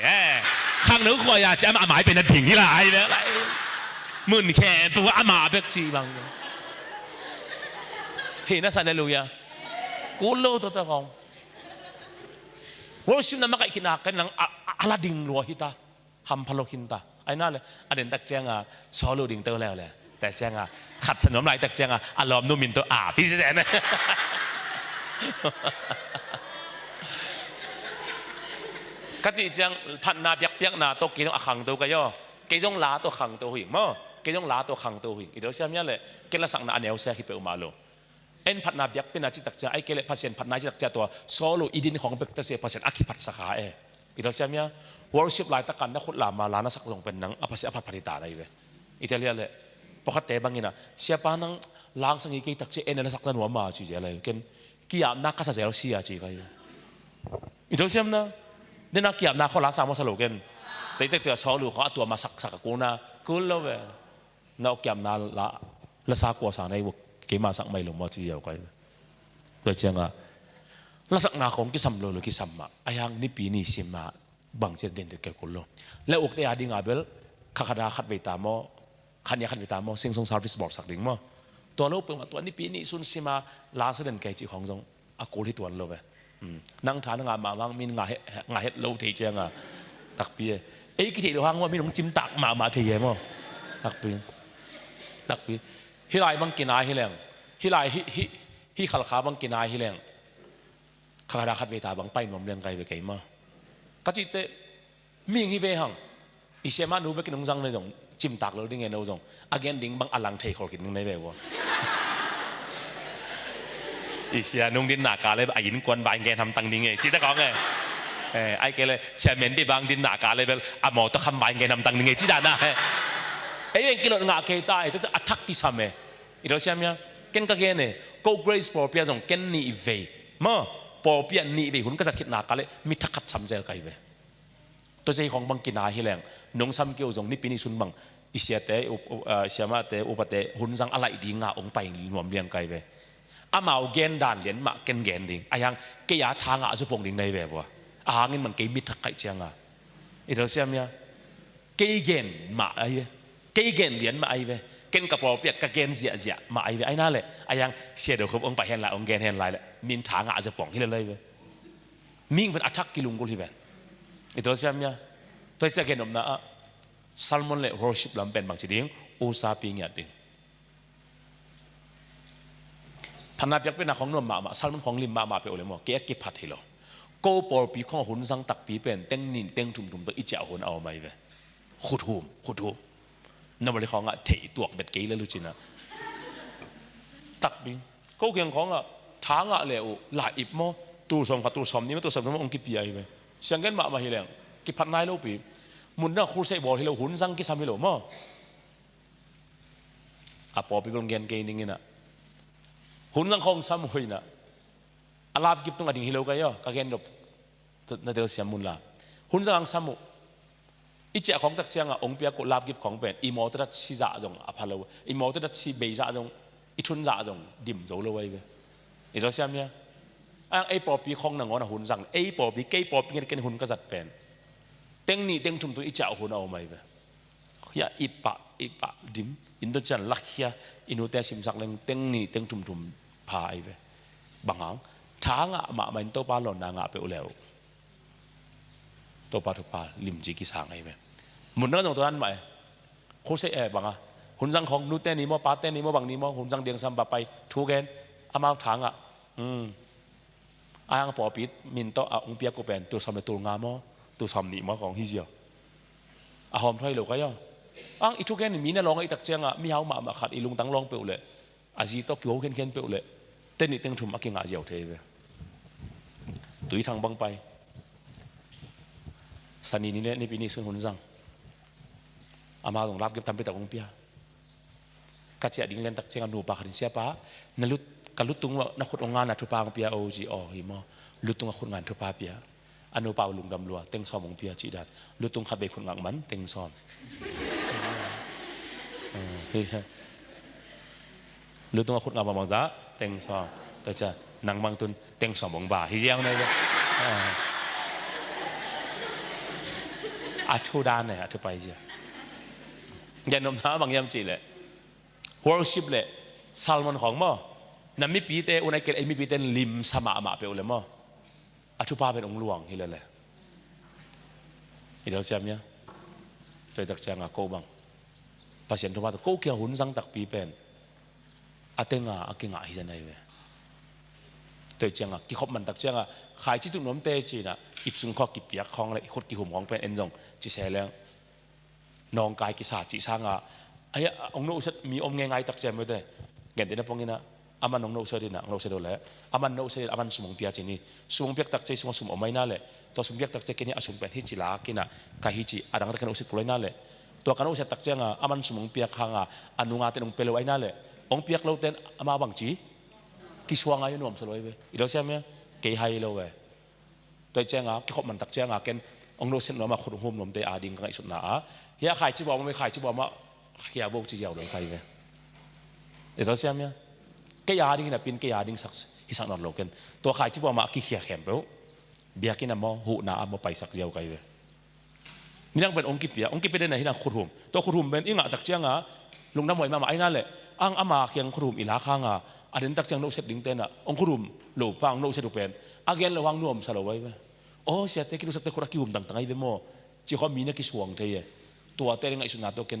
ข้างเหนือคอยจะอามาหมายเป็นถิ่งที่ลายเนี่ยมึนแค่ตัวอามาเบกจีบังเห็นนะสันเลลูยากุลโลตัวเจ้าของหัวเราชิบนั้นมาไกลขนาดกันหลังอาลาดิงรัวฮิตาฮัมพาโลคินตาไอ้นั่นเลยอันเด่นตักเจ้าซอลูดิงเตอร์แล้วเลยแต่เจ้าขัดสนมลายตักเจ้าอารมณ์นุ่มินตัวพี่แสนก็จีจังพันนาเปียกนาตัวกินต้องขังตัวก็ย่อกินต้องล้าตัวขังตัวหิงมั้งกินต้องล้าตัวขังตัวหิงอีเดียวเสียมั้ยเลยกินละสังนาอันเอลเสียฮิปเปอร์มาโลเอ็นพันนาเปียกเป็นอาชีพตักเจ้าไอ้เกล็ดพันเซนพันนาจิตักเจ้าตัวซอลูอีดินของเป็กเสียพันเซนอาคิพัดสาขาอีเดียวเสียมั้ยวอร์ชิปลายตะกันนักขุดลามาลานักสักลงเป็นนังอภัสอภัพาริตาอะไรเว้ยอิตาเลียเลยปกติบางอย่างนะเสียปานังล้างสังกีตักเจเอ็นนักสักนั้นหัวมาจีเจอะไรกันกี่ยามนักก็เสียเสียจีกันอิตาเลียนะเดี๋ยวนักกี่ยามนักเขาล้างสามวันสโลกันแต่จะเจอซอลูเขาเอาตัวมาสักกูนะกูแล้วเว้ยนักกี่ยามนักละสักกัวสารในวกเกี่ยมาสักไม่ลงมาจีเดียวกันโดยเจ้าละสักนาของกิสัมโลหรือกิสัมมาไอ้ยังนี่ปีนี้สิมาบางเจดินเด็กกุลโลแล้วอุกเตอดิ้งอาเบลข้าขดาขัดเวตามอขันยาขัดเวตามอซิงซงซาร์วิสบอร์ดสักดิ้งมั้งตัวเราเป็นตัวนี้ปีนี้สุนสิมาลาเสด็จเกจิของจงอากูที่ตัวเราไปนั่งทานงานมาบ้างมีงาเฮ็ดโลเทียงตักปีเอ้ยกิจเราห้างว่ามีน้องจิ้มตักมาเทียมั้งตักปีฮิไลบังกินไอฮิแรงฮิไลฮิขัลขาบังกินไอฮิแรงข้าขดาขัดเวตาบังไปนวมเรียงไกลไปไกลมั้งก็จิตเตมีอย่างที่เวหังอีเสียมาหนูไปกินน้องจังเลยจงจิ้มตักแล้วดิ้งเงินเอาจงอาเกนดิ้งบางอลังเทคอกินนึงในเววอีเสียนุ่งดินหนากาเลยไอ้ยินกวนบายเงินทำตังดิ้งไงจิตตะกองไงไอ้เกเลยเชียร์เมนที่บางดินหนากาเลยเบลอ่ะหมอต้องทำบายเงินทำตังดิ้งไงจิตตาหน้าไอ้เองกินรถงาเกยตายต้องอัตักที่ซ้ำอีเราเชื่อมั้ยเกนก็เกนเนี่ยก็เกรซปอร์เปียจงเกนนี่เวมั้งปอเปียนี่ไปหุ่นก็จะคิดหนักกันเลยมีทักขัดซ้ำเจอไกลไปตัวใจของบังกินาฮิแรงน้องซ้ำเกี่ยวจงนี่ปีนี้สุนบังอิเสียเตเสียมาเตอุปเตหุ่นจังอะไรดีงาองไปรวมเรียงไกลไปอามาเอาเกนด่านเหรียญมาเกนดิ่งไอ้ยังเกียร์ทางอาสุพงดิ่งในแบบว่า angin man kay mit kai chianga idol siam ya kay gen ma ai kay gen lian ma ai ve ken ka pro piak ka gen zia ma ai ve ai na le ayang sia do khop ong pa hen la ong gen hen lai le min thanga a ja pong hi le lai ve ming ban attack kilung gol hi ve idol siam ya toi sia gen om na salmon le worship lam pen bang chi ding u sa pi nya dingพันนาเปียกเป็นนักของนวมมาสัลมันของลิมมาไปโอเลมอเกะเก็บผัดให้เราโกปอปีของหุ่นสังตักปีเป็นเต็งนินเต็งถุ่มตัวอีเจ้าหุ่นเอาไหมเว้ขุดหุ่มนั่นบริของเทตัวเบ็ดเกยเลยรู้จินะตักปีโกเกียงของทางเหลวหลายอิบมอตูสมกับตูสมนี่มันตูสมนี่มันองค์กิปีไอเว้เสียงกันมาให้แรงกิพัดนายเราปีมุนน่ะครูใส่บอลให้เราหุ่นสังกิสามให้เรามออะปอปีกลงเกียนเกยนิ่งนะหุ่นสังคงซ้ำหอยนะอาลาฟกิบต้องอดิ่งฮิโลกันย่อก็เกณฑ์ดบนั่นเดียวเสียมุนละหุ่นสังซ้ำอีเจ้าของตักเชียงองค์เปียกลาฟกิบของเป็นอีโมตรัสชีจ่าจงอภัลโลอีโมตรัสชีเบย์จ่าจงอีชุนจ่าจงดิ่มโจโลไว้เว้อีเราเสียมเนี่ยไอ้ปอปีของหนังงอนหุ่นสังไอ้ปอปีเกย์ปอปีเงี้ยหุ่นก็จัดเป็นเต็งนี่เต็งชุมตัวอีเจ้าหุ่นเอาไหมเว้ยาอีปะดิ่มอินโดจันลักเฮียอินุเตสิมสักเล่งเต็งนี่เต็งชุมพายเว้บางครั้งช้างมามันโตปลาหล่นนางไปอุเลวโตปลาทุกปลาลิมจีกิสางไอ้เว้หมุนนั่งตรงตัวนั้นไหมโคเซเอบางหุ่นจังของนูเต้นนี่มั้งปลาเต้นนี่มั้งบางนี่มั้งหุ่นจังเดียงซ้ำไปทูเกนอามาทางอ้างปอปิดมินโตองเปียกก็เป็นตัวซ้ำในตัวงามมั้งตัวซ้ำนี่มั้งของฮิเจียอาหอมถ้อยหลกก็ย่ออ้างอีทูเกนมีน่าลองไอ้ตักเจียงมีเฮามาขัดอีลุงตั้งลองไปอุเลอาจีโตเกี่ยวเข็นไปอุเลเต้นนี่เต้นชุมอากิงอาเจียวเทเวตุยทางบังไปสันนีนี่เนี่ยนี่ปีนี้ส่วนหุ่นจังอามาลงรับเก็บทำไปแต่องเปียกัจเจดิ่งเล่นตักเชียงนูปากขันเสียป้านลุดกันลุดตุงว่านักขุดงานนักทุปางเปียโอจีอ๋อหิมะลุดตุงขุดงานทุปาเปียอนุปาวลุงดำลัวเต็งซอมองเปียจีดัดลุดตุงขัดเบขุดงานมันเต็งซอมเฮ้ยลุดตุงขุดงานบางจ้าเต็งซอมแต่จะนางบางตุนเต็งซอมองบ่าฮิเจียงเลยอาทูดานเนี่ยอาทูไปเจียยันนมท้าบางยามจีเลย worship เลยซาลมอนของมั้งนั่นมีปีเตอุนัยเกลมีปีเตลิมสมาเปอุเลยมั้งอาทูปาเป็นองค์หลวงฮิเลเลยอีเดียวเสียมเนี่ยใจตักเจียงอาโกบังภาษาทุบาตโกเกี่ยวหุ่นสังตักปีเป็นอาเตงอากิงอาฮิจันไอเวตัวเจียงอากิขบมันตักเจียงอาขายจิตุนน้ำเตจีน่ะอิบสุนข้อกิบยักของเลยขดกิหุ่มของเป็นเอ็นจงจีเสแล้วนองกายกิสาจีสร้างไอ้องค์โนอุสมีอมง่ายตักเจียงไม่ได้เงี้ยเดี๋ยวนะพงนี้นะอามันองค์โนอุสดีนะองค์โนอุสดูแลอามันโนอุสอามันสมองเปียจีนี่สมองเปียกตักเจียสมองอไม่น่าเลยตัวสมองเปียกตักเจียกินี่อาสมเป็นฮิจิลากินะกายฮิจิอาดังตะกันอุสกุลน่าเลยตัวกันอุสตักเจียงอามันสมองเปียกหางอนุงาเตนองเปลวไอ้น่าเลยองเปียกเราเต้นอามาบังจีกิสวงอายุนวมสลวยเว้ยอีเราเชื่อไหมเกย์ไฮเราเว้ยตัวเจ้งกิขบมันตักเจ้งเกนองโนเซนเรามาขุดหุ่มนมเตอาดิงกันไอสุดหนาเฮียขายจีบอมาไม่ขายจีบอมาเฮียโบกจีเดียวโดนใครเว้ยเดี๋ยวเราเชื่อไหมเกย์อาดิงน่ะเป็นเกย์อาดิงสักฮิสักนอนโลกันตัวขายจีบอมากิเฮียแข็งเปล่าเบียกินน่ะมอหูหนามาไปสักเดียวใครเว้ยนี่นั่งเป็นองกิเปียองกิเปียได้ไหนที่นั่งขุดหุ่มตัวขุดหุ่มเป็นอิงตักเจ้งลุงน้ำมวยมาไอ้นั่นแหละอ้างอามาเคียงขุดหุ่มอีลาข้างอันนี้ตักเจียงโนเซตดิ้งเต้นองคุรุมหลูปังโนเซตเป็นอาเกนระวังนวมสลวยไว้โอ้เสียเตกิลุสเตคุรักิหุ่มต่างๆไอ้เวโมจีเขามีนักกิสวงเทียตัวเตลิงไอสุนัตโตเกน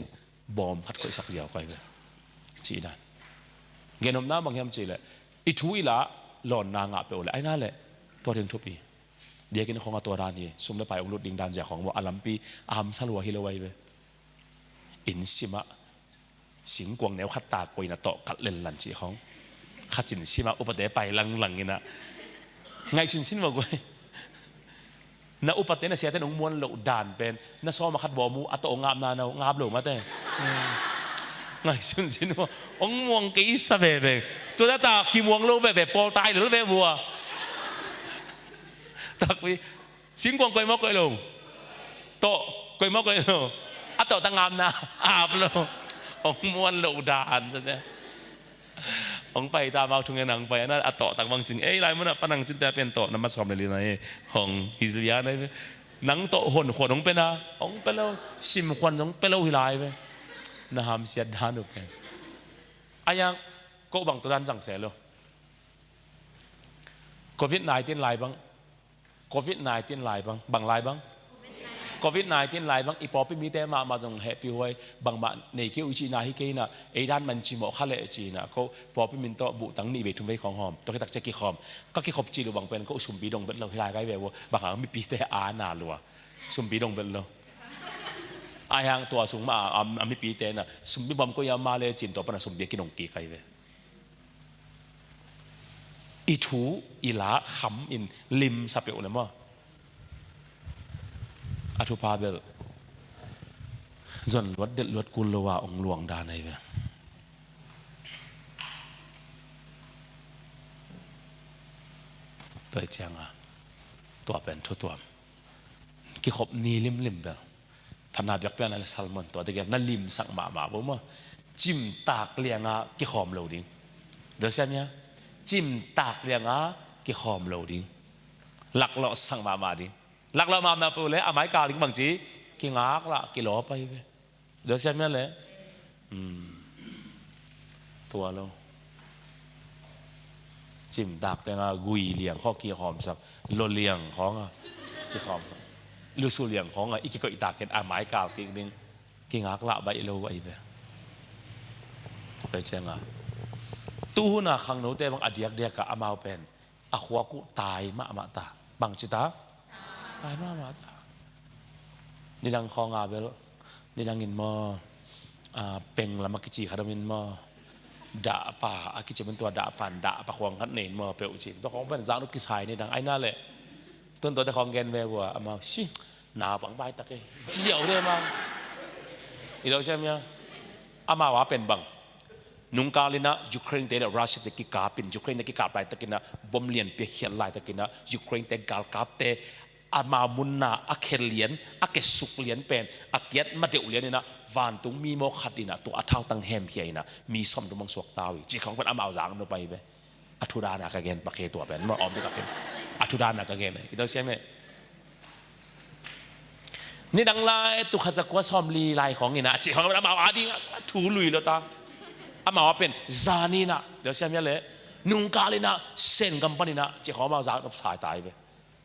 บอมขัดข่อยสักเดียวไปเว้จีนั่นเกนอมน้าบางยามจีเลยอิทุยละหล่อนนางะเปล่าเลยไอ้นั่นแหละตัวเรื่องทุบปีเดียกินของตัวร้านนี้สมเลยไปองลุดดิ้งดันจากของว่าอาลัมปีอามสลัวฮิลไว้เว้อินซิมะสิงกวงแนวขัดตาปอยน่ะโตกัดเล่นหลันจีของขัดสินชิมาอุปเดไปหลังๆนี่นะไงชินสินบอกว่าน่ะอุปเดน่ะเสียแต่หนุ่มมวนหลุดด่านเป็นน่ะซ้อมมาขัดบอมูอัตโองามนาเนางามหลุมาแต่ไงชินสินว่าองมวงกี่สเปเบตัวตากี่มวงโลเบปอตายหรือเบบัวตักวิสิงกวงกวยมอกกวยลงโตกวยมอกกวยลงอัตโตตั้งงามนาอาบลงองมวนหลุดด่านใช่ไหม องไปตามเอาทุงเงินองไปนั่นอัตโตต่างบางสิ่งไรมันปนังจินแต่เป็นโตน้ำมันสอบในลีนายของอิสราเอลนี่นังโตหนองเป็นนะองเป็นแล้วซิมควันองเป็นแล้วหิลายไปนะฮะมิเสียดานุเป็นอายังก็บางตัวด้านสั่งเสียเลยโควิด-19ลายบ้างโควิด-19ลายบ้างบางลายบ้างโควิด-19ลายบ้างอีพอพี่มีแต่มาจงแฮปปี้ไว้บางมาในเกี่ยวจีน่าฮิเกน่ะไอ้ด้านมันจีหมอขั้นเลยจีน่ะเขาพอพี่มินโตบุตั้งนี่ไปทุ่มไว้ของหอมตัวแค่ตักเจ๊กี่หอมก็กี่ขบจีหรือบางเป็นก็สุ่มปีดงเป็นเราที่ลายใกล้แบบว่าบางครั้งมีปีแต่อาหนาลัวสุ่มปีดงเป็นเราอายังตัวสุ่มมามีปีแต่น่ะสุ่มปีบอมก็ยังมาเลยจีนตัวปนสุ่มเบียกินงกีใครเว้อีทูอีหลาขำอินลิมสับเปอเลยมั้งอัฐุภาเบลส่วนลวดเด็ดลวดกุลว่าองหลวงดานไอเว้ตัวเจียงอ่ะตัวเป็นตัวกี่ขบนีลิมเบลธนาบิกเป็นอะไรซัลมอนตัวเด็กนั่นลิมสักมาบ่มั้งจิ้มตากเลียงอ่ะกี่ขอมเหลวดิ้งเดี๋ยวเช่นเนี้ยจิ้มตากเลียงอ่ะกี่ขอมเหลวดิ้งหลักเราสั่งมาดิ้งหลักเรามาไปเลยอาไม้กาลิงบางจีกี่งักละกี่หล่อไปเดี๋ยวเช่นนี้เลยตัวเราจิ้มตากเลียงอ่ะกุยเลียงข้อกี่หอมสักโลเลียงของอ่ะกี่หอมสักลูสูเลียงของอ่ะอีกก็อีตากเห็นอาไม้กาลิงดิ้งกี่งักละใบโลไว้ไปเช่นอ่ะตู้น่ะขังโน้ตแต่บางอดีตกับอามาเป็นอาขวากุตายมาตาบางจิตาตายมาตานี่ดังคองอาเบลนี่ดังอินมอเป็งละมักจีขาดมินมอด่าป่าอากิจเป็นตัวด่าปันด่าปะควงขัดเนินมอเปลวจีตัวของเป็นจานุกิชายนี่ดังไอ้นั่นแหละต้นตัวแต่ของแกนเววัวอามาชิหนาวปังใบตะเกียเดี่ยวเลยมั้งอีเราใช่ไหมอามาว่าเป็นบังนุ่งกาลินะยูเครนเตะรัสเซียตะกี้กาปินยูเครนตะกี้กาไปตะกี้นะบอมเลียนเปียเขียนลายตะกี้นะยูเครนเตะกาลกาเตะอามามุนนาอักเคเลียนอักเคสุกเลียนเป็นอักเกียดมาเดียวเลียนนี่นะวานตุงมีโมขัดดีนะตัวอัฐาวตังแฮมเขียนะมีสมดุมังสวกตาวิจีของเป็นอามาจางลงไปเว้อัฐุดานากาเกนปะเคตัวเป็นมาออมด้วยกันอัฐุดานากาเกนคิดเอาใช่ไหมนี่ดังไล่ตุขจักรวาซอมลีไลของนี่นะจีของเป็นอามาอาดีถูลุยแล้วตาอามาว่าเป็นซานีนะเดี๋ยวเชื่อมยันเลยนุ่งกาลินะเส้นกัมปนีนะจีของมาจากรับสายตายไป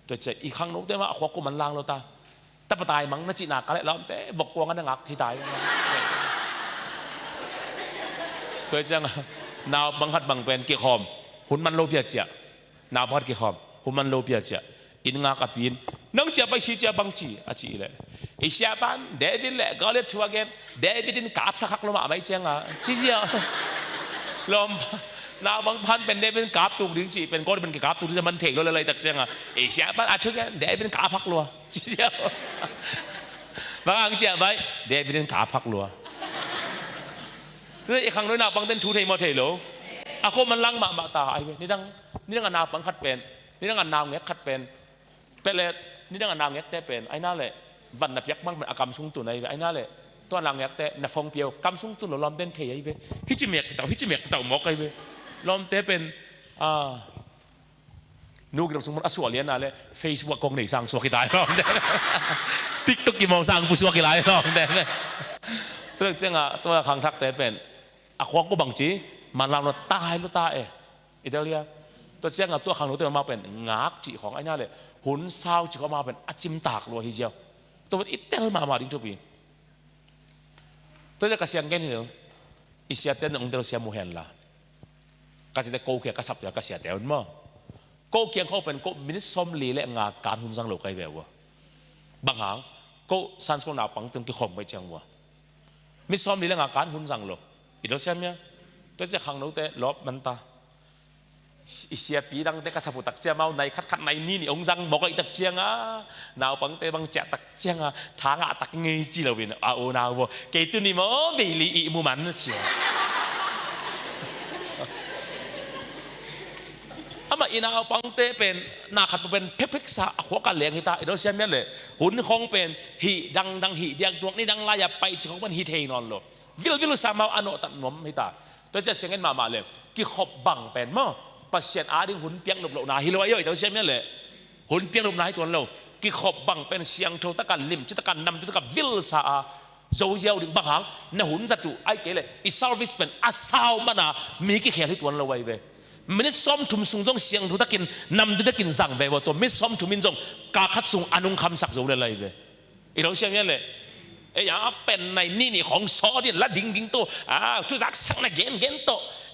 โดยจะอีกครั้งนู้นได้ว่าขวกุมันล่างเราตาแต่ปตายมั้งนัจินากาเลยแล้วแต่บกวงกันงักที่ตายโดยจะนาวบังคัดบังเป็นกี่คอมหุ่นมันโลเปียเจียนาวบังคัดกี่คอมหุ่นมันโลเปียเจียอินงากับปีนน้องเจียไปชี้เจียบังจีอาจีเลยอีเสียปันเดวิดเล่ก็เลยทัวร์เกมเดวิดินกาบสักครั้งลงมาไม่เจียงอ่ะชี้เจียลมนาบางพันเป็นเดวิดกาบตูดึงจีเป็นก้อนเป็นกาบตูที่จะมันเถกเลยเลยตักเจียงอ่ะอีเสียปันอาทิตย์เดวิดกาพักลัวชี้เจียบางอังเจียไปเดวิดกาพักลัวทีนี้อีกครั้งนึงนาบางเต้นทูเทมอเทโลอาโคมันลังมาตาไอ้เว้ยนี่ดังนาบังคัดเป็นนี่ดังนาเงี้ยคัดเป็นเลยนี่ดังนาเงี้ยแต่เป็นไอ้นั่นแหละวันนับยักษ์มั่งเป็นอากรรมสุ่งตุนไอ้นั่นแหละตัวหลังยักษ์แต่นับฟงเปียวกรรมสุ่งตุนหลอมเต้นเทยไอ้เว้ยฮิจิเมียกเต่าหมอกไอ้เว้ยล้อมเต้เป็นนูกเราสมมติอสวเลียนอะไรเฟซบุ๊กกงหนีสร้างสวกิตายล้อมเต้ติ๊กต๊อกกี่โมงสร้างผู้สวกิตายล้อมเต้เรื่องเจ้าตัวขังทักเต้เป็นอควงก็บังจีมันเราตายอิตาเลียตัวเจ้าตัวขังหนูเต้มาเป็นงักจีของไอ้นั่นเลยหุ่นเศร้าจีเขามาเป็นอาจิมตากลัวฮิเจียวตัวมันอิตาลมาดิ้งทุกปีตัวจะกระเซียนกันเหรออิสยาเต้นองเดลเซียมูเฮนล่ะกระเซียนโกเกียกระสับอย่างกระเซียนเต้นมั้งโกเกียงเขาเป็นโกมินิสอมลีและงาการหุ่นสังโลกไอเววะบางครั้งโกซันสโกนาปังตึงกี่ขมไปจังวะมิสอมลีและงาการหุ่นสังโลอิตาเซียเนี่ยตัวจะขังหนูเต้ลบมันตาอิเสียปีดังเด็กกษัตริย์ตักเจียมาในคัดในนี่องค์จังบอกไอ้ตักเจียงนาวปังเตบังเจตักเจียงทางตักเงยจีเราเป็นโอนาวเกตุนี่มั้งเบลีอีมูมันเชียวมาอินาวปังเตเป็นนาขัดเป็นเพชรสาหัวกันเลี้ยงฮิตาอิโดเซียนเลยหุ่นคงเป็นหิดังหิเดียงดวงนี่ดังลายไปจึงของมันหิเทนอนโลวิลสามาวอโนตันนมฮิตา ตัวจะเสียงเงินมาเลยกี่ขบบังเป็นมั้งปัสเซียนอาดิ้งหุ่นเปียงหลบหลบนาฮิโลย่อยตัวเสียงนี่แหละหุ่นเปียงหลบนาตัวเรากี่ขบบังเป็นเสียงโทตะกันลิมจุตะกันนำจุตะกันวิลซาโจเซียวดึงบังหางในหุ่นจัตุไอ้เกลเลยอิสซาวิสเป็นอาซาวมันนะมีกี่แขนให้ตัวเราไว้เว้ยมันนี่ซ้อมทุ่มสูงจงเสียงโทตะกินนำจุตะกินสั่งเว้ยว่าตัวไม่ซ้อมทุ่มมินจงกาคัดสูงอนุคำสักโจเลยเว้ยอีเราเสียงนี่แหละอย่างเป็นในนี่ของซอที่ละดิ้งโตทุกสักสังนะเกนโต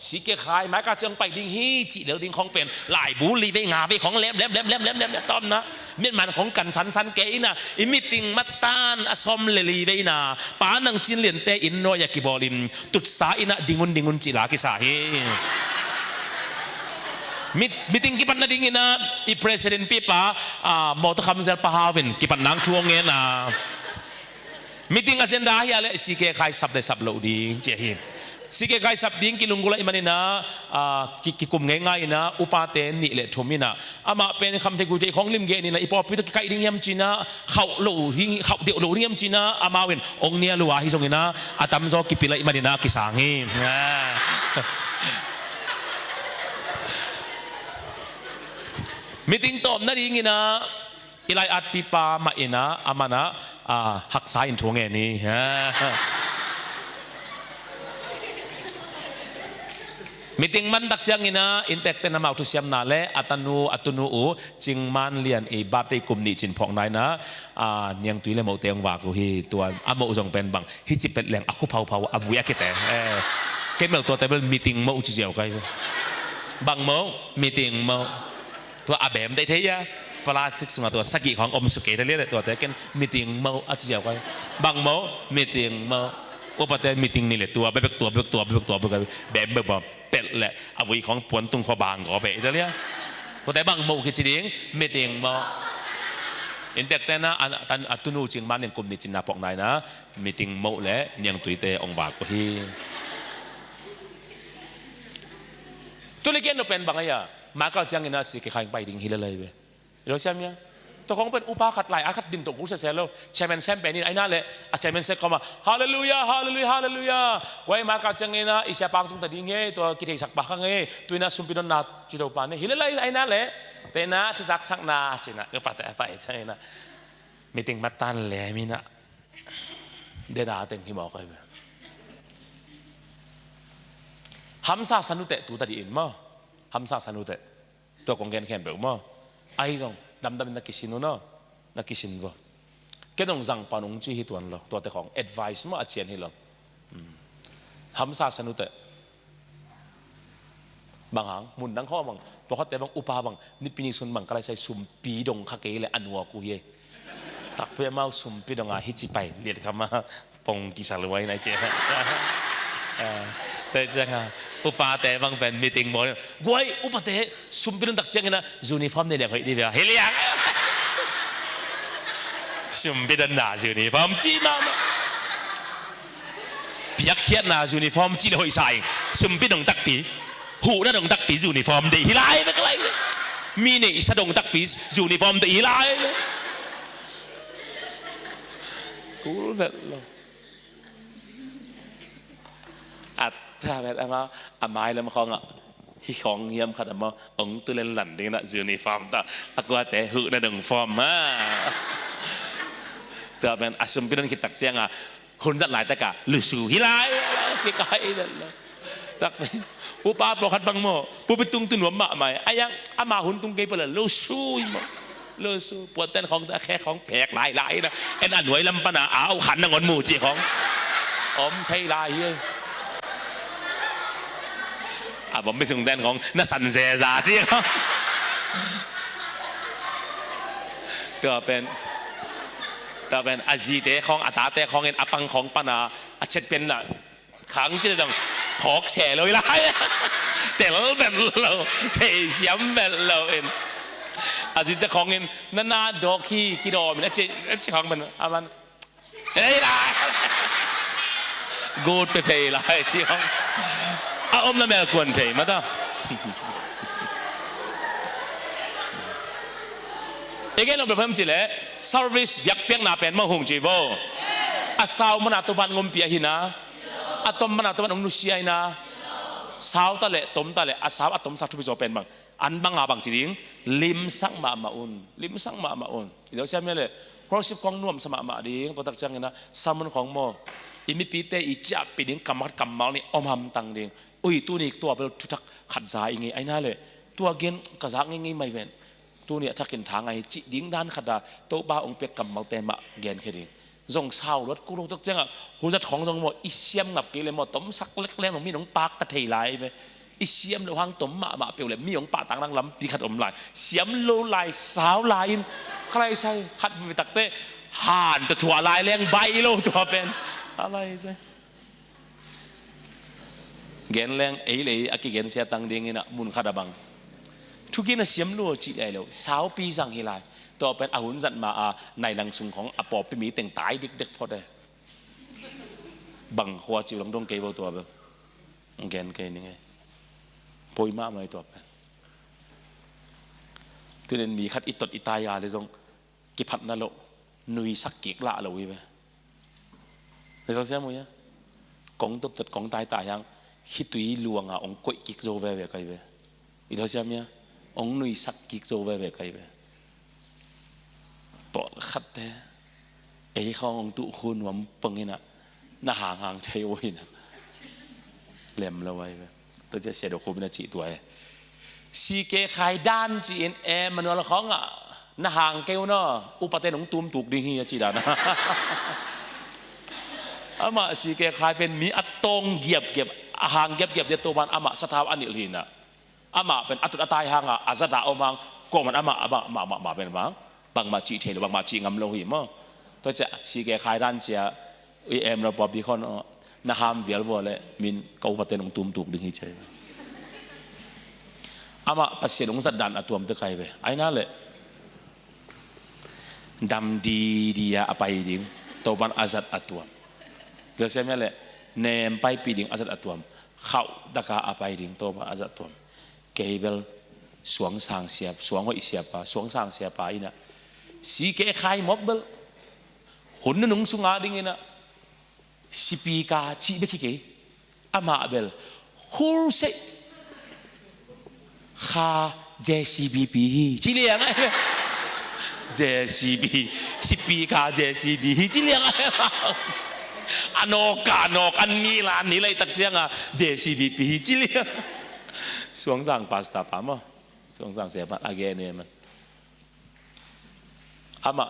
สิเกขายหมายก็จังไปดิ้งฮีจีเดี๋ยวดิ้งของเป็นหลายบุรีไปงาไปของแหลมต้อมนะเมียนมันของกันสันเกยนะอิมิติงมัตตานอสมเลลีไปนะป้านังจินเลียนเตอินโนยากิบอลินตุดสาอินะดิ้งุนจิลากิสาเฮมิติงกิปันนะดิ้งนะอีประธานปีป้ามอตคำเซลปะฮาวินกิปันนางทวงเงินนะมิติงอาเซนดาฮิอะไรสิเกขายสับได้สับโลดีเจฮิมสิเกขายสับดิ้งกิลุงกุลาอิมันนะกิกุมง่ายนะอุปาเตนี่แหละชมินะอามาเป็นคำเทกุเตของลิมเกนี่นะอีพอพิทกไก่ดิ้งยำจีนะเขาโลหิเขาเดียวโลหิมจีนะอามาเวนองเนียลัวฮิซงนะอาตัมโซกิปิลาอิมันนะกิสังฮิมมิติงตอมนั่นดิ้งนะอีไลอัดปีปามาอินะอามานะหักสายอินทวงเงินนี่มิติงมันดักจังอินะอินเตกเตนมาอุตุเสียมนาเลอัตนูอูจิงมันเลียนอีบาติกุมนิจินพองนายนะเนียงตุยเลมเอาเตียงวากุฮีตัวอโมจงเป็นบังฮิจิเป็นแหล่งอัคุเผาอวุยกิเตเก็บเหล่าตัวแต่เป็นมิติงโมอุจิเจียวกันบังโมมิติงโมตัวอาเบมได้เทียปลาสิกสมาตัวสกิของอมสุเกตเรียกตัวแต่กันมีติงเมาอาจจะเจ้ากันบางเมามีติงเมาอุปเทมีติงนี่แหละตัวไปตัวแบบเป็ดแหละอาวุธของปวนตุงขบางก็ไปเรียกแต่บางเมาคือจริงมีติงเมาอินเตอร์เน็ตนะอัตุนูจิงมันยังกลุ่มนี้จินนาปอกนายนะมีติงเมาแหละยังตุยเตองวากก็ฮีตัวเล็กๆเราเป็นบางอย่างมาก็จังเงินสิเกี่ยงไปดิ้งฮิลเลยเว้ยเราใช่ไหมตัวของเป็นอุปาขัดไหลอาขัดดินตกกุ้งเสียแล้วแชมเปี้ยนแชมเปี้ยนนี่ไอ้นั่นแหละแชมเปี้ยนเซ็ตเข้ามาฮาเลลูยากวยมาก็จังเงินอิสยาปังตุ้งตัดดิ้งเงี้ยตัวกิเลสสักปะข้างเงี้ยตัวน่ะสุมพิโนนาจิตอุปานี่ฮิลเลยไอ้นั่นแหละแต่น่ะที่สักนาจินะก็ปัดแต่ไปเท่านั้นนะมีติงมาตันเลยมีนะเดน่าติงที่บอกเลยฮัมซาสนุเตตัวตัดอินมั้งฮัมซาสนุเตตัวของแกนแคมเบลมั้งไอ้จงดำนักกิสินโน่นักกิสินวะแกต้องจังปานุงจีฮิตวันเราตัวแต่ของ advice มั้งอาเจียนฮิลฮัมซาสนุเตบางหางมุนดังข้อบางพอเขาแต่บางอุปาบางนิปินิสุนบางกลายใส่สุมปีดงขักเกลอันวัวกูเย่ตักเพื่อมาสุมปีดงฮิจิไปเรียกคำว่าปงกิสาลวยนายเจ้แต่จังอุปาแต่บางเป็นมีติงบอกเลยกวยอุปาแต่สุมพินตักจังนะยูนิฟอร์มเนี่ยเรียกเขาดีเดียวเฮียงสุมพินน่ายูนิฟอร์มจีมาเปียกเขียนน่ายูนิฟอร์มจีเลยใส่สุมพินดงตักปีหูน่าดงตักปียูนิฟอร์มดีฮิไลไม่ก็ไรมีเนี่ยสะดงตักปียูนิฟอร์มดีฮิไลกูแบบถ้าแบบว่าอาไม้แล้วมันของฮิของเยี่ยมขนาดว่าองตัวเล่นหลั่นดีนะยูนิฟอร์มต่ออากว่าแต่หือในดึงฟอร์มมาแต่เป็นอาสมพินันคิดตักแจ้งคนจัดหลายตะกะหรือสู่ฮิไลกี่ไก่แบบนั้นตักไปผู้ป้าปลอกขัดบังโมผู้ไปตุ้งตุนหัวหมาใหม่ไอ้ยังอามาหุ่นตุ้งเกยไปเลยลูสู้มั้งลูสู้ปวดเต้นของแค่ของแผลหลายนะไอ้นั่นหน่วยลำปนาเอาขันนงอนหมู่จีของอมไทยลายเลยผมไม่ส่งแดนของนักสันเซซาที่เขาตัวเป็นอาจีเตของอาตาเตของเงินอาปังของปนาอาเช็ดเป็นละขังที่ต้องถอกแฉเลยละแต่เราแบบเราเทียมแบบเราเองอาจีเตของเงินนาดอกขี้กิโดมันอาจีของมันอามันเฮ้ยละกูดไปเพย์ละที่ของอมละแม่กวนเทมาต่อเองเราเป็นเพิ่มจีเลย service ยักเปียงนาเป็นมาหงจีโวอาสาวมันอาตุบันงมเปียหินะอาตมมันอาตุบันองนุเซียนะ สาวตะเละต้มตะเละอาสาวอัตต้มสักทุกปีจอเป็นบางอันบางอาบางจริงลิมสักมาอุนลิมสักมาอุนเดี๋ยวใช่ไหมเลยเพราะสิบของน่วมสมาดีตัวตักจังนะสามันของโมอิมิปีเตอิจับปีดิ้งกำมัดกำเมานี่อมหำตังดิ้งอุ้ยตัวนี้ตัวเป็นทุกขัดสายอย่างงี้ไอ้นั่นเลยตัวเกณฑ์กระซักงี้ไม่เว้นตัวเนี่ยถ้ากินทางไงจิดิ้งด้านขัดดาโตบ้าองเปียกกำเมาเป็นมาเกณฑ์แค่ดิ้งจงเศร้ารถกูรู้ตักจังอ่ะหูจัดของจงหมดอิเซียมงับกี่เลยหมดต้มสักเล็กๆของมีน้องปากตะเทยไหลไปอิเซียมเราหางต้มมาเปลี่ยวเลยมีน้องปากต่างๆลำปีขัดอมไหลเสียมโลไหลสาวไหลใครใช่ขัดวิตักเตะห่านแต่ถั่วลายแรงใบโลตัวเป็นอะไรใช่เกณฑ์แรงเลยอากิเกณฑ์เสียตังเดียงนะมุนขัดบังทุกินเสียมลัวจีได้เลยสาวปีสังเฮลายตัวเป็นอาหุนจัดมาในหลังสุงของอปอไปมีแต่งตายเด็กๆพอได้บังหัวจิ๋วลงดงเกย์ตัวเบลเกณฑ์เกย์นี่ไงปอยมาไม่ตัวเป็นที่เด่นมีขัดอิตดอิตายาเลยจงกิพัดนั่นโลนุยสักกิกละเลยไปเลยเขาเสียมั้ยกงตุดกงตายยังคิดตุยลวงองกุยกิกโจเวเวกันไปอีเขาเสียมั้ยองนุยสักกิกโจเวเวกันไปปอดขัดแต่ไอ้เขาองตุคุณวมปังนี่นะน่าห่างเทวินะเล่มละไว้ตัวจะเสียดอกคุณน่าจีตัวสีเกขายด้านจีนมันว่าละของน่าห่างเกลเนาะอุปเทนของตูมถูกดีเฮียจีดานะอามาสีเกขายเป็นมีอัตตงเก็บห่างเก็บเดี๋ยวตัวมันอามาสถาอันนี้ลินะอามาเป็นอัตุตายห่างอาซาดาอมังก็มันอามาเป็นมังบางมาจีเทหรือบางมาจีงำโลหิมตัวจะสีเกขายด้านเสียเราบอกบีคอนน่าห้ามเวียลวัวเลยมินก็อุปเทนของตูมถูกดีเฮียใช่อามาภาษาของสัตว์ดันอัตวมตะไคร้ไปไอ้นั่นแหละดำดีdia apa iding toban azat atuamเดี๋ยวใช่ไหมเลยเนมไปปีดิ่ง azat atuam เขาตะกา apa iding toban azat atuam เกย์เบลสวงสางเสียบสวงหัวอิเสียบสวงสางเสียบอีน่ะสีเกย์ขายมกเบลหุ่นนุ่งสุงาดิ่งน่ะสิปีกาจีเบคิเกย์อามาเบลฮูลเซข้า JCBP จีเลียงไงJCB สิปีกา JCB จีเลียงอะไรอันโอกาโนกอันนี้ร้านนี้เลยตักเจียงJCBP จีเลียงสวงสั่งพาสต้าปามสวงสั่งเสียบอาเกนเนี่ยมันอามา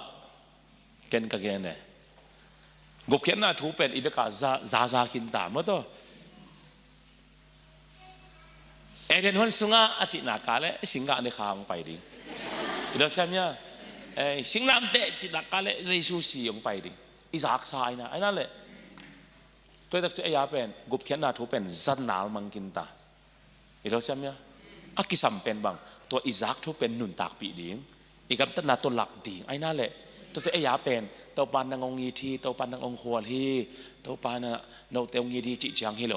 เกนกับเกนเนี่ยกบเขียนหน้าถูเป็นอีเวกาซาคินตามตัวเอเดนวันสุงาอาจินากาเลสิงกาในข้างไปดิเดี๋ยวใช่ไหมสิงน้ำเตะจิตนักกาเลเยซูสีองไปดิอิสากสายนะไอ้นั่นแหละตัวตักเจียเป็นกุบเขียนนาทูเป็นจันนาลมังกินตาเดี๋ยวใช่ไหมอากิสัมเป็นบางตัวอิสากทูเป็นนุนตากปีดิ่งอีกคำตัดนาตัวหลักดิ่งไอ้นั่นแหละตัวเจียเป็นตัวปานนางองยีทีตัวปานนางองขวดฮีตัวปานเราเตองยีทีจิจังฮิโล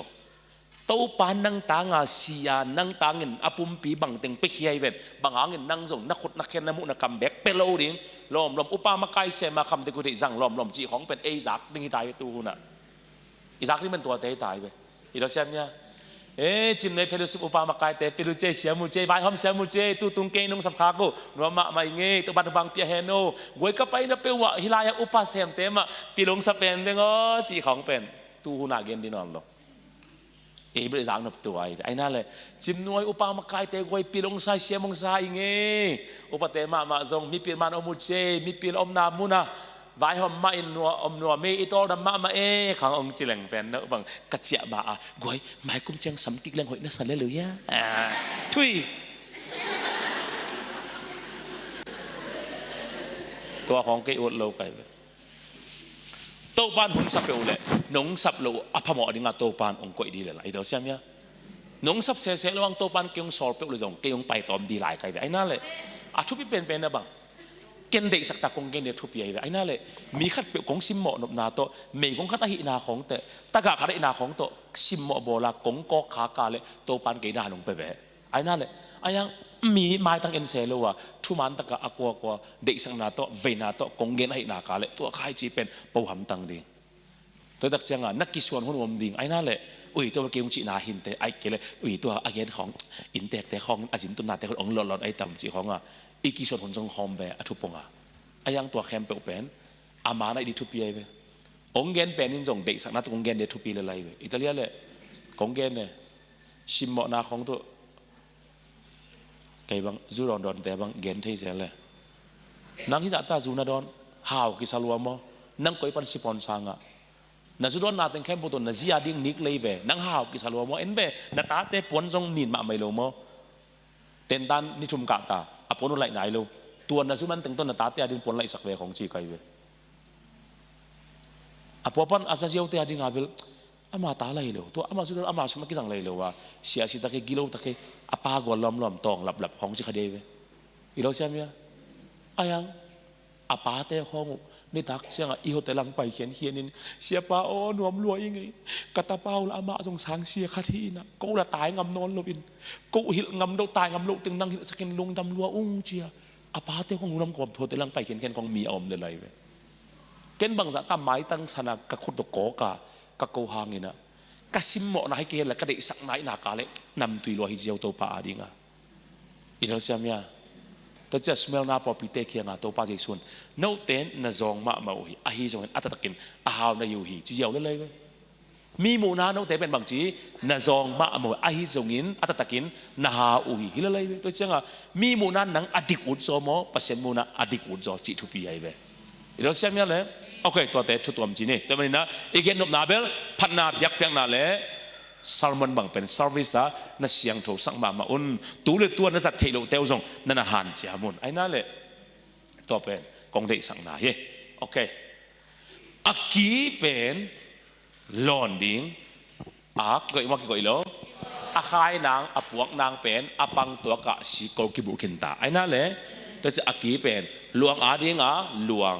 ตัวปานนังตางาเสียนังตางินอปุมปีบังเต็งไปเฮียเวนบางหงินนังส่งนักขุดนักเขียนนักมุนักกำเบกเปโลดิ่งล้อมอุปามาไกเสมาคำที่กูได้สั่งล้อมจีของเป็นเอซักดึงตายไปตัวน่ะอิซักนี่มันตัวเตะตายไปอีเราเชื่อเนี่ยจิมในเฟลุสิอุปามาไกเตะเฟลุเจเสียมูเจไปหอมเสียมูเจตูตุงเกนงสับขากูรัวมาไม่เงี้ยตัวบันบังเปียเฮโนกวยก็ไปนับเปวะฮิลายอุปาเสมเต็มปีลงสเปนเป็นจีของเป็นตูหูนาเกนดีนอนหรอกบริจาคนับตัวไอ้นั่นเลยจิมนวยอุปามาไกเตะกวยปีลงสายเสียมงสายเงี้ยอุปเตมาจงมีปีมันอมุเจมีปีอมนามุนะไว้หอมมาอินนัวอมนัวมีอิตอลดำมาขังองจิเลงเป็นเนอะบังกระเจียบ่ากวยหมายกุมเชียงสัมกิกเลงหอยนักสันเลยหรือยะทุยตัวของเกอุดโลกไปโตปานหุ่นสับเปลเลยน้องสับโลอภมอดิงาโตปานองค์กวยดีเลยไอ้เดี๋ยวเสียมั้ยน้องสับเสียระวังโตปานเกี่ยงสอลเปลเลยจงเกี่ยงไปตอมดีหลายไกลไอ้นั่นเลยทุบเป็นนะบังเกณฑ์เด็กสักตะกงเกณฑ์เด็กทุบใหญ่ไอ้นั่นเลยมีขัดเปลกงซิมหมอนบนาโตเมย์กงขัดหินาของแต่ตะกะขัดหินาของโตซิมหมอโบลากงกอขากาเลยโตปานเกดาลงไปแบบไอ้นั่นเลยไอ้ยังมีไม้ตั้งเอ็นเซลว่าทุมันตะกะอกัวเด็กสังนาโตเวนาโตกงเกณฑ์หินากาเลยตัวใครจีเป็นปูหำตังดีตัวตักเจียงนักกิจส่วนหุ่นวมดิ่งไอ้นั่นแหละ อุ้ยตัวเกี่ยงจีนาหินแต่ไอ้เกลอุ้ยตัวอาเกนของอินเตกแต่ของอาจินตุนาแต่ขององหลอดไอ้ต่ำจีของอ่ะอีกิส่วนคนจงหอมไปอทุปงอ่ะไอ้ยังตัวแคมเปลเป็นอามาในดิทุปีไปองเกนเป็นนินจงเด็กสักนัดองเกนเดทุปีเลยไปอิตาเลียเลยองเกนเนี่ยชิมเหมาะนาของตัวไก่บางจูรอนดอนแต่บางเกนที่เสียเลยนังที่จะตาจูนาดอนหาวกิสาลัวมอนังก้อยปันสิปอนซังอ่ะนั่นสุดนั้นแต่งแค่บุตรนั่นเสียดิ้งนิกเลยเว้นังหาวกิสาลัวมอเอ็นเว้นัตาเตปอนจงนินมาไม่ลงมอเต็นตันนิชุมกะตาอปอนอะไรไหนลูตัวนั่นสุดมันแต่งต้นนัตาเตดิ้งปอนไหลสักเวของจีไกเว้อปอปันอาซาเซียวเตดิ้งอาเบลอามาตาไหลลูตัวอามาสุดอามาสมัยกิสังไหลลูว่าเสียสิตะเกกิโลตะเกอปากวลล้อมตองหลับของจีคดีเว้อีเราเสียมั้ยอายังอปาเตของนี่ทักเสียงอีโฮเตลังไปเขียนนินเสียป้าโอ้หนวมรวยยังไงกตาเป้าละอามาทรงช้างเสียคาทีนะกูละตายงำนอนลวินกูหิลงำโดตายงำโลตึงนั่งหิลสกินลงดำรัวอุ้งเจียอปาเตของหนวมกบโฮเตลังไปเขียนของมีอมเดลัยเวเกณฑ์บางสัตว์ไม้ตั้งสนากะขุดตะโกกะโกหางินะกะซิมโมนะให้เกณฑ์ละกะเดสักไหนนากาเลนำตุยลอยเจียวตัวป้าดิงะอีเราเสียมั้ยตัวจะสมัยนาพอพิเตเคียงาตัวป้าเจสุนโน้ตเต้นน่ะจงมาอุหิอาฮิจงอัตตะกินอาหาวนายูหิจีเจียวเลยเว้ยมีมูนาโน้ตเต้เป็นบางจีน่ะจงมาอุอาฮิจงอินอัตตะกินนาหาอุหิฮิเลยเว้ยตัวเจ้ามีมูนานังอดิกอุดโซโมปัสเซนมูนาอดิกอุดโซจิทุปีไอเว้ยเราเชื่อมั้ยเลยโอเคตัวเต้ชุดตัวมจีนี่ตัวมันนะอีกอย่างนบนาเบลพันนายักเปียงนาเลยซาลมอนบางเป็นซาร์วิสอะน่าเสียงโถสังมาอุ่นตัวเลยตัวน่าจะเทโลเตลซงนั่นอาหารเจ้ามุนไอ้นั่นเลยตัวเป็นกองเด็กสังนาเย่โอเคอากีเป็นลอนดิ้งอาก็อีกว่ากี่ก็อีโลอาขายนางอาปวกนางเป็นอาปังตัวกะสิโกกิบุกินตาไอ้นั่นเลยตัวจะอากีเป็นลวงอาดิ้งอาลวง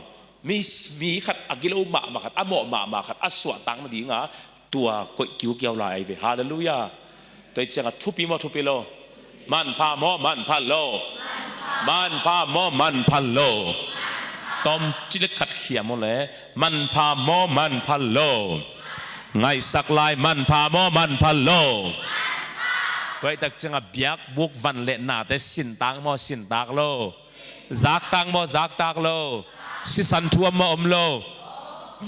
มีขัดอากิโลมาขัดอาโมมาขัดอาสวตังมาดิ้งอาตัวก็กิ้วเกี่ยวลายเวฮาเลลูยาตัวเจ้าทุบปีโมทุบปีโลมันพาโมมันพันโลมันพาโมมันพันโลตอมจิลขัดเขียมเลยมันพาโมมันพันโลไงสักลายมันพาโมมันพันโลตัวเจ้าเบียกบุกวันเล่นหน้าแต่สินตังโมสินตักโลจักตังโมจักตักโลสิสันทัวโมอมโล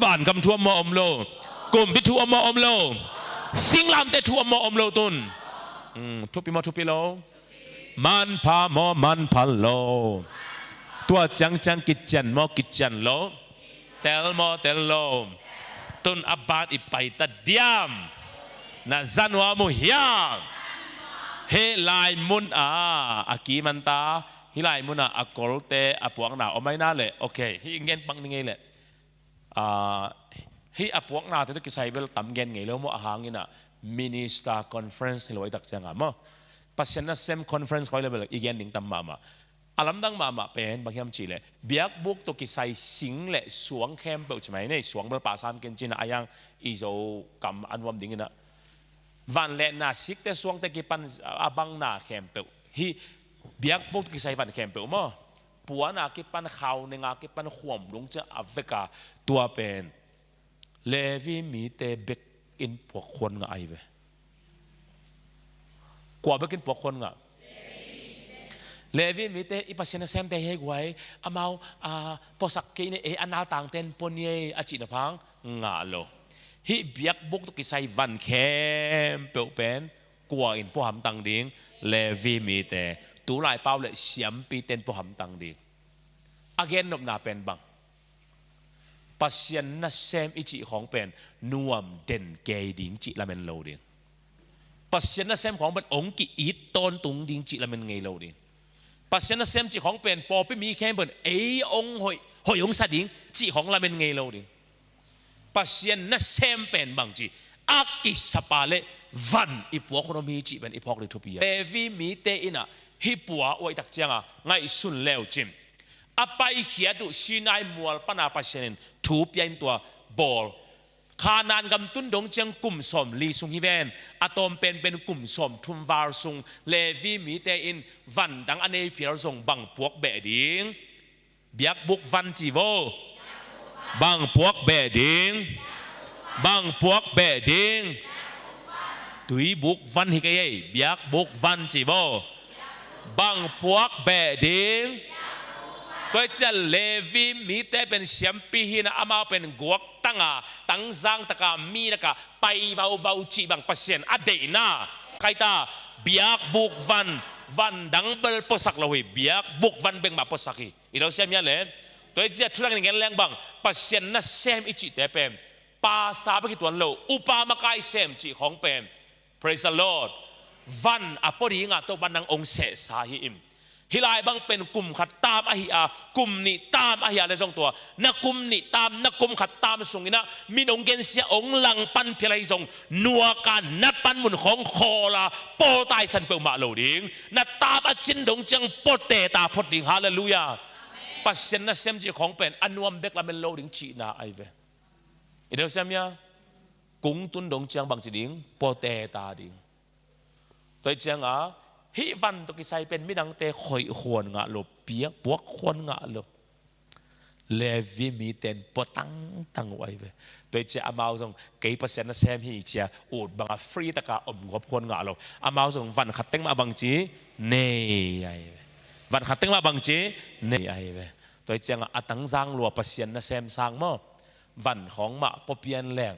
วันกำทัวโมอมโลกุมพิทัวมอมโลสิงลำแต่ทัวมอมโลตุนทุบปีมอทุบปีโลมันพามอมันพันโลตัวจังกิจจันมอกิจจันโลเตลมอเตลโลตุนอับบาดอีไปตัดเดียมนาจันวามุฮิยาเฮลายมุนอากีมันตาฮิลายมุนอากอลเตอปวงนาเอาไม่น่าเลยโอเคฮิเงินปังนี่ไงเลยฮีอพวกนาที่กิจใช้เวลตั้มเงินไงแล้วมั่วหางนี่นะมินิสตาร์คอนเฟอเรนซ์ที่เราได้ตักเจงอ่ะมั่วปัจจุบันเซมคอนเฟอเรนซ์เขาเลยอีกอย่างหนึ่งตั้มมาอารมณ์ดังมาเป็นบางอย่างจีเลยเบียกบุกตัวกิจใช้สิงเลยสวงแคมเปิลใช่ไหมเนี่ยสวงเบลป่าสามเกนจีน่ะอย่างอีโจกำอันวมดิ่งนะวันเล่นนาสิกแต่สวงแต่กิปันอาบังนาแคมเปิลฮีเบียกบุกกิจใช้วันแคมเปิลมั่วปัวนากิปันเขาในงากิปันขวมลงจะอเฟริกาตัวเป็นเลวีมีแต่เบกอินพวกคนง่ายเว้ยกว่าเบกอินพวกคนง่ะเลวีมีแต่อีปัสเซนเซมแต่เฮกไว้อามาพอสักกี่เนี่ยอันนาต่างเต้นปนเย่อาจิตพังง่ะโลฮิเบียกบุกตุกิไซวันแคมเปิลเป็นกว่าอินพวกหำตังดิ้งเลวีมีแต่ตัวลายเป้าเลยเสียมปีเต้นพวกหำตังดิ้งอาเกนนบนาเป็นบังปัสยันนัสเซมอิจิของเป็นนวมเด่นเกยดิ้งจิละเมนโลดิ้งปัสยันนัสเซมของเป็นองค์กิอิตต้นตุงดิ้งจิละเมนไงโลดิ้งปัสยันนัสเซมจิของเป็นปอไปมีแค่เป็นองค์หอยองค์สัดิ้งจิของละเมนไงโลดิ้งปัสยันนัสเซมเป็นบางจิอากิสปาเลวันอีปัวคนมีจิเป็นอีพอกลิทูปีเอวีมีเตอินะฮิปัวไว้ตักเจียงไงสุนเลวจิมอาไปเขียดูซีนายมัวปนาปัสยันทูบยันตัวบอลขานานกำตุ้นดงเจียงกลุ่มสมลีซุงฮิเวนอะตอมเป็นกลุ่มสมทุมวาร์ซุงเลวีมีเตอินวันดังอเนยเพียร์ซงบังพวกเบดิงเบียกบุกวันจีโวบังพวกเบดิงบังพวกเบดิง ตุยบุกวันฮิกเอ้ยเบียกบุกวันจีโบบังพวกเบดิงตัวจะเลวีมีแต่เป็นเสียมปีหินะอามาเป็นกวกตั้งตั้งจังตะกามีตะกาไปเบาจีบังปัสเซียนอเดน่าใครตาเบียกบุกวันดังเบลปสักเลยเบียกบุกวันเบ่งมาปสักอีเราเสียมีอะไรตัวจะทุลังเงี้ยแรงบังปัสเซียนน่ะเซมอิจิแต่เป็นภาษาไปกี่ตัวโลอุปมาไกเซมจีของเป็น praise the Lord วันอปอดีงาตัววันนังองเสสาหิมฮิลายบังเป็นกลุ่มขัดตามอหิอากลุ่มนี้ตามอหิอาในสองตัวนักกลุ่มนี้ตามนักกลุ่มขัดตามส่งนี่นะมีองเกนเสียองหลังปันเพียไรส่งนัวกันนับปันมุนของคอละโปตายสันเปิลมาโลดิงนัดตามอจินดงจังโปเตตาพอดิงฮาเลลูยาปัสเซนนัเซมจีของเป็นอนุมเบกลาเมโลดิงชีนาไอเวอีเดลเซมยากุ้งตุนดงจังบางจีดิงโปเตตาดิงตัวจังฮิวันตุกิไซเป็นมิดังเตคอยขวนงะลบเปียกบวกขวนงะลบเลวีมีเต็นปตั้งไว้เว้ยโดยจะอามาส่งกี่เปอร์เซ็นต์นะแซมฮีเชียอูดบางฟรีตะกาอมงบขวนงะลบอามาส่งวันขัดเต็งมาบางจีเนยไอเว้ยวันขัดเต็งมาบางจีเนยไอเว้ยโดยจะอาตั้งจางรัวเปอร์เซ็นต์นะแซมสร้างมั้งวันของมาปเปียนแรง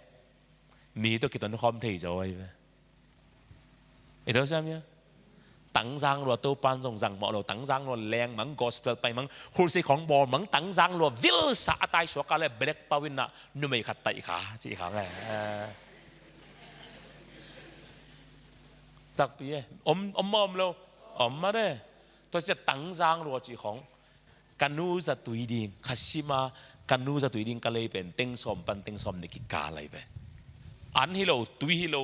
มีตัวกิจตุนคอมที่จะไว้เว้ยเอ็ดเท่าไหร่เนี่ยตั้งจังรัวตัวปานส่งจังหมอเราตั้งจังรัวแรงมังกอสเปลไปมังคุณสิของบอลมังตั้งจังรัววิลสาตายสวกาเลเบรกปาวินนะนุ่มไม่ขัดไตขาจีขาไงตักปีอมเรามาได้ตัวจะตั้งจังรัวจีของกันนูจะตุยดิงขัดซิมากันนูจะตุยดิงก็เลยเป็นเต็งสมปันเต็งสมในกิกาอะไรไปอันฮิโลตุยฮิโล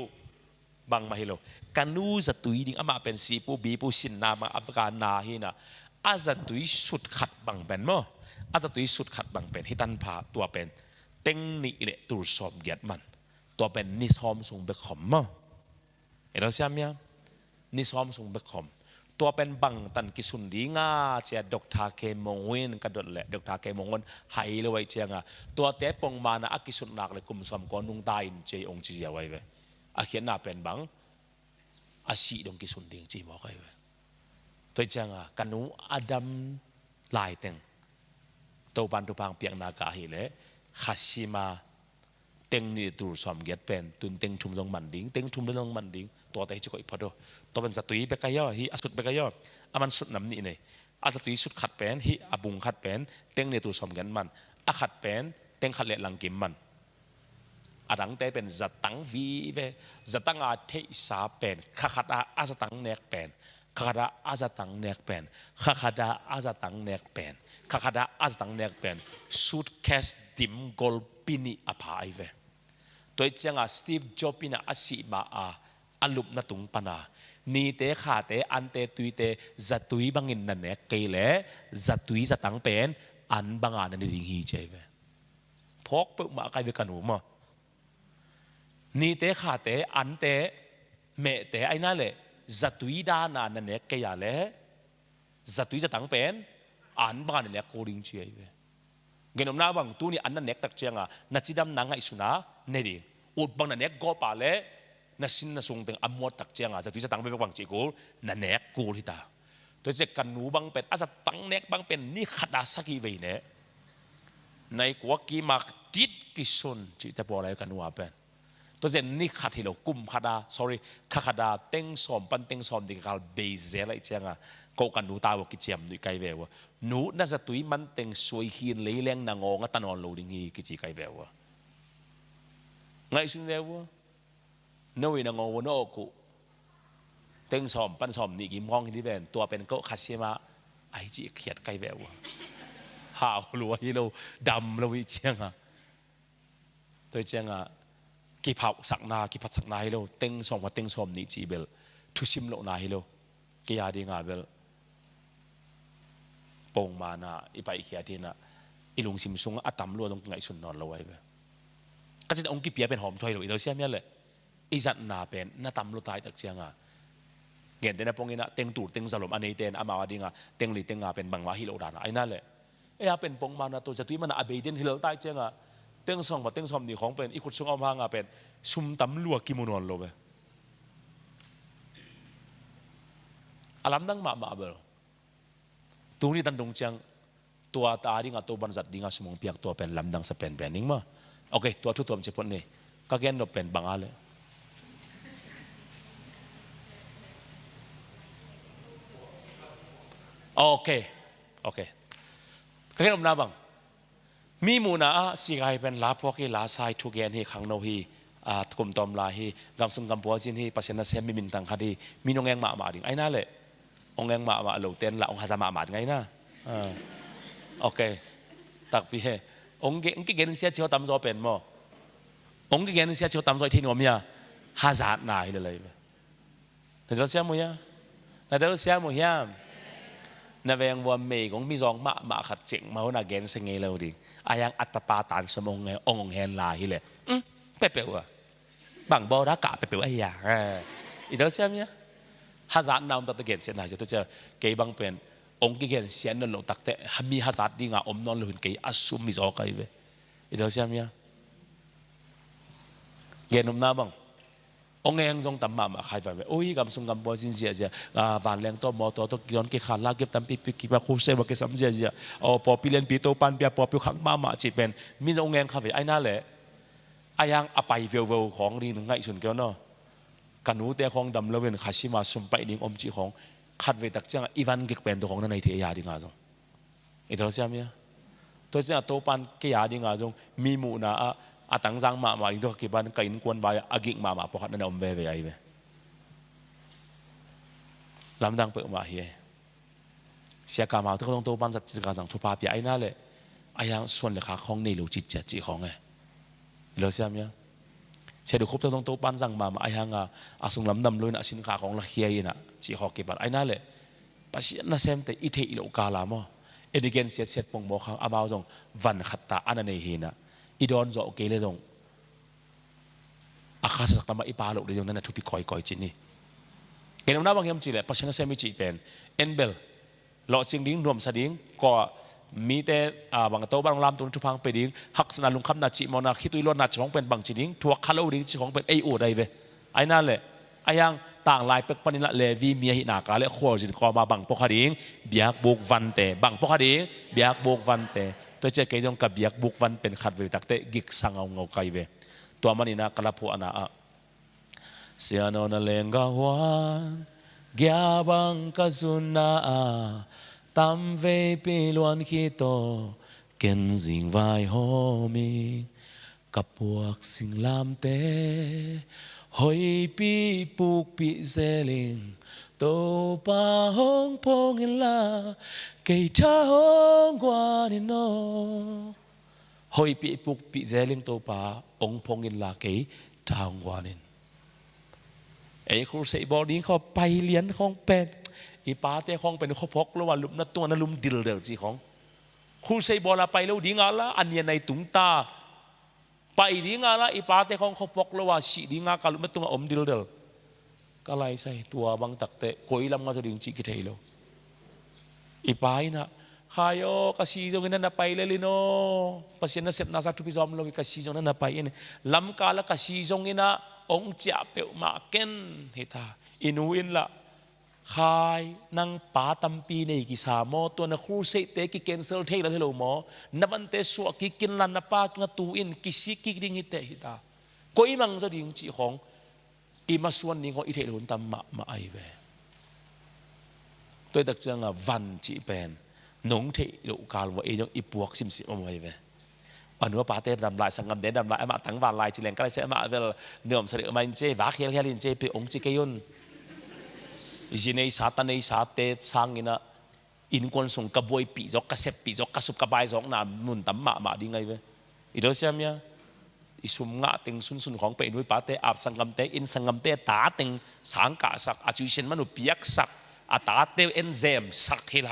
บางมาฮิโลกันนูจะตุยดิ่งอามาเป็นสีปูบีปูสินนามาอัฟกานาฮินะอาจะตุยสุดขัดบางเป็นมั้งอาจะตุยสุดขัดบางเป็นฮิตันพาตัวเป็นเต็งนี่เละตูสอบเกียรติมันตัวเป็นนิสอมส่งเบคอมมั้งเห็นเราใช่ไหมนิสอมส่งเบคอมตัวเป็นบังตันกิสุนดีง่าเชียดอกทาเคมงวินกระโดดแหละดอกทาเคมงวินหายเลยไว้เชียงอ่ะตัวเตะปงมานะอักิสุนนักเลยกุมสอมก้อนนุ่งตายเจองจีเจียไว้เว้ยอาเขียนหน้าเป็นบังอาชีดงกิสุนดิงจีบอกไว้ตัวจังกันนูอดัมลายเต็งตัวปันตุพังเปียงนากาฮิเลขัดซีมาเต็งนี่ตูสอมเกียรเป็นตุนเต็งชุมลงมันดิงเต็งชุมลงมันดิงตัวแต่จะก็อีกพอดูตัวเป็นสตุยเบกายอฮิอสุดเบกายออามันสุดน้ำนี่เนี่ยอาสตุยสุดขัดเป็นฮิอบุงขัดเป็นเต็งนี่ตูสอมเกียรมันอาขัดเป็นเต็งขัดเละหลังกิมมันอาดังเตเป็นจัดตั้งวีเวจัดตั้งอาเทสาเป็นข้าขัดอาจัดตั้งเนกเป็นข้าขัดอาจัดตั้งเนกเป็นข้าขัดอาจัดตั้งเนกเป็นข้าขัดอาจัดตั้งเนกเป็นสุดแคสดิมกอลปินีอภายเวตัวจังสตีฟจ็อบปินะอาศิมาอันลุบนัตุงปนานี่เตะขาเตะอันเตะตุยเตะจัดตุยบังอินนั่นเนกเกลจัดตุยจัดตั้งเป็นอันบังอันนั่นดิ่งฮีเจเวพกเปิดมาใครเวกันหนูมานี่เตะขาเตะอันเตะเมเตะไอ้นั่นแหละจัตุยดานานั่นเนี่ยแกอย่าเละจัตุยจะตั้งเป็นอันบ้านเนี่ยโคดิงเชียเวเงินอมน้าบังตัวนี้อันนั่นเนี่ยตักเชียงนัดจิดำนางไอสุนาเนี่ยดิอุดบังนั่นเนี่ยก็ป่าเละนัดสินนัดส่งถึงอัมมดตักเชียงจัตุยจะตั้งเป็นบังจีกูนั่นเนี่ยกูที่ตาตัวเจกันหนูบังเป็นอาจจะตั้งเนี่ยบังเป็นนี่ขัดอาสักกี่เวเนี่ยในกัวกีมาจิตกิสุนจิตจะบอกอะไรกันหนูเป็นตัวเจนนี่ขัดที่เรากุมขัดsorry ขัดเต็งสอมปันเต็งสอมดีกับเบย์เซอะไรเชียงก็กันหนูตาวกิจเจียมด้วยไกลเววหนูน่าจะตุยมันเต็งสวยหินเลยแรงนางงตันอนโลดิ้งฮีกิจไกลเววไงสุดเดียวน้อยนางงวนอกุเต็งสอมปันสอมนี่กิมห้องที่เป็นตัวเป็นก็ขัดเสียมาไอจีเขียดไกลเววหาวหลัวที่เราดำเราวิเชียงตัวเชียงกิพับสักนากิพัดสักนาฮิโลเต็งสองว่าเต็งสอมนี่จีเบลทุชิมโลนาฮิโลกิยาดีงาเบลปงมานะอีไปอีเขียทีนะอีลุงซิมซุงอัตตำลัวตรงไงสุนนอนเราไว้เบลก็จะองค์กิเปียเป็นหอมถอยเลยเราเสียไม่เลยอีจัดนาเป็นน่าตำลัวตายตักเชียงเงี้ยเดนปงอินะเต็งตูดเต็งสลบอันนี้เต็นอามาวดีงาเต็งลีเต็งงาเป็นบังวาฮิโลดานะไอ้นั่นแหละไอ้ยาเป็นปงมานะตัวจะตุยมันอาเบดินฮิโลตายเชียงเต็งสองว่าเต็งสอมนี่ของเป็นอีขุดซุงเอาพางาเป็นซุ่มตำลัวกิมุนอนโลเบ อาลัมดังมาเบลตรงนี้ตันดงจังตัวตาดิงตัวบันจัดดิงสมองเปียกตัวเป็นลำดังสเปนเป็นนิ่งมาโอเคตัวทุกตัวมันจะพ้นนี่ก็แค่นเป็นบางอะไรโอเคก็แค่นนาบังมีมูนาสิกายเป็นลาพวกที่ลาไซทุกแกนที่ขังโนฮีกลุ่มตอมลาฮีกำสุงกำปัวจินฮีปัสยาเซมีมินตังคดีมีนงแงงมาดิ่งไอ้นั่นแหละองแงงมาเหลวเต้นละองฮาซามาดิ่งไงนะโอเคตักพี่องค์เกณฑ์เสียเชียวตำโซเป็นมั้งองค์เกณฑ์เสียเชียวตำโซที่นวมยาฮาซาดนายเลยในตัวเสียมุยในตัวเสียมุยในเวงวัวเมย์ของมีซองมาขัดเจ๋งมาหัวหน้าเกณฑ์เสงเเลยดิอายังอัตปาตานสมองไงองค์แฮนลาฮิเลยเป๊ะๆว่ะบางบอรักกะเป๊ะๆไอ้ยาอีตัวเสียมั้ยฮาซาดนาวตัดเกณฑ์เสียนายจะตัวเจอเกย์บางเป็นองค์เกณฑ์เสียนนหลงตักแต่มีฮาซาดดีงาอมนอนลุนเกย์อัศซุมมิจอกไอ้เว้ยอีตัวเสียมั้ยเกณฑ์นมน้าบังองค์เองจงตำมาใครไปโอ้ยกำสุงกำบัวสินเสียเสียวันแรงตัวมอตัวกิโลนเกี่ยขาลาเก็บตำปีปีกี่บาคูเซ่บกี่สามเสียเสียพอปีเล่นปีโตปันเปียพอปีขังมาจีเป็นมีองค์เองข้าไปไอ้นั่นแหละไอ้ยังอภัยเวลของดีหนึ่งไงส่วนเกี่ยวเนาะกันหูแต่ของดำแล้วเป็นขาชิมาสุ่มไปดิ้งอมจีของขัดเวตักจังอีวันเก็บเป็นตัวของนั่นในเทียดิ้งอาจงอีตัวเสียมั้ยตัวเสียตัวปันเกี่ยดิ้งอาจงมีมูนาตังจังมาอีกตัวกี่บ้านกินกวนไปอากิกมาพอขัดนั่นอมเวไอ้เว้ยลำดังเปิดมาเฮียเสียกามาทุกคนตัวปันจัดการต่างทุพาปีไอ้นั่นแหละไอ้ยังส่วนเลขาของในหลวงจิตเจจีของไงเหลือเสียมั้ยเสียดูครบตัวปันจังมาไอ้ยังส่งลำดำลุยนะสินค้าของละเฮียน่ะจีขอกี่บ้านไอ้นั่นแหละปัจจัยนั่นเสียแต่อิเทอิโลกาลามอเอเดเกนเสียปงบอกเขาอาบ่าวจงวันขัดตาอันนั้นเองนะอีดอนจะโอเคเลยตรงอาคาสักตามาอีปาโลกเลยตรงนั้นทุกปีคอยจีนี่เห็นน้ำบางอย่างจีเลยปัจจัยนั้นเสียไม่จีเป็นเอ็นเบลหล่อจริงดิ้งรวมสดิ้งก็มีแต่บางตัวบางลำตัวทุพังไปดิ้งหักสนาลุงคำนาจิมอนาคิดตุยล้วนนาจิของเป็นบางจีดิ้งทัวคาร์โลดิ้งจีของเป็นไอโอได้เว้ยไอ้นั่นแหละไอ้ยังต่างลายเป็กปนิละเลวีเมียหินากาและขวจินคอมาบางพวกดิ้งเบียกบุกวันเตบางพวกดิ้งเบียกบุกวันเตตัวเจ้าเกยจงกับเบียกบุกวันเป็นขัดเวตักเตกิกสังเอาเงาไกเวตัวมันนี่นะกระพูอานาเสียโนนเลงกาวันแกบังกาซุนาตามเวปีลวนขีโตเกินสิงไวโฮมิกับพวกสิงลามเตหอยปีปุกปีเซลิงโตปาฮงพงอิลาเกยท่าฮงกว่านิโนหอยปีปุกปีเซลิงโตปาองพงอิลาเกยท่าฮงกว่านินไอ้ครูเสบอดี้เขาไปเลี้ยนของเป็ดอีป้าเต้ของเป็นข้อพกแล้วว่าลุมนัดตัวนั้นลุมดิลเดอร์จีของครูเสบอลาไปแล้วดีงาละอันเนียในตุงตาไปดีงาละอีป้าเต้ของข้อพกแล้วว่าสีดีงากัลุมนัดตัวอมดิลเดอร์ก็ไล่ใส่ตัวบางตักเตะโกยลำงาจะดึงจีกิเทยโลอีป้าอินะฮายโอkasihจงนั้นไปเลยลิโนปัสยานะเสพนาสัตว์ทุพิจอมโลวิkasihจงนั้นไปอินลำกาละkasihจงอินะองค์เจ้าเปวมาเกนเหตาอินูอินละขายนังป่าตัมปีในกิสามอตัวนักครูเสตเตกิเกนเซลเทละเทโลมอนับวันเตสวกิกินลันนับปากงตูอินกิสิกิดิ่งเหตเหตาก็อีมังจะดิ่งจีของอีมาส่วนนี้ของอิเทโลนตัมมาไอเวตัวตักจังวันจีเป็นนงเทโลกาลว่าเองอีปวกซิมซิมไอเวอันนู้นป้าเต้ดำลายสังกัดเด่นดำลายมาตั้งวันลายจีเลงก็เลยเสียมาเวลเนื้อมเสด็จมาอินเจวักเฮลินเจไปองค์จีเกยุนจีในสาตันในสาเตสังอินะอินคนส่งกระบวยปีจอกกระเซปปีจอกกระสุบกระบายจอกนามุนตั้มมาดีไงเว้ยอีโดเซียมเนี่ยอิสุมงะติงสุนของไปนุ้ยป้าเต้อาบสังกัดเตอินสังกัดเตตาติงสังกะสักอาจุเชนมนุษย์เปียกสักอาตาเตเอ็นเซมสักทีไร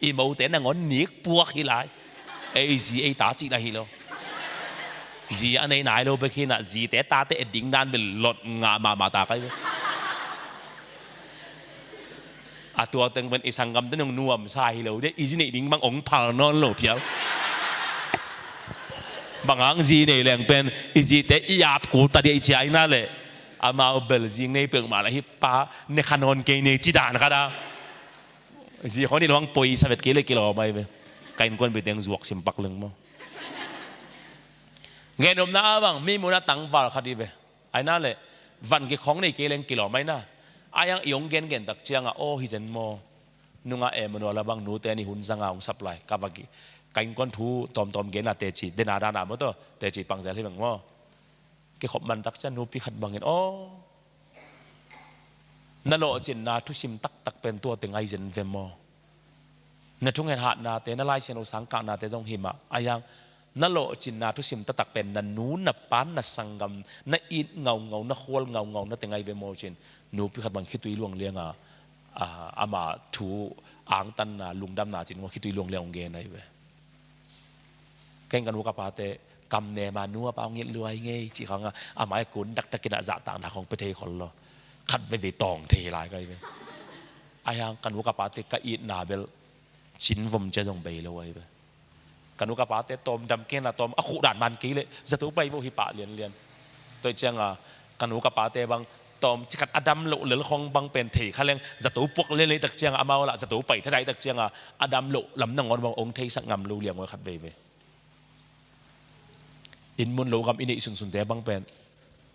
อีมูเตนงอนนิกปัวทีไรไอซีไอตาจีไรฮิโลจีอันไหนเราไปคิดนะจีแต่ตาแต่ดิ่งด้านเป็นหลดงามาตาใครตัวตึงเป็นอิสังกัมตั้งนัวมใช่เราได้อีจีนี่ดิ่งบางองค์พานอนหลบเพียวบางอังจีนี่แรงเป็นอีจีแต่อีอาบกูตัดไอจีไอนั่นแหละอามาเบลจีนี่เปิงมาแล้วฮิปป้าในขนมเกย์ในจีดานก็ได้ สิเขานี่ระวังปุยสเวตกิเลกิโลไปเว้ยไก่กวนไปเตียงจวกสิมปักลึงมั้งเงินอมน้าบ้างมีมูลตังวาลคดีเว้ยไอ้นั่นแหละวันกี่ของนี่กิเลงกิโลไม่น่าไอ้ยังยงเงินตักเชียงโอ้ฮิเซนโมนุ่งมันวลาบังนูเตนี่หุ่นสังเอาสับไลกับว่าไก่กวนทูตอมเงินน่ะเตจิเดนาดานามั้งตัวเตจิปังเซลที่บังมั้งกี่ขบมันตักเชียงนูพิขัดบังเงินโอ้นั่นโลจินนาทุชิมตักเป็นตัวเต็งไอเซนเวมโมนั่นทุ่งเห็นหาดนาเตนั่นไล่เชนอุสังกังนาเตจงหิมะไอ้ยังนั่นโลจินนาทุชิมตักเป็นนั่นนูนับปานนัสังกัมนั่นอินเงานั่นโคลเงานั่นเต็งไอเวมโมจินนูพิขัดบังคิดตุยลวงเลี้ยงอามาทูอ่างตันนาลุงดำนาจินว่าคิดตุยลวงเลี้ยงเกนไอเวเก่งกันวุกปาเตกำเนมานัวปาเงี้ยรวยเงี้ยจีเขาอ่ะอามาไอ้กุนดักตะกินอาจะต่างนาของประเทศคนละขัดไปเวตองเทลายกันไปไอ้ยังกันวุกปาเตกอีนาเบลชิ้นผมจะส่งไปเลยไปกันวุกปาเตตอมดำเกนอะตอมขุด่านมันกี้เลยจะตัวไปโวหิปะเรียนตัวเชียงกันวุกปาเตบางตอมจิกัดอดัมโลหรือของบางเป็นเทเขาเรียกจะตัวพวกเล่นตักเชียงอามาละจะตัวไปเท่าไรตักเชียงอดัมโลลำนังงอนบางองค์เทสักงามรูเลียงไว้ขัดไปอินมุนโลกำอินิสุนเตบางเป็น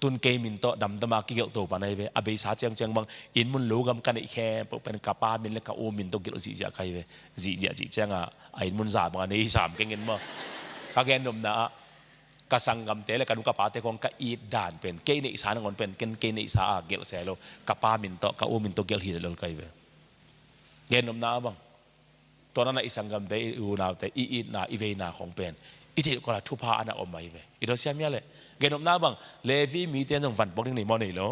ตุนเกมินโตดำตมากิเกลโตปานายเวอเบสาเจียงบางอินมุนโลกำกันอีแค่เป็นกาปามินและกาโอมินโตกิลจีเจียใครเวจีเจียงอินมุนสามกันนี่สามเก่งเงินมั้งกาแกนนมนะกาสังกำเตะและกันนุกปาเตของกาอีด่านเป็นเกนิสานงอนเป็นเกนิสาเกลเซโลกาปามินโตกาโอมินโตเกลฮิลโลใครเวแกนนมนะบางตอนนั้นอิสังกำเตะอูนาเตอีนาอีเวนาของเป็นอิทิก็ละทุพาอันอมไม่เวอิโดเซียมีอะไรเกณฑ์น้าบังเลวีมีเตียนส่งฝันบอกถึงนี่มอนี่เหรอ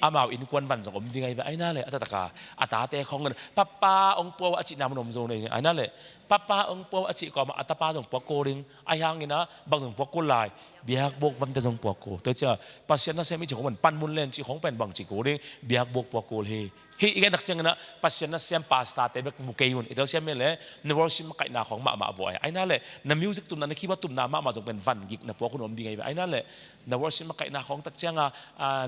อามาอินควนฝันส่งผมยังไงไปไอ้นั่นเลยอัตตะกาอัตตาเตะของเงินป้าป้าองปัวอจินามนมโซนี่ไอ้นั่นเลยป้าป้าองปัวอจิก็มาอัตตาป้าส่งปัวโกริงไอ้ยังงี้นะบางส่งปัวโกลายเบียกบวกวันจะส่งปัวโกตัวเจ้าปัสเซียนนั่นเซมิจิของมันปั้นมุนเล่นจิของเป็นบางจิโกริงเบียกบวกปัวโกลเฮฮีอีกนักเชียงนะปัสเซียนนั่นเซมปาสตาเตเบกมุกเกยุนอีเดียวเซียมเลยในวอร์ชิมไก่นาของมาบ่อยไอ้นั่นเลยในมิวสิกตุนนั้นคิดว่าตุนนามาจงเป็นฟันกิกในปัวคุณอมดีไงไอ้นั่นเลยในวอร์ชิมไก่นาของตักเชียง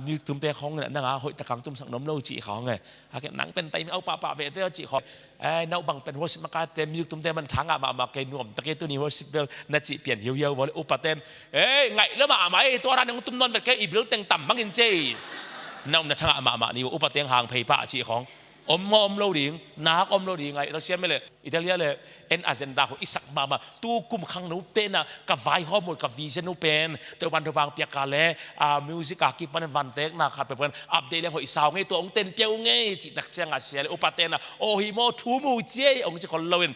มิวตุนเตะของเนี่ยนั่งหอยตะกังตุ่มสังน้ำเล่าจีของไงหนังเป็นไตเอาป่าเวทเตอจีของเนาบังเป็นวอร์ชิมไก่เตมิวตุนเตมันทั้งมาเกนวมตะเกียตัวนี้วอร์ชิมเบลน่าจีเปลี่ยนเหี่ยวๆวอลอุปเตนไงแล้วมาไหมตัวนั้นยังตุ่มนอนเป็นแค่อีเบลเต็งต่ำบังอินเจนั่งในทั้งมานี่อุปเตงห่างเพย์ป้าจีของอมโลดิงนักอมโลดิงไงเราเชื่อไหมเลยอิตาเลียเลยเอ็นอาเจนดาของอิสักมาตู้กุมขังนูเป็นกับไวฮอร์โมนกับวีเซนูเป็นตัววันตัวบางเปียกาเล่มิวสิกากิปันวันเต็กนะครับเป็นอัปเดตเรื่องของอิสาวไงตัวองเต้นเปียวไงจิตนักเชียงอาเซียเลยอุปเตนะโอฮิโมทูมูเจองจะคนเลวิน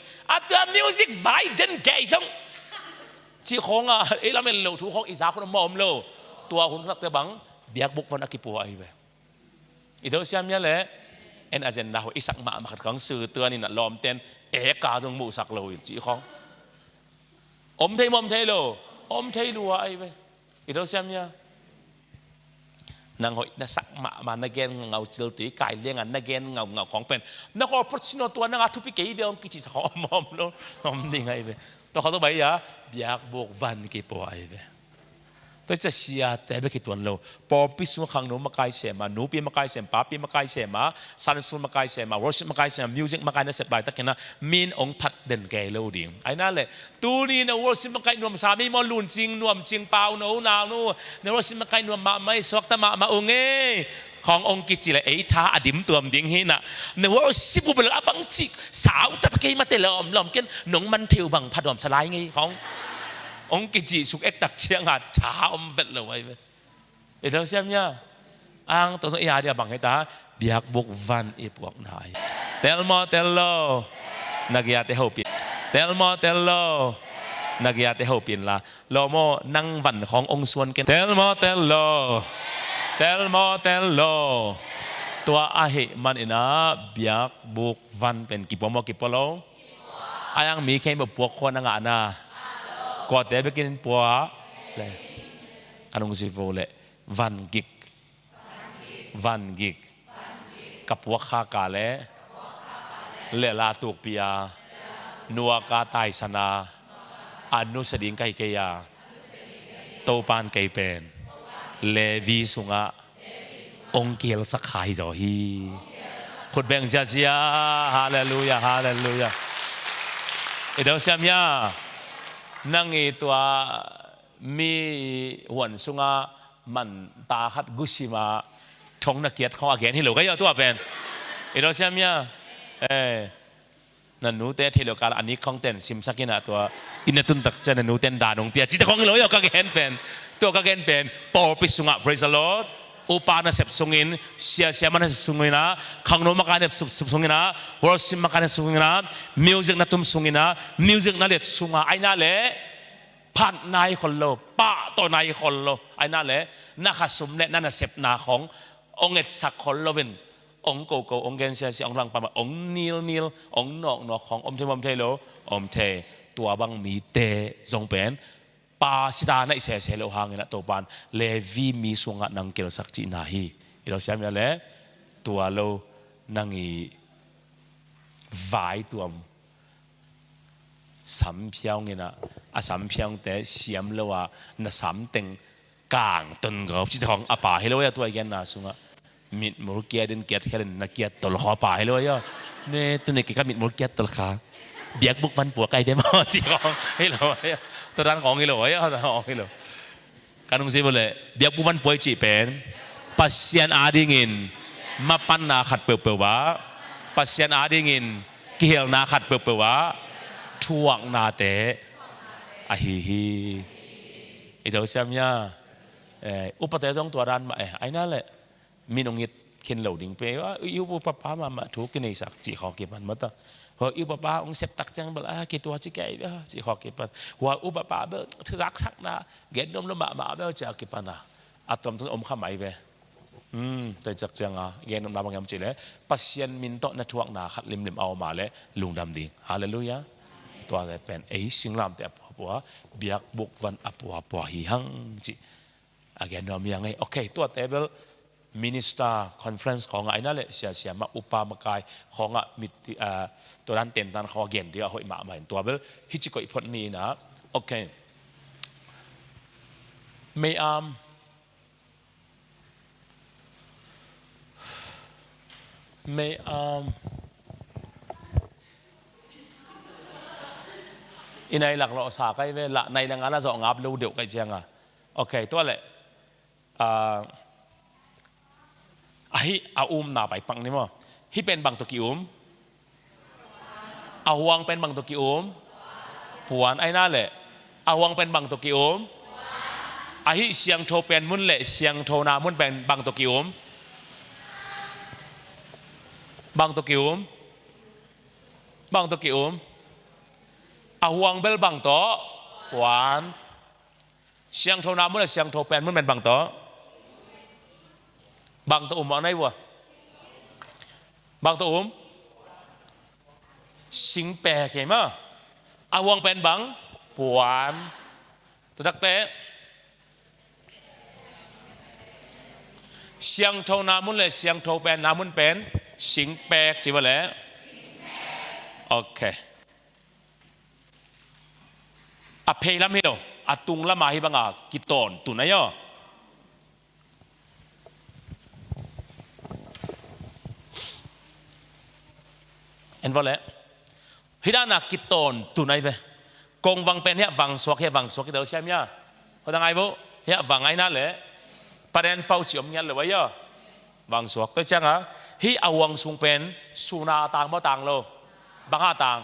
ตัวมิวสิกไวเดนเกย์ซังจีของเราเป็นโลทูของอิสาวคนมอมโลตัวคุณสักตัวบังเบียกบุกวันอากิปัวไอ้เว้ยอิตาเลียเนี่ยเลยเอ็นอาเจนดาของอิสักมาขัดขังสื่อเตือนนี่นะลอมเต้นกาจงมูสักเลยจีของอมเทมอมเทโลอมเทลัวไอ้เว้ยอิตาเซียมเนี่ยนางหอยนักสักมานักเกนเงาจิลตีไก่เลี้ยงนักเกนเงาของเป็นนักขอพระชิโนตัวนางทุพิเกย์เดียวกิจสักอมโลอมนี่ไงเว้ยตัวเขาต้องไปยะเบียกบวกวันกี่ปอไอ้เว้ยตัวจะเสียแต่ไม่คิดตัวเราพอพิสูจน์ขังนู้นมาไกลเสียมาหนูปีมาไกลเสียป้าปีมาไกลเสียมาสันสุนมาไกลเสียมาวอร์ชิมาไกลเสียมิวสิกมาไกลนั่นเสร็จไปตั้งแค่นั้นมีนองพัดเด่นแก่เราดิ่งไอ้นั่นเลยตัวนี้นะวอร์ชิมาไกลนวมสามีมอลุนจริงนวมจริงเปล่าหนูนาวนู่ในวอร์ชิมาไกลนวมมาไม่สวกตะมาองเงขององค์กิจเลยท้าอดิมตัวมดิ่งหินะในวอร์ชิบุเบลอบังจิสาวตะเกียมาเตลอมลอมเกินหนงมันเทียวบังพัดอมสลายไงขององค์กิจสุกเอกตักเชียงหัดช้าอมเวทเลยไว้เอเดอร์เซียมเนี่ยอังตัวสอีอาเดียบังให้ตาเบียกบุกวันอีพวกนายเตลโมเตลโลนักยาเตหูปินเตลโมเตลโลนักยาเตหูปินละโลโมนั่งวันขององค์ส่วนกันเตลโมเตลโลเตลโมเตลโลตัวอาเหมันอินะเบียกบุกวันเป็นกิปโมกิปโลอายังมีแค่แบบพวกคนนั่งอ่านนะก็แต่ไปกินปัวเลยอันนั้นสิโฟเลยวันกิกกับพวกข้ากาเล่เลลาตุกปียนัวกาไตสนาอนุสดิงไกเกียโตปานไกเป็นเลวีสุงะองเกียลสักขายจอฮี ขุดแบ่งเสียฮาเลลูยาฮาเลลูยาเดี๋ยวเสียมยานั่งอีตัวมีหวนสุงามันตาขัดกุชิมาทงนักเกียรติของอาเกนที่เหลือก็ยังตัวเป็นเดี๋ยวเสียมยานั่นหนูเต้ที่เหลือกาลอันนี้ของเต้นซิมสักินะตัวอินเนตุนตักเจนหนูเต้นด่านงเปียจิตของเหลือก็เห็นเป็นตัวก็เห็นเป็นปอปิสุงะ praise the Lord อุปาณเสพสุงินเสียมันเสพสุงินะขังโนมาการเสพสุงินะวอร์ซิมมาการเสพสุงินะมิวสิกนัตุมสุงินะมิวสิกนั่นเด็ดสุงะไอ้นั่นแหละผ่านนายคนโลป้าตัวนายคนโลไอ้นั่นแหละนักสมเด็จนั่นเสพนาขององค์เอกสักคนโลวินองค์โกโกองค์เกนเซียองค์รังปามาองค์นิลองค์นอกของอมเทมเทโลอมเทตัวบังมีเตจงเป็นปาสิตาในเสียโลหางนะตัวปานเลวีมีสวงนังเกลสักจีนาฮีเราเสียมีอะไรตัวโลนังอีวายตัวสามเพียงนี่นะสามเพียงแต่เสียมเลว่าน่ะสามเต็งกลางต้นกับที่ของอาป่าให้เราตัวเองนะสวงมิดมูร์เกียดินเกียร์แค่นักเกียร์ตลขอป่าให้เราเนี่ยตัวนี้ก็มิดมูร์เกียร์ตลขาเบียกบุกวันปัวไก่เต็มหม้อจีของให้เราตัวด้านของให้เราตัวของให้เราการนุ่งสีบเลยเบียกบุกวันปัวจีเป็นปัสยันอาดิงินมาปันนาขัดเปล่าว่าปัสยันอาดิงินเกี่ยวนาขัดเปล่าว่าช่วงนาเตะอะฮีอีเดียวเสียมยาอุปเทศของตัวด้านมาไอ้นั่นแหละมีนงยิดเข็นเหล่าดิ่งไปว่าอุปป้ามาถูกกินในสักจีขอเก็บมันมาตั้งพออุปป้าองเสพตักจังเบลกี่ตัวจีแก่จีขอเก็บมันหัวอุปป้าเบลที่รักสักนะเก็บนมละมาเบลจะเก็บมันนะอัตมต้นอมข้ามไหมไปแต่จักจังอ่ะเก็บนมละบางอย่างจีเลยปัสยันมินโตนัทวักนาขัดลิมเอามาเลยลุงดำดิ่งฮาเลลูยาตัวแต่เป็นสิ่งลำแต่ปัวเบียกบุกวันปัวหิหังจีเก็บนมยังไงโอเคตัวแต่เบลมินิสเตอร์คอนเฟรนซ์ของไอ้นั่นแหละเสียมาอุปามากายของมิตัวนั้นเต็นตันของเกณฑ์เดียวหอยมาเห็นตัวเบลฮิจิโกอีพอนี้นะโอเคไม่อินไอหลักเราสาใกล้เวลาในแรงงานเราจะงับเร็วเดี๋ยวใกล้เชียงอ่ะโอเคตัวแหละไอ้อานาไปปังนี่มั้งฮิเป็นบางตัวกี่อาหวงเป็นบางตัวกี่ปวนไอ้นั่นแหละอาหวงเป็นบางตัวกี่ไอ้เสียงโทเป็นมุนเละเสียงโทนามุนเป็นบางตัวกี่บางตัวกี่บางตัวกี่อาหวงเบลบางตัวปวนเสียงโทนามุนเละเสียงโทเป็นมุนเป็นบางตัวบางตัวอะไรวะบางตัวสิงแปะเข้ามาอาวงเป็นบางปวนตัวดักเตะเสียงโทนามุนเลยเสียงโทเป็นนามุนเป็นสิงแปะใช่ไหมล่ะโอเคอภัยละไม่หรออตุงละมาให้บังอากิตอนตุนายอเห็นว่าแหละฮิดานักกิตอนตุนายเวกงวังเป็นเหี้ยวังสวกเหี้ยวังสวกเดี๋ยวใช่ไหมย่าเขาทำไงบุเหี้ยวังไอ้นั่นแหละประเด็นเป้าเฉียมยันเลยว่าย่าวังสวกก็ใช่ไหมฮิเอาวังสูงเป็นสุนาต่างบ่ต่างโลบางห้าต่าง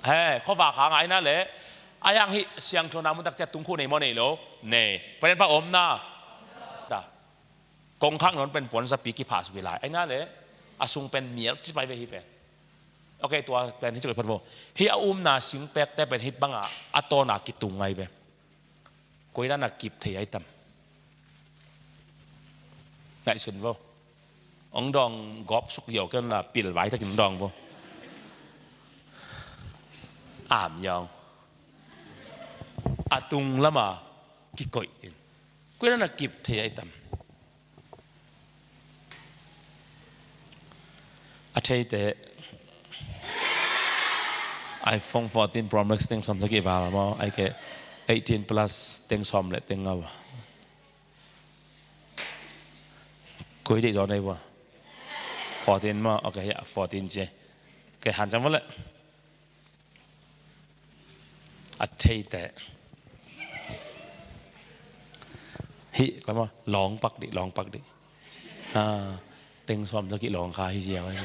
เฮ้เขาฝากหางไอ้นั่นแหละไอ้ยังฮิเสียงโทนามุตักเจ็ดตุ้งคู่ในโมนี่โลเนี่ยประเด็นพระอมน่ะกงข้างนั้นเป็นผลสปีกิพาสุกิลายไอ้นั่นแหละอาซุงเป็นเมียที่ไปฮิเป็นโอเคตัวเป็นที่จะเป็นพอฮิอานาสิงเป็กแต่เป็นฮิบังอาโตนากิตุงไงเป็นกุยนั่นนักกิบเทียไอตั้มไหนสุดบ่องดองกอบสุกเหี่ยวกันละปิดไว้ถ้ากินดองบ่ยองอาตุงละมากิกุยกุยนั่นนักกิบเทียไอตั้มอาเทเต iPhone 14 Pro Max ติ้งสมสักกี่บาทมั้งไอ้แค่18 plus ติ้งสมเลยติ้งเอา Koi đi gió này qua 14 mà ok 14 chứ cái hàn chẳng vậy à thấy thế hi coi mà lóng bắc đi à tiếng xóm cho kỹ lóng khá hi dẻo ấy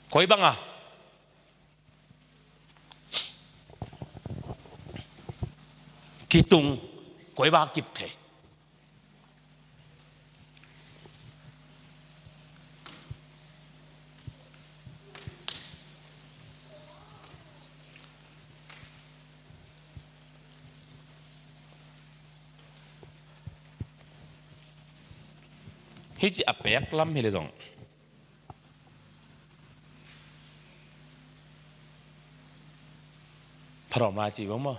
Koi bang à kỳ tung quấy ba kịp thể hít chỉ áp bẹt lắm hay là giốngพร้อมราจีบ้างมั้ย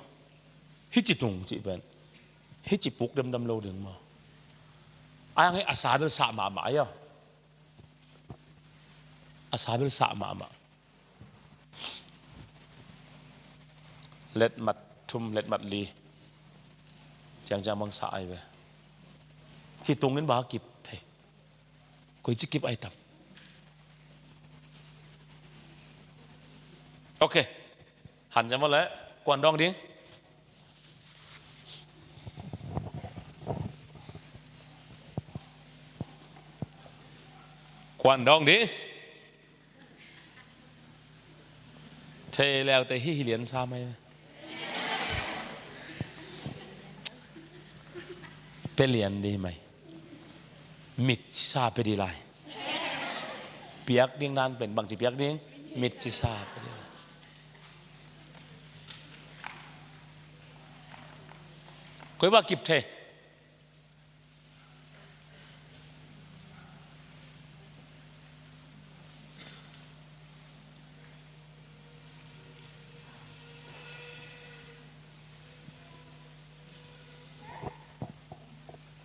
ฮิจิตุงจีเป็นฮิจิปุกดำโลดึงมาไอ้ยังให้อาสาเบลสะมาอ่ะอาสาเบลสะมาเล็ดมัดทุ่มเล็ดมัดลีจังมังสายไปคิดตรงนั้นบ้ากิบเท่คุยจิกิบไอตับโอเคหันจะมาแล้วกวนดองดิ้งกวนดองดิ้งเทแล้วแต่ฮิเลียนซาไหมเป็นเลียนดีไหมมิดซิซาไปดีไรเปียกดิ้งนานเป็นบางจีเปียกดิ้งมิดซิซาไปดีคุยว่ากิบเท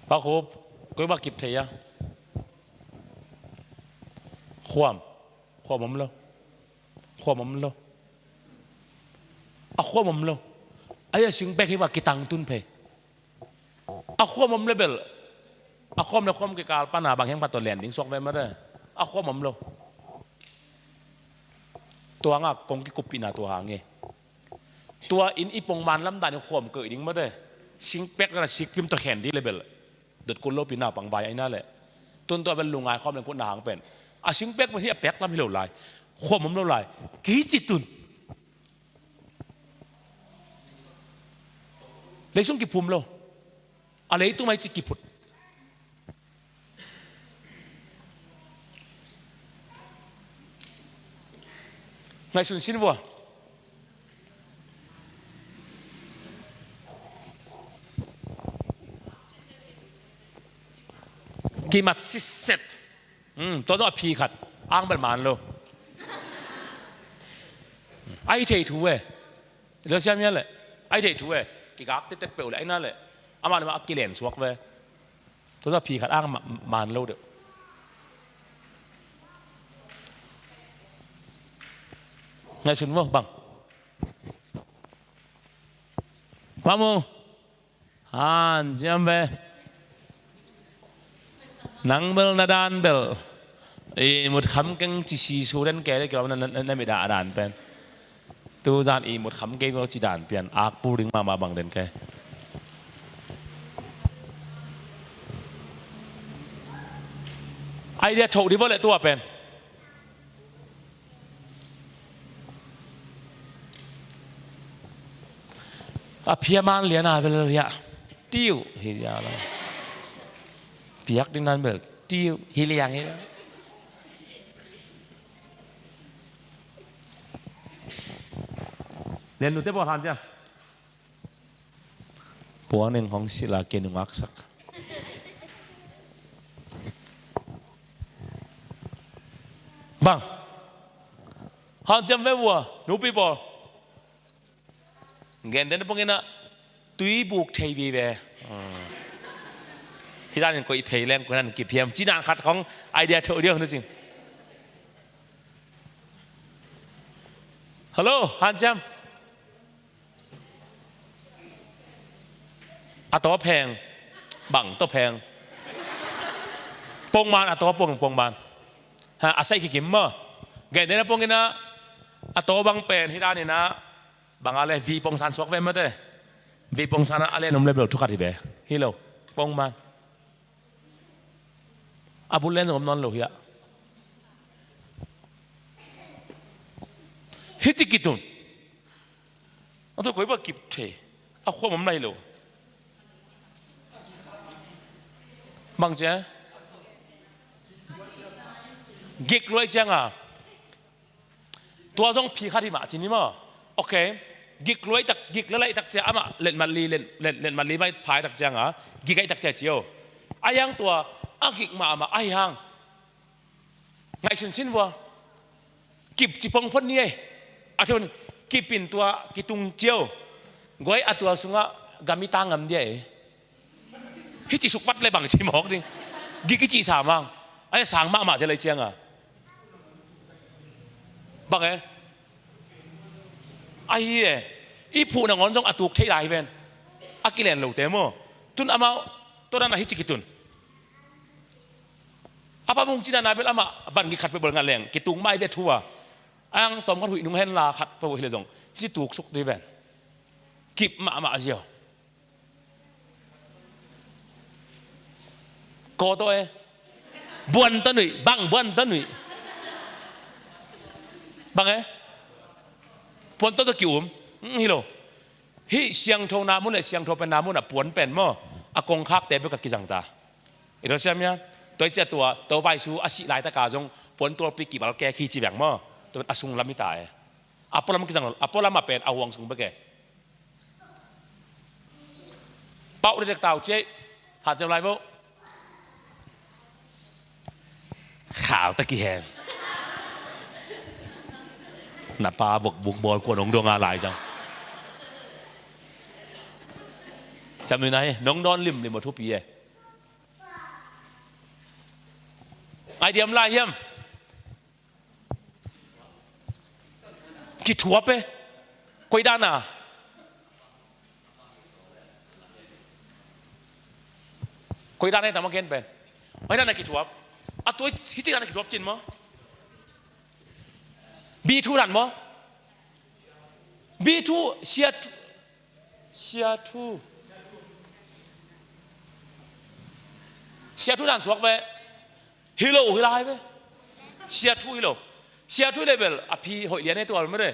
ป้าครูคุยว่ากิบเทยะความมันแล้วความมันแล้วอ่ะความมันแล้วไอ้ยังสิ่งแปลกที่ว่ากิตังตุนเพอาข้อมเลเบลอาข้อมในข้อมกิการป้านาบางแห่งปัตตานีดิ้งซอกไว้มาได้อาข้อมโลตัวงากงกิกุปินาตัวหางเงตัวอินอีปงมันลำดานในข้อมเกิดดิ้งมาได้สิงเป็กกันสิกิมตะแขนดีเลเบลเด็ดกุลโลปินาปังใบไอ้นั่นแหละต้นตัวเป็นลุงไงข้อมเป็นคนหางเป็นอาสิงเป็กมันที่เป็กลำที่เหลวไหลข้อมโลไหลกี่จิตตุนเล็กช่วงกิพุมโลอะไรตัวไม่จิกิพุดไงสุนสินวัวกี่มัดสิเสร็จตัวต้องพีขัดอ้างเป็นมันโลไอเทถูเว้เรื่องเช่นนี้แหละไอเทถูเว้กี่กักเต็ดเปลวเลยไอ้นั่นแหละอามาเลยมากิเลนสวกเว้ตัวจะพีขัดอ้างมันโลเด้อไงชุนวะบังพามูฮันเจียมเบนังเบลนาดานเบลหมดคำกังจิซีสูดันแก่ได้กี่เรานั่นไม่ได้ด่านเป็นตัวจานหมดคำเก่งก็จีด่านเปลี่ยนอาปูดึงมาบังเดินแก่ไอเดียถูกดีว่าเลยตัวเป็นเพียมันเลียนาไปเลยอะติ้วเฮียแล้วเปียกดิ้งนั้นแบบติ้วเฮียอย่างนี้เรียนรู้ได้บ่ทันจ้ะปัวหนึ่งของศิลาเกณฑ์วักสักบังฮันจำไม่วัวหนูปีบอลเงินเดือนพวกนี้นะตุยบุกเทวีเวที่ด้านนึงก็อีเพย์แรงคนนั้นกี่เพียมจีนานขัดของไอเดียเท่าเดียวนั่นจริง ฮัลโหลฮันจัมอัตโตแพงบังตัวแพงปงมานอัตโตปงมานฮะอาศัยขี้กิมมั้งเกิดเนี่ยปงกินนะอัตโตบังเป็นที่ด้านนี่นะบางอะไรวีปงสันสวกเวมาเด้วีปงสันอะไรนุ่มเล็บทุกขัดที่เบะฮิโลปงมานอาบุลเล่นผมนอนหลุยอะฮิจิกิตุนอันตัวคุยว่ากิบเทเอาข้อมันไม่หลุบางเจ้ากิกรวยจังอ่ะตัวจงพีคาที่มาจีนี่มั้งโอเคกิกรวยตักกิกแล้วไอ้ตักเจ้าอ่ะเล่นมันลีไม่พายตักจังอ่ะกิกไอ้ตักเจ้าเจียวไอ้ยังตัวอ่ะกิกมาไอ้ยังไงชินวัวกิบจีพงพ้นนี่อาทิตย์กิบปินตัวกิตุงเจียวก้อยอัตัวสุงะกามิตังงามเดียฮิจิสุกวัดเลยบางจีหมอกนี่กิจีสามังไอ้สางมากมาจะเลยเจียงอ่ะบังไอ้เหี้ยอีผู้นังงอนจงอัตุกเทไรเป็นอากิเลนเหลวเต็มตุนอามาตัวนั้นฮิจิกิตุนapa mung cina nabil ama van gi khat pe bol ngaleng ki tung mai ve thua ang tom khat hui nung hen la khat pe hui le jong si tuk suk di ven kip ma zio ko to e buan ta nui bang buan ta nui bang e puan to ki hi lo hi siang tho na mun le siang tho pe na mun a puan pen mo akong khak te be ka ki jang ta iro siam yaตัวเจ้าตัวใบสูอาศิลายตะกาจงผลตัวปีกีบาลแกขี้จีแบงมั้งตัวอาสุงลามิตายอัปปลามันกิจังอัปปลามาเป็นเอาหวงสุงไปแกเป่าเด็กเต่าเจ๊หาเจ้าไรบ่ขาวตะกี้แหนหน้าปลาบุกบอลกวนน้องดวงอะไรจังจำอยู่ไหนน้องดอนริมหมดทุกปีไอเดียมลายเยี่ยมกี่ถั่วไปคุยด้านน่ะคุยด้านไหนทำมาเกินเป็นไม่ด้านไหนกี่ถั่วอ่ะตัวที่จริงด้านไหนกี่ถั่วจริงมั้งบีทูด้านมั้งบีทูเชียทูด้านสวกไปฮิโลฮิลายไปเชียทุฮิโลเชียทุเลเวลอภิหอยเลียนในตัวมันไม่ได้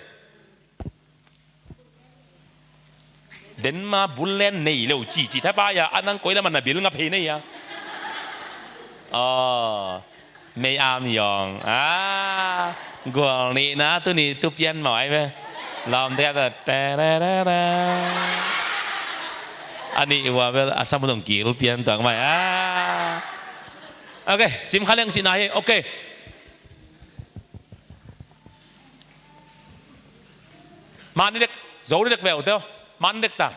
เดินมาบุลเลนในเร็วจีถ้าป้ายอันนั้นก้อยแล้วมันน่ะบิลงับเพย์นี่ยังอ๋อไม่อามยองกวางนี่นะตัวนี้ตัวเปลี่ยนหมอยไปลอมเทียบแต่อันนี้ว่าเวลอาสามต้องกี่รูปเปลี่ยนตัวใหม่โอเคจิมข้าเลี้ยงจีนายโอเคมานี่เด็กโจนี่เด็กแววเต้ามันเด็กตา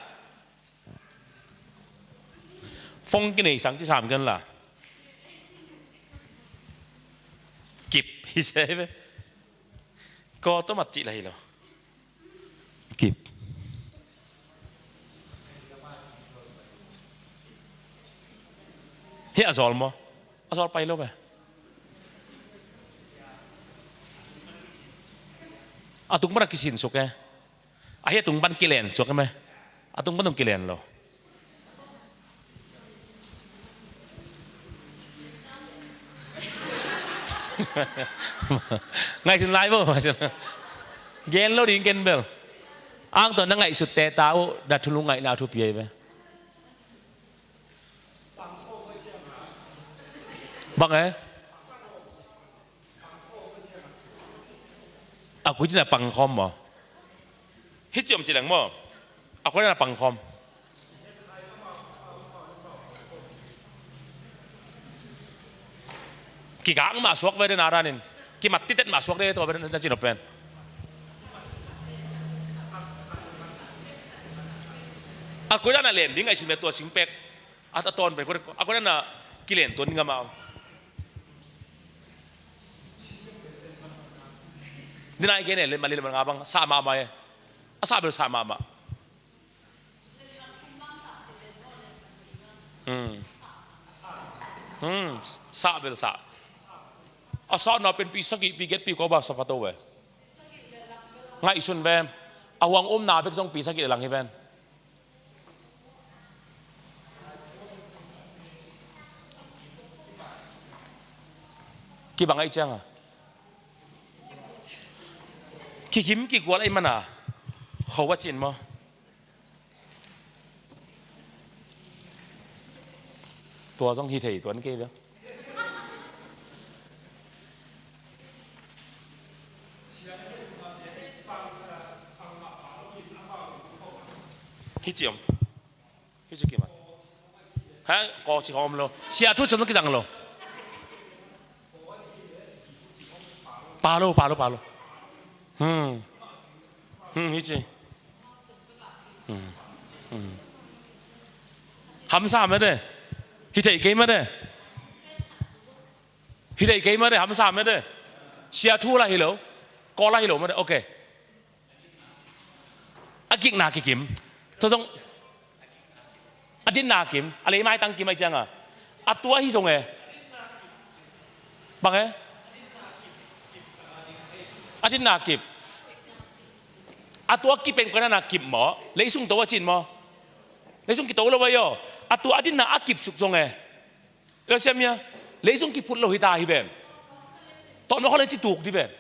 ฟงกินไอ้สังที่สามกันล่ะกิบพี่ใช่ไหมก็ต้องมาจีอะไรหรอกิบเฮียอซอลมั้งอซอลไปแล้วไปตุงบันกิสินสุกแกเฮียตุงบันกิเลนสุกไหมตุงบันตุงกิเลนหรอไงถึงไลฟ์บ่เย็นแล้วดิ้งเกินเบลอ้างตอนนั้นไงสุดเตะตาดัดทุลุงไงนาทุบเย่ไปบังไงกูจะปังคอมบ่ฮิจิมจีหลังบ่กูจะปังคอมกี่กางมาสวกไว้ในนารานินกี่มัดติดเต็ดมาสวกได้ตัวเป็นนั่นสิโนเป็นกูจะน่าเล่นดิ้งไอชิมเป็นตัวสิงเป็กตอนเป็นกูจะน่ากิเลนตัวนึงก็มา นี่นายเกณฑ์เลยมาเรียนมันงาบังสามาไหมสาเบลสามาสาเบลสาสานาเป็นปีสกิปีเกตปีก็บ้าสะพัดเอาไว้ง่ายสุดแวมเอาวางนาเป็นสองปีสกิหลังให้แวนกี่บังไอ้เจ้าอ่ะกี่ขิมกี่กวดไอ้มันอ่ะเขาว่าจินมั้งตัวต้องฮีเทยตัวนั้นเกี่ยวฮิจิมฮิจิกี่มันฮะก็ชิคอมโลเสียทุกชนต้องกี่จังโลปาโลฮิจิทำซ้ำไม่ได้ฮิเทยกี่ไม่ได้ฮิเทยกี่ไม่ได้ทำซ้ำไม่ได้เสียทุกอะไรเหรอก็อะไรเหรอไม่ได้โอเคอากิกนากิกิมทุกท่านอาทิตย์นากิมอะไรไม่ตั้งกิมไม่จังอ่ะอัตัวที่ส่งเอ๋บังเอ๋อาทิตย์นากิมอัตัวกิเป็นคนนากิมหมอเลยส่งตัวจินหมอเลยส่งกิตัวเราไว้ย่ออัตัวอาทิตย์นากิบสุกส่งเอ๋แล้วเสียมั้ยเลยส่งกิพุทธโลหิตาฮิเวนตอนนั้นเขาเลยจิตถูกฮิเวน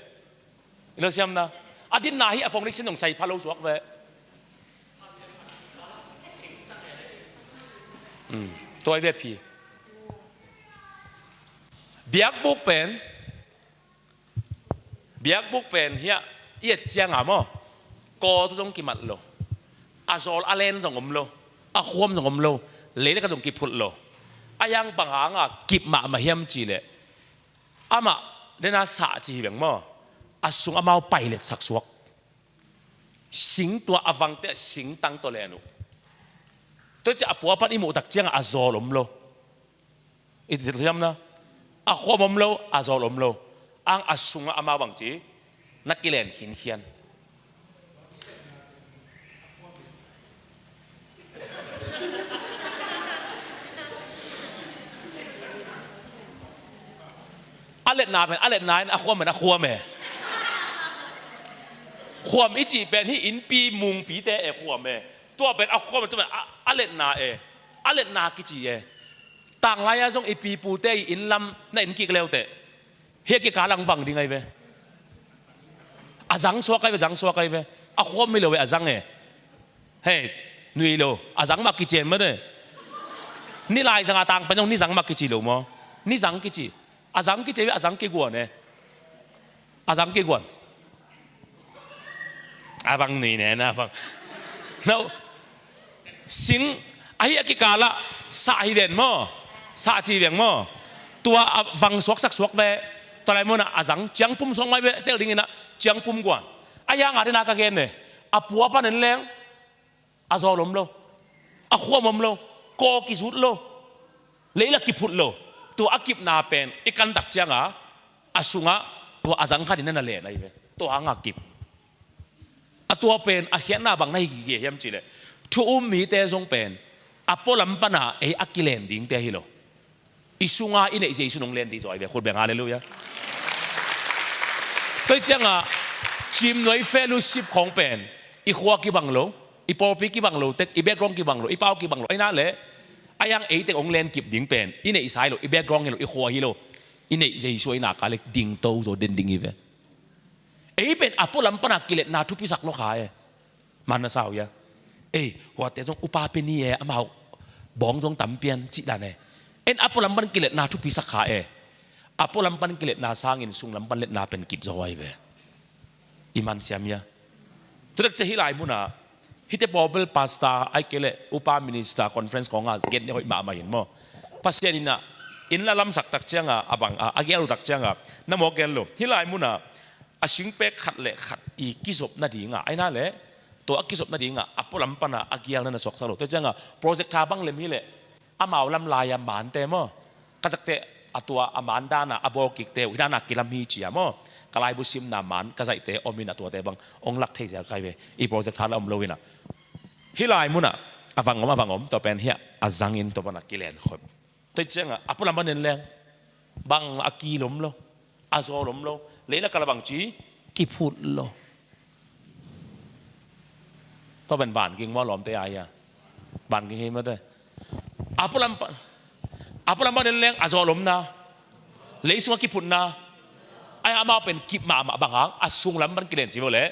แล้วเสียมั้ยนะอาทิตย์นาฮิอฟงลิกเส้นของใส่พาโลสวกเวตัวไอ้เวพีเบียกบุกเป็นเฮียเอียดเจียงอ่ะมั้งก็ต้องกินมัดโลอาโซลอาเลนส่งผมโลอาควมส่งผมโลเลี้ยงก็ต้องกินพุทโลอายังปังหางอ่ะกิบมาเฮียมจีเลยอามาเดน่าสะจีแบบมั้งอาสุงอามาไปเล็ดสักสวกสิงตัวอวังเตะสิงตั้งตัวเลนุตัวจะปัวพันอิมุตักเจียงอาโซลมโลอิติทำนะอาควมโลอาโซลมโลอังอาสุงอามาบังจีนักกิเลนหินเฮียนอเลนนาเป็นอเลนนายอาควมเป็นอาควมเอควมอิจิเป็นที่อินปีมุงปีเตะควมเอตัวเป็นอาควมตัวเป็นอเลนนาเออเลนนากิจิเอต่างหลายอย่างอีปีปูเตะอินลำนั่นอินกิกเลวเตะเฮียกิกาลังฟังดีไงเว้อาจังสวกไงเว้จังสวกไงเว้อาควมไม่เลยเว้อาจังเอเฮ้นุยโลอาจังมากิจิเมื่อเด้นี่ลายสังอาตังเป็นยังนี่สังมากิจิโลมั้งนี่สังกิจิอาจังกิจิเว้อาจังกิกวนเออาจังกิกวนอาบังนี่เนี่ยนะบังแล้วสิงไอ้กิกาละสายเด่นมั้งสาจีเวียงมั้งตัวฟังสวกสักสวกเว้ตัวอะไรมั้งนะอาจังจังปุ่มสองไม้เว้เดี๋ยวดิ้งนะจังปุ่มกวนอายังอะไรนักเกณฑ์เนี่ยอาปัวปนันแรงอาโซลมโลอาขวมโลโกกิสุดโลเลยละกิพุดโลตัวอากิบนาเป็นอีกันตักจังอาสุงะตัวอาจังขัดนั่นน่ะเลยอะไรเว้ตัวหางอากิบตัวเป็นอาเขียนหน้าบางในกี่เยี่ยมจีเลยทุ่มมีเตะทรงเป็นอาปลัมปนาอากิเลนดิ้งเตะฮิโลอิสุงาอินเอเจสุนงเลนดีจอยเว้คนแบ่งอะไรรู้ยังตัวจังจิมหน่วยเฟลชิพของเป็นอีขวากี่บังโลอีปอปีกี่บังโลเต็กอีเบกกรองกี่บังโลอีเป้ากี่บังโลไอ้นั่นเลยไอ้ยังเต็กองเลนกิบดิ้งเป็นอินเออีสายโลอีเบกกรองฮิโลอีขวาฮิโลอินเอเจสุไอ้นักอะไรดิ้งโตโซเดนดิ้งอีเว้เป็นอาปุลัมปนักกิเลสนาทุพิสักโลกายมันน่ะสาวยะหัวแต่จงอุปาเป็นนี่อามาบ้องจงตั้มเปียนจิดานอาปุลัมปันกิเลสนาทุพิสักขาอาปุลัมปันกิเลสนาสร้างอินสุงลัมปันเลนาเป็นกิบจอยเวอิมันเสียมยะทุกท่านจะฮิลายมุนาฮิตเตบอเบลพาสตาไอเกเลอุปามินิสตาคอนเฟรนซ์ของอาเกตเนี่ยหอยมาเห็นมั้งพัศยานินะอินละลำสักตักเชียงอาบังอาเกลุตักเชียงน้ำโมเกลุฮิลายมุนาอาชิงเป็กขัดเละขัดอีกิศพนาดีงะไอ้นั่นแหละตัวกิศพนาดีงะอัปลัมปนาอาเกียงนั่นสกสรุปแต่จังโปรเจกต์ทาบังเล่มนี้แหละอามาลำลายามานเตมก็จะเตะตัวอามันดานะอาโบกิกเตวิดานักกิลามีจียม กลายบุษิมนามันกระใจเตะอมินะตัวเตะบังองลักเทเสียใครเวอีโปรเจกต์ทานอมโลวินะฮิลายมุนะอฟังอมตัวเป็นเฮียอาจังอินตัวมันกิเลนคนตัวเจ้าอะปุลามันเนแรงบังอากีลมโลอาโซลมโลเลยนะกระบังจีกิพูดโลตัวเป็นบ้านกิงว่าหลอมเตะไอ้อะบ้านกิงเห็นมั้ยเด้อปุลามันเนแรงอาโซลมนะเลยสุงกิพูดนะไอ้อามาเป็นกิมาบางครั้งอาสุงลำมันกิเลนสิบ่เลย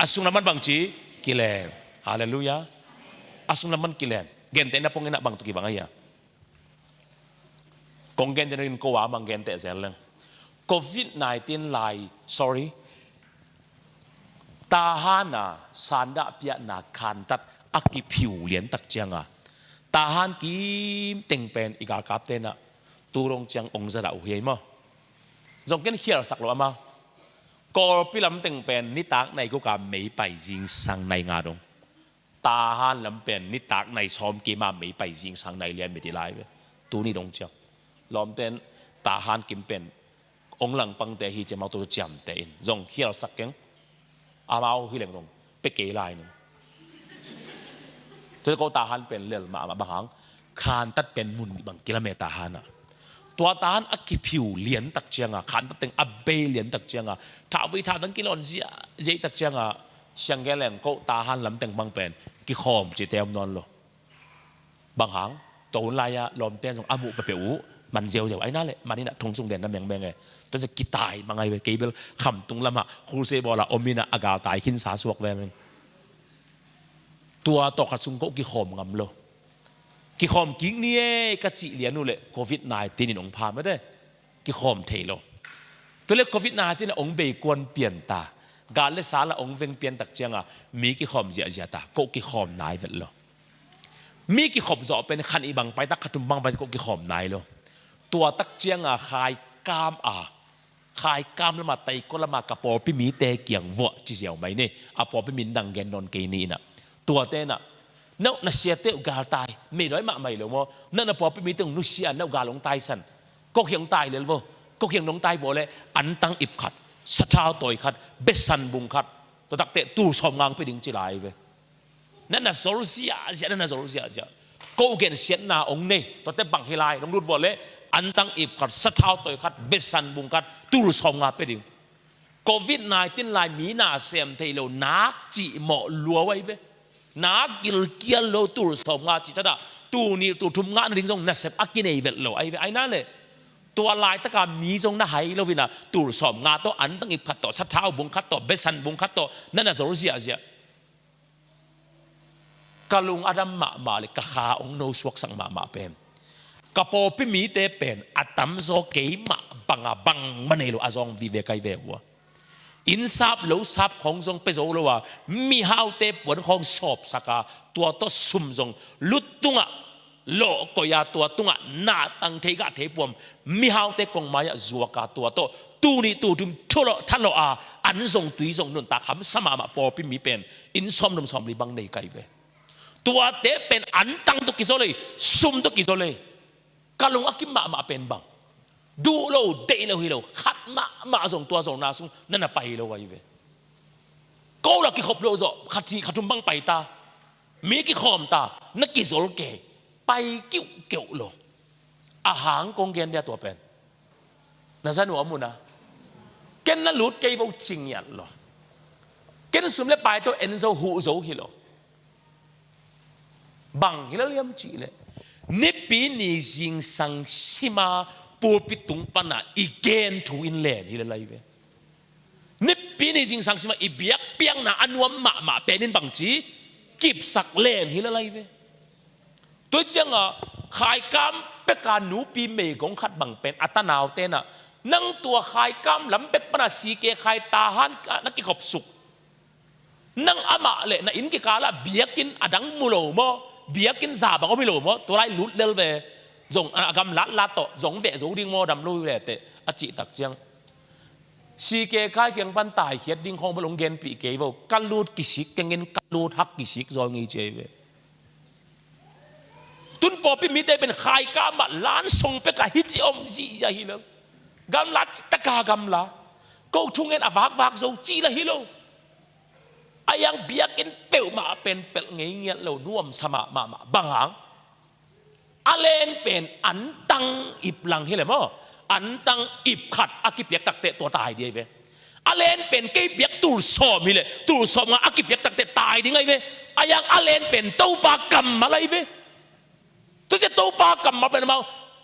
อาสุงลำมันบางจีกิเลนฮาเลลูยาอาสุงลำมันกิเลนเกณฑ์แต่นับพงเงินบางตุกีบางไงอะกงเกณฑ์จะเรียนกูว่าบางเกณฑ์แต่เสียแล้วโควิด-19 ลาย sorry ตาฮานาสันดาเปียนาคันตัดอักกิผิวเลียนตักเจียงอะตาฮานกิมเต็งเป็นอีกากับเตนะตูรงเจียงองค์จะด่าเฮียมั้งจงเกณฑ์เขียนสักหรือมั้งก็พิลำเต็งเป็นนิตากในกูการไม่ไปยิงสังในงาดงตาฮันลำเป็นนิตากในซ้อมกีมาไม่ไปยิงสังในเรียนไม่ได้ไล่เว้ยตัวนี้ดงเจ้าล้อมเป็นตาฮันกิมเป็นองหลังปังแต่ฮีจะมาตัวจำแต่อินจงเขียนสักเก่งอามาเอาฮีเหลงตรงไปเกยไล่หนึ่งตัวก็ตาฮันเป็นเรื่องมาบางครั้งคานตัดเป็นมุนบางกิโลเมตรตาฮันอะตัวตาฮันอักกิผิวเลียนตักเจียงอะขันตัดเต็งอับเบยเลียนตักเจียงอะถ้าวิธาตั้งกิโลเจตักเจียงอะเชียงแกแหลงก็ตาฮันลำเต็งบางเป็นกิคอมจีเตมนอนโลบางครั้งตัวหุ่นลายอะลมเต้นส่งอาบุเปอูมันเจียวไอ้นั่นแหละมันนี่นะทงส่งเด่นนั่นแบงไงตัวจะกิตายบางไงเว้ยกีเบลคำตรงละมาครูเซบอละอมินะอากาตายขินสาสวกแวงตัวตกขัดซุงก็กิคอมงำโลกิคอมกิ้งนี่กระจิเลียนู่นเลยโควิด-19นี่องพาไม่ได้กิคอมเทโลตัวเล็กโควิด-19นี่องเบยกวนเปลี่ยนตาการเล่นสารละองเวงเปลี่ยนตักเจียงอ่ะมีกิคอมเสียตาก็กิคอมนายเวลโลมีกิคอมจะเป็นขันอีบังไปตักขัดบังไปก็กิคอมนายโลตัวตักเจียงอ่ะขายกามขายกามแล้วมาไตก็ละมากระปอพี่มีเตะเกี่ยงวัวจีเสียวไหมเนี่ยอะปอพี่มีดังเกนนอนเกนีน่ะตัวเต้น่ะนั่นเสียเตะกาลตายไม่ร้อยมาไม่หรอกมั้งนั่นน่ะพอไปมีตึงนุเสียนั่นกาลงตายสันก็เขียงตายเลยมั้งก็เขียงลงตายบ่เลยอันตั้งอิบขัดสะท้าวต่อยขัดเบสซันบุงขัดตัวตักเตะตู้สอมงางไปดึงจีไลเว้ยนั่นน่ะโซลูเซียเสียนั่นน่ะโซลูเซียเสียก็เขียนเสียนาองเนี่ยตัวเตะบังเฮลัยลงดูดบ่เลยอันตั้งอิบขัดสะท้าวต่อยขัดเบสซันบุงขัดตู้สอมงางไปดึงโควิด-19 ลายมีนาเสียมเทโลนักจีหมอลัวไว้เว้ยนักกิลเกียลโลตูสอมงาจิตตาตูนี่ตูทุ่มงานดิ้งส่งนัสเซปอักกินเอเวลโลไอ้นั่นเลยตัวลายตะการมีส่งน่าหายโลวินะตูสอมงาตัวอันตั้งอิบขัดต่อสัทธาบุงขัดต่อเบสันบุงขัดต่อนั่นน่ะโซลูเซียเสียกะลุงอาดัมมาเลยกะขาองโนสวกสังมาเป็นกะโปปิมีเตเป็นอัตัมโซเกยมาบังมันเอโลอาซองวิเวกัยเวหัวอินซับโลซับของทรงเปโซโลว่ามีฮาวเตปวนของสอบสักาตัวโตซุ่มทรงลุดตุงะโลก็ยาตัวตุงะนาตังเทกะเทปวมมีฮาวเตกงมายะจัวกาตัวโตตูนี่ตูทุมทุโลทัลโลอาอันทรงตุยทรงนุนตาคำสมามาปอปิมีเป็นอินซอมนุมซอมลีบังในไกเวตัวเตเป็นอันตังตุกิโซเลยซุ่มตุกิโซเลยกะลงอักิมาเป็นบังดูโลเดโลฮิโลขัดมาส่งตัวส่งนาส่งนั่นน่ะไปโลไว้เว้ยก็ละกิขบโลโซขัดทุมบังไปตามีกิขอมตานักกิโซลเกไปกิ้วเกี่ยวโลอาหารกงเกนเดียตัวเป็นน่าสนุกมุนะเกนนั่นหลุดเกี่ยวจริงยันโลเกนสุมเลไปตัวเอ็นโซหูโซฮิโลบังฮิโลเลียมจีเลยนิปีนี่จิงสังสิมาปูปิตุงปนาอีเกนทูอินเลนฮิเลไลเวนิปีนี่จิงสังสิมาอีเบียกเปียงนาอันวมมาเป็นบังจีกิบสักเลนฮิเลไลเวตัวเจ้าขายกามเป็กการหนูปีเมย์ของขัดบังเป็นอัตนาวเตนะนั่งตัวขายกามลำเป็กปนาสีเกขายตาหันนักกิขบสุกนั่งอามาเลยนะอินกิกาละเบียกินอดังมุโลโมเบียกินซาบังก็ไม่รู้มั้งตัวไรลุดเลเวจงกำลัดลาโตจงเวจงดิ้งโมดำลุยเลยแต่อจิตักเจียงสีเกค่ายเกียงปันตายเขียดดิ้งของพลงเกนปีเกวกัลลูดกิสิกเงินกัลลูดฮักกิสิกจงงี้เจเวตุนปอปิมีแต่เป็นขายกาบัดล้านส่งไปกับฮิจิอมจีจะฮิเลกำลัดตะกากำลา ก็ทุ่งเงินอวากโซจีละฮิโลอายังเบียกินเปลวมาเป็นเปลเงี้ยเราน่วมสมามาบางหางอาเลนเป็นอันตังอิบหลังฮิเลมออันตังอิบขัดอากิเปียกตักเตะตัวตายดีเว้อาเลนเป็นเกยเปียกตูสอมฮิเลตูสอมงาอากิเปียกตักเตะตายดีไงเว้อายังอาเลนเป็นเต้าปากำอะไรเว้ตัวจะเต้าปากำมาเป็นมา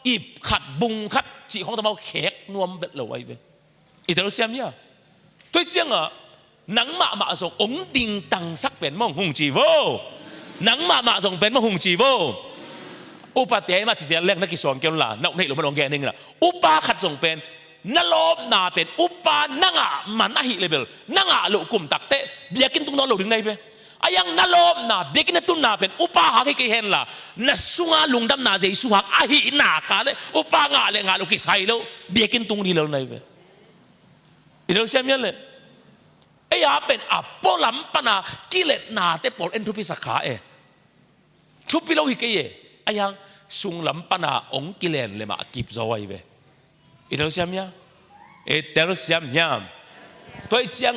อิบขัดบุงขัดจีของตะมาเขกนวมเวทเราไว้เว้อีเตอร์เซียมเนี่ยตัวเจียงอ่ะหนังมาส่งองดิงตังสักเป็นมองหงจีโวหนังมาส่งเป็นมองหงจีโวอุปาเตมาจีเสียเล็กนักกิจสอนเกี่ยวล่ะนักในหลวงมันองแกนึงล่ะอุปาขัดส่งเป็นนลบนาเป็นอุปานังอ่ะมันอหิเลเบลนังอ่ะลุกุมตักเตะเบียกินตุงนอนหลุดถึงไหนเว้อายังนลบนาเบียกินตุนนาเป็นอุปาหากิเห็นล่ะนัสซุงาลุงดำนาเจสุหักอหินากาเลยอุปางาเลยงาลุกิไซโลเบียกินตุงดีเลยไหนเว้อีเรื่องเสียมยันเลยไอ้ยาเป็นอัปปอลัมปนากิเลสนาเตปอลเอ็นทุพิสักขาทุพิโลหิกเย่ไอ้ยังสุงลัมปนาองกิเลนเลยมากิบจอยเวอีเรื่องเสียมยาเรื่องเสียมยามตัวไอ้เจ้า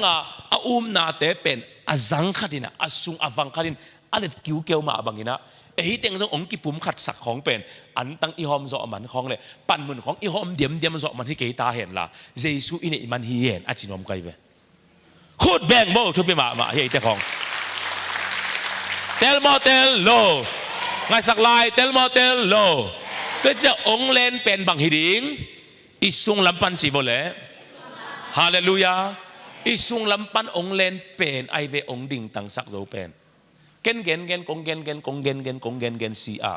อานาเตเป็นอาจังขัดินะอาสุงอาวังขัดินอะไรกิ้วเกี่ยวมาบางทีนะเอ้ยเต็งจงองกิปุ่มขัดสักของเป็นอันตั้งอีหอมจอมันของเลยปั่นมือของอีหอมเดียมจอมันที่เกยตาเห็นละเจสุอินมันเห็นอาจินอมไกเวโคตรแบงโบทุบไปมาเฮ้ยแต่ของเตลโมเตลโลไงสักลายเตลโมเตลโลตัวเจ้าองเลนเป็นบางหิดิงอิสุงลำปันจีโบเลฮาเลลูยาอิสุงลำปันองเลนเป็นไอเวองดิ่งตังสักโจเป็นเกนกงเกนซีอา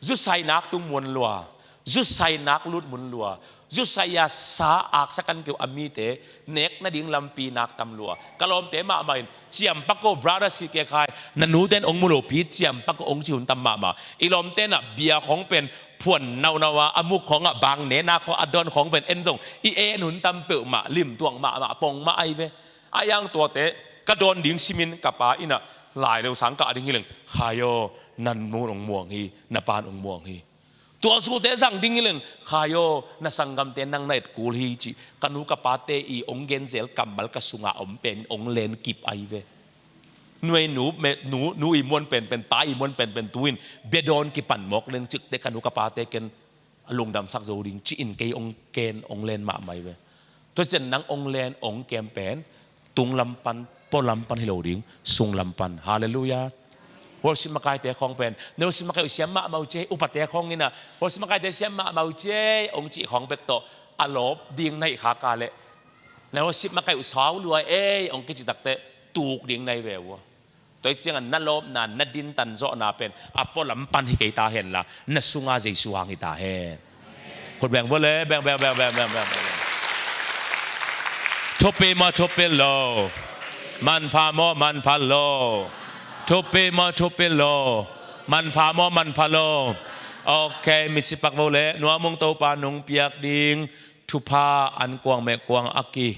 จุดใส่นักตุ้งมวนลัวจุดใส่นักลุดมุนลัวจุดใส่ยาสาอักสักันเกี่ยวอามีเตเน็กนาดิ่งลำปีนักตำลัวกะลอมเตมาใหม่เจียมปักโกบราดาสิเกคายนันนูเต้นองมุโลปีเจียมปักโกองจิหุนตำมาอีลอมเต้นอ่ะเบียของเป็นพวนนาวาอมุกของอ่ะบางเนนาของอดอนของเป็นเอ็นซงอีเอหนุนตำเปิลมาลิมตวงมาปงมาไอเวอายังตัวเตกระโดนดิ่งซิมินกับปาอินะหลายเร็วสังกัดดิ่งฮิลงขายโยนันมูองม่วงฮีนปานองม่วงฮีตัวสุดเตสังดิ่งฮิลงขายโยนสังกัมเตนังในกูลีจีกันุกับปาเตอีองเกนเซลกัมบัลกสุงาอมเป็นองเลนกิบไอเวหน่วยหนูอีมวนเป็นตายอีมวนเป็นตุวินเบดอนกิปันมกเลงจึกเตกันุกับปาเตเกนลงดำสักโจดิ่งจีอินเกยองเกนองเลนมาไม่เวตัวเจนนังองเลนองเกมเป็นตุงลำปันปอลำปันฮิโลดิ่งสุงลำปันฮาเลลูยาหัวสิมากายเตะของเป็นเนื้อสิมากายเสียมมาเมาเจอุปเตะของนี่นะหัวสิมากายเตะเสียมมาเมาเจองจีของเป็ดโตอลบดิ่งในขากาเลแล้วสิมากายอุสาวรวยองกิจิตักเตะตูกดิ่งในแววตัวเสียงนั่นลบนั่นนัดดินตันโซนาเป็นอัปปอลำปันฮิเกตาเห็นละนัสุงาเจสุวางฮิตาเห็นคนแบ่งว่าเลยแบ่งทบเปมาทบเปโลมันพาโมมันพาโลทบเปมาทบเปโลมันพาโมมันพาโลโอเคมิสิปักโวเลนัวมงโตปานุงเปียกดิงทุพาอันกวางแม่กวางอักกี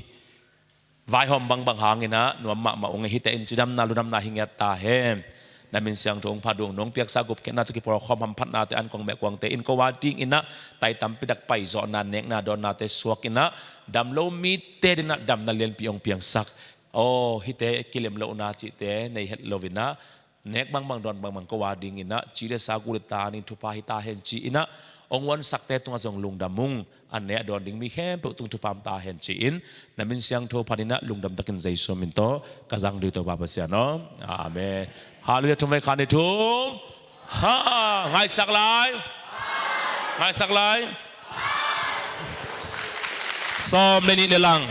ไว้หอมบางหางเงินะนัวมาองค์ฮิตอินจุดำนาลุดำนาหิงยตาเฮมนามินเสียงทงพาดวงน้องเปียกสากุบเกนาตุกิปรคอมพันนาเตอันกวางแม่กวางเตอินก็ว่าดิ้งอินะไต่ตำปิดักไปจอนาเนกนาดอนนาเตสวกินะดำโลมีเตดินะดำนาเลียนปีองสักโอ้ฮิตกิเลมโลนาจิเตในเฮโลวินะเนกบางดอนบางก็ว่าดิ้งอินะจีเรสากุลตานิทุพาฮิตาเฮนจีอินะองวันสักเตตุงจงลุงดำมุงอันเนี้ยดอนดิ้งมีแค่ปุตุงทุพามตาเห็นจีอินนามินเสียงโทพานินะลุงดำตะกินใจสมินโตกะจังดูตัวบาปเสียเนาะอาเมนฮาเลลูยาทุกไม่ขาดทุมฮ่าไงสักลายซ้อมในนี้เดลัง